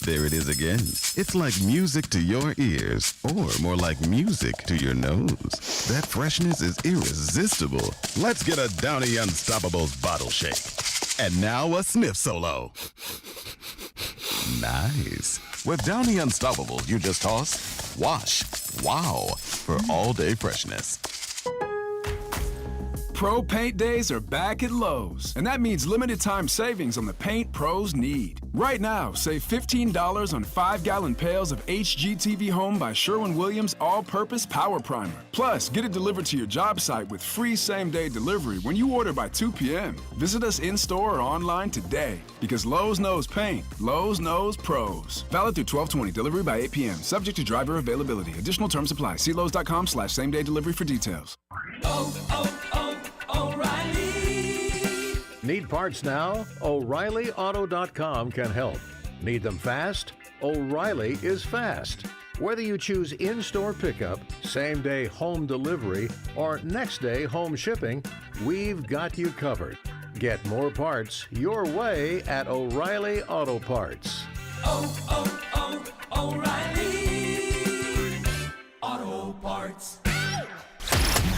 There it is again. It's like music to your ears, or more like music to your nose. That freshness is irresistible. Let's get a Downy Unstoppables bottle shake. And now a sniff solo. Nice. With Downy Unstoppables, you just toss, wash, wow, for all-day freshness. Pro Paint Days are back at Lowe's, and that means limited time savings on the paint pros need. Right now, save $15 on 5-gallon pails of HGTV Home by Sherwin-Williams All-Purpose Power Primer. Plus, get it delivered to your job site with free same-day delivery when you order by 2 p.m. Visit us in-store or online today, because Lowe's knows paint. Lowe's knows pros. Valid through 12/20, delivery by 8 p.m. Subject to driver availability. Additional terms apply. See Lowes.com/same-day delivery for details. O'Reilly. Need parts now? O'ReillyAuto.com can help. Need them fast? O'Reilly is fast. Whether you choose in-store pickup, same-day home delivery, or next-day home shipping, we've got you covered. Get more parts your way at O'Reilly Auto Parts. O'Reilly Auto Parts.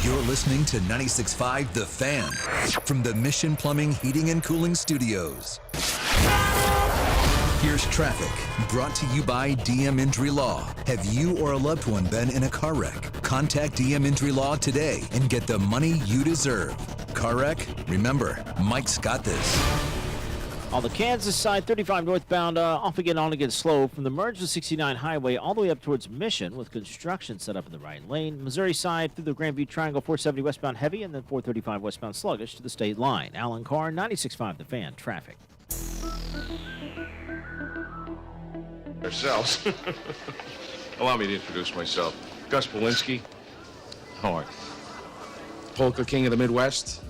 You're listening to 96.5 The Fan from the Mission Plumbing, Heating, and Cooling Studios. Here's traffic, brought to you by DM Injury Law. Have you or a loved one been in a car wreck? Contact DM Injury Law today and get the money you deserve. Car wreck? Remember, Mike's got this. On the Kansas side, 35 northbound, off again, on again, slow from the merge to 69 highway all the way up towards Mission with construction set up in the right lane. Missouri side through the Grandview Triangle, 470 westbound heavy, and then 435 westbound sluggish to the state line. Alan Carr, 96.5 The Fan, traffic. Ourselves. Allow me to introduce myself. Gus Polinski. How are you? Polka King of the Midwest.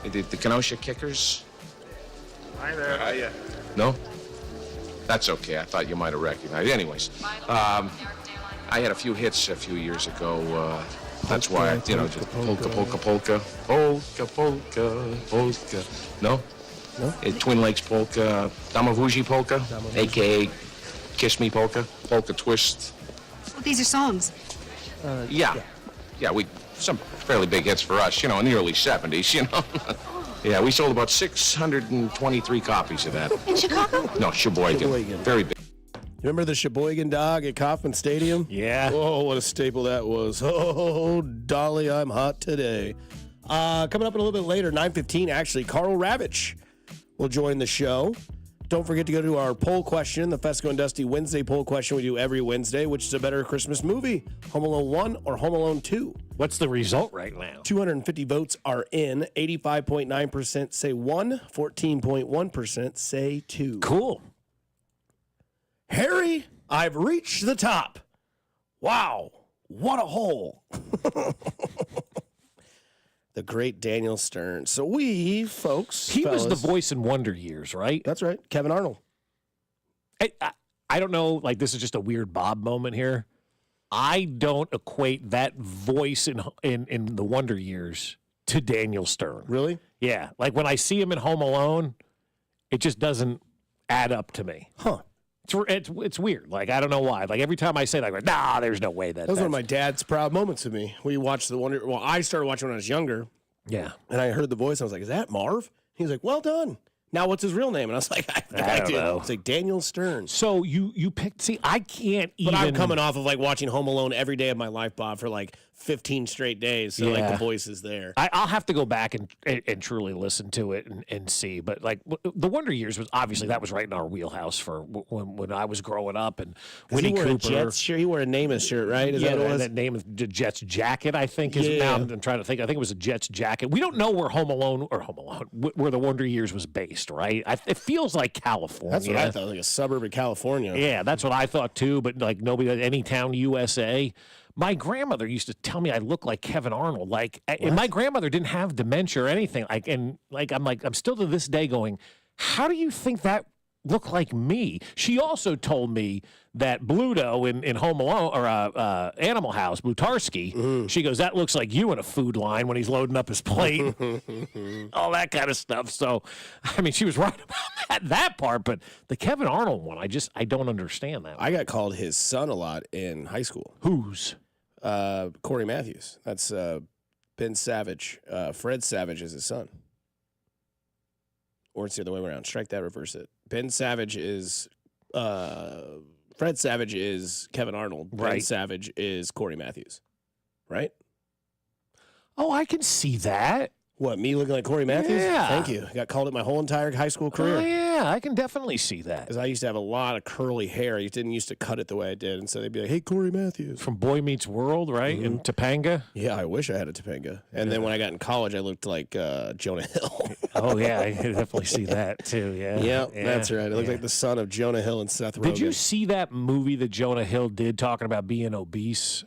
The Kenosha Kickers. Hi there. How are you? No? That's okay. I thought you might have recognized. Anyways, I had a few hits a few years ago. That's why, just polka, polka, polka, polka, polka, polka. No? No? Twin Lakes polka, Damavuji polka, a.k.a. Kiss Me polka, polka twist. Well, these are songs. Yeah, some fairly big hits for us, in the early 70s, Yeah, we sold about 623 copies of that. In Chicago? No, Sheboygan. Very big. Remember the Sheboygan dog at Kauffman Stadium? Yeah. Oh, what a staple that was. Oh, Dolly, I'm hot today. Coming up a little bit later, 9:15, actually, Carl Ravitch will join the show. Don't forget to go to our poll question, the Fesco and Dusty Wednesday poll question we do every Wednesday, which is a better Christmas movie, Home Alone 1 or Home Alone 2? What's the result right now? 250 votes are in. 85.9% say 1, 14.1% say 2. Cool. Harry, I've reached the top. Wow, what a hole. The great Daniel Stern. So we, folks. He was the voice in Wonder Years, right? That's right. Kevin Arnold. I don't know, this is just a weird Bob moment here. I don't equate that voice in the Wonder Years to Daniel Stern. Really? Yeah. When I see him in Home Alone, it just doesn't add up to me. Huh. It's weird. I don't know why. Every time I say that, nah, there's no way that was one of my dad's proud moments of me. We watched the Wonder. Well, I started watching when I was younger. Yeah. And I heard the voice. I was like, "Is that Marv?" He's like, "Well done." Now, what's his real name? And I was like, I don't know. It's like Daniel Stern. So you picked. See, I can't even. But I'm coming off of watching Home Alone every day of my life, Bob, for 15 straight days. So the voice is there. I'll have to go back and truly listen to it and see. But the Wonder Years was obviously that was right in our wheelhouse for when I was growing up and Winnie Cooper. A Jets shirt. He wore a Namath shirt, right? Is that what it was? That name is the Jets jacket. I think is now. I'm trying to think. I think it was a Jets jacket. We don't know where where the Wonder Years was based, right? It feels like California. That's what I thought, like a suburb of California. Yeah, that's what I thought too. But nobody, any town USA. My grandmother used to tell me I look like Kevin Arnold. And my grandmother didn't have dementia or anything. I'm still to this day going, how do you think that looked like me? She also told me that Bluto in Home Alone or Animal House, Blutarski, she goes, that looks like you in a food line when he's loading up his plate. All that kind of stuff. So, she was right about that part, but the Kevin Arnold one, I don't understand that. I got called his son a lot in high school. Whose? Corey Matthews. That's Ben Savage. Fred Savage is his son. Or it's the other way around. Strike that, reverse it. Ben Savage is Fred Savage is Kevin Arnold. Right. Ben Savage is Corey Matthews. Right? Oh, I can see that. What, me looking like Corey Matthews? Yeah. Thank you. I got called it my whole entire high school career. Oh, yeah, I can definitely see that. Because I used to have a lot of curly hair. I didn't used to cut it the way I did. And so they'd be like, hey, Corey Matthews. From Boy Meets World, right? In Topanga? Yeah, I wish I had a Topanga. And then when I got in college, I looked like Jonah Hill. Oh, yeah, I can definitely see that, too, yeah. Yeah, that's right. I looked like the son of Jonah Hill and Seth Rogen. Did you see that movie that Jonah Hill did talking about being obese?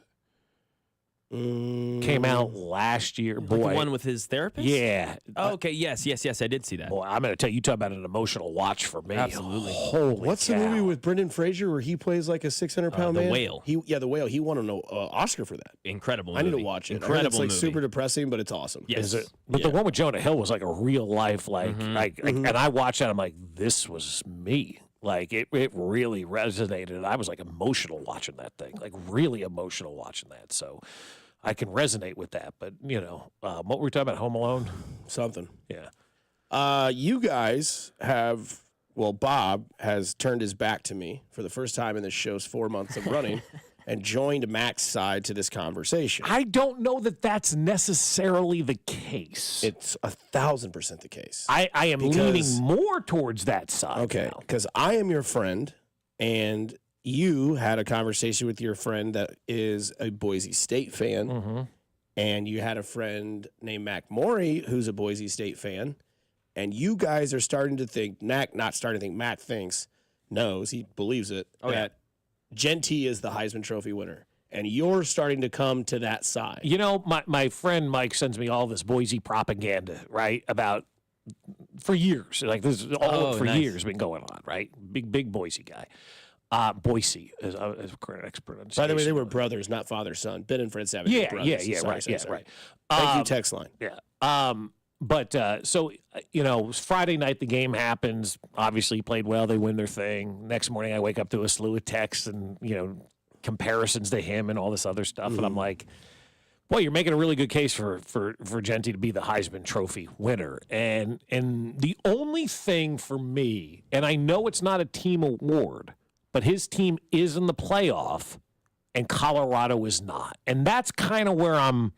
Came out last year. Boy, the one with his therapist? Yeah. Oh, okay. Yes. I did see that. Boy, I'm going to tell you, talk about an emotional watch for me. Absolutely. Holy What's cow. the movie with Brendan Fraser where he plays like a 600-pound man? The Whale. The Whale. He won an Oscar for that. Incredible movie. I need to watch it. Incredible it's movie. Super depressing, but it's awesome. Yes. Is it? But the one with Jonah Hill was like a real life, and I watched that. I'm like, this was me. It really resonated. I was emotional watching that thing, really emotional watching that. So I can resonate with that. But, what were we talking about? Home Alone? Something. Yeah. You guys have, Bob has turned his back to me for the first time in this show's 4 months of running and joined Mac's side to this conversation. I don't know that that's necessarily the case. It's 1,000% the case. I am leaning more towards that side. Okay, because I am your friend, and you had a conversation with your friend that is a Boise State fan, and you had a friend named Mac Morey who's a Boise State fan, and you guys are starting to think, Mac thinks, knows, he believes it, that Genty is the Heisman Trophy winner. And you're starting to come to that side. My friend Mike sends me all this Boise propaganda, right, about for years. This is all for years been going on, right? Big Boise guy. Boise is correct pronunciation. By the way, they were brothers, not father-son. Ben and Fred Savage were brothers. Right. Thank you, text line. Yeah. But so, Friday night the game happens. Obviously, played well. They win their thing. Next morning, I wake up to a slew of texts and, comparisons to him and all this other stuff. Mm-hmm. And I'm like, boy, you're making a really good case for Genty to be the Heisman Trophy winner. And the only thing for me, and I know it's not a team award, but his team is in the playoff and Colorado is not. And that's kind of where I'm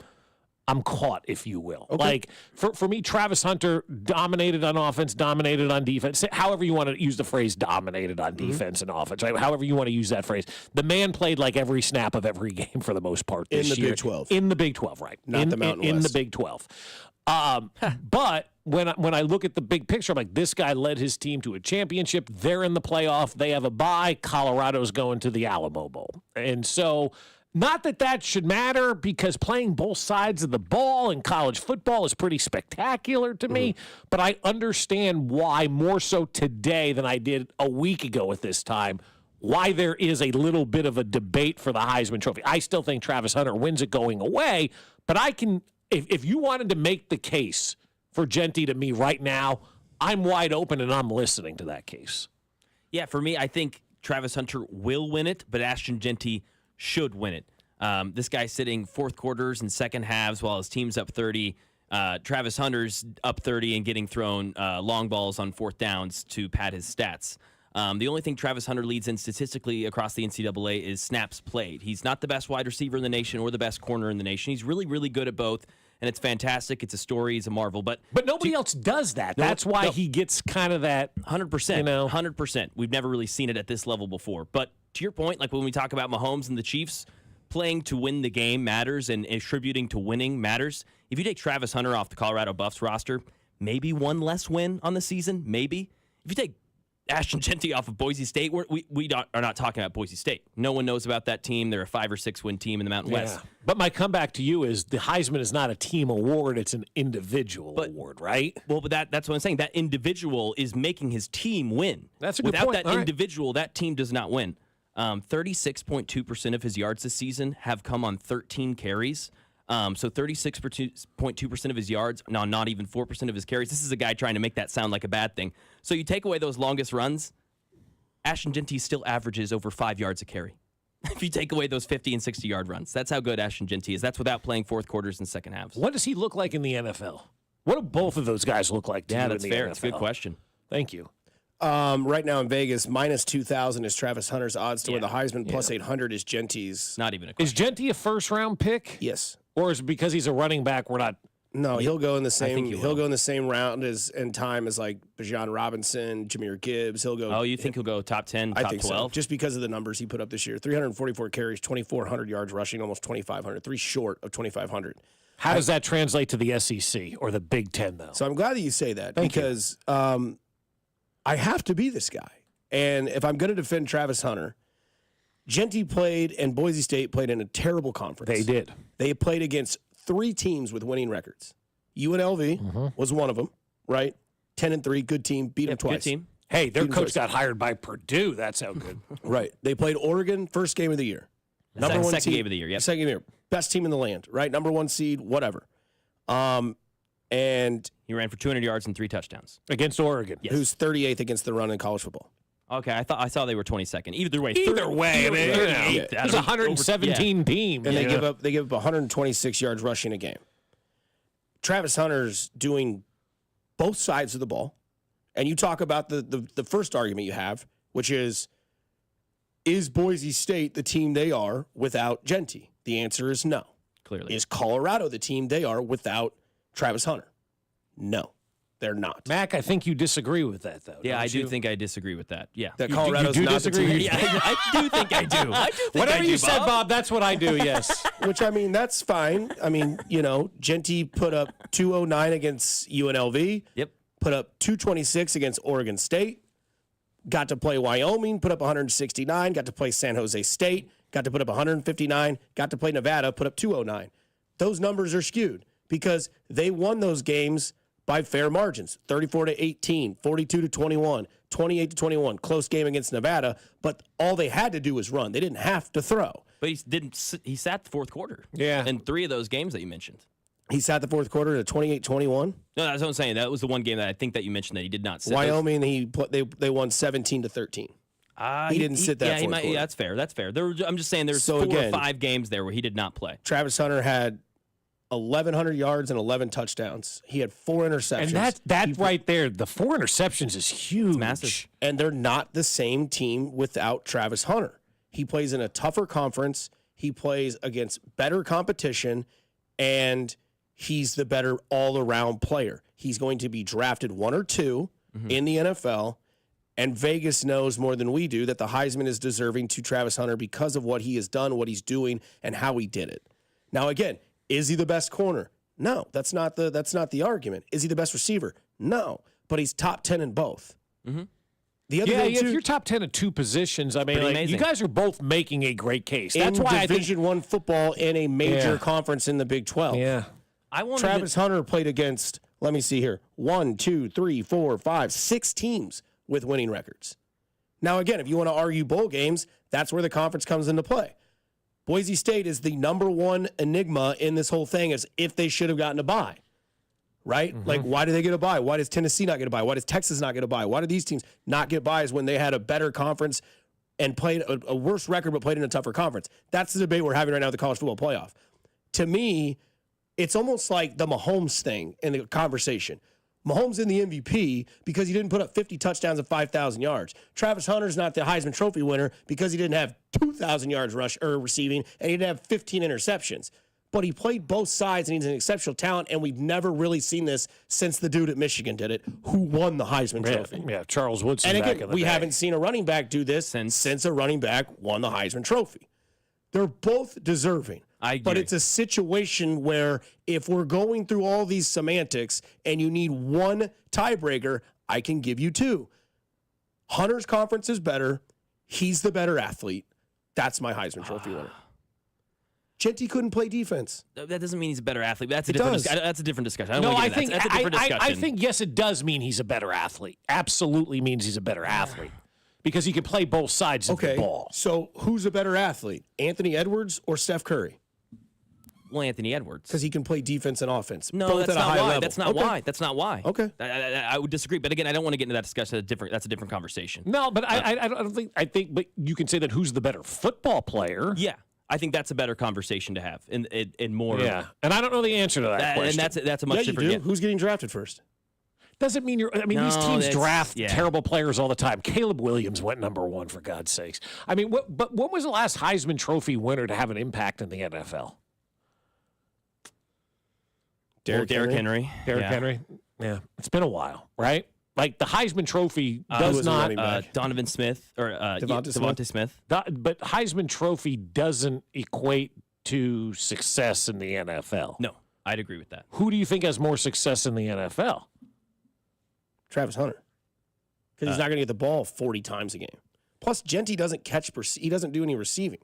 caught, if you will. Okay. Like, for me, Travis Hunter dominated on offense, dominated on defense. However you want to use the phrase dominated on defense and offense, right? However you want to use that phrase. The man played like every snap of every game for the most part this year. In the Big 12. In the Big 12, right. Not the Mountain in West. the Big 12. But when I look at the big picture, I'm like, this guy led his team to a championship. They're in the playoff. They have a bye. Colorado's going to the Alamo Bowl. And so... not that should matter, because playing both sides of the ball in college football is pretty spectacular to me, but I understand why more so today than I did a week ago at this time, why there is a little bit of a debate for the Heisman Trophy. I still think Travis Hunter wins it going away, but I can, if you wanted to make the case for Genty to me right now, I'm wide open and I'm listening to that case. Yeah, for me, I think Travis Hunter will win it, but Ashton Genty should win it. This guy's sitting fourth quarters and second halves while his team's up 30. Travis Hunter's up 30 and getting thrown long balls on fourth downs to pad his stats. The only thing Travis Hunter leads in statistically across the NCAA is snaps played. He's not the best wide receiver in the nation or the best corner in the nation. He's really, really good at both, and it's fantastic. It's a story. It's a marvel. But nobody else does that. That's why he gets kind of that 100%. 100%. We've never really seen it at this level before. But to your point, like when we talk about Mahomes and the Chiefs, playing to win the game matters and attributing to winning matters. If you take Travis Hunter off the Colorado Buffs roster, maybe one less win on the season, maybe. If you take Ashton Genty off of Boise State, we are not talking about Boise State. No one knows about that team. They're a 5 or 6 win team in the Mountain West. But my comeback to you is the Heisman is not a team award, it's an individual award, right? Well, but that's what I'm saying. That individual is making his team win. That's a good Without point. that individual, that team does not win. 36.2% of his yards this season have come on 13 carries. So 36.2% of his yards, no, not even 4% of his carries. This is a guy trying to make that sound like a bad thing. So you take away those longest runs, Ashton Genty still averages over 5 yards a carry. If you take away those 50 and 60-yard runs, that's how good Ashton Genty is. That's without playing fourth quarters and second halves. What does he look like in the NFL? What do both of those guys look like to you that's in the fair. NFL? It's a good question. Thank you. Right now in Vegas, minus 2,000 is Travis Hunter's odds to win the Heisman. Plus 800 is Genty's. Not even a question. Is Genty a first-round pick? Yes. Or is it because he's a running back we're not... No, he'll go in the same. he He'll go in the same round as in time as like Bijan Robinson, Jameer Gibbs. He'll go. Oh, you think he'll go top 10, top I think 12? so, just because of the numbers he put up this year. 344 carries, 2,400 yards rushing, almost 2,500. 3 short of 2,500. How does that translate to the SEC or the Big Ten, though? So I'm glad that you say that Thank because I have to be this guy. And if I'm going to defend Travis Hunter, Genty played and Boise State played in a terrible conference. They did. They played against 3 teams with winning records. UNLV was one of them, right? 10-3, good team, beat them twice. Good team. Hey, their Beat 'em coach twice. got hired by Purdue. That's how good. Right. They played Oregon, first game of the year. Second game of the year, yep. Second game of the year. Best team in the land, right? Number 1 seed, whatever. And He ran for 200 yards and 3 touchdowns. Against Oregon. Yes. who's 38th against the run in college football. Okay, I saw they were 22nd. Either way, Either way, I mean, it's a 117 team. And they give up 126 yards rushing a game. Travis Hunter's doing both sides of the ball. And you talk about the first argument you have, which is Boise State the team they are without Genty? The answer is no. Clearly. Is Colorado the team they are without Travis Hunter? No, they're not. Mac, I think you disagree with that, though. Yeah, don't I do you? think I disagree with that. Yeah. That Colorado's you do not the disagree? team. Yeah, I do think I do. I do think Whatever I do, you said, Bob. Bob, that's what I do, yes. Which, I mean, that's fine. I mean, Genty put up 209 against UNLV. Yep. Put up 226 against Oregon State. Got to play Wyoming, put up 169. Got to play San Jose State. Got to put up 159. Got to play Nevada, put up 209. Those numbers are skewed because they won those games by fair margins, 34-18, 42-21, 28-21, close game against Nevada, but all they had to do was run. They didn't have to throw. But he sat the fourth quarter. Yeah. In 3 of those games that you mentioned. He sat the fourth quarter at 28-21. No, that's what I'm saying. That was the one game that I think that you mentioned that he did not sit. Wyoming, they won 17-13. He didn't sit that fourth quarter. Yeah, that's fair. That's fair. I'm just saying there's 4 or 5 games there where he did not play. Travis Hunter had 1,100 yards and 11 touchdowns. He had 4 interceptions. And that right there, the 4 interceptions is huge. It's massive. And they're not the same team without Travis Hunter. He plays in a tougher conference. He plays against better competition, and he's the better all-around player. He's going to be drafted 1 or 2 in the NFL, and Vegas knows more than we do that the Heisman is deserving to Travis Hunter because of what he has done, what he's doing, and how he did it. Now, again, is he the best corner? No, that's not the argument. Is he the best receiver? No, but he's top 10 in both. Mm-hmm. The other thing, if you're top 10 in 2 positions, I mean, you guys are both making a great case. That's why Division I football in a major conference in the Big 12. Yeah. Travis Hunter played against, let me see here, 1, 2, 3, 4, 5, 6 teams with winning records. Now, again, if you want to argue bowl games, that's where the conference comes into play. Boise State is the number 1 enigma in this whole thing, as if they should have gotten a bye, right? Like, why do they get a bye? Why does Tennessee not get a bye? Why does Texas not get a bye? Why do these teams not get byes when they had a better conference and played a worse record but played in a tougher conference? That's the debate we're having right now with the college football playoff. To me, it's almost like the Mahomes thing in the conversation. Mahomes in the MVP because he didn't put up 50 touchdowns and 5,000 yards. Travis Hunter's not the Heisman Trophy winner because he didn't have 2,000 yards receiving and he didn't have 15 interceptions. But he played both sides and he's an exceptional talent, and we've never really seen this since the dude at Michigan did it, who won the Heisman Trophy. Yeah, Charles Woodson. And back again, in the we day. haven't seen a running back do this since a running back won the Heisman Trophy. They're both deserving. I agree. But it's a situation where if we're going through all these semantics and you need one tiebreaker, I can give you 2. Hunter's conference is better. He's the better athlete. That's my Heisman Trophy winner. Chetty couldn't play defense. That doesn't mean he's a better athlete. That's a different discussion. I think yes, it does mean he's a better athlete. Absolutely means he's a better athlete. Because he can play both sides of the ball. So who's a better athlete, Anthony Edwards or Steph Curry? Well, Anthony Edwards. Because he can play defense and offense. No, both that's at a not high why. level. That's not why. That's not why. Okay. I would disagree. But again, I don't want to get into that discussion. That's a different conversation. No, but I don't think. I think, but you can say that who's the better football player? Yeah, I think that's a better conversation to have, in more. Yeah, and I don't know the answer to that question. And that's a much different. You do. Who's getting drafted first? Doesn't mean you're. I mean, these teams draft terrible players all the time. Caleb Williams went number 1 for God's sakes. I mean, but when was the last Heisman Trophy winner to have an impact in the NFL? Derrick Henry. Derrick Henry. Yeah, it's been a while, right? Like the Heisman Trophy does not. Donovan Smith or Devontae Smith. But Heisman Trophy doesn't equate to success in the NFL. No, I'd agree with that. Who do you think has more success in the NFL? Travis Hunter. Because he's not going to get the ball 40 times a game. Plus, Genty doesn't he doesn't do any receiving.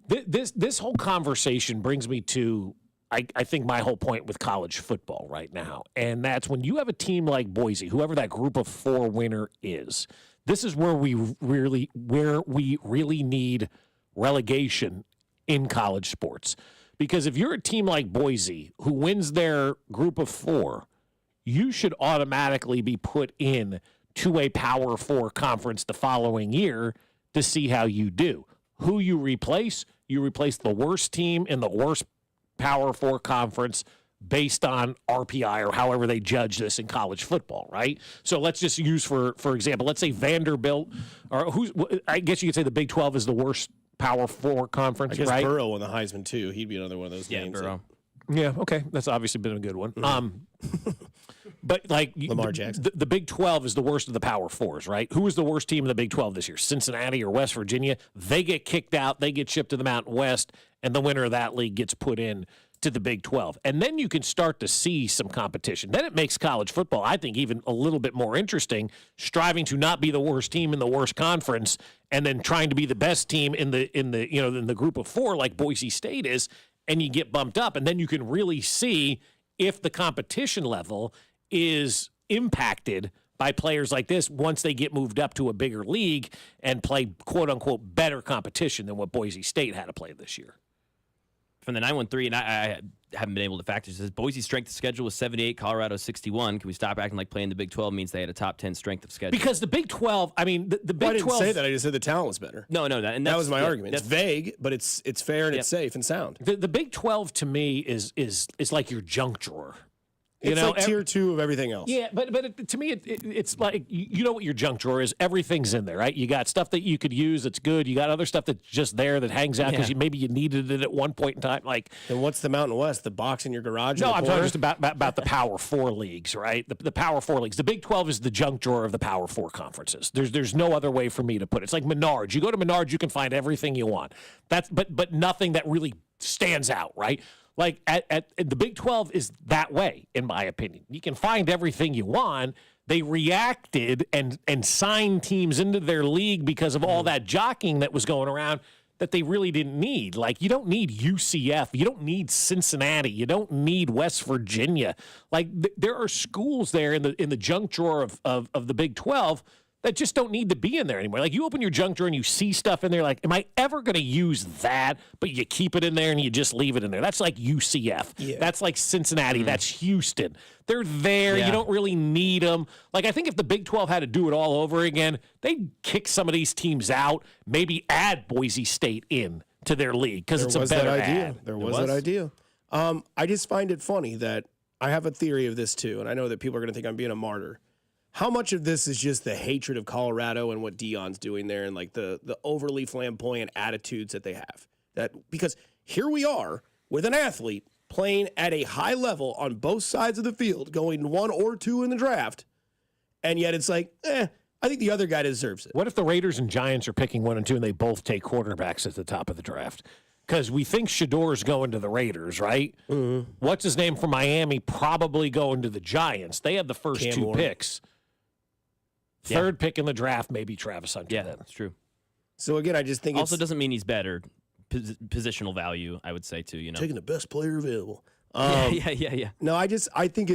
This whole conversation brings me to, I think, my whole point with college football right now. And that's when you have a team like Boise, whoever that group of 4 winner is, this is where we really need relegation in college sports. Because if you're a team like Boise who wins their group of 4, you should automatically be put in to a Power 4 conference the following year to see how you do. Who you replace the worst team in the worst Power 4 conference based on RPI or however they judge this in college football, right? So let's just use, for example, let's say Vanderbilt, or I guess you could say the Big 12 is the worst Power 4 conference, I guess right? Burrow won the Heisman, too. He'd be another one of those names. Burrow. Yeah, okay. That's obviously been a good one. But like Lamar Jackson. The Big 12 is the worst of the Power 4s, right? Who is the worst team in the Big 12 this year? Cincinnati or West Virginia? They get kicked out. They get shipped to the Mountain West, and the winner of that league gets put in to the Big 12. And then you can start to see some competition. Then it makes college football, I think, even a little bit more interesting, striving to not be the worst team in the worst conference and then trying to be the best team in the group of 4 like Boise State is, and you get bumped up. And then you can really see if the competition level is impacted by players like this once they get moved up to a bigger league and play quote-unquote better competition than what Boise State had to play this year. From the 913, and I haven't been able to factor this. Boise's strength of schedule was 78, Colorado 61. Can we stop acting like playing the Big 12 means they had a top 10 strength of schedule? Because the Big 12, I mean, the Big 12. I didn't say that. I just said the talent was better. No, and that was my argument. It's vague, but it's fair and it's safe and sound. The Big 12 to me is like your junk drawer. It's like tier 2 of everything else. Yeah, but to me, it's like, you know what your junk drawer is. Everything's in there, right? You got stuff that you could use that's good. You got other stuff that's just there that hangs out because maybe you needed it at one point in time. Like, and what's the Mountain West? The box in your garage? No, I'm talking just about the Power 4 leagues, right? The Power 4 leagues. The Big 12 is the junk drawer of the Power 4 conferences. There's no other way for me to put it. It's like Menards. You go to Menards, you can find everything you want. But nothing that really stands out, right? Like at the Big 12 is that way, in my opinion. You can find everything you want. They reacted and signed teams into their league because of all that jockeying that was going around that they really didn't need. Like, you don't need UCF. You don't need Cincinnati. You don't need West Virginia. Like, there are schools there in the junk drawer of the Big 12 that just don't need to be in there anymore. Like, you open your junk drawer and you see stuff in there like, am I ever going to use that? But you keep it in there and you just leave it in there. That's like UCF. Yeah. That's like Cincinnati. That's Houston. They're there. Yeah. You don't really need them. Like, I think if the Big 12 had to do it all over again, they'd kick some of these teams out, maybe add Boise State in to their league because it's a better idea. There was that idea. I just find it funny that I have a theory of this too, and I know that people are going to think I'm being a martyr. How much of this is just the hatred of Colorado and what Deion's doing there and like the overly flamboyant attitudes that they have? Because here we are with an athlete playing at a high level on both sides of the field, going 1 or 2 in the draft, and yet it's like, I think the other guy deserves it. What if the Raiders and Giants are picking 1 and 2 and they both take quarterbacks at the top of the draft? Because we think Shador's going to the Raiders, right? Mm-hmm. What's his name from Miami probably going to the Giants? They had the first Cam 2 Warren. Picks. Third pick in the draft, maybe Travis Hunter. Yeah, that's true. So again, I just think also doesn't mean he's better. Positional value, I would say too. You know, taking the best player available. Yeah. No, I think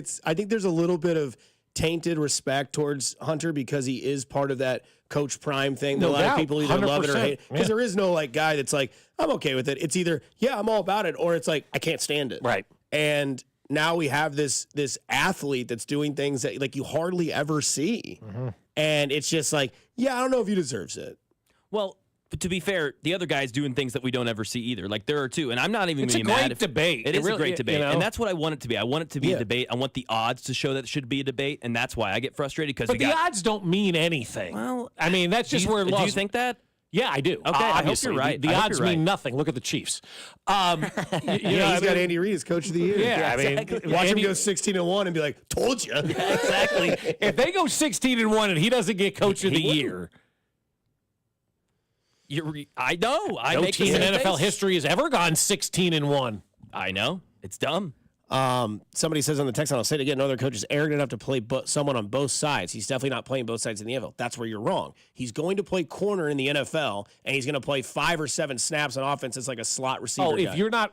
there's a little bit of tainted respect towards Hunter because he is part of that Coach Prime thing. No a lot doubt. of people either 100%. love it or hate it. Because there is no like guy that's like, I'm okay with it. It's either, I'm all about it, or it's like, I can't stand it. Right. And now we have this athlete that's doing things that like you hardly ever see. Mm-hmm. And it's just like, I don't know if he deserves it. Well, but to be fair, the other guy's doing things that we don't ever see either. Like, there are two, and I'm not even going to be mad. It's a great debate. It is really a great debate, you know? and that's what I want it to be. I want it to be a debate. I want the odds to show that it should be a debate, and that's why I get frustrated. But the odds don't mean anything. Well, I mean, that's just where it lost. Do you think that? Yeah, I do. Okay, I hope you're right. The odds mean nothing. Look at the Chiefs. He's got Andy Reid as coach of the year. Yeah, exactly. Watch him go 16-1 and be like, "Told you." Yeah, exactly. If they go 16-1 and he doesn't get coach of the year, I know. No team in NFL history has ever gone 16-1. I know. It's dumb. Somebody says on the text, and I'll say it again, no other coach is arrogant enough to play someone on both sides. He's definitely not playing both sides in the NFL. That's where you're wrong. He's going to play corner in the NFL, and he's going to play 5 or 7 snaps on offense as like a slot receiver. Oh,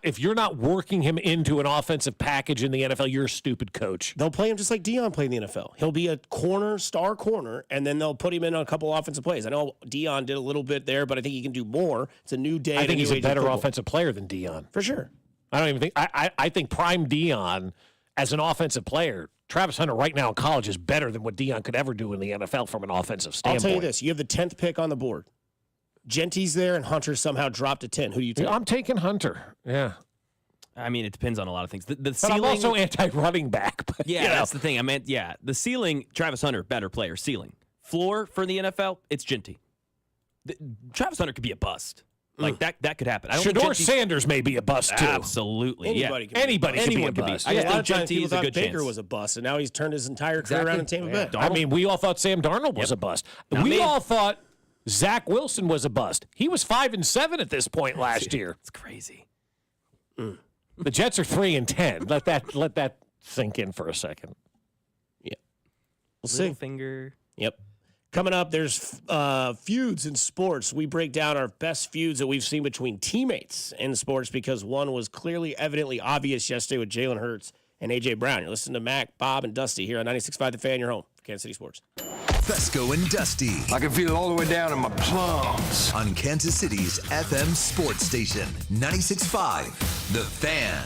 if you're not working him into an offensive package in the NFL, you're a stupid coach. They'll play him just like Deion played in the NFL. He'll be a star corner, and then they'll put him in on a couple offensive plays. I know Deion did a little bit there, but I think he can do more. It's a new day. I think he's a better offensive player than Deion. For sure. I don't even think I think prime Deion as an offensive player, Travis Hunter right now in college is better than what Deion could ever do in the NFL from an offensive standpoint. I'll tell you this. You have the 10th pick on the board. Genty's there, and Hunter somehow dropped to 10. Who do you take? I'm taking Hunter. Yeah. I mean, it depends on a lot of things. The ceiling, I'm also anti-running back. But, that's the thing. I meant, the ceiling, Travis Hunter, better player. Ceiling. Floor for the NFL, it's Genty. Travis Hunter could be a bust. Like, that could happen. Shador Sanders may be a bust, too. Absolutely. Anybody can be a bust. I just think Genty is a good Baker chance. was a bust, and now he's turned his entire career around in Tampa Bay. I mean, we all thought Sam Darnold was a bust. We all thought Zach Wilson was a bust. He was 5-7 at this point last year. It's crazy. The Jets are 3-10. Let that sink in for a second. Yeah. We'll see. Finger. Yep. Coming up, there's feuds in sports. We break down our best feuds that we've seen between teammates in sports because one was clearly, evidently obvious yesterday with Jalen Hurts and A.J. Brown. You're listening to Mac, Bob, and Dusty here on 96.5 The Fan, your home, Kansas City Sports. Fesco and Dusty. I can feel it all the way down in my plums. On Kansas City's FM sports station, 96.5 The Fan.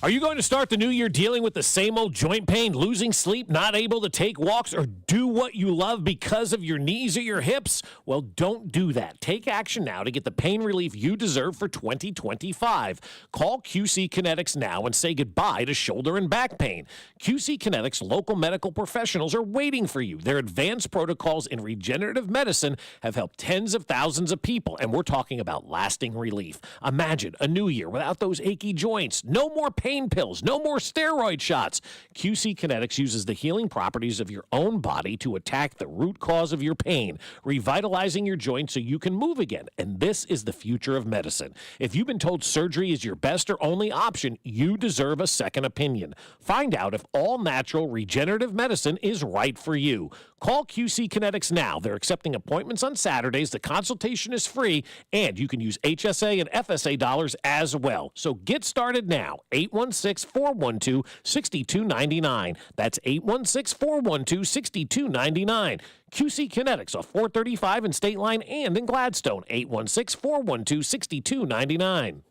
Are you going to start the new year dealing with the same old joint pain, losing sleep, not able to take walks, or do what you love because of your knees or your hips? Well, don't do that. Take action now to get the pain relief you deserve for 2025. Call QC Kinetics now and say goodbye to shoulder and back pain. QC Kinetics local medical professionals are waiting for you. Their advanced protocols in regenerative medicine have helped tens of thousands of people, and we're talking about lasting relief. Imagine a new year without those achy joints. No more pain pills, no more steroid shots. QC Kinetics uses the healing properties of your own body to attack the root cause of your pain, revitalizing your joints so you can move again. And this is the future of medicine. If you've been told surgery is your best or only option, you deserve a second opinion. Find out if all-natural regenerative medicine is right for you. Call QC Kinetics now. They're accepting appointments on Saturdays. The consultation is free, and you can use HSA and FSA dollars as well. So get started now. 816-412-6299. That's 816-412-6299. QC Kinetics off 435 in State Line and in Gladstone. 816-412-6299.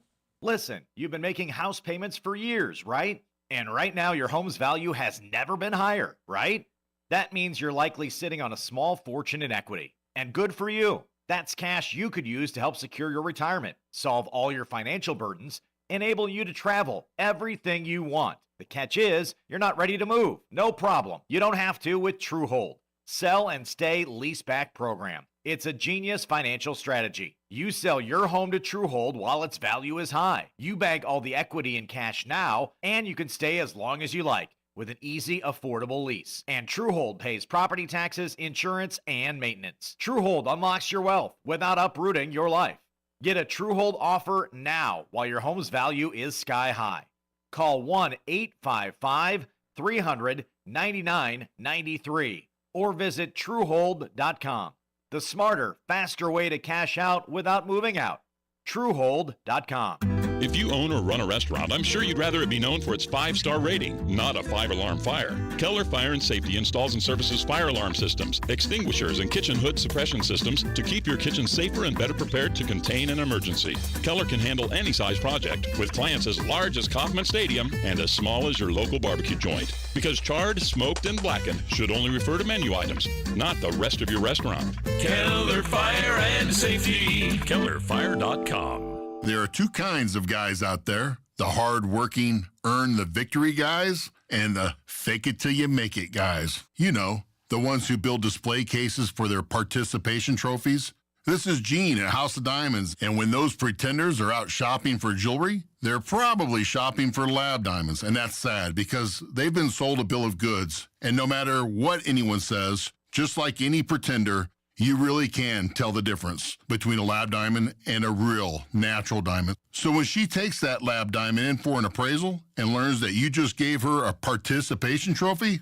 Listen, you've been making house payments for years, right? And right now your home's value has never been higher, right? That means you're likely sitting on a small fortune in equity. And good for you. That's cash you could use to help secure your retirement, solve all your financial burdens, enable you to travel everything you want. The catch is, you're not ready to move. No problem. You don't have to with TrueHold. Sell and stay leaseback program. It's a genius financial strategy. You sell your home to TrueHold while its value is high. You bag all the equity in cash now, and you can stay as long as you like with an easy, affordable lease. And TrueHold pays property taxes, insurance, and maintenance. TrueHold unlocks your wealth without uprooting your life. Get a TrueHold offer now while your home's value is sky high. Call 1-855-300-9993 or visit TrueHold.com. The smarter, faster way to cash out without moving out. TrueHold.com. If you own or run a restaurant, I'm sure you'd rather it be known for its 5-star rating, not a 5-alarm fire. Keller Fire and Safety installs and services fire alarm systems, extinguishers, and kitchen hood suppression systems to keep your kitchen safer and better prepared to contain an emergency. Keller can handle any size project, with clients as large as Kauffman Stadium and as small as your local barbecue joint. Because charred, smoked, and blackened should only refer to menu items, not the rest of your restaurant. Keller Fire and Safety. KellerFire.com. There are two kinds of guys out there: the hard-working, earn the victory guys, and the fake it till you make it guys. You know, the ones who build display cases for their participation trophies. This is Gene at House of Diamonds, and when those pretenders are out shopping for jewelry, they're probably shopping for lab diamonds, and that's sad because they've been sold a bill of goods, and no matter what anyone says, just like any pretender, you really can tell the difference between a lab diamond and a real natural diamond. So when she takes that lab diamond in for an appraisal and learns that you just gave her a participation trophy,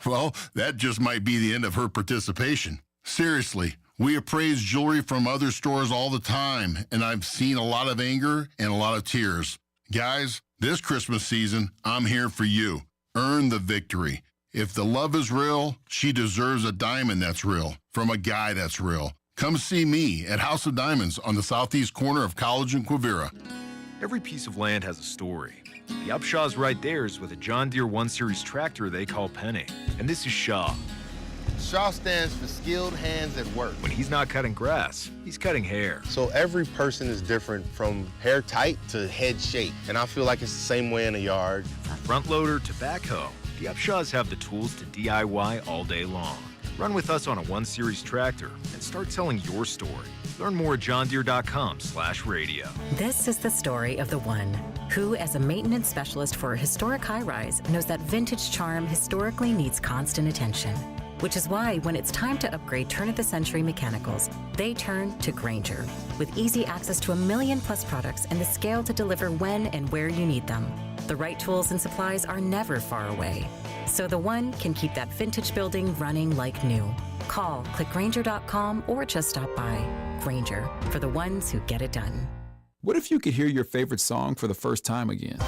well, that just might be the end of her participation. Seriously, we appraise jewelry from other stores all the time, and I've seen a lot of anger and a lot of tears. Guys, this Christmas season, I'm here for you. Earn the victory. If the love is real, she deserves a diamond that's real, from a guy that's real. Come see me at House of Diamonds on the southeast corner of College and Quivira. Every piece of land has a story. The Upshaw's right there is with a John Deere 1 Series tractor they call Penny. And this is Shaw. Shaw stands for skilled hands at work. When he's not cutting grass, he's cutting hair. So every person is different, from hair tight to head shape. And I feel like it's the same way in a yard. From front loader to backhoe, the Upshaws have the tools to DIY all day long. Run with us on a 1 Series tractor and start telling your story. Learn more at johndeere.com/radio. This is the story of the one who, as a maintenance specialist for a historic high-rise, knows that vintage charm historically needs constant attention. Which is why when it's time to upgrade turn-of-the-century mechanicals, they turn to Grainger. With easy access to 1 million-plus products and the scale to deliver when and where you need them. The right tools and supplies are never far away. So the one can keep that vintage building running like new. Call, click Grainger.com, or just stop by. Grainger, for the ones who get it done. What if you could hear your favorite song for the first time again?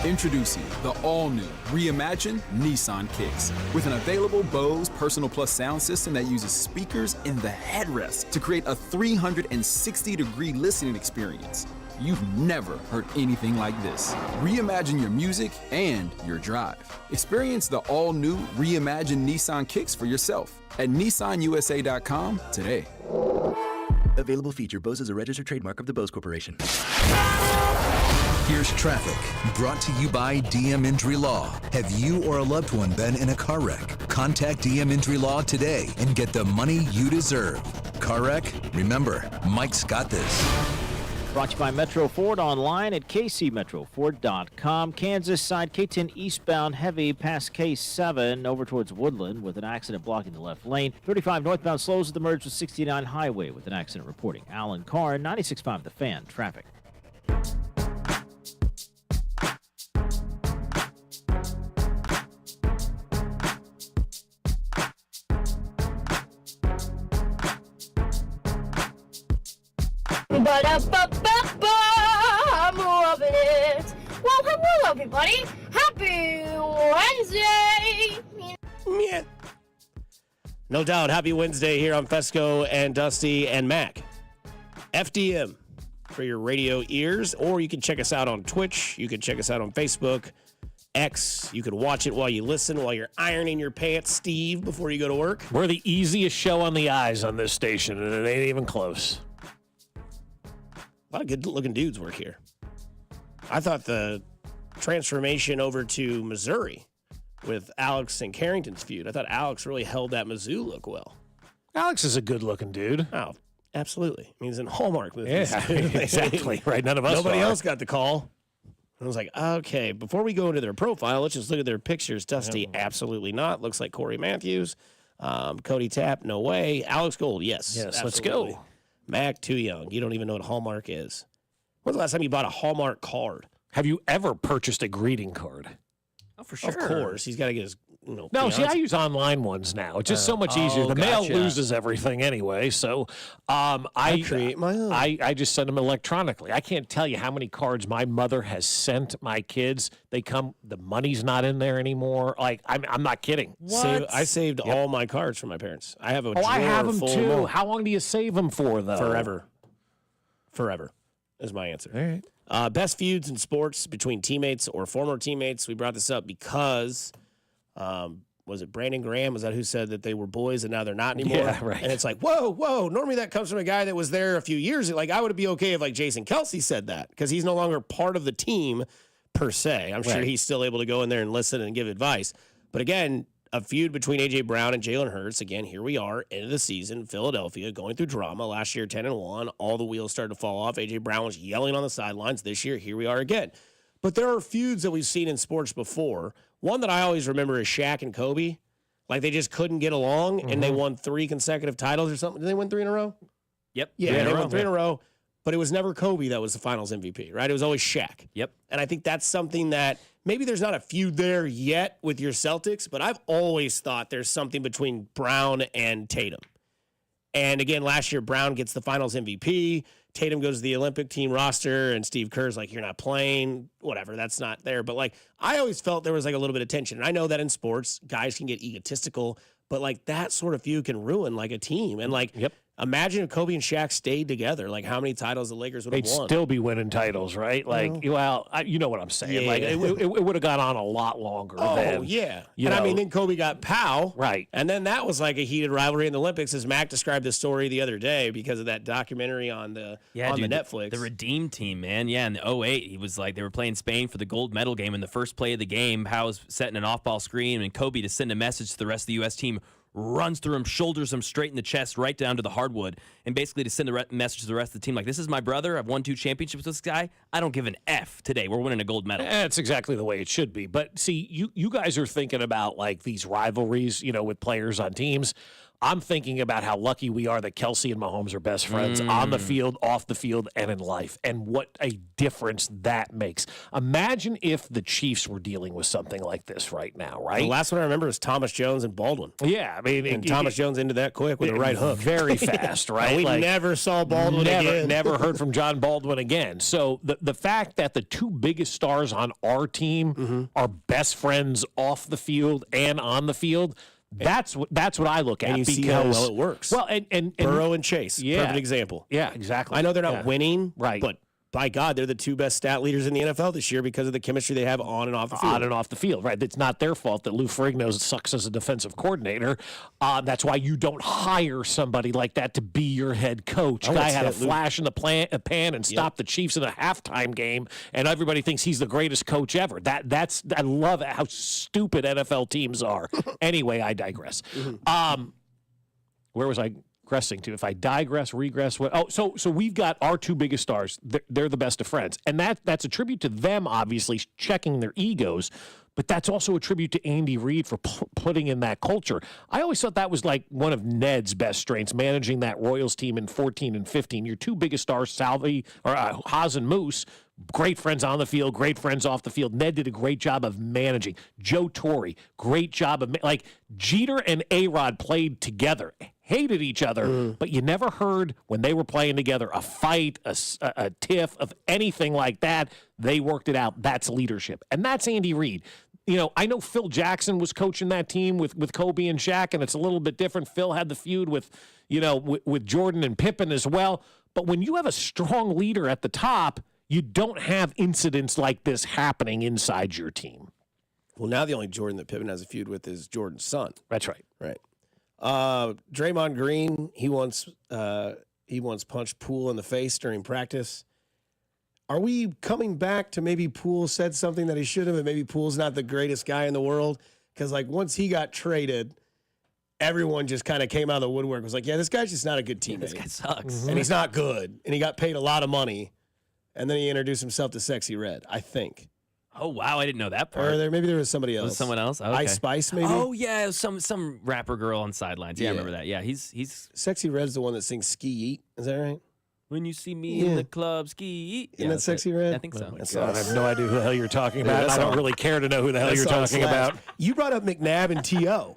Introducing the all-new, reimagined Nissan Kicks. With an available Bose Personal Plus sound system that uses speakers in the headrest to create a 360-degree listening experience. You've never heard anything like this. Reimagine your music and your drive. Experience the all-new, reimagined Nissan Kicks for yourself at nissanusa.com today. Available feature. Bose is a registered trademark of the Bose Corporation. Here's traffic, brought to you by DM Injury Law. Have you or a loved one been in a car wreck? Contact DM Injury Law today and get the money you deserve. Car wreck? Remember, Mike's got this. Brought to you by Metro Ford, online at kcmetroford.com. Kansas side K10 eastbound heavy past K7 over towards Woodland with an accident blocking the left lane. 35 northbound slows at the merge with 69 highway with an accident reporting. Alan Carr, 96.5 The Fan, traffic. I'm loving it. Well, hello, everybody. Happy Wednesday. Yeah. No doubt. Happy Wednesday here on Fesco and Dusty and Mac. FDM for your radio ears, or you can check us out on Twitch. You can check us out on Facebook, X. You can watch it while you listen, while you're ironing your pants, Steve, before you go to work. We're the easiest show on the eyes on this station, and it ain't even close. A lot of good-looking dudes work here. I thought the transformation over to Missouri with Alex and Carrington's feud, I thought Alex really held that Mizzou look well. Alex is a good-looking dude. Oh, absolutely. I mean, he's in Hallmark movies. Yeah, exactly. Right, none of us Nobody are. else got the call. I was like, okay, before we go into their profile, let's just look at their pictures. Dusty, absolutely not. Looks like Corey Matthews. Cody Tapp, no way. Alex Gold, yes. Yes, absolutely. let's go. Mac, too young. You don't even know what Hallmark is. When's the last time you bought a Hallmark card? Have you ever purchased a greeting card? Oh, for sure. Of course. He's got to get his, No, fiance. see, I use online ones now. It's just so much easier. The mail loses everything anyway, so I create my own. I just send them electronically. I can't tell you how many cards my mother has sent my kids. They come, the money's not in there anymore. Like, I'm not kidding. I saved all my cards from my parents. I have a drawer I have them full too. of them. How long do you save them for, though? Forever is my answer. All right. Best feuds in sports between teammates or former teammates. We brought this up because, was it Brandon Graham? Was that who said that they were boys and now they're not anymore? Yeah, right. And it's like, whoa. Normally that comes from a guy that was there a few years ago. Like, I would be okay if, like, Jason Kelsey said that because he's no longer part of the team per se. I'm sure he's still able to go in there and listen and give advice. But again, a feud between A.J. Brown and Jalen Hurts. Again, here we are, end of the season, Philadelphia, going through drama. Last year, 10-1. All the wheels started to fall off. A.J. Brown was yelling on the sidelines. This year, here we are again. But there are feuds that we've seen in sports before. One that I always remember is Shaq and Kobe. Like, they just couldn't get along, and they won 3 consecutive titles or something. Did they win 3 in a row? Yep. Yeah, they won 3 in a row. But it was never Kobe that was the finals MVP, right? It was always Shaq. Yep. And I think that's something that maybe there's not a feud there yet with your Celtics, but I've always thought there's something between Brown and Tatum. And again, last year, Brown gets the finals MVP. Tatum goes to the Olympic team roster, and Steve Kerr's like, you're not playing, whatever, that's not there. But, like, I always felt there was, like, a little bit of tension. And I know that in sports, guys can get egotistical, but, like, that sort of feud can ruin, like, a team. And, like, imagine if Kobe and Shaq stayed together, like, how many titles the Lakers would have They'd won. still be winning titles, right? Like, you know what I'm saying. Yeah. Like, it would have gone on a lot longer. Oh, yeah. And I mean, then Kobe got Powell. Right. And then that was like a heated rivalry in the Olympics, as Mac described the story the other day because of that documentary on the Netflix. The Redeem team, man. Yeah, in 2008, he was like, they were playing Spain for the gold medal game. In the first play of the game, Powell's setting an off-ball screen, and Kobe, to send a message to the rest of the U.S. team, runs through him, shoulders him straight in the chest, right down to the hardwood, and basically to send a message to the rest of the team, like, this is my brother. I've won 2 championships with this guy. I don't give an F today. We're winning a gold medal. That's exactly the way it should be. But see, you guys are thinking about, like, these rivalries, with players on teams. I'm thinking about how lucky we are that Kelsey and Mahomes are best friends on the field, off the field, and in life, and what a difference that makes. Imagine if the Chiefs were dealing with something like this right now, right? The last one I remember was Thomas Jones and Baldwin. Yeah, I mean, and Thomas Jones into that quick with a right hook. Very fast, right? We never saw Baldwin again. Never heard from John Baldwin again. So the fact that the two biggest stars on our team are best friends off the field and on the field, that's what I look at. And you because, see how well it works. Well, and Burrow and Chase, yeah, perfect example. Yeah, exactly. I know they're not winning, right? But by God, they're the two best stat leaders in the NFL this year because of the chemistry they have on and off the field. On and off the field, right? It's not their fault that Lou Ferrigno sucks as a defensive coordinator. That's why you don't hire somebody like that to be your head coach. Guy had a flash in the pan and stopped the Chiefs in a halftime game, and everybody thinks he's the greatest coach ever. I love how stupid NFL teams are. Anyway, I digress. Where was I digressing to? If I regress, what? Oh, so we've got our two biggest stars. They're the best of friends, and that's a tribute to them, obviously checking their egos, but that's also a tribute to Andy Reid for putting in that culture. I always thought that was like one of Ned's best strengths, managing that Royals team in 14 and 15. Your two biggest stars, Haas and Moose, great friends on the field, great friends off the field. Ned did a great job of managing. Joe Torre, great job of Jeter and A-Rod played together. Hated each other, but you never heard when they were playing together a fight, a tiff of anything like that. They worked it out. That's leadership, and that's Andy Reid. You know, I know Phil Jackson was coaching that team with Kobe and Shaq, and it's a little bit different. Phil had the feud with Jordan and Pippen as well. But when you have a strong leader at the top, you don't have incidents like this happening inside your team. Well, now the only Jordan that Pippen has a feud with is Jordan's son. That's right. Right. Draymond Green, he once punched Poole in the face during practice. Are we coming back to maybe Poole said something that he should have, and maybe Poole's not the greatest guy in the world? Because once he got traded, everyone just kind of came out of the woodwork. Was like, yeah, this guy's just not a good teammate. This guy sucks. And he's not good. And he got paid a lot of money. And then he introduced himself to Sexy Red, I think. Oh, wow. I didn't know that part. Or maybe there was somebody else. Was someone else? Okay. Ice Spice, maybe? Oh, yeah. It was some rapper girl on sidelines. Yeah, I remember that. Yeah, he's Sexy Red's the one that sings Ski Eat. Is that right? When you see me in the club, ski eat. Isn't that Sexy Red? I think so. I have no idea who the hell you're talking about. I don't really care to know who the hell you're talking about. You brought up McNabb and T.O.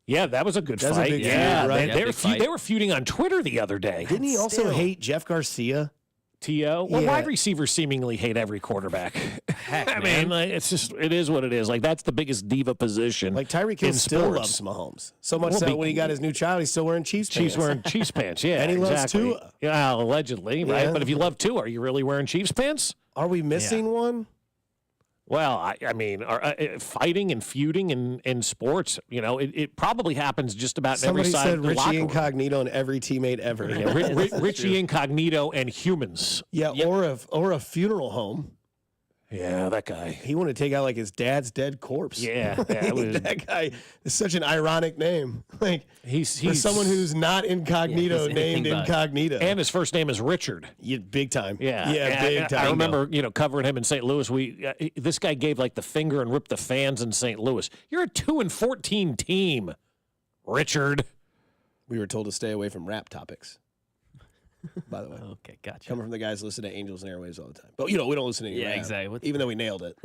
Yeah, that was a good fight. A big feud, right? They were feuding on Twitter the other day. Didn't he also hate Jeff Garcia? T.O.? Well, wide receivers seemingly hate every quarterback. Heck, I mean, it is what it is. That's the biggest diva position. Tyreek Hill still loves Mahomes. So much that when he got his new child, he's still wearing Chiefs pants. He's wearing Chiefs pants, yeah. And he loves exactly. Tua. Yeah, allegedly, right? Yeah. But if you love Tua, are you really wearing Chiefs pants? Are we missing one? Well, I mean, fighting and feuding in sports, it probably happens just about in every side of the Somebody said locker Richie room. Incognito and every teammate ever. Yeah, Richie Incognito and humans. Yeah, or a funeral home. Yeah, that guy. He wanted to take out his dad's dead corpse. Yeah, that guy is such an ironic name. He's for someone who's not incognito named Incognito, and his first name is Richard. Big time. Yeah, big time. I remember covering him in St. Louis. This guy gave the finger and ripped the fans in St. Louis. You're a 2-14 team, Richard. We were told to stay away from rap topics. By the way. Okay, gotcha. Coming from the guys who listen to Angels and Airwaves all the time. But, we don't listen to any rap, exactly. Even though we nailed it.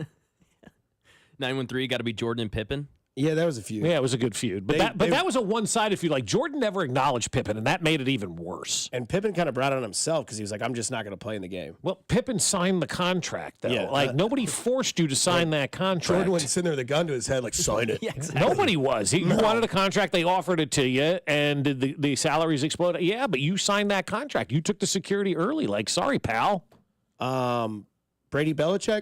913 got to be Jordan and Pippen. Yeah, that was a feud. Yeah, it was a good feud. But that was a one-sided feud. Jordan never acknowledged Pippen, and that made it even worse. And Pippen kind of brought it on himself because he was like, I'm just not going to play in the game. Well, Pippen signed the contract, though. Yeah, nobody forced you to sign that contract. Jordan wasn't sitting there with a gun to his head sign it. Yeah, exactly. Nobody was. You wanted a contract, they offered it to you, and the salaries exploded. Yeah, but you signed that contract. You took the security early. Sorry, pal. Brady Belichick?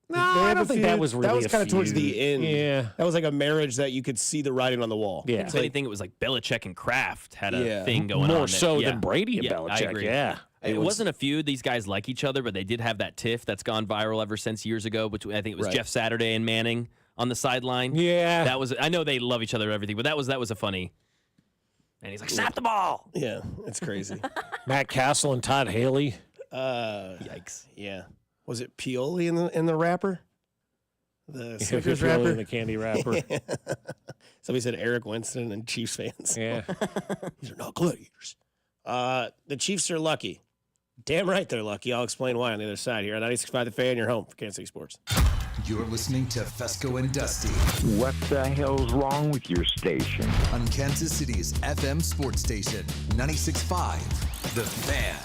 No, I don't think that was really That was kind of towards feud. the end. Yeah. That was like a marriage that you could see the writing on the wall. Yeah. If anything, it was Belichick and Kraft had a thing going on. More so than Brady and I Belichick. agree. Yeah. It wasn't a feud. These guys like each other, but they did have that tiff that's gone viral ever since years ago. Between I think it was Jeff Saturday and Manning on the sideline. Yeah. That was. I know they love each other and everything, but that was a funny. And he's like, snap the ball. Yeah, it's crazy. Matt Castle and Todd Haley. Yikes. Yeah. Was it Pioli in the rapper? The If Snickers it's really wrapper. in the candy wrapper. Somebody said Eric Winston and Chiefs fans. Yeah. These are not gladiators. The Chiefs are lucky. Damn right they're lucky. I'll explain why on the other side here. On 96.5 The Fan, your home for Kansas City Sports. You're listening to Fesco and Dusty. What the hell's wrong with your station? On Kansas City's FM sports station, 96.5 The Fan.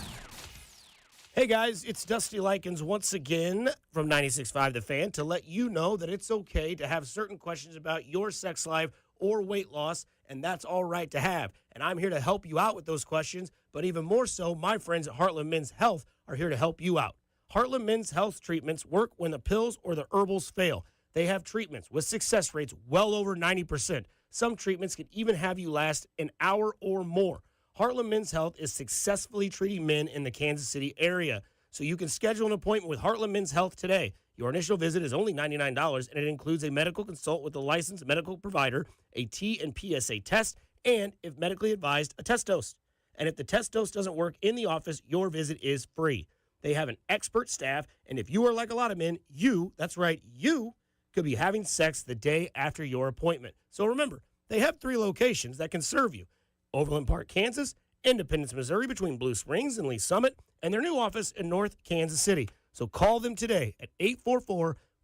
Hey guys, it's Dusty Likens once again from 96.5 The Fan to let you know that it's okay to have certain questions about your sex life or weight loss, and that's all right to have. And I'm here to help you out with those questions, but even more so, my friends at Heartland Men's Health are here to help you out. Heartland Men's Health treatments work when the pills or the herbals fail. They have treatments with success rates well over 90%. Some treatments can even have you last an hour or more. Heartland Men's Health is successfully treating men in the Kansas City area. So you can schedule an appointment with Heartland Men's Health today. Your initial visit is only $99, and it includes a medical consult with a licensed medical provider, a T and PSA test, and, if medically advised, a test dose. And if the test dose doesn't work in the office, your visit is free. They have an expert staff, and if you are like a lot of men, that's right, you could be having sex the day after your appointment. So remember, they have 3 locations that can serve you. Overland Park, Kansas, Independence, Missouri, between Blue Springs and Lee Summit, and their new office in North Kansas City. So call them today at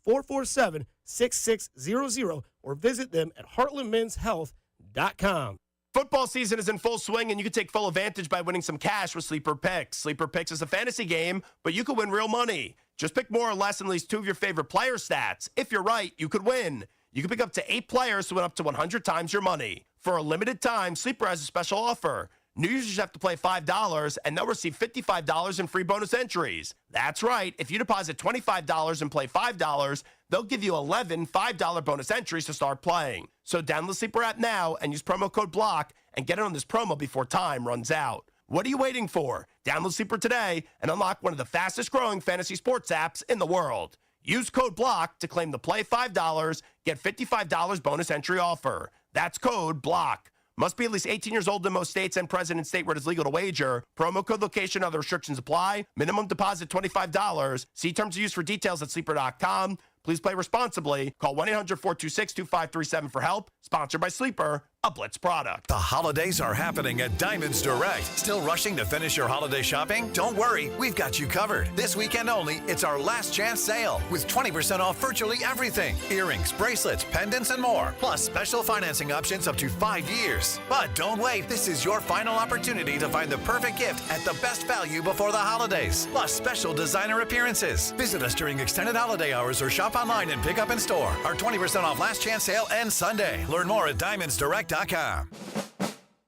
844-447-6600 or visit them at heartlandmenshealth.com. Football season is in full swing, and you can take full advantage by winning some cash with Sleeper Picks. Sleeper Picks is a fantasy game, but you could win real money. Just pick more or less than at least 2 of your favorite player stats. If you're right, you could win. You can pick up to 8 players to win up to 100 times your money. For a limited time, Sleeper has a special offer. New users have to play $5, and they'll receive $55 in free bonus entries. That's right. If you deposit $25 and play $5, they'll give you 11 $5 bonus entries to start playing. So download the Sleeper app now and use promo code BLOCK and get in on this promo before time runs out. What are you waiting for? Download Sleeper today and unlock one of the fastest growing fantasy sports apps in the world. Use code BLOCK to claim the play $5, get $55 bonus entry offer. That's code BLOCK. Must be at least 18 years old in most states and present in state where it is legal to wager. Promo code location, other restrictions apply. Minimum deposit $25. See terms of use for details at sleeper.com. Please play responsibly. Call 1-800-426-2537 for help. Sponsored by Sleeper, a Blitz product. The holidays are happening at Diamonds Direct. Still rushing to finish your holiday shopping? Don't worry, we've got you covered. This weekend only, it's our last chance sale with 20% off virtually everything. Earrings, bracelets, pendants, and more. Plus special financing options up to 5 years. But don't wait, this is your final opportunity to find the perfect gift at the best value before the holidays. Plus special designer appearances. Visit us during extended holiday hours or shop online and pick up in store. Our 20% off last chance sale ends Sunday. Learn more at diamondsdirect.com.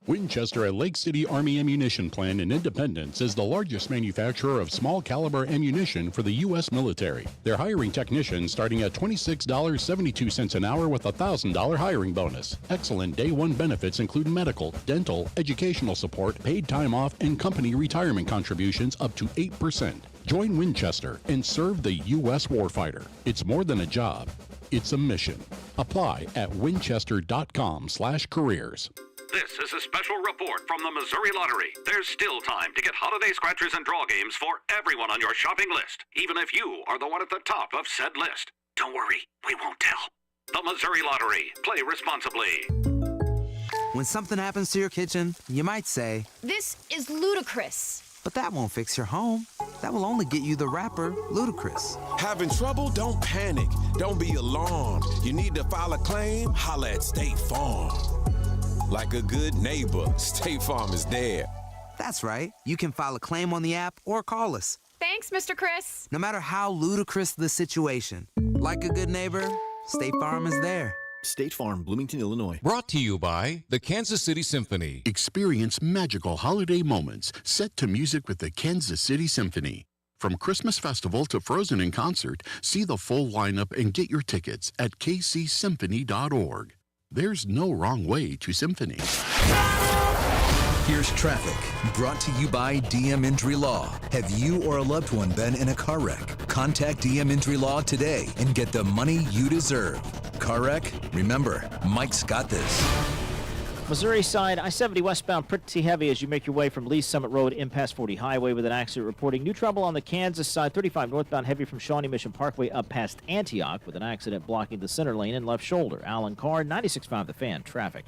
Winchester at Lake City Army Ammunition Plant in Independence is the largest manufacturer of small caliber ammunition for the U.S. military. They're hiring technicians starting at $26.72 an hour with a $1,000 hiring bonus. Excellent day one benefits include medical, dental, educational support, paid time off, and company retirement contributions up to 8%. Join Winchester and serve the U.S. warfighter. It's more than a job. It's a mission. Apply at winchester.com/careers. This is a special report from the Missouri Lottery. There's still time to get holiday scratchers and draw games for everyone on your shopping list, even if you are the one at the top of said list. Don't worry, we won't tell. The Missouri Lottery. Play responsibly. When something happens to your kitchen, you might say, "This is ludicrous." but that won't fix your home. That will only get you the rapper, Ludacris. Having trouble? Don't panic. Don't be alarmed. You need to file a claim? Holla at State Farm. Like a good neighbor, State Farm is there. That's right. You can file a claim on the app or call us. Thanks, Mr. Chris. No matter how ludicrous the situation, like a good neighbor, State Farm is there. State Farm, Bloomington, Illinois. Brought to you by the Kansas City Symphony. Experience magical holiday moments set to music with the Kansas City Symphony. From Christmas Festival to Frozen in Concert, see the full lineup and get your tickets at kcsymphony.org. There's no wrong way to symphony. Here's traffic, brought to you by DM Injury Law. Have you or a loved one been in a car wreck? Contact DM Injury Law today and get the money you deserve. Car wreck? Remember, Mike's got this. Missouri side, I-70 westbound pretty heavy as you make your way from Lee Summit Road in past 40 Highway with an accident reporting. New trouble on the Kansas side, 35 northbound heavy from Shawnee Mission Parkway up past Antioch with an accident blocking the center lane and left shoulder. Alan Carr, 96.5 The Fan, traffic.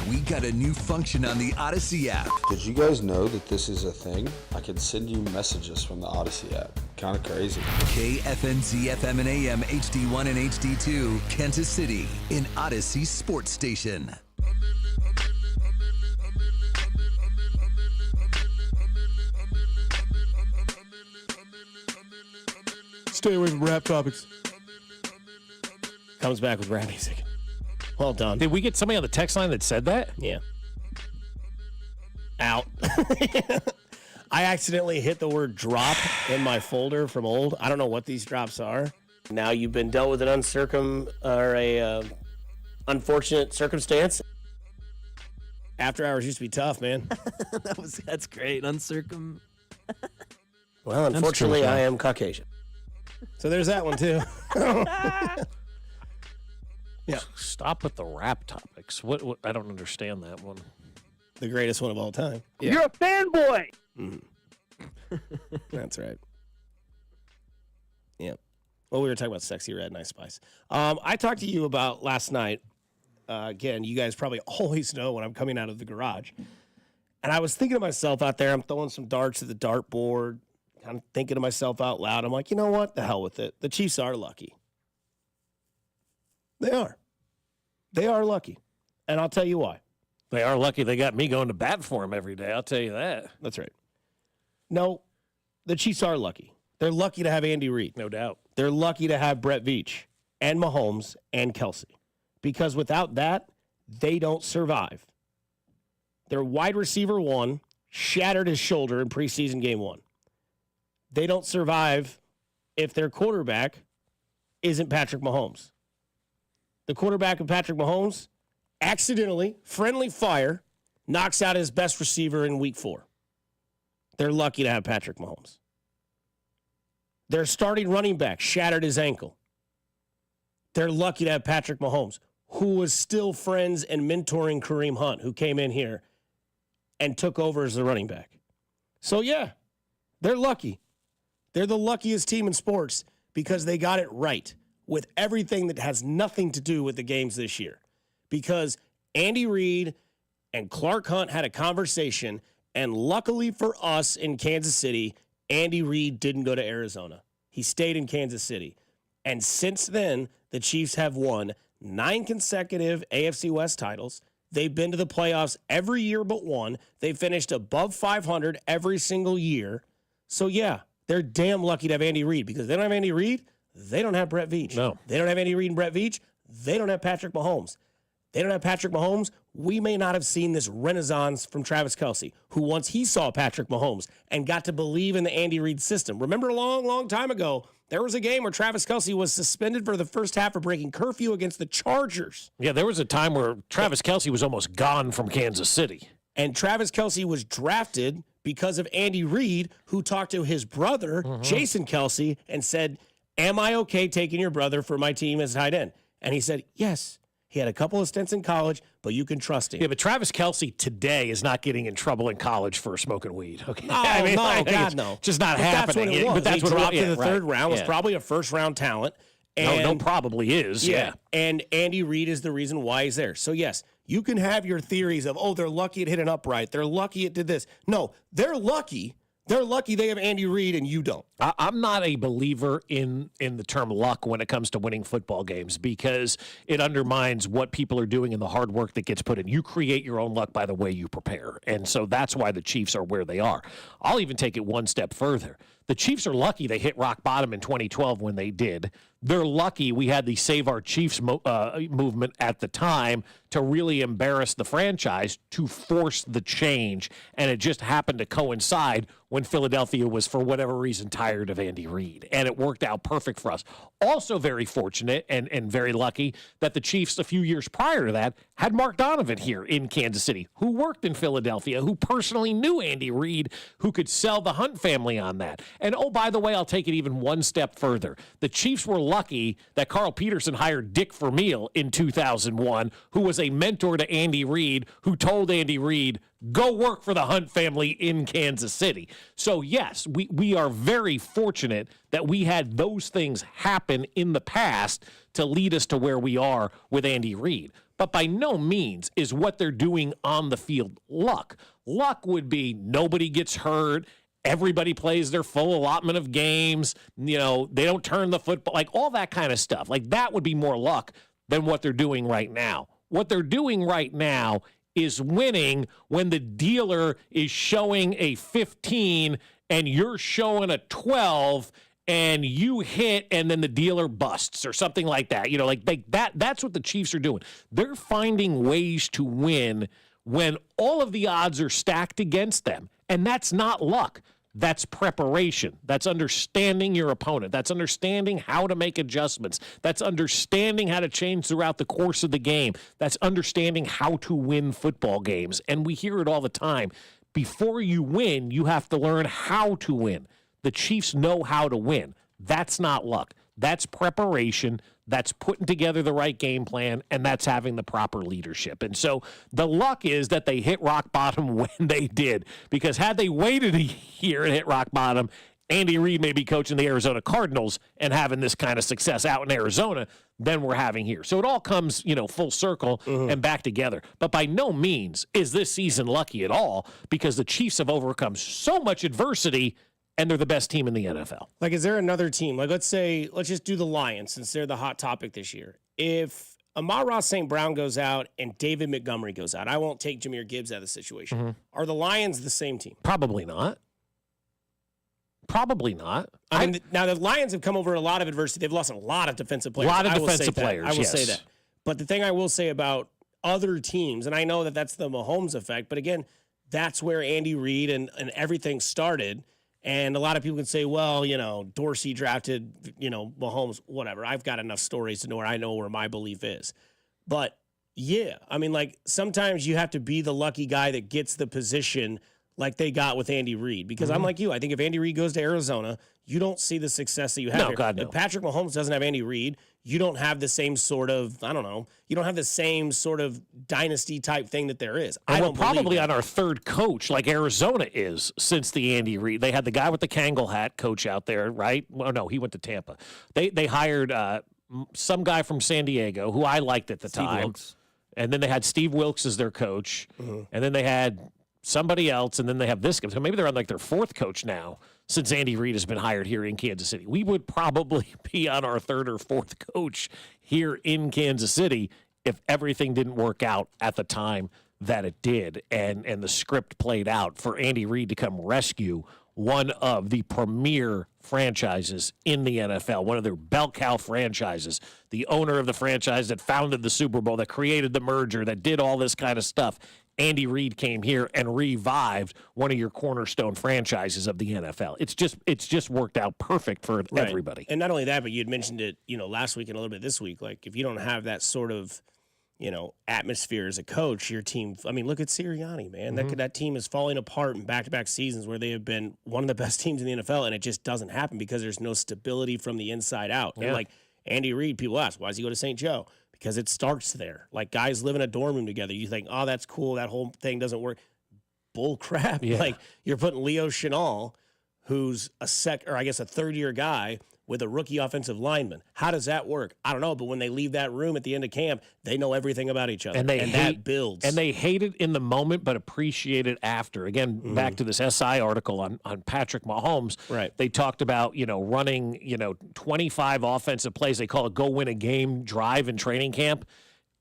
We got a new function on the Odyssey app. Did you guys know that this is a thing? I can send you messages from the Odyssey app. Kind of crazy. KFNZ FM and AM HD1 and HD2, Kansas City, in Odyssey Sports Station. Stay away from rap topics. Comes back with rap music. Well done. Did we get somebody on the text line that said that? Yeah. Out. I accidentally hit the word drop in my folder from old. I don't know what these drops are. Now you've been dealt with an unfortunate circumstance. After hours used to be tough, man. That's great. Well, unfortunately, I am Caucasian. So there's that one, too. Yeah. Stop with the rap topics. What? I don't understand that one. The greatest one of all time. Yeah. You're a fanboy! That's right. Yeah. Well, we were talking about Sexy Red and Ice Spice. I talked to you about last night. Again, you guys probably always know when I'm coming out of the garage. And I was thinking to myself out there, I'm throwing some darts at the dartboard, kind of thinking to myself out loud. I'm like, you know what? The hell with it. The Chiefs are lucky. They are. They are lucky. And I'll tell you why. They are lucky they got me going to bat for them every day. I'll tell you that. That's right. No, the Chiefs are lucky. They're lucky to have Andy Reid. No doubt. They're lucky to have Brett Veach and Mahomes and Kelsey. Because without that, they don't survive. Their wide receiver one shattered his shoulder in preseason game 1. They don't survive if their quarterback isn't Patrick Mahomes. The quarterback of Patrick Mahomes accidentally, friendly fire, knocks out his best receiver in week 4. They're lucky to have Patrick Mahomes. Their starting running back shattered his ankle. They're lucky to have Patrick Mahomes, who was still friends and mentoring Kareem Hunt, who came in here and took over as the running back. So, yeah, they're lucky. They're the luckiest team in sports because they got it right with everything that has nothing to do with the games this year. Because Andy Reid and Clark Hunt had a conversation, and luckily for us in Kansas City, Andy Reid didn't go to Arizona. He stayed in Kansas City. And since then, the Chiefs have won 9 consecutive AFC West titles. They've been to the playoffs every year but one. They finished above 500 every single year. So, yeah, they're damn lucky to have Andy Reid because they don't have Andy Reid. They don't have Brett Veach. No. They don't have Andy Reid and Brett Veach. They don't have Patrick Mahomes. They don't have Patrick Mahomes. We may not have seen this renaissance from Travis Kelce, who once he saw Patrick Mahomes and got to believe in the Andy Reid system. Remember a long, long time ago, there was a game where Travis Kelce was suspended for the first half for breaking curfew against the Chargers. Yeah, there was a time where Travis Kelce was almost gone from Kansas City. And Travis Kelce was drafted because of Andy Reid, who talked to his brother, Jason Kelce, and said, am I okay taking your brother for my team as tight end? And he said, yes. He had a couple of stints in college, but you can trust him. Yeah, but Travis Kelce today is not getting in trouble in college for smoking weed. Okay, No, God, no. Just not but happening. That's what it was. But that's he dropped in the right. third round. Was probably a first-round talent. And, no, probably is. Yeah. And Andy Reid is the reason why he's there. So, yes, you can have your theories of, oh, they're lucky it hit an upright. They're lucky it did this. No, they're lucky. They're lucky they have Andy Reid and you don't. I'm not a believer in the term luck when it comes to winning football games because it undermines what people are doing and the hard work that gets put in. You create your own luck by the way you prepare. And so that's why the Chiefs are where they are. I'll even take it one step further. The Chiefs are lucky they hit rock bottom in 2012 when they did. They're lucky we had the Save Our Chiefs movement at the time to really embarrass the franchise, to force the change, and it just happened to coincide when Philadelphia was, for whatever reason, tired of Andy Reid, and it worked out perfect for us. Also very fortunate and very lucky that the Chiefs a few years prior to that had Mark Donovan here in Kansas City, who worked in Philadelphia, who personally knew Andy Reid, who could sell the Hunt family on that. And, oh, by the way, I'll take it even one step further. The Chiefs were lucky that Carl Peterson hired Dick Vermeil in 2001, who was was a mentor to Andy Reid who told Andy Reid, go work for the Hunt family in Kansas City. So, yes, we are very fortunate that we had those things happen in the past to lead us to where we are with Andy Reid. But by no means is what they're doing on the field luck. Luck would be nobody gets hurt. Everybody plays their full allotment of games. They don't turn the football, like all that kind of stuff. Like that would be more luck than what they're doing right now. What they're doing right now is winning when the dealer is showing a 15 and you're showing a 12 and you hit and then the dealer busts or something like that. That's what the Chiefs are doing. They're finding ways to win when all of the odds are stacked against them. And that's not luck. That's preparation. That's understanding your opponent. That's understanding how to make adjustments. That's understanding how to change throughout the course of the game. That's understanding how to win football games. And we hear it all the time. Before you win, you have to learn how to win. The Chiefs know how to win. That's not luck. That's preparation. That's putting together the right game plan, and that's having the proper leadership. And so the luck is that they hit rock bottom when they did, because had they waited a year and hit rock bottom, Andy Reid may be coaching the Arizona Cardinals and having this kind of success out in Arizona than we're having here. So it all comes, full circle and back together. But by no means is this season lucky at all, because the Chiefs have overcome so much adversity and they're the best team in the NFL. Like, is there another team? Like, let's just do the Lions, since they're the hot topic this year. If Amon-Ra St. Brown goes out and David Montgomery goes out, I won't take Jahmyr Gibbs out of the situation. Mm-hmm. Are the Lions the same team? Probably not. Probably not. Now, the Lions have come over a lot of adversity. They've lost a lot of defensive players. A lot of defensive players, I will say that. But the thing I will say about other teams, and I know that that's the Mahomes effect, but again, that's where Andy Reid and everything started. And a lot of people can say, well, Dorsey drafted, Mahomes, whatever. I've got enough stories to know where I know where my belief is. But, yeah, sometimes you have to be the lucky guy that gets the position like they got with Andy Reid. Because I'm like you. I think if Andy Reid goes to Arizona, you don't see the success that you have here. God, no. If Patrick Mahomes doesn't have Andy Reid, you don't have the same sort of, you don't have the same sort of dynasty type thing that there is. And we're probably on our third coach, like Arizona is, since the Andy Reid. They had the guy with the Kangol hat coach out there, right? Well, no, he went to Tampa. They hired some guy from San Diego who I liked at the time. Wilkes. And then they had Steve Wilkes as their coach. Mm-hmm. And then they had somebody else, and then they have this guy. So maybe they're on like their fourth coach now since Andy Reid has been hired here in Kansas City. We would probably be on our third or fourth coach here in Kansas City if everything didn't work out at the time that it did and the script played out for Andy Reid to come rescue one of the premier franchises in the NFL, one of their bell cow franchises, the owner of the franchise that founded the Super Bowl, that created the merger, that did all this kind of stuff. Andy Reid came here and revived one of your cornerstone franchises of the NFL. It's just worked out perfect for everybody. And not only that, but you had mentioned it, last week and a little bit this week. Like, if you don't have that sort of, atmosphere as a coach, your team. Look at Sirianni, man. Mm-hmm. That team is falling apart in back-to-back seasons where they have been one of the best teams in the NFL, and it just doesn't happen because there's no stability from the inside out. Yeah. And like Andy Reid, people ask, why does he go to St. Joe? Because it starts there. Like, guys live in a dorm room together. You think, oh, that's cool. That whole thing doesn't work. Bull crap. Yeah. Like, you're putting Leo Chenal, who's a third-year guy, with a rookie offensive lineman. How does that work? I don't know, but when they leave that room at the end of camp, they know everything about each other. And that builds. And they hate it in the moment, but appreciate it after. Again, back to this SI article on Patrick Mahomes. Right. They talked about, running, 25 offensive plays. They call it go win a game drive in training camp.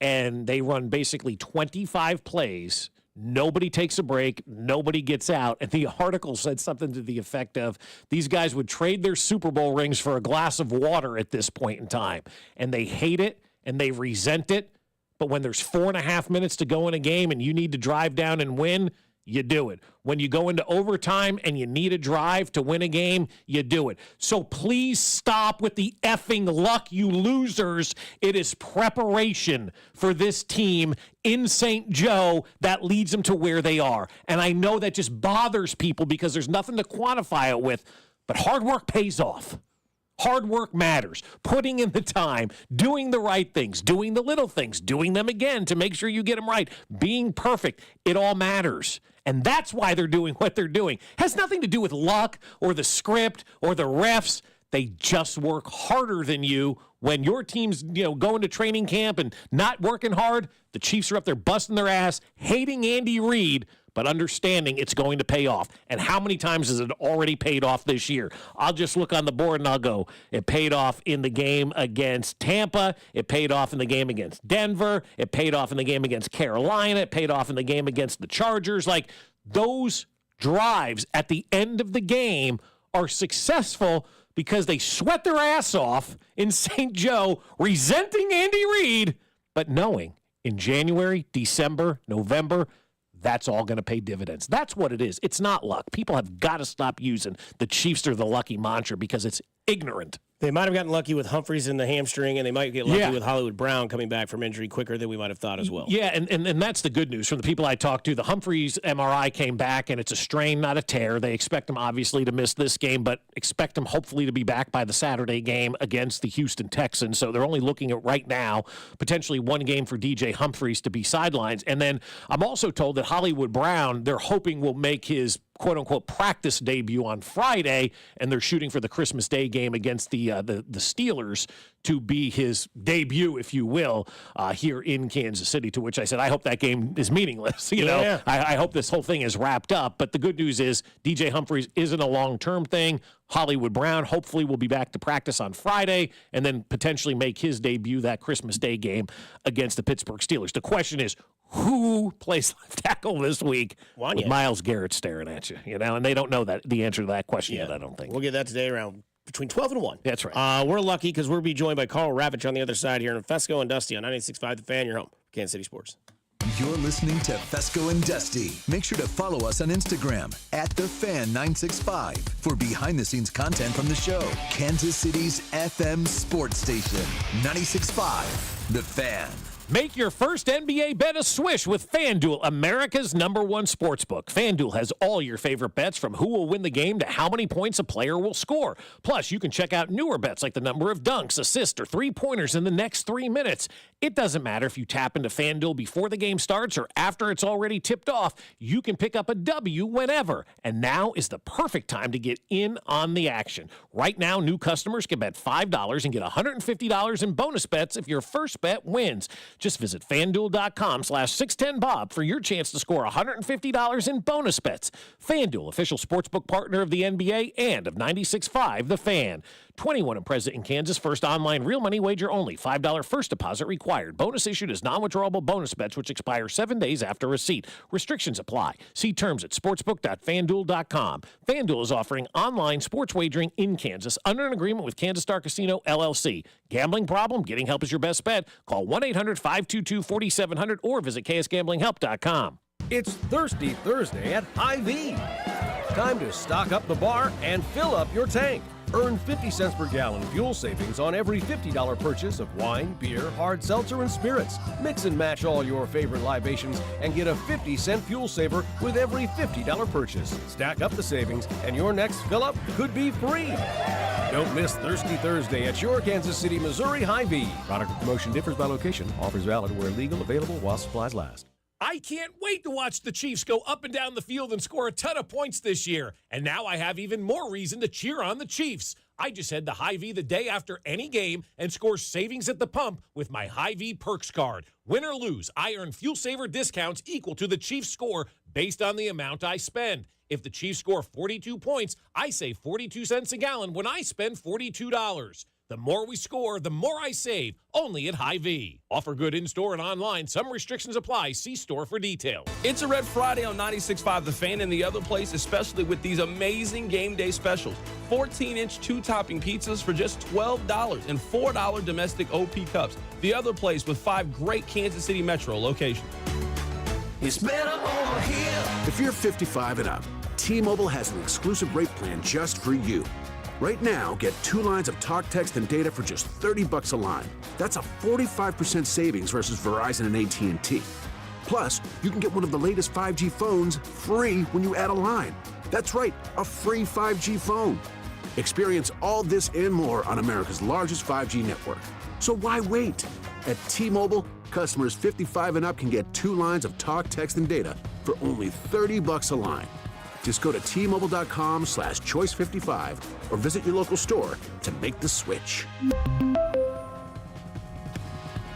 And they run basically 25 plays. Nobody takes a break. Nobody gets out. And the article said something to the effect of these guys would trade their Super Bowl rings for a glass of water at this point in time. And they hate it and they resent it. But when there's 4.5 minutes to go in a game and you need to drive down and win, you do it. When you go into overtime and you need a drive to win a game, you do it. So please stop with the effing luck, you losers. It is preparation for this team in St. Joe that leads them to where they are. And I know that just bothers people because there's nothing to quantify it with, but hard work pays off. Hard work matters. Putting in the time, doing the right things, doing the little things, doing them again to make sure you get them right, being perfect, it all matters. And that's why they're doing what they're doing. Has nothing to do with luck or the script or the refs. They just work harder than you. When your team's, going to training camp and not working hard, the Chiefs are up there busting their ass, hating Andy Reid, but understanding it's going to pay off. And how many times has it already paid off this year? I'll just look on the board and I'll go, it paid off in the game against Tampa. It paid off in the game against Denver. It paid off in the game against Carolina. It paid off in the game against the Chargers. Like, those drives at the end of the game are successful because they sweat their ass off in St. Joe, resenting Andy Reid, but knowing in January, December, November, that's all going to pay dividends. That's what it is. It's not luck. People have got to stop using the Chiefs are the lucky mantra because it's ignorant. They might have gotten lucky with Humphreys in the hamstring, and they might get lucky with Hollywood Brown coming back from injury quicker than we might have thought as well. Yeah, and that's the good news from the people I talked to. The Humphreys MRI came back, and it's a strain, not a tear. They expect him, obviously, to miss this game, but expect him, hopefully, to be back by the Saturday game against the Houston Texans. So they're only looking at, right now, potentially one game for DJ Humphreys to be sidelines. And then I'm also told that Hollywood Brown, they're hoping will make his quote-unquote practice debut on Friday, and they're shooting for the Christmas Day game against the Steelers to be his debut, if you will, here in Kansas City, to which I said, I hope that game is meaningless. I hope this whole thing is wrapped up. But the good news is DJ Humphreys isn't a long-term thing. Hollywood Brown hopefully will be back to practice on Friday and then potentially make his debut that Christmas Day game against the Pittsburgh Steelers. The question is, who plays left tackle this week with Myles Garrett staring at you? And they don't know the answer to that question yet, I don't think. We'll get that today around between 12 and 1. That's right. We're lucky because we'll be joined by Carl Ravitch on the other side here in Fesco and Dusty on 96.5 The Fan, your home, Kansas City Sports. You're listening to Fesco and Dusty. Make sure to follow us on Instagram @TheFan965 for behind-the-scenes content from the show. Kansas City's FM sports station, 96.5 The Fan. Make your first NBA bet a swish with FanDuel, America's #1 sportsbook. FanDuel has all your favorite bets from who will win the game to how many points a player will score. Plus, you can check out newer bets like the number of dunks, assists, or three-pointers in the next 3 minutes. It doesn't matter if you tap into FanDuel before the game starts or after it's already tipped off. You can pick up a W whenever. And now is the perfect time to get in on the action. Right now, new customers can bet $5 and get $150 in bonus bets if your first bet wins. Just visit FanDuel.com/610Bob for your chance to score $150 in bonus bets. FanDuel, official sportsbook partner of the NBA and of 96.5 The Fan. 21 and present in Kansas. First online real money wager only. $5 first deposit required. Bonus issued as non-withdrawable bonus bets which expire 7 days after receipt. Restrictions apply. See terms at sportsbook.fanduel.com. FanDuel is offering online sports wagering in Kansas under an agreement with Kansas Star Casino, LLC. Gambling problem? Getting help is your best bet. Call 1-800-522-4700 or visit ksgamblinghelp.com. It's Thirsty Thursday at Hy-Vee. Time to stock up the bar and fill up your tank. Earn 50 cents per gallon fuel savings on every $50 purchase of wine, beer, hard seltzer, and spirits. Mix and match all your favorite libations and get a 50-cent fuel saver with every $50 purchase. Stack up the savings and your next fill-up could be free. Don't miss Thirsty Thursday at your Kansas City, Missouri Hy-Vee. Product or promotion differs by location. Offers valid where legal, available while supplies last. I can't wait to watch the Chiefs go up and down the field and score a ton of points this year. And now I have even more reason to cheer on the Chiefs. I just head to Hy-Vee the day after any game and score savings at the pump with my Hy-Vee Perks card. Win or lose, I earn fuel saver discounts equal to the Chiefs score based on the amount I spend. If the Chiefs score 42 points, I save 42 cents a gallon when I spend $42. The more we score, the more I save. Only at Hy-Vee. Offer good in-store and online. Some restrictions apply. See store for details. It's a Red Friday on 96.5 The Fan and the other place, especially with these amazing game day specials. 14-inch two-topping pizzas for just $12 and $4 domestic OP cups. The other place with 5 great Kansas City Metro locations. It's better over here. If you're 55 and up, T-Mobile has an exclusive rate plan just for you. Right now, get 2 lines of talk, text, and data for just $30 a line. That's a 45% savings versus Verizon and AT&T. Plus, you can get one of the latest 5G phones free when you add a line. That's right, a free 5G phone. Experience all this and more on America's largest 5G network. So why wait? At T-Mobile, customers 55 and up can get 2 lines of talk, text, and data for only $30 a line. Just go to T-Mobile.com/choice55 or visit your local store to make the switch.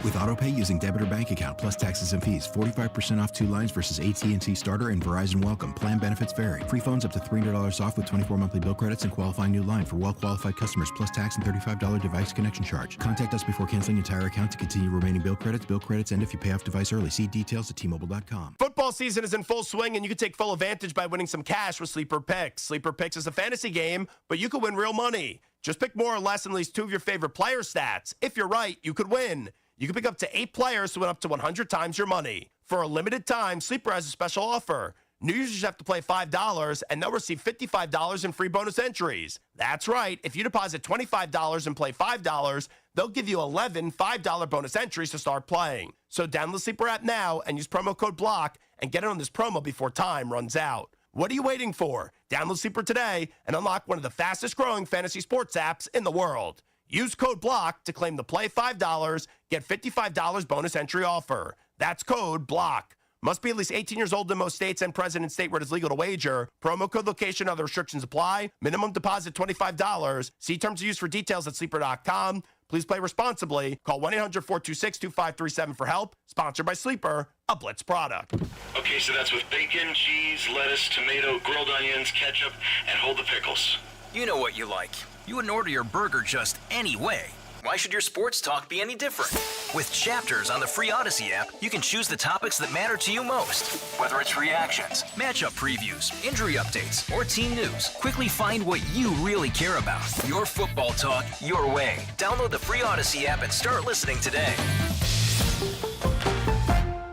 With AutoPay using debit or bank account plus taxes and fees, 45% off 2 lines versus AT&T Starter and Verizon Welcome. Plan benefits vary. Free phones up to $300 off with 24 monthly bill credits and qualifying new line for well-qualified customers plus tax and $35 device connection charge. Contact us before canceling entire account to continue remaining bill credits. Bill credits end if you pay off device early. See details at T-Mobile.com. Football season is in full swing, and you can take full advantage by winning some cash with Sleeper Picks. Sleeper Picks is a fantasy game, but you could win real money. Just pick more or less than at least 2 of your favorite player stats. If you're right, you could win. You can pick up to 8 players to win up to 100 times your money. For a limited time, Sleeper has a special offer. New users have to play $5, and they'll receive $55 in free bonus entries. That's right. If you deposit $25 and play $5, they'll give you 11 $5 bonus entries to start playing. So download the Sleeper app now and use promo code BLOCK and get in on this promo before time runs out. What are you waiting for? Download Sleeper today and unlock one of the fastest-growing fantasy sports apps in the world. Use code BLOCK to claim the play $5, get $55 bonus entry offer. That's code BLOCK. Must be at least 18 years old in most states and present in state where it is legal to wager. Promo code location, other restrictions apply. Minimum deposit $25. See terms of use for details at sleeper.com. Please play responsibly. Call 1-800-426-2537 for help. Sponsored by Sleeper, a Blitz product. Okay, so that's with bacon, cheese, lettuce, tomato, grilled onions, ketchup, and hold the pickles. You know what you like. You wouldn't order your burger just any way. Why should your sports talk be any different? With Chapters on the free Odyssey app, you can choose the topics that matter to you most. Whether it's reactions, matchup previews, injury updates, or team news, quickly find what you really care about. Your football talk, your way. Download the free Odyssey app and start listening today.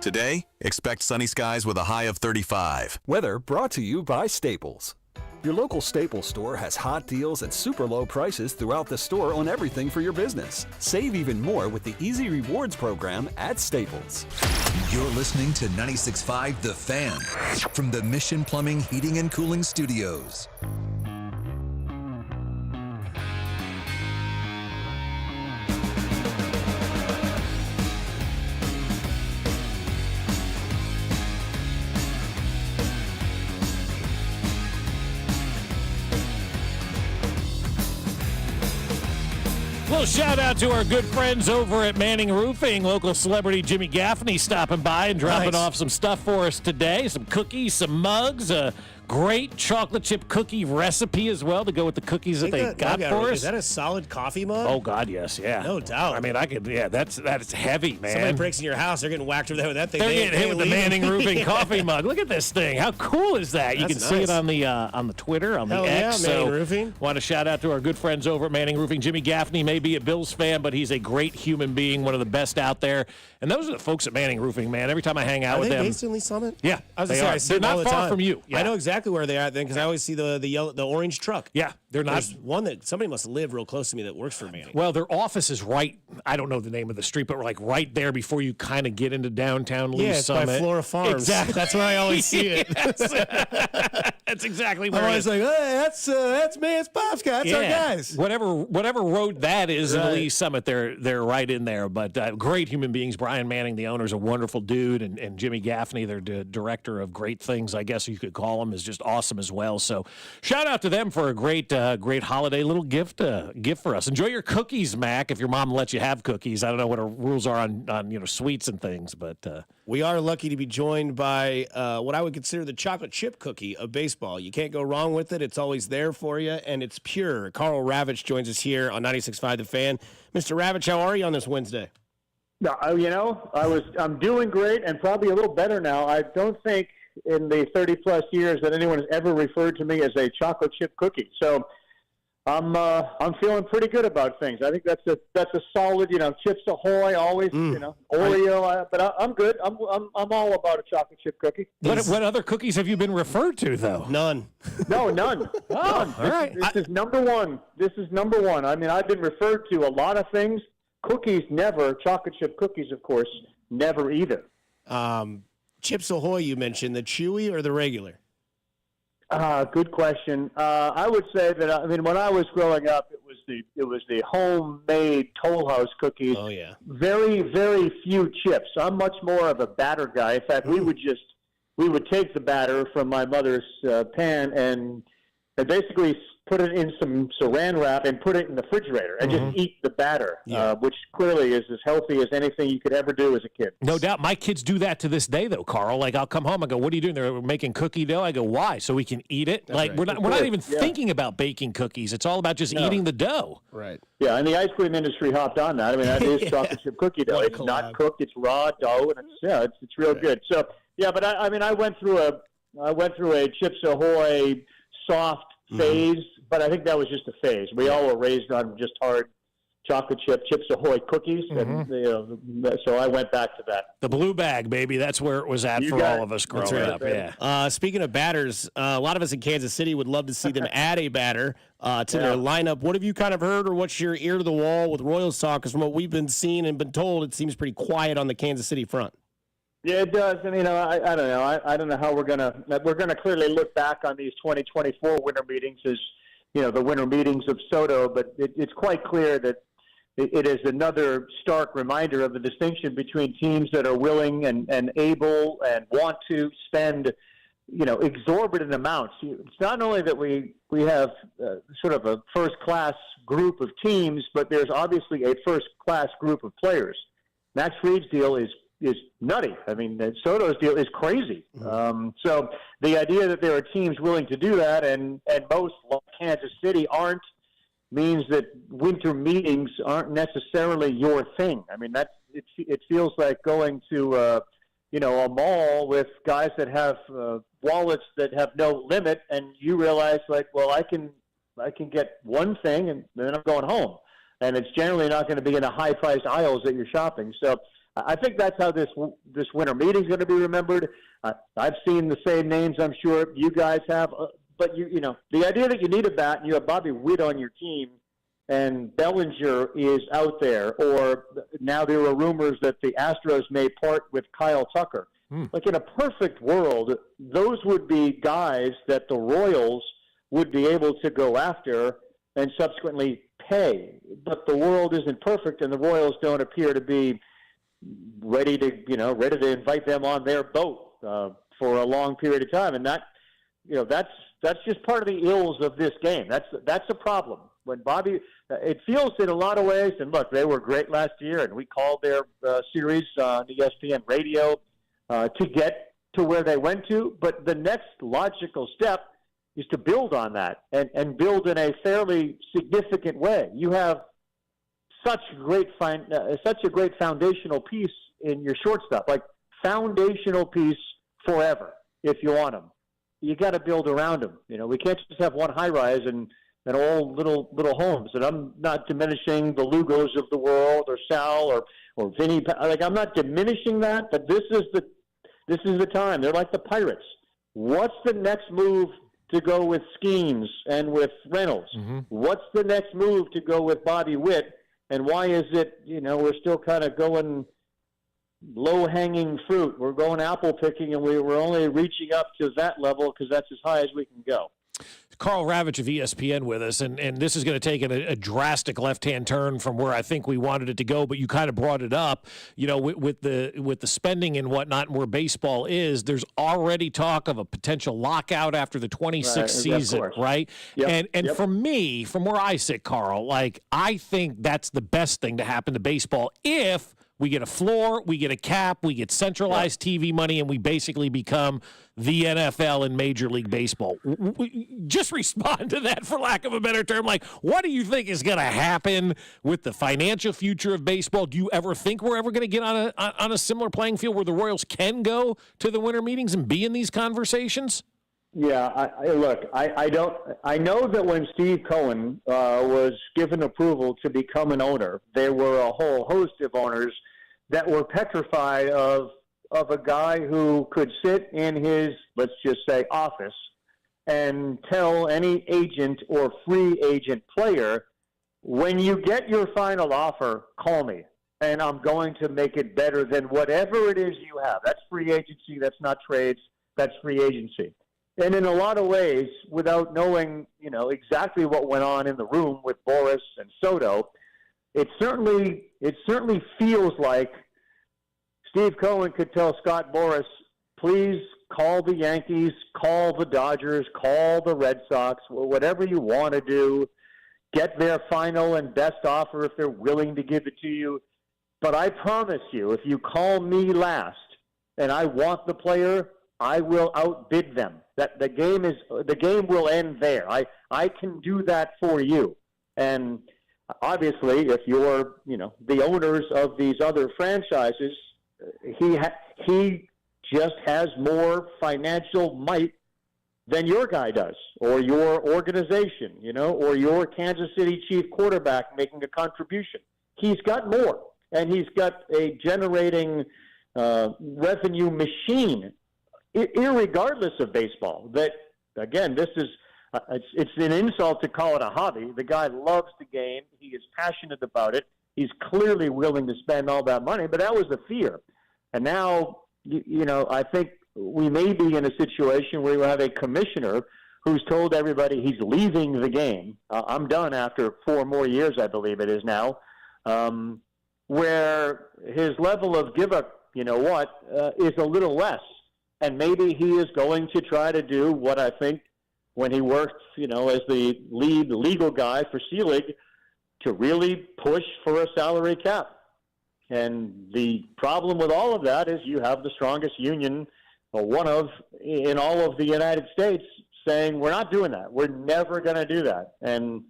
Today, expect sunny skies with a high of 35. Weather brought to you by Staples. Your local Staples store has hot deals and super low prices throughout the store on everything for your business. Save even more with the Easy Rewards program at Staples. You're listening to 96.5 The Fan from the Mission Plumbing, Heating, and Cooling Studios. Well, shout out to our good friends over at Manning Roofing. Local celebrity Jimmy Gaffney stopping by and dropping off some stuff for us today. Some cookies, some mugs, a great chocolate chip cookie recipe as well to go with the cookies that they got for us. Is that a solid coffee mug? Oh, God, yes, yeah. No doubt. I mean, that's heavy, man. Somebody breaks in your house, they're getting whacked over there with that thing. They're getting hit with the Manning Roofing Yeah. coffee mug. Look at this thing. How cool is that? You That's can see it on the Twitter, on the Hell X. yeah, Manning Roofing. Want to shout out to our good friends over at Manning Roofing. Jimmy Gaffney may be a Bills fan, but he's a great human being, one of the best out there. And those are the folks at Manning Roofing, man. Every time I hang out with them. Are they based in Lee Summit? Yeah, I was they gonna say, are. I see They're them all not the far time. from you. I know exactly where they are then because I always see the orange truck. Yeah, they're not. There's one that somebody must live real close to me that works for Manning. Well, their office is right. I don't know the name of the street, but we're like right there before you kind of get into downtown Lee Summit. By Flora Farms. Exactly. That's where I always see it. That's exactly where I'm it always is. like, hey, that's me, it's Pop's guy, that's our guys. Whatever road that is in Lee Summit, they're right in there. But great human beings. Brian Manning, the owner, is a wonderful dude, and Jimmy Gaffney, their director of great things, I guess you could call him, is just awesome as well. So shout out to them for a great holiday little gift for us. Enjoy your cookies, Mac. If your mom lets you have cookies, I don't know what her rules are on sweets and things, but we are lucky to be joined by what I would consider the chocolate chip cookie of baseball. You can't go wrong with it. It's always there for you, and it's pure. Carl Ravitch joins us here on 96.5 The Fan. Mr. Ravitch, how are you on this Wednesday? No, I'm doing great and probably a little better now. I don't think in the 30-plus years that anyone has ever referred to me as a chocolate chip cookie. So I'm feeling pretty good about things. I think that's a solid, Chips Ahoy, always, Oreo. But I'm good. I'm all about a chocolate chip cookie. What other cookies have you been referred to, though? None. No, none. None. All right. This is number one. This is number one. I mean, I've been referred to a lot of things. Cookies, never. Chocolate chip cookies, of course, never either. Chips Ahoy, you mentioned, the chewy or the regular? Good question. I would say that when I was growing up, it was the homemade Toll House cookies. Oh yeah. Very, very few chips. I'm much more of a batter guy. In fact, we would take the batter from my mother's pan and basically put it in some saran wrap and put it in the refrigerator and just eat the batter, which clearly is as healthy as anything you could ever do as a kid. No doubt. My kids do that to this day, though, Carl. Like, I'll come home, I go, what are you doing? They're making cookie dough. I go, why? So we can eat it? That's like, right. we're not even thinking about baking cookies. It's all about just eating the dough. Right. Yeah, and the ice cream industry hopped on that. I mean, that is chocolate chip cookie dough. It's not cooked. It's raw dough, and it's real good. So, yeah, but I went through a Chips Ahoy soft phase, but I think that was just a phase. We all were raised on just hard chocolate chip Chips Ahoy cookies, and so I went back to that. The blue bag, baby. That's where it was at for all of us growing up. Yeah. Speaking of batters, a lot of us in Kansas City would love to see them add a batter to their lineup. What have you kind of heard, or what's your ear to the wall with Royals talk? Because from what we've been seeing and been told, it seems pretty quiet on the Kansas City front. Yeah, it does, and I don't know. I don't know how we're gonna clearly look back on these 2024 winter meetings as the winter meetings of Soto, but it's quite clear that it is another stark reminder of the distinction between teams that are willing and able and want to spend exorbitant amounts. It's not only that we have sort of a first class group of teams, but there's obviously a first class group of players. Max Fried's deal is nutty. I mean, Soto's deal is crazy. So the idea that there are teams willing to do that, and most, like Kansas City, aren't, means that winter meetings aren't necessarily your thing. I mean, it feels like going to a mall with guys that have wallets that have no limit, and you realize, like, well, I can get one thing, and then I'm going home. And it's generally not going to be in the high-priced aisles that you're shopping. So I think that's how this winter meeting is going to be remembered. I've seen the same names, I'm sure you guys have. But the idea that you need a bat and you have Bobby Witt on your team and Bellinger is out there, or now there are rumors that the Astros may part with Kyle Tucker. Like, in a perfect world, those would be guys that the Royals would be able to go after and subsequently pay. But the world isn't perfect, and the Royals don't appear to be ready to invite them on their boat for a long period of time, and that's just part of the ills of this game. That's a problem. When Bobby, it feels in a lot of ways, and look, they were great last year, and we called their series on ESPN radio to get to where they went to. But the next logical step is to build on that and build in a fairly significant way. You have such a great foundational piece in your shortstop, like foundational piece forever. If you want them, you got to build around them. We can't just have one high rise and all little homes. And I'm not diminishing the Lugos of the world or Sal or Vinny. Like, I'm not diminishing that, but this is the time. They're like the Pirates. What's the next move to go with Skeens and with Reynolds? What's the next move to go with Bobby Witt? And why is it, we're still kind of going low-hanging fruit. We're going apple picking, and we're only reaching up to that level because that's as high as we can go. Carl Ravitch of ESPN with us, and this is going to take a drastic left-hand turn from where I think we wanted it to go, but you kind of brought it up, with the spending and whatnot, and where baseball is. There's already talk of a potential lockout after the 26th season, right? Yep. And for me, from where I sit, Carl, like, I think that's the best thing to happen to baseball if we get a floor, we get a cap, we get centralized TV money, and we basically become the NFL in Major League Baseball. Just respond to that, for lack of a better term. Like, what do you think is going to happen with the financial future of baseball? Do you ever think we're ever going to get on a similar playing field where the Royals can go to the winter meetings and be in these conversations? Yeah, I don't. I know that when Steve Cohen was given approval to become an owner, there were a whole host of owners that were petrified of a guy who could sit in his, let's just say, office and tell any agent or free agent player, when you get your final offer, call me, and I'm going to make it better than whatever it is you have. That's free agency. That's not trades. That's free agency. And in a lot of ways, without knowing, exactly what went on in the room with Boris and Soto, it certainly feels like Steve Cohen could tell Scott Boras, please call the Yankees, call the Dodgers, call the Red Sox, whatever you want to do. Get their final and best offer if they're willing to give it to you. But I promise you, if you call me last and I want the player, I will outbid them. That the game will end there. I can do that for you. And obviously, if you're the owners of these other franchises, he just has more financial might than your guy does, or your organization, or your Kansas City chief quarterback making a contribution. He's got more, and he's got a generating revenue machine, irregardless of baseball. That, again, this is it's an insult to call it a hobby. The guy loves the game. He is passionate about it. He's clearly willing to spend all that money, but that was the fear. And now, I think we may be in a situation where we have a commissioner who's told everybody he's leaving the game. I'm done after 4 more years, I believe it is now, where his level of is a little less. And maybe he is going to try to do what I think when he worked, as the lead legal guy for Selig, to really push for a salary cap. And the problem with all of that is you have the strongest union, or one of, in all of the United States, saying, we're not doing that. We're never going to do that. And,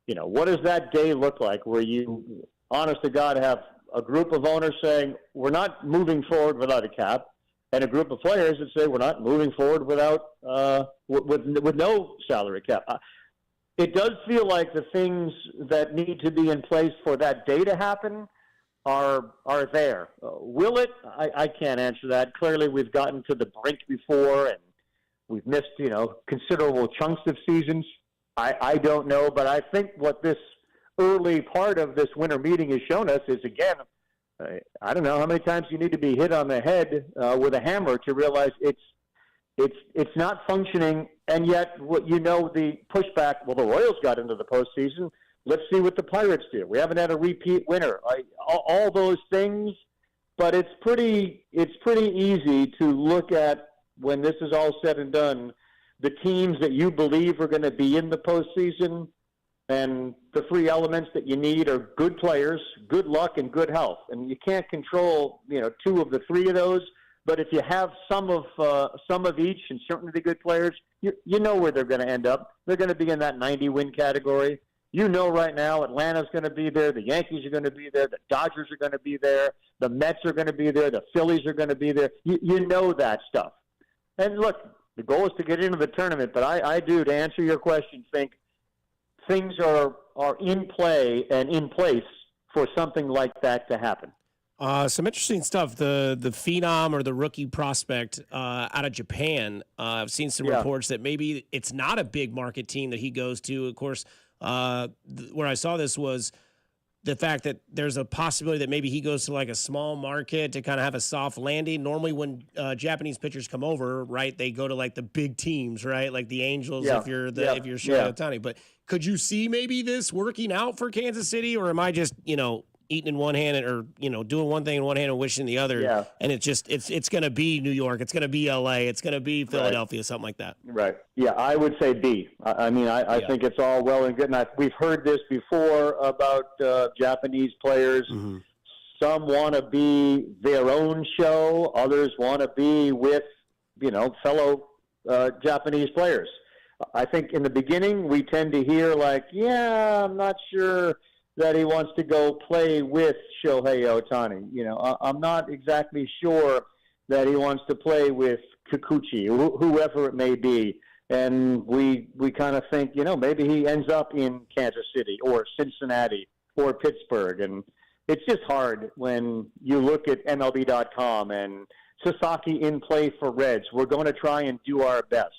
what does that day look like where you, honest to God, have a group of owners saying, we're not moving forward without a cap, and a group of players that say, we're not moving forward without with no salary cap? It does feel like the things that need to be in place for that day to happen are there. Will it? I can't answer that. Clearly, we've gotten to the brink before, and we've missed, considerable chunks of seasons. I don't know, but I think what this early part of this winter meeting has shown us is, again, I don't know how many times you need to be hit on the head with a hammer to realize it's not functioning, and yet the pushback. Well, the Royals got into the postseason. Let's see what the Pirates do. We haven't had a repeat winner. All those things, but it's pretty easy to look at, when this is all said and done, the teams that you believe are going to be in the postseason, and the 3 elements that you need are good players, good luck, and good health. And you can't control 2 of the 3 of those. But if you have some of each, and certainly the good players, you know where they're going to end up. They're going to be in that 90-win category. Right now, Atlanta's going to be there. The Yankees are going to be there. The Dodgers are going to be there. The Mets are going to be there. The Phillies are going to be there. You know that stuff. And look, the goal is to get into the tournament. But I do, to answer your question, think things are in play and in place for something like that to happen. Some interesting stuff. The phenom, or the rookie prospect out of Japan. I've seen some reports that maybe it's not a big market team that he goes to. Of course, where I saw this was the fact that there's a possibility that maybe he goes to like a small market to kind of have a soft landing. Normally when Japanese pitchers come over, right, they go to like the big teams, right? Like the Angels, if you're Shohei Ohtani. But could you see maybe this working out for Kansas City, or am I just, eating in one hand, or doing one thing in one hand and wishing the other? Yeah. And it's going to be New York, it's going to be LA, it's going to be Philadelphia, something like that. Right. Yeah, I would say B. I think it's all well and good. And we've heard this before about Japanese players. Mm-hmm. Some want to be their own show. Others want to be with, fellow Japanese players. I think in the beginning we tend to hear like, I'm not sure that he wants to go play with Shohei Ohtani. I'm not exactly sure that he wants to play with Kikuchi, whoever it may be. And we kind of think, maybe he ends up in Kansas City or Cincinnati or Pittsburgh. And it's just hard when you look at MLB.com and Sasaki in play for Reds. We're going to try and do our best.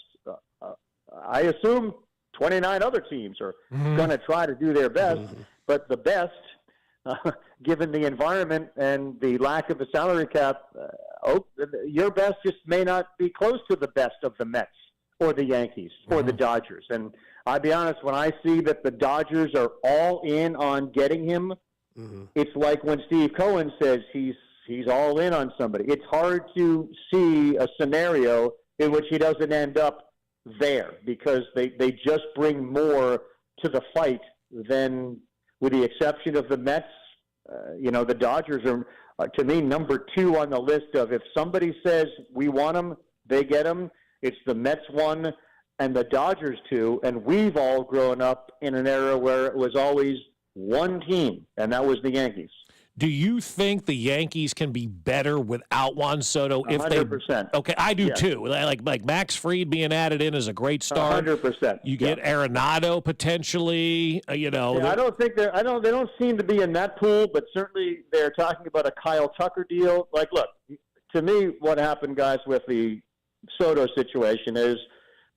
I assume 29 other teams are going to try to do their best. But the best, given the environment and the lack of a salary cap, your best just may not be close to the best of the Mets or the Yankees or the Dodgers. And I'll be honest, when I see that the Dodgers are all in on getting him, it's like when Steve Cohen says he's all in on somebody. It's hard to see a scenario in which he doesn't end up there because they just bring more to the fight than, with the exception of the Mets, the Dodgers are, to me, number 2 on the list of if somebody says we want them, they get them. It's the Mets 1 and the Dodgers 2, and we've all grown up in an era where it was always one team, and that was the Yankees. Do you think the Yankees can be better without Juan Soto? 100%. Okay, I do Yes. too. Like Max Fried being added in is a great start. 100%. You get Arenado potentially. I don't think they don't seem to be in that pool, but certainly they're talking about a Kyle Tucker deal. Like, look, to me, what happened, guys, with the Soto situation is,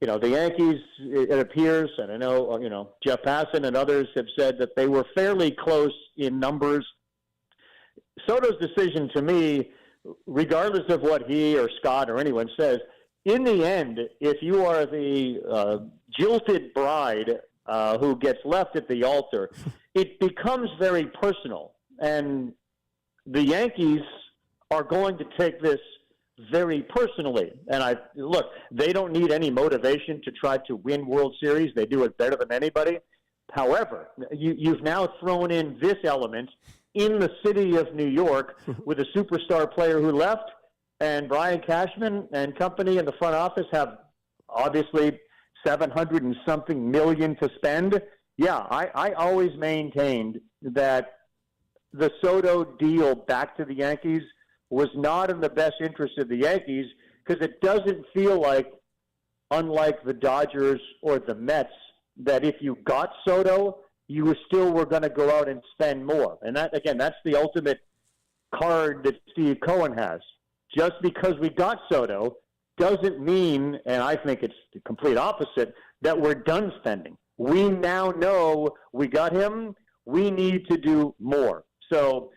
the Yankees, it appears, and I know, Jeff Passan and others have said that they were fairly close in numbers. Soto's decision, to me, regardless of what he or Scott or anyone says, in the end, if you are the jilted bride who gets left at the altar, it becomes very personal. And the Yankees are going to take this very personally. And look, they don't need any motivation to try to win World Series. They do it better than anybody. However, you've now thrown in this element in the city of New York with a superstar player who left, and Brian Cashman and company in the front office have obviously $700 and something million to spend. Yeah, I always maintained that the Soto deal back to the Yankees was not in the best interest of the Yankees because it doesn't feel like, unlike the Dodgers or the Mets, that if you got Soto, you still were going to go out and spend more. And that, again, that's the ultimate card that Steve Cohen has. Just because we got Soto doesn't mean, and I think it's the complete opposite, that we're done spending. We now know we got him. We need to do more. So,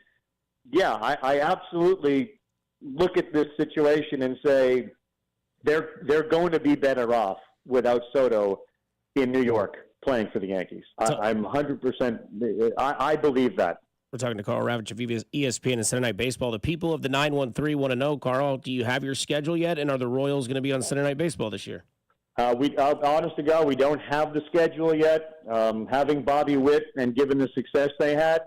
yeah, I absolutely look at this situation and say they're going to be better off without Soto in New York playing for the Yankees. I'm 100%. I believe that. We're talking to Carl Ravitch of ESPN and Sunday Night Baseball. The people of the 913 want to know, Carl, do you have your schedule yet? And are the Royals going to be on Sunday Night Baseball this year? Honest to God, we don't have the schedule yet. Having Bobby Witt and given the success they had,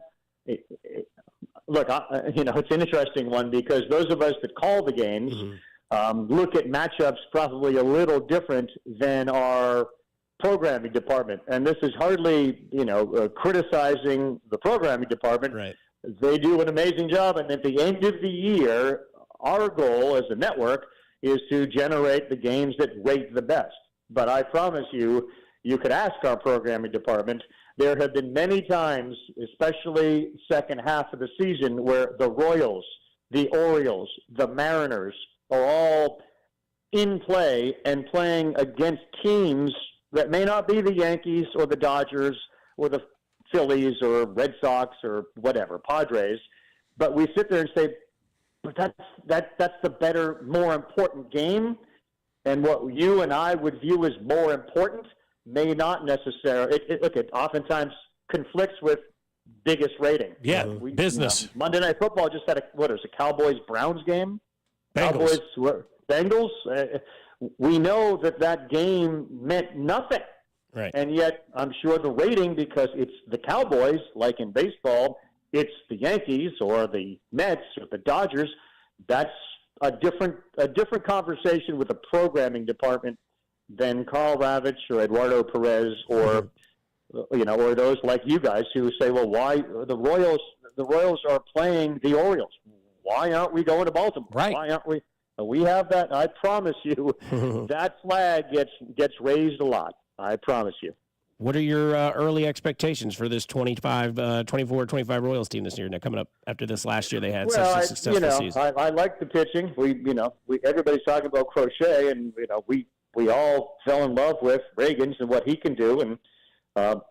look, it's an interesting one because those of us that call the games look at matchups probably a little different than our programming department. And this is hardly, criticizing the programming department. Right. They do an amazing job. And at the end of the year, our goal as a network is to generate the games that rate the best. But I promise you, you could ask our programming department. There have been many times, especially second half of the season, where the Royals, the Orioles, the Mariners are all in play and playing against teams that may not be the Yankees or the Dodgers or the Phillies or Red Sox or whatever, Padres. But we sit there and say, but that's the better, more important game. And what you and I would view as more important may not necessarily. It oftentimes conflicts with biggest rating. Yeah, business. Monday Night Football just had a Cowboys-Browns game? Bengals. Bengals. We know that game meant nothing. Right. And yet I'm sure the rating, because it's the Cowboys, like in baseball, it's the Yankees or the Mets or the Dodgers, that's a different conversation with the programming department than Carl Ravitch or Eduardo Perez or or those like you guys who say, well, why the Royals are playing the Orioles? Why aren't we going to Baltimore? Right. Why aren't we? We have that. I promise you, that flag gets raised a lot. I promise you. What are your early expectations for this 24-25 Royals team this year? Now coming up after this last year, they had such a successful season. I like the pitching. Everybody's talking about Crochet, and we all fell in love with Reagan's and what he can do, and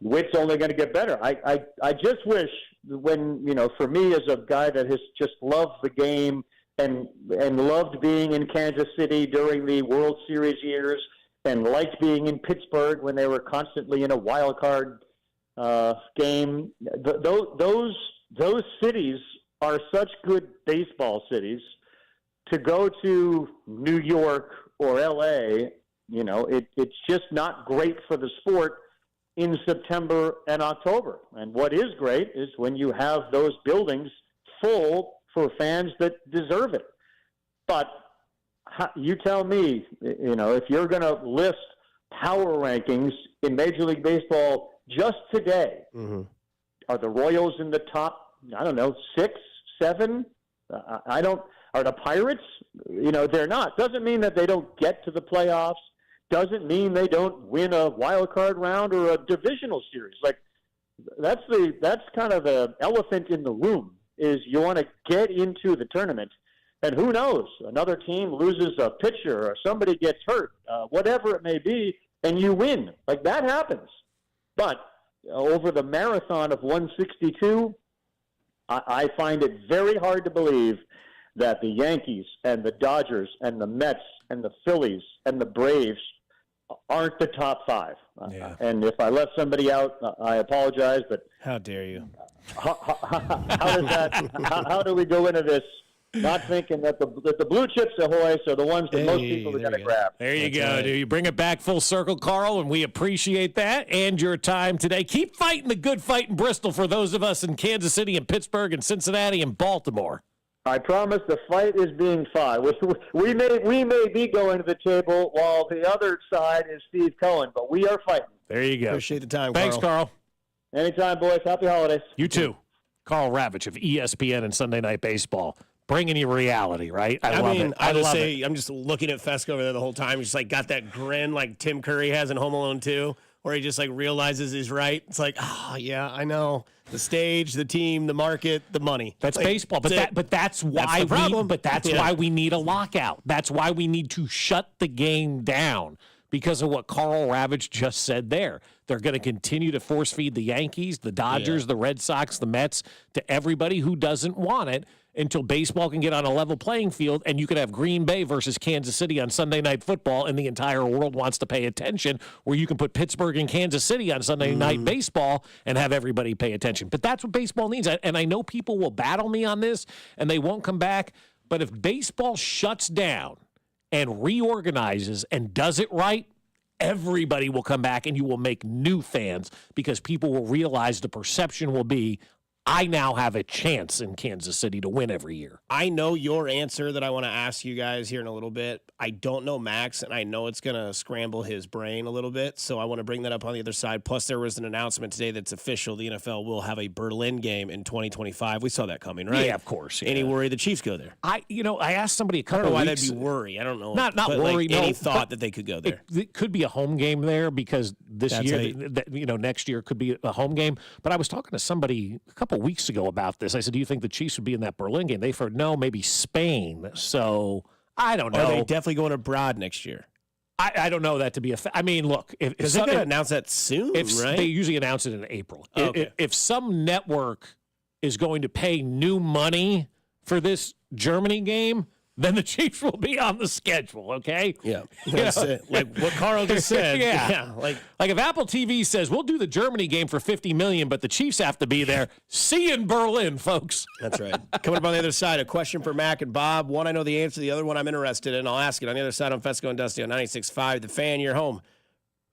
Witt's only going to get better. I just wish for me as a guy that has just loved the game and loved being in Kansas City during the World Series years and liked being in Pittsburgh when they were constantly in a wild card game. Those cities are such good baseball cities. To go to New York or L.A., it's just not great for the sport in September and October. And what is great is when you have those buildings full for fans that deserve it. But you tell me, if you're going to list power rankings in Major League Baseball just today, are the Royals in the top, 6, 7? Are the Pirates? They're not. Doesn't mean that they don't get to the playoffs. Doesn't mean they don't win a wild card round or a divisional series. Like that's kind of the elephant in the room is you want to get into the tournament, and who knows? Another team loses a pitcher or somebody gets hurt, whatever it may be, and you win. Like that happens. But over the marathon of 162, I find it very hard to believe that the Yankees and the Dodgers and the Mets and the Phillies and the Braves aren't the top 5. Yeah. And if I left somebody out, I apologize. But how dare you? How do we go into this not thinking that the blue chips ahoy are the ones that most people are going to grab? There you go, dude. You bring it back full circle, Carl, and we appreciate that and your time today. Keep fighting the good fight in Bristol for those of us in Kansas City and Pittsburgh and Cincinnati and Baltimore. I promise the fight is being fought. We may be going to the table while the other side is Steve Cohen, but we are fighting. There you go. Appreciate the time, Thanks, Carl. Anytime, boys. Happy holidays. You too. Carl Ravitch of ESPN and Sunday Night Baseball. Bringing you reality, right? I love it. I love it. I'm just looking at Fesco over there the whole time. He's just got that grin like Tim Curry has in Home Alone 2, where he just realizes he's right. It's yeah, I know. The stage, the team, the market, the money. That's baseball, but that's why why we need a lockout. That's why we need to shut the game down because of what Carl Ravitch just said there. They're going to continue to force feed the Yankees, the Dodgers, the Red Sox, the Mets to everybody who doesn't want it until baseball can get on a level playing field and you could have Green Bay versus Kansas City on Sunday Night Football and the entire world wants to pay attention, where you can put Pittsburgh and Kansas City on Sunday Night Baseball and have everybody pay attention. But that's what baseball needs. And I know people will battle me on this and they won't come back, but if baseball shuts down and reorganizes and does it right, everybody will come back and you will make new fans because people will realize the perception will be, I now have a chance in Kansas City to win every year. I know your answer that I want to ask you guys here in a little bit. I don't know Max, and I know it's going to scramble his brain a little bit, so I want to bring that up on the other side. Plus, there was an announcement today that's official. The NFL will have a Berlin game in 2025. We saw that coming, right? Yeah, of course. Yeah. Any worry the Chiefs go there? I asked somebody a couple of weeks. I don't know why that'd be worry. I don't know. Not worry. Any thought that they could go there? It could be a home game there because this year, next year could be a home game. But I was talking to somebody a couple of weeks ago about this. I said, do you think the Chiefs would be in that Berlin game? They said, no, maybe Spain. So I don't know. Are they definitely going abroad next year? I don't know that to be a I mean, look. Because they're going to announce that soon, right? They usually announce it in April. Okay. If some network is going to pay new money for this Germany game, then the Chiefs will be on the schedule, okay? Yeah. That's it. Like what Carl just said. Yeah. Like if Apple TV says, we'll do the Germany game for $50 million, but the Chiefs have to be there, see you in Berlin, folks. That's right. Coming up on the other side, a question for Mac and Bob. One I know the answer, the other one I'm interested in. I'll ask it on the other side on Fesco and Dusty on 96.5. The Fan, your home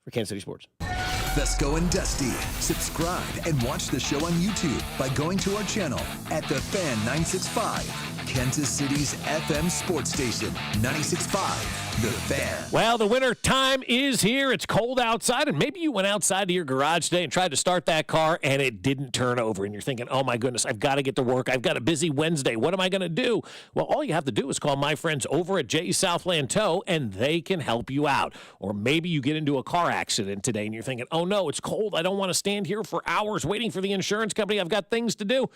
for Kansas City Sports. Fesco and Dusty. Subscribe and watch the show on YouTube by going to our channel at The Fan 965. Kansas City's FM sports station, 96.5, The Fan. Well, the winter time is here. It's cold outside, and maybe you went outside to your garage today and tried to start that car, and it didn't turn over, and you're thinking, oh, my goodness, I've got to get to work. I've got a busy Wednesday. What am I going to do? Well, all you have to do is call my friends over at J. Southland Tow, and they can help you out. Or maybe you get into a car accident today, and you're thinking, oh, no, it's cold. I don't want to stand here for hours waiting for the insurance company. I've got things to do.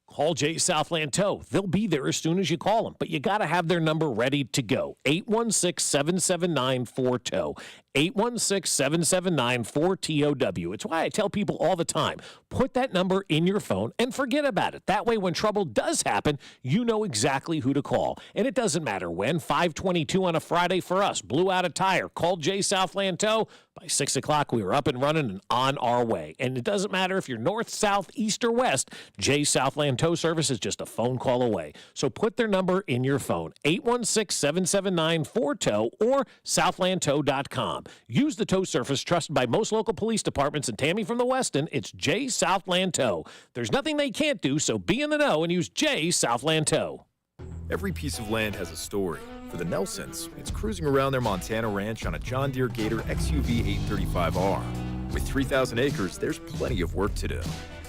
Call J. Southland Tow. They'll be there as soon as you call them, but you got to have their number ready to go. 816-779-4TOW. 816-779-4TOW. It's why I tell people all the time, put that number in your phone and forget about it. That way, when trouble does happen, you know exactly who to call. And it doesn't matter when. 5:22 on a Friday for us. Blew out a tire. Called Jay Southland Tow. By 6 o'clock, we were up and running and on our way. And it doesn't matter if you're north, south, east, or west. Jay Southland Tow Service is just a phone call away. So put their number in your phone, 816-779-4TOW or southlandtow.com. Use the tow service trusted by most local police departments. And Tammy from the Westin, it's Jay Southland Tow. There's nothing they can't do, so be in the know and use Jay Southland Tow. Every piece of land has a story. For the Nelsons, it's cruising around their Montana ranch on a John Deere Gator XUV 835R. With 3,000 acres, there's plenty of work to do.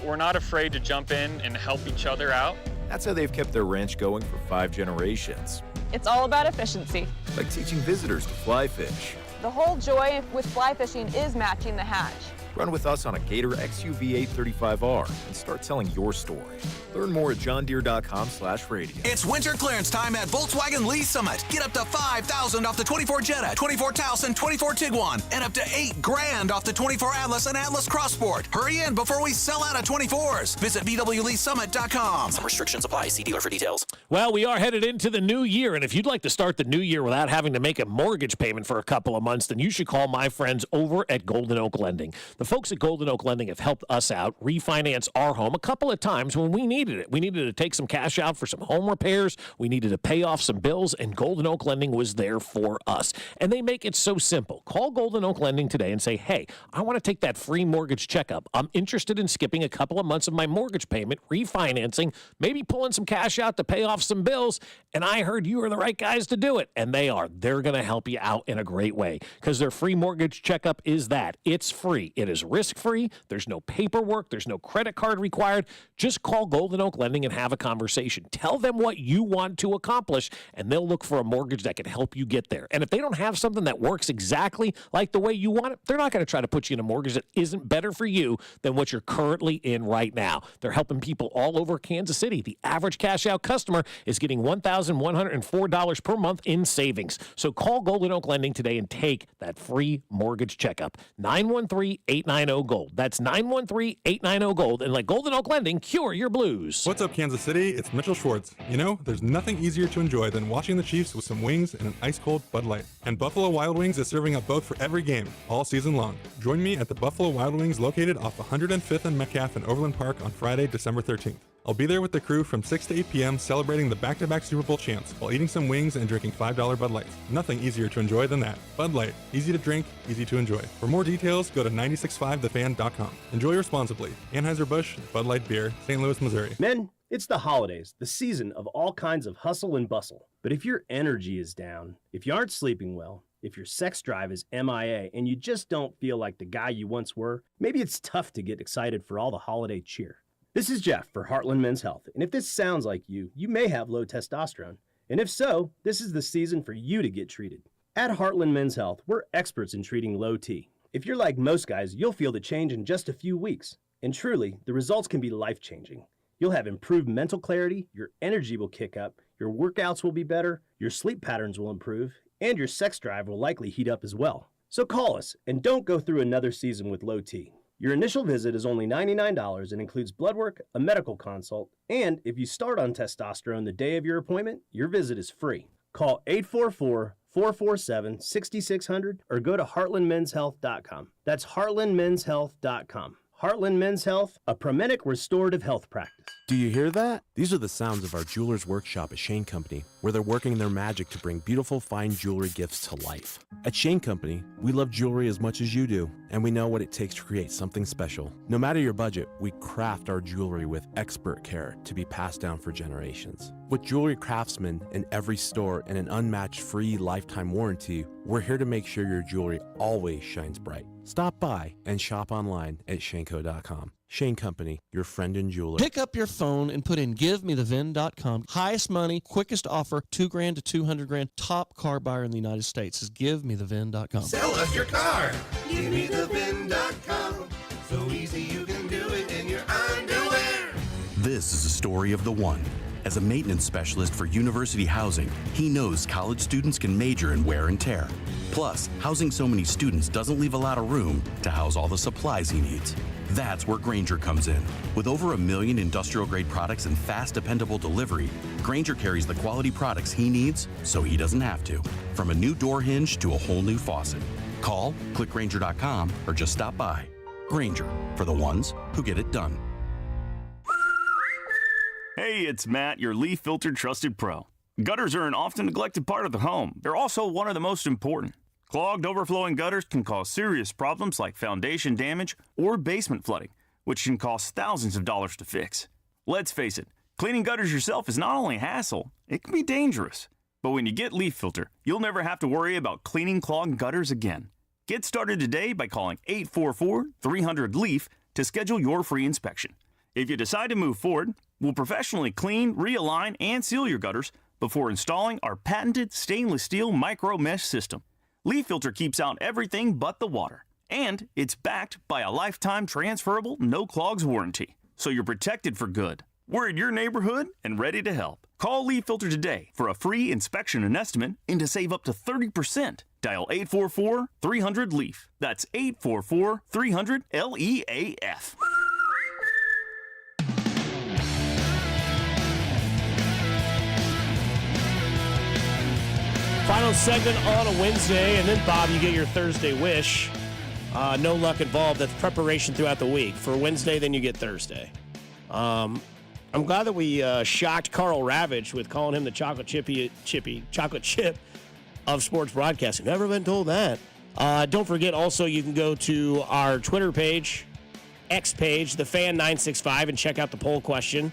We're not afraid to jump in and help each other out. That's how they've kept their ranch going for 5 generations. It's all about efficiency. Like teaching visitors to fly fish. The whole joy with fly fishing is matching the hatch. Run with us on a Gator XUV 835R and start telling your story. Learn more at johndeere.com/radio. It's winter clearance time at Volkswagen Lee Summit. Get up to $5,000 off the 24 Jetta, 24 Taos, and 24 Tiguan, and up to $8,000 off the 24 Atlas and Atlas Crossport. Hurry in before we sell out of 24s. Visit VWLeeSummit.com. Some restrictions apply. See dealer for details. Well, we are headed into the new year, and if you'd like to start the new year without having to make a mortgage payment for a couple of months, then you should call my friends over at Golden Oak Lending. The folks at Golden Oak Lending have helped us out refinance our home a couple of times when we needed it. We needed to take some cash out for some home repairs. We needed to pay off some bills, and Golden Oak Lending was there for us. And they make it so simple. Call Golden Oak Lending today and say, hey, I want to take that free mortgage checkup. I'm interested in skipping a couple of months of my mortgage payment, refinancing, maybe pulling some cash out to pay off some bills, and I heard you are the right guys to do it. And they are. They're going to help you out in a great way because their free mortgage checkup is that. It's free. It is risk-free. There's no paperwork. There's no credit card required. Just call Golden Oak Lending and have a conversation. Tell them what you want to accomplish, and they'll look for a mortgage that can help you get there. And if they don't have something that works exactly like the way you want it, they're not going to try to put you in a mortgage that isn't better for you than what you're currently in right now. They're helping people all over Kansas City. The average cash-out customer is getting $1,104 per month in savings. So call Golden Oak Lending today and take that free mortgage checkup. 913-890-GOLD. That's 913-890-GOLD. And let Golden Oak Lending cure your blues. What's up, Kansas City? It's Mitchell Schwartz. You know, there's nothing easier to enjoy than watching the Chiefs with some wings and an ice-cold Bud Light. And Buffalo Wild Wings is serving up both for every game, all season long. Join me at the Buffalo Wild Wings located off 105th and Metcalf in Overland Park on Friday, December 13th. I'll be there with the crew from 6 to 8 p.m. celebrating the back-to-back Super Bowl champs while eating some wings and drinking $5 Bud Lights. Nothing easier to enjoy than that. Bud Light. Easy to drink, easy to enjoy. For more details, go to 965thefan.com. Enjoy responsibly. Anheuser-Busch, Bud Light Beer, St. Louis, Missouri. Men, it's the holidays, the season of all kinds of hustle and bustle. But if your energy is down, if you aren't sleeping well, if your sex drive is MIA and you just don't feel like the guy you once were, maybe it's tough to get excited for all the holiday cheer. This is Jeff for Heartland Men's Health, and if this sounds like you may have low testosterone. And if so, this is the season for you to get treated. At Heartland Men's Health, we're experts in treating low T. If you're like most guys, you'll feel the change in just a few weeks. And truly, the results can be life-changing. You'll have improved mental clarity, your energy will kick up, your workouts will be better, your sleep patterns will improve, and your sex drive will likely heat up as well. So call us, and don't go through another season with low T. Your initial visit is only $99 and includes blood work, a medical consult, and if you start on testosterone the day of your appointment, your visit is free. Call 844-447-6600 or go to heartlandmenshealth.com. That's heartlandmenshealth.com. Heartland Men's Health, a Promenic restorative health practice. Do you hear that? These are the sounds of our jeweler's workshop at Shane Company, where they're working their magic to bring beautiful, fine jewelry gifts to life. At Shane Company, we love jewelry as much as you do, and we know what it takes to create something special. No matter your budget, we craft our jewelry with expert care to be passed down for generations. With jewelry craftsmen in every store and an unmatched free lifetime warranty, we're here to make sure your jewelry always shines bright. Stop by and shop online at Shanco.com. Shane Company, your friend and jeweler. Pick up your phone and put in GiveMeTheVin.com. Highest money, quickest offer, $2,000 to $200,000. Top car buyer in the United States is GiveMeTheVin.com. Sell us your car. GiveMeTheVin.com. So easy you can do it in your underwear. This is a story of the one. As a maintenance specialist for university housing, he knows college students can major in wear and tear. Plus, housing so many students doesn't leave a lot of room to house all the supplies he needs. That's where Grainger comes in. With over 1 million industrial-grade products and fast, dependable delivery, Grainger carries the quality products he needs so he doesn't have to. From a new door hinge to a whole new faucet. Call, click Grainger.com, or just stop by. Grainger, for the ones who get it done. Hey, it's Matt, your leaf filter trusted pro. Gutters are an often neglected part of the home. They're also one of the most important. Clogged, overflowing gutters can cause serious problems like foundation damage or basement flooding, which can cost thousands of dollars to fix. Let's face it, cleaning gutters yourself is not only a hassle, it can be dangerous. But when you get Leaf Filter, you'll never have to worry about cleaning clogged gutters again. Get started today by calling 844-300-LEAF to schedule your free inspection. If you decide to move forward, we'll professionally clean, realign, and seal your gutters before installing our patented stainless steel micro mesh system. Leaf Filter keeps out everything but the water, and it's backed by a lifetime transferable no clogs warranty, so you're protected for good. We're in your neighborhood and ready to help. Call Leaf Filter today for a free inspection and estimate and to save up to 30%. Dial 844-300-LEAF. That's 844-300-LEAF. Final segment on a Wednesday, and then, Bob, you get your Thursday wish. No luck involved. That's preparation throughout the week. For Wednesday, then you get Thursday. I'm glad that we shocked Carl Ravitch with calling him the chocolate chip of sports broadcasting. Never been told that. Don't forget, also, you can go to our Twitter page, X page, the Fan 965, and check out the poll question.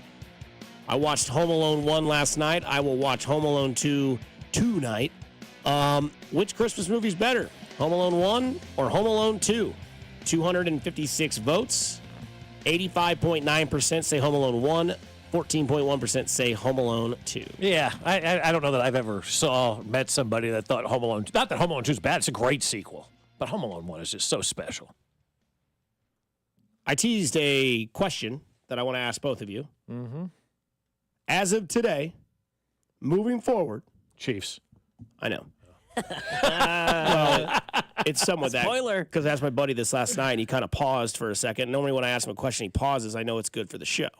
I watched Home Alone 1 last night. I will watch Home Alone 2 tonight. Which Christmas movie's better, Home Alone 1 or Home Alone 2? 256 votes. 85.9% say Home Alone 1. 14.1% say Home Alone 2. Yeah, I don't know that I've ever met somebody that thought Home Alone, not that Home Alone 2 is bad, it's a great sequel, but Home Alone 1 is just so special. I teased a question that I want to ask both of you. Mm-hmm. As of today, moving forward, Chiefs. I know. Well, it's somewhat that. Spoiler. Because I asked my buddy this last night, and he kind of paused for a second. Normally when I ask him a question, he pauses. I know it's good for the show.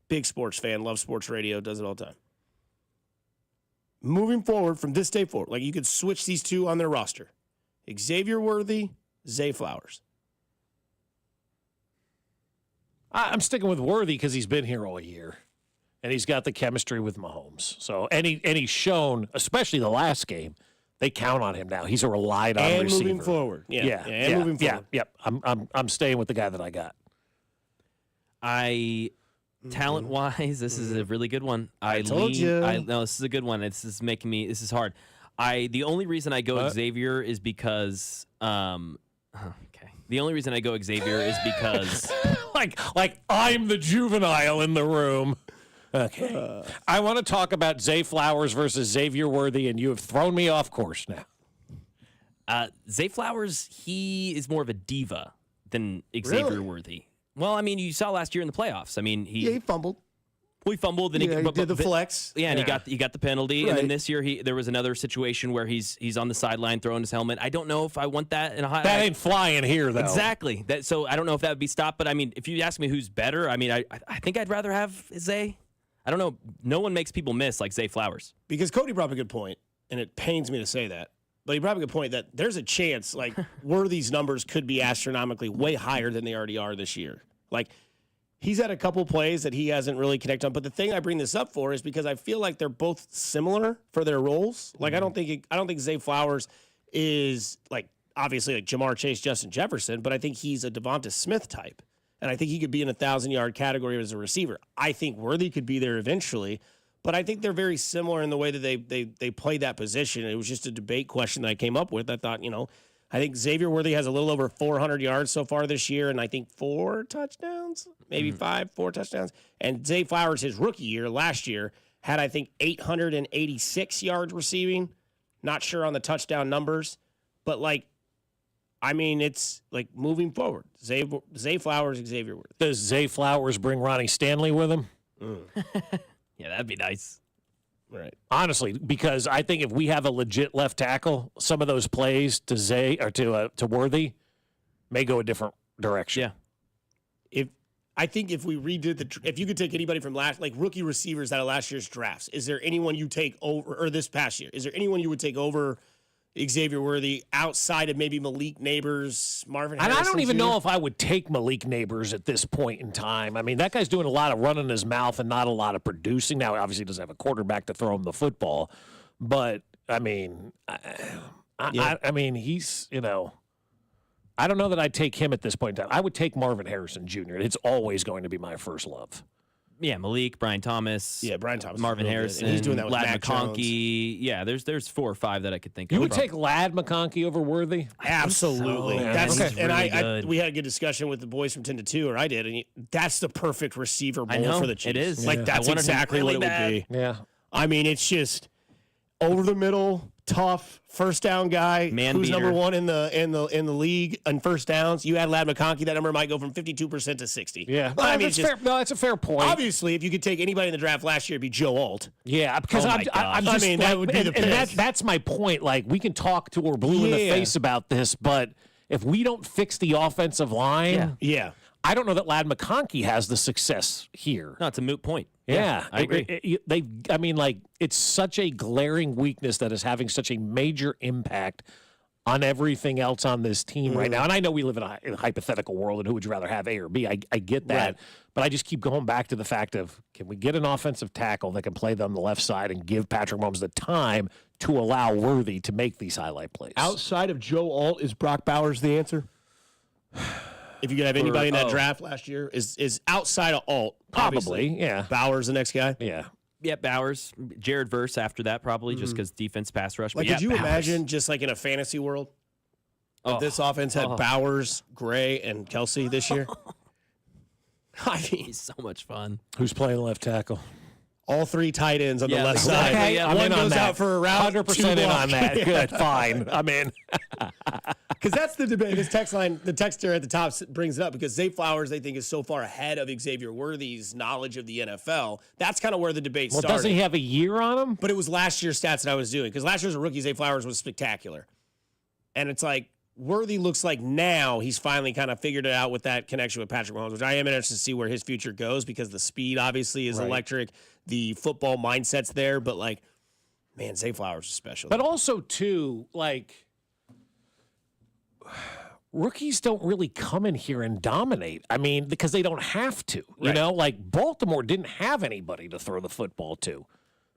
Big sports fan, loves sports radio, does it all the time. Moving forward from this day forward, like you could switch these two on their roster. Xavier Worthy, Zay Flowers. I'm sticking with Worthy because he's been here all year. And he's got the chemistry with Mahomes. So, and he's shown, especially the last game, they count on him now. He's a relied on and receiver. Moving forward. Yeah. Moving forward. Yeah. I'm staying with the guy that I got. Talent-wise, this is a really good one. I told you. No, this is a good one. This is hard. The only reason I go Xavier is because The only reason I go Xavier is because like I'm the juvenile in the room. Okay. I want to talk about Zay Flowers versus Xavier Worthy, and you have thrown me off course now. Zay Flowers, he is more of a diva than Xavier Worthy. Well, I mean, you saw last year in the playoffs. I mean, he fumbled. Well, he fumbled, and he did the flex. Yeah, and he got the penalty. Right. And then this year, there was another situation where he's on the sideline throwing his helmet. I don't know if I want that in a high. That ain't flying here, though. Exactly. So I don't know if that would be stopped. But I mean, if you ask me who's better, I mean, I think I'd rather have Zay. I don't know. No one makes people miss like Zay Flowers. Because Cody brought up a good point, and it pains me to say that, but he brought up a good point that there's a chance like Worthy's numbers could be astronomically way higher than they already are this year. Like. He's had a couple plays that he hasn't really connected on, but the thing I bring this up for is because I feel like they're both similar for their roles. Like I don't think Zay Flowers is like obviously like Jamar Chase, Justin Jefferson, but I think he's a Devonta Smith type, and I think he could be in a 1,000-yard category as a receiver. I think Worthy could be there eventually, but I think they're very similar in the way that they play that position. It was just a debate question that I came up with. I thought, I think Xavier Worthy has a little over 400 yards so far this year, and I think 4 touchdowns, maybe 4 touchdowns. And Zay Flowers, his rookie year, last year, had, I think, 886 yards receiving. Not sure on the touchdown numbers, but, it's, moving forward. Zay Flowers, Xavier Worthy. Does Zay Flowers bring Ronnie Stanley with him? Yeah, that'd be nice. Right. Honestly, because I think if we have a legit left tackle, some of those plays to Zay or to Worthy may go a different direction. Yeah. I think if we redid if you could take anybody from rookie receivers out of last year's drafts, is there anyone you take over, or this past year, is there anyone you would take over Xavier Worthy outside of maybe Malik Neighbors, Marvin Harrison? And I don't even Jr.? know if I would take Malik Neighbors at this point in time. I mean, that guy's doing a lot of running his mouth and not a lot of producing. Now, obviously, he doesn't have a quarterback to throw him the football. But, I mean, I mean, he's, I don't know that I'd take him at this point in time. I would take Marvin Harrison Jr. It's always going to be my first love. Yeah, Malik, Brian Thomas. Yeah, Brian Thomas. Marvin Harrison. He's doing that with Lad Mac McConkey. Jones. Yeah, there's 4 or 5 that I could think of. You would take Lad McConkey over Worthy? Absolutely. So. That's He's really good. we had a good discussion with the boys from 10 to 2, or I did, and that's the perfect receiver I role know, for the Chiefs. it is. Like, Yeah. that's I wanted him exactly really what it bad. would be. Yeah. I mean, it's just over the middle, tough, first down guy, Man who's beater. number 1 in the league in first downs. You add Lad McConkey, that number might go from 52% to 60. Yeah. I mean, that's fair. No, that's a fair point. Obviously, if you could take anybody in the draft last year, it'd be Joe Alt. Yeah, because Oh my I'm gosh. just, I mean, that would be the piss. that's my point. Like, we can talk to her blue in the Yeah. face about this, but if we don't fix the offensive line, Yeah. I don't know that Lad McConkey has the success here. No, it's a moot point. Yeah, I agree. It's such a glaring weakness that is having such a major impact on everything else on this team right now. And I know we live in a hypothetical world, and who would you rather have, A or B? I get that. Right. But I just keep going back to the fact of, can we get an offensive tackle that can play on the left side and give Patrick Mahomes the time to allow Worthy to make these highlight plays? Outside of Joe Alt, is Brock Bowers the answer? If you could have anybody in that draft last year, is outside of Alt, Probably, obviously. yeah. Bowers the next guy? Yeah. Yeah, Bowers, Jared Verse after that probably, just because defense pass rush. Like, But could you Bowers. imagine just like in a fantasy world, if this offense had Bowers, Gray, and Kelsey this year? I mean, He's so much fun. Who's playing left tackle? all 3 tight ends on the Yeah, left exactly. side. Yeah, I'm One in on goes that. out for a route. 100% in block. on that. Yeah. Good, fine. I'm in. Because that's the debate. This text line, the texter at the top brings it up because Zay Flowers, they think, is so far ahead of Xavier Worthy's knowledge of the NFL. That's kind of where the debate Well, started. doesn't he have a year on him? But it was last year's stats that I was doing because last year's rookie Zay Flowers was spectacular. And it's like Worthy looks like now he's finally kind of figured it out with that connection with Patrick Mahomes, which I am interested to see where his future goes because the speed obviously is electric. The football mindset's there, but like, man, Zay Flowers is special. But also, too, like, rookies don't really come in here and dominate. I mean, because they don't have to. You know, like Baltimore didn't have anybody to throw the football to.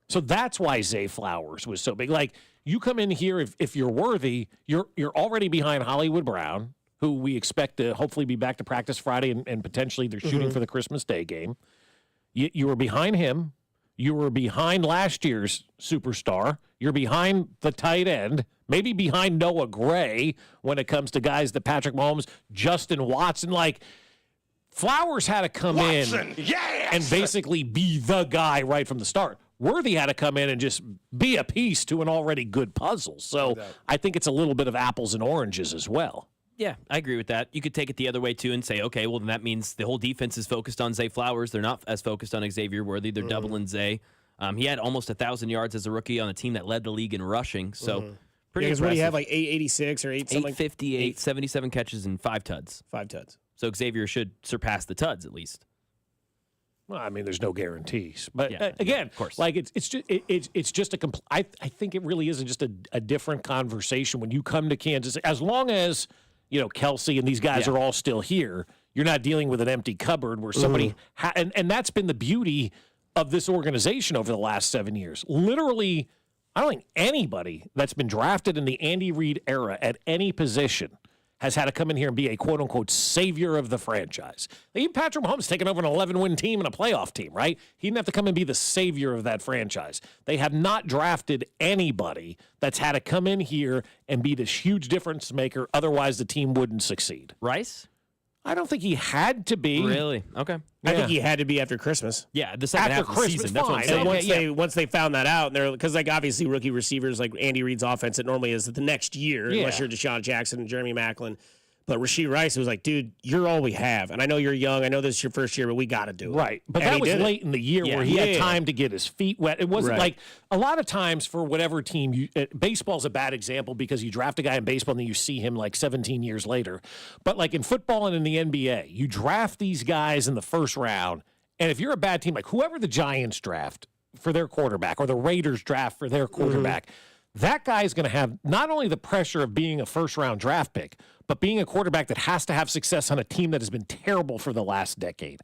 So that's why Zay Flowers was so big. Like, you come in here, if you're Worthy, you're already behind Hollywood Brown, who we expect to hopefully be back to practice Friday and potentially they're shooting for the Christmas Day game. You were behind him. You were behind last year's superstar. You're behind the tight end, maybe behind Noah Gray when it comes to guys that Patrick Mahomes, Justin Watson. Like, Flowers had to come in and basically be the guy right from the start. Worthy had to come in and just be a piece to an already good puzzle. So I think it's a little bit of apples and oranges as well. Yeah, I agree with that. You could take it the other way, too, and say, okay, well, then that means the whole defense is focused on Zay Flowers. They're not as focused on Xavier Worthy. They're doubling Zay. He had almost 1,000 yards as a rookie on a team that led the league in rushing. So pretty impressive. What do you have, like 886 or 8 something? 858, 77 catches and 5 tuds. 5 tuds. So Xavier should surpass the tuds at least. Well, I mean, there's no guarantees, but Yeah, again, of course. like it's just a I think it really is just a different conversation when you come to Kansas. As long as Kelsey and these guys are all still here, you're not dealing with an empty cupboard where somebody and that's been the beauty of this organization over the last 7 years. Literally, I don't think anybody that's been drafted in the Andy Reid era at any position has had to come in here and be a quote-unquote savior of the franchise. Even Patrick Mahomes taking over an 11-win team and a playoff team, right? He didn't have to come and be the savior of that franchise. They have not drafted anybody that's had to come in here and be this huge difference maker, otherwise the team wouldn't succeed. Rice? I don't think he had to be. Really? Okay. I think he had to be after Christmas. Yeah, the second After half of the Christmas, season. That's what I'm fine. saying. And once they found that out, and they're because like obviously rookie receivers like Andy Reid's offense, it normally is the next year, unless you're Deshaun Jackson and Jeremy Maclin. But Rashee Rice was like, dude, you're all we have. And I know you're young. I know this is your first year, but we got to do it. Right. But and that was late in the year where he had time to get his feet wet. It wasn't like a lot of times for whatever team, baseball's a bad example because you draft a guy in baseball and then you see him like 17 years later. But like in football and in the NBA, you draft these guys in the first round. And if you're a bad team, like whoever the Giants draft for their quarterback or the Raiders draft for their quarterback, that guy is going to have not only the pressure of being a first-round draft pick, but being a quarterback that has to have success on a team that has been terrible for the last decade.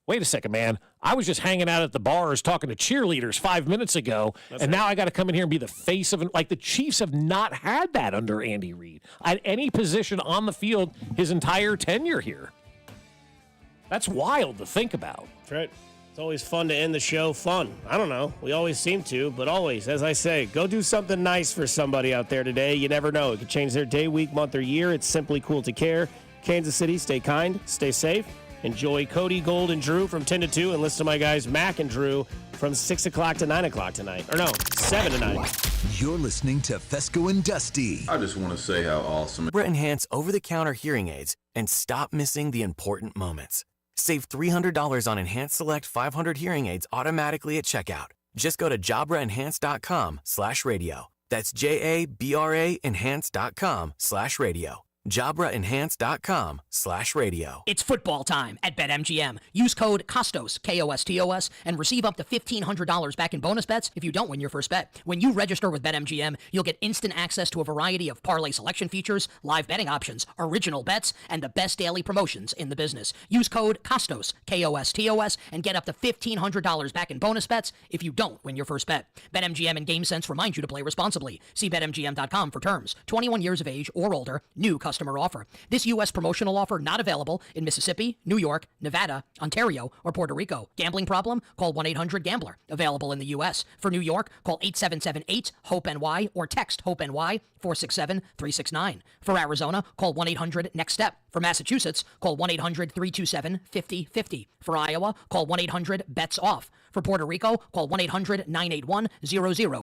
Wait a second, man. I was just hanging out at the bars talking to cheerleaders 5 minutes ago, now I got to come in here and be the face of it. Like the Chiefs have not had that under Andy Reid at any position on the field his entire tenure here. That's wild to think about. That's right. It's always fun to end the show. Fun. I don't know. We always seem to, but always, as I say, go do something nice for somebody out there today. You never know. It could change their day, week, month, or year. It's simply cool to care. Kansas City, stay kind, stay safe. Enjoy Cody Gold and Drew from 10 to 2, and listen to my guys Mac and Drew from 6 o'clock to 9 o'clock tonight. Or no, 7 to 9. You're listening to Fesco and Dusty. I just want to say how awesome. Jabra Enhance over-the-counter hearing aids and stop missing the important moments. Save $300 on Enhance Select 500 hearing aids automatically at checkout. Just go to JabraEnhance.com/radio. That's JABRA Enhance.com/radio. JabraEnhance.com/radio. It's football time at BetMGM. Use code KOSTOS, KOSTOS, and receive up to $1,500 back in bonus bets if you don't win your first bet. When you register with BetMGM, you'll get instant access to a variety of parlay selection features, live betting options, original bets, and the best daily promotions in the business. Use code KOSTOS, KOSTOS, and get up to $1,500 back in bonus bets if you don't win your first bet. BetMGM and GameSense remind you to play responsibly. See BetMGM.com for terms. 21 years of age or older. New customer offer. This U.S. promotional offer not available in Mississippi, New York, Nevada, Ontario, or Puerto Rico. Gambling problem? Call 1-800-GAMBLER. Available in the U.S. For New York, call 877-8-HOPE-NY or text HOPE-NY 467-369. For Arizona, call 1-800-NEXT-STEP. For Massachusetts, call 1-800-327-5050. For Iowa, call 1-800-BETS-OFF. For Puerto Rico, call 1-800-981-00.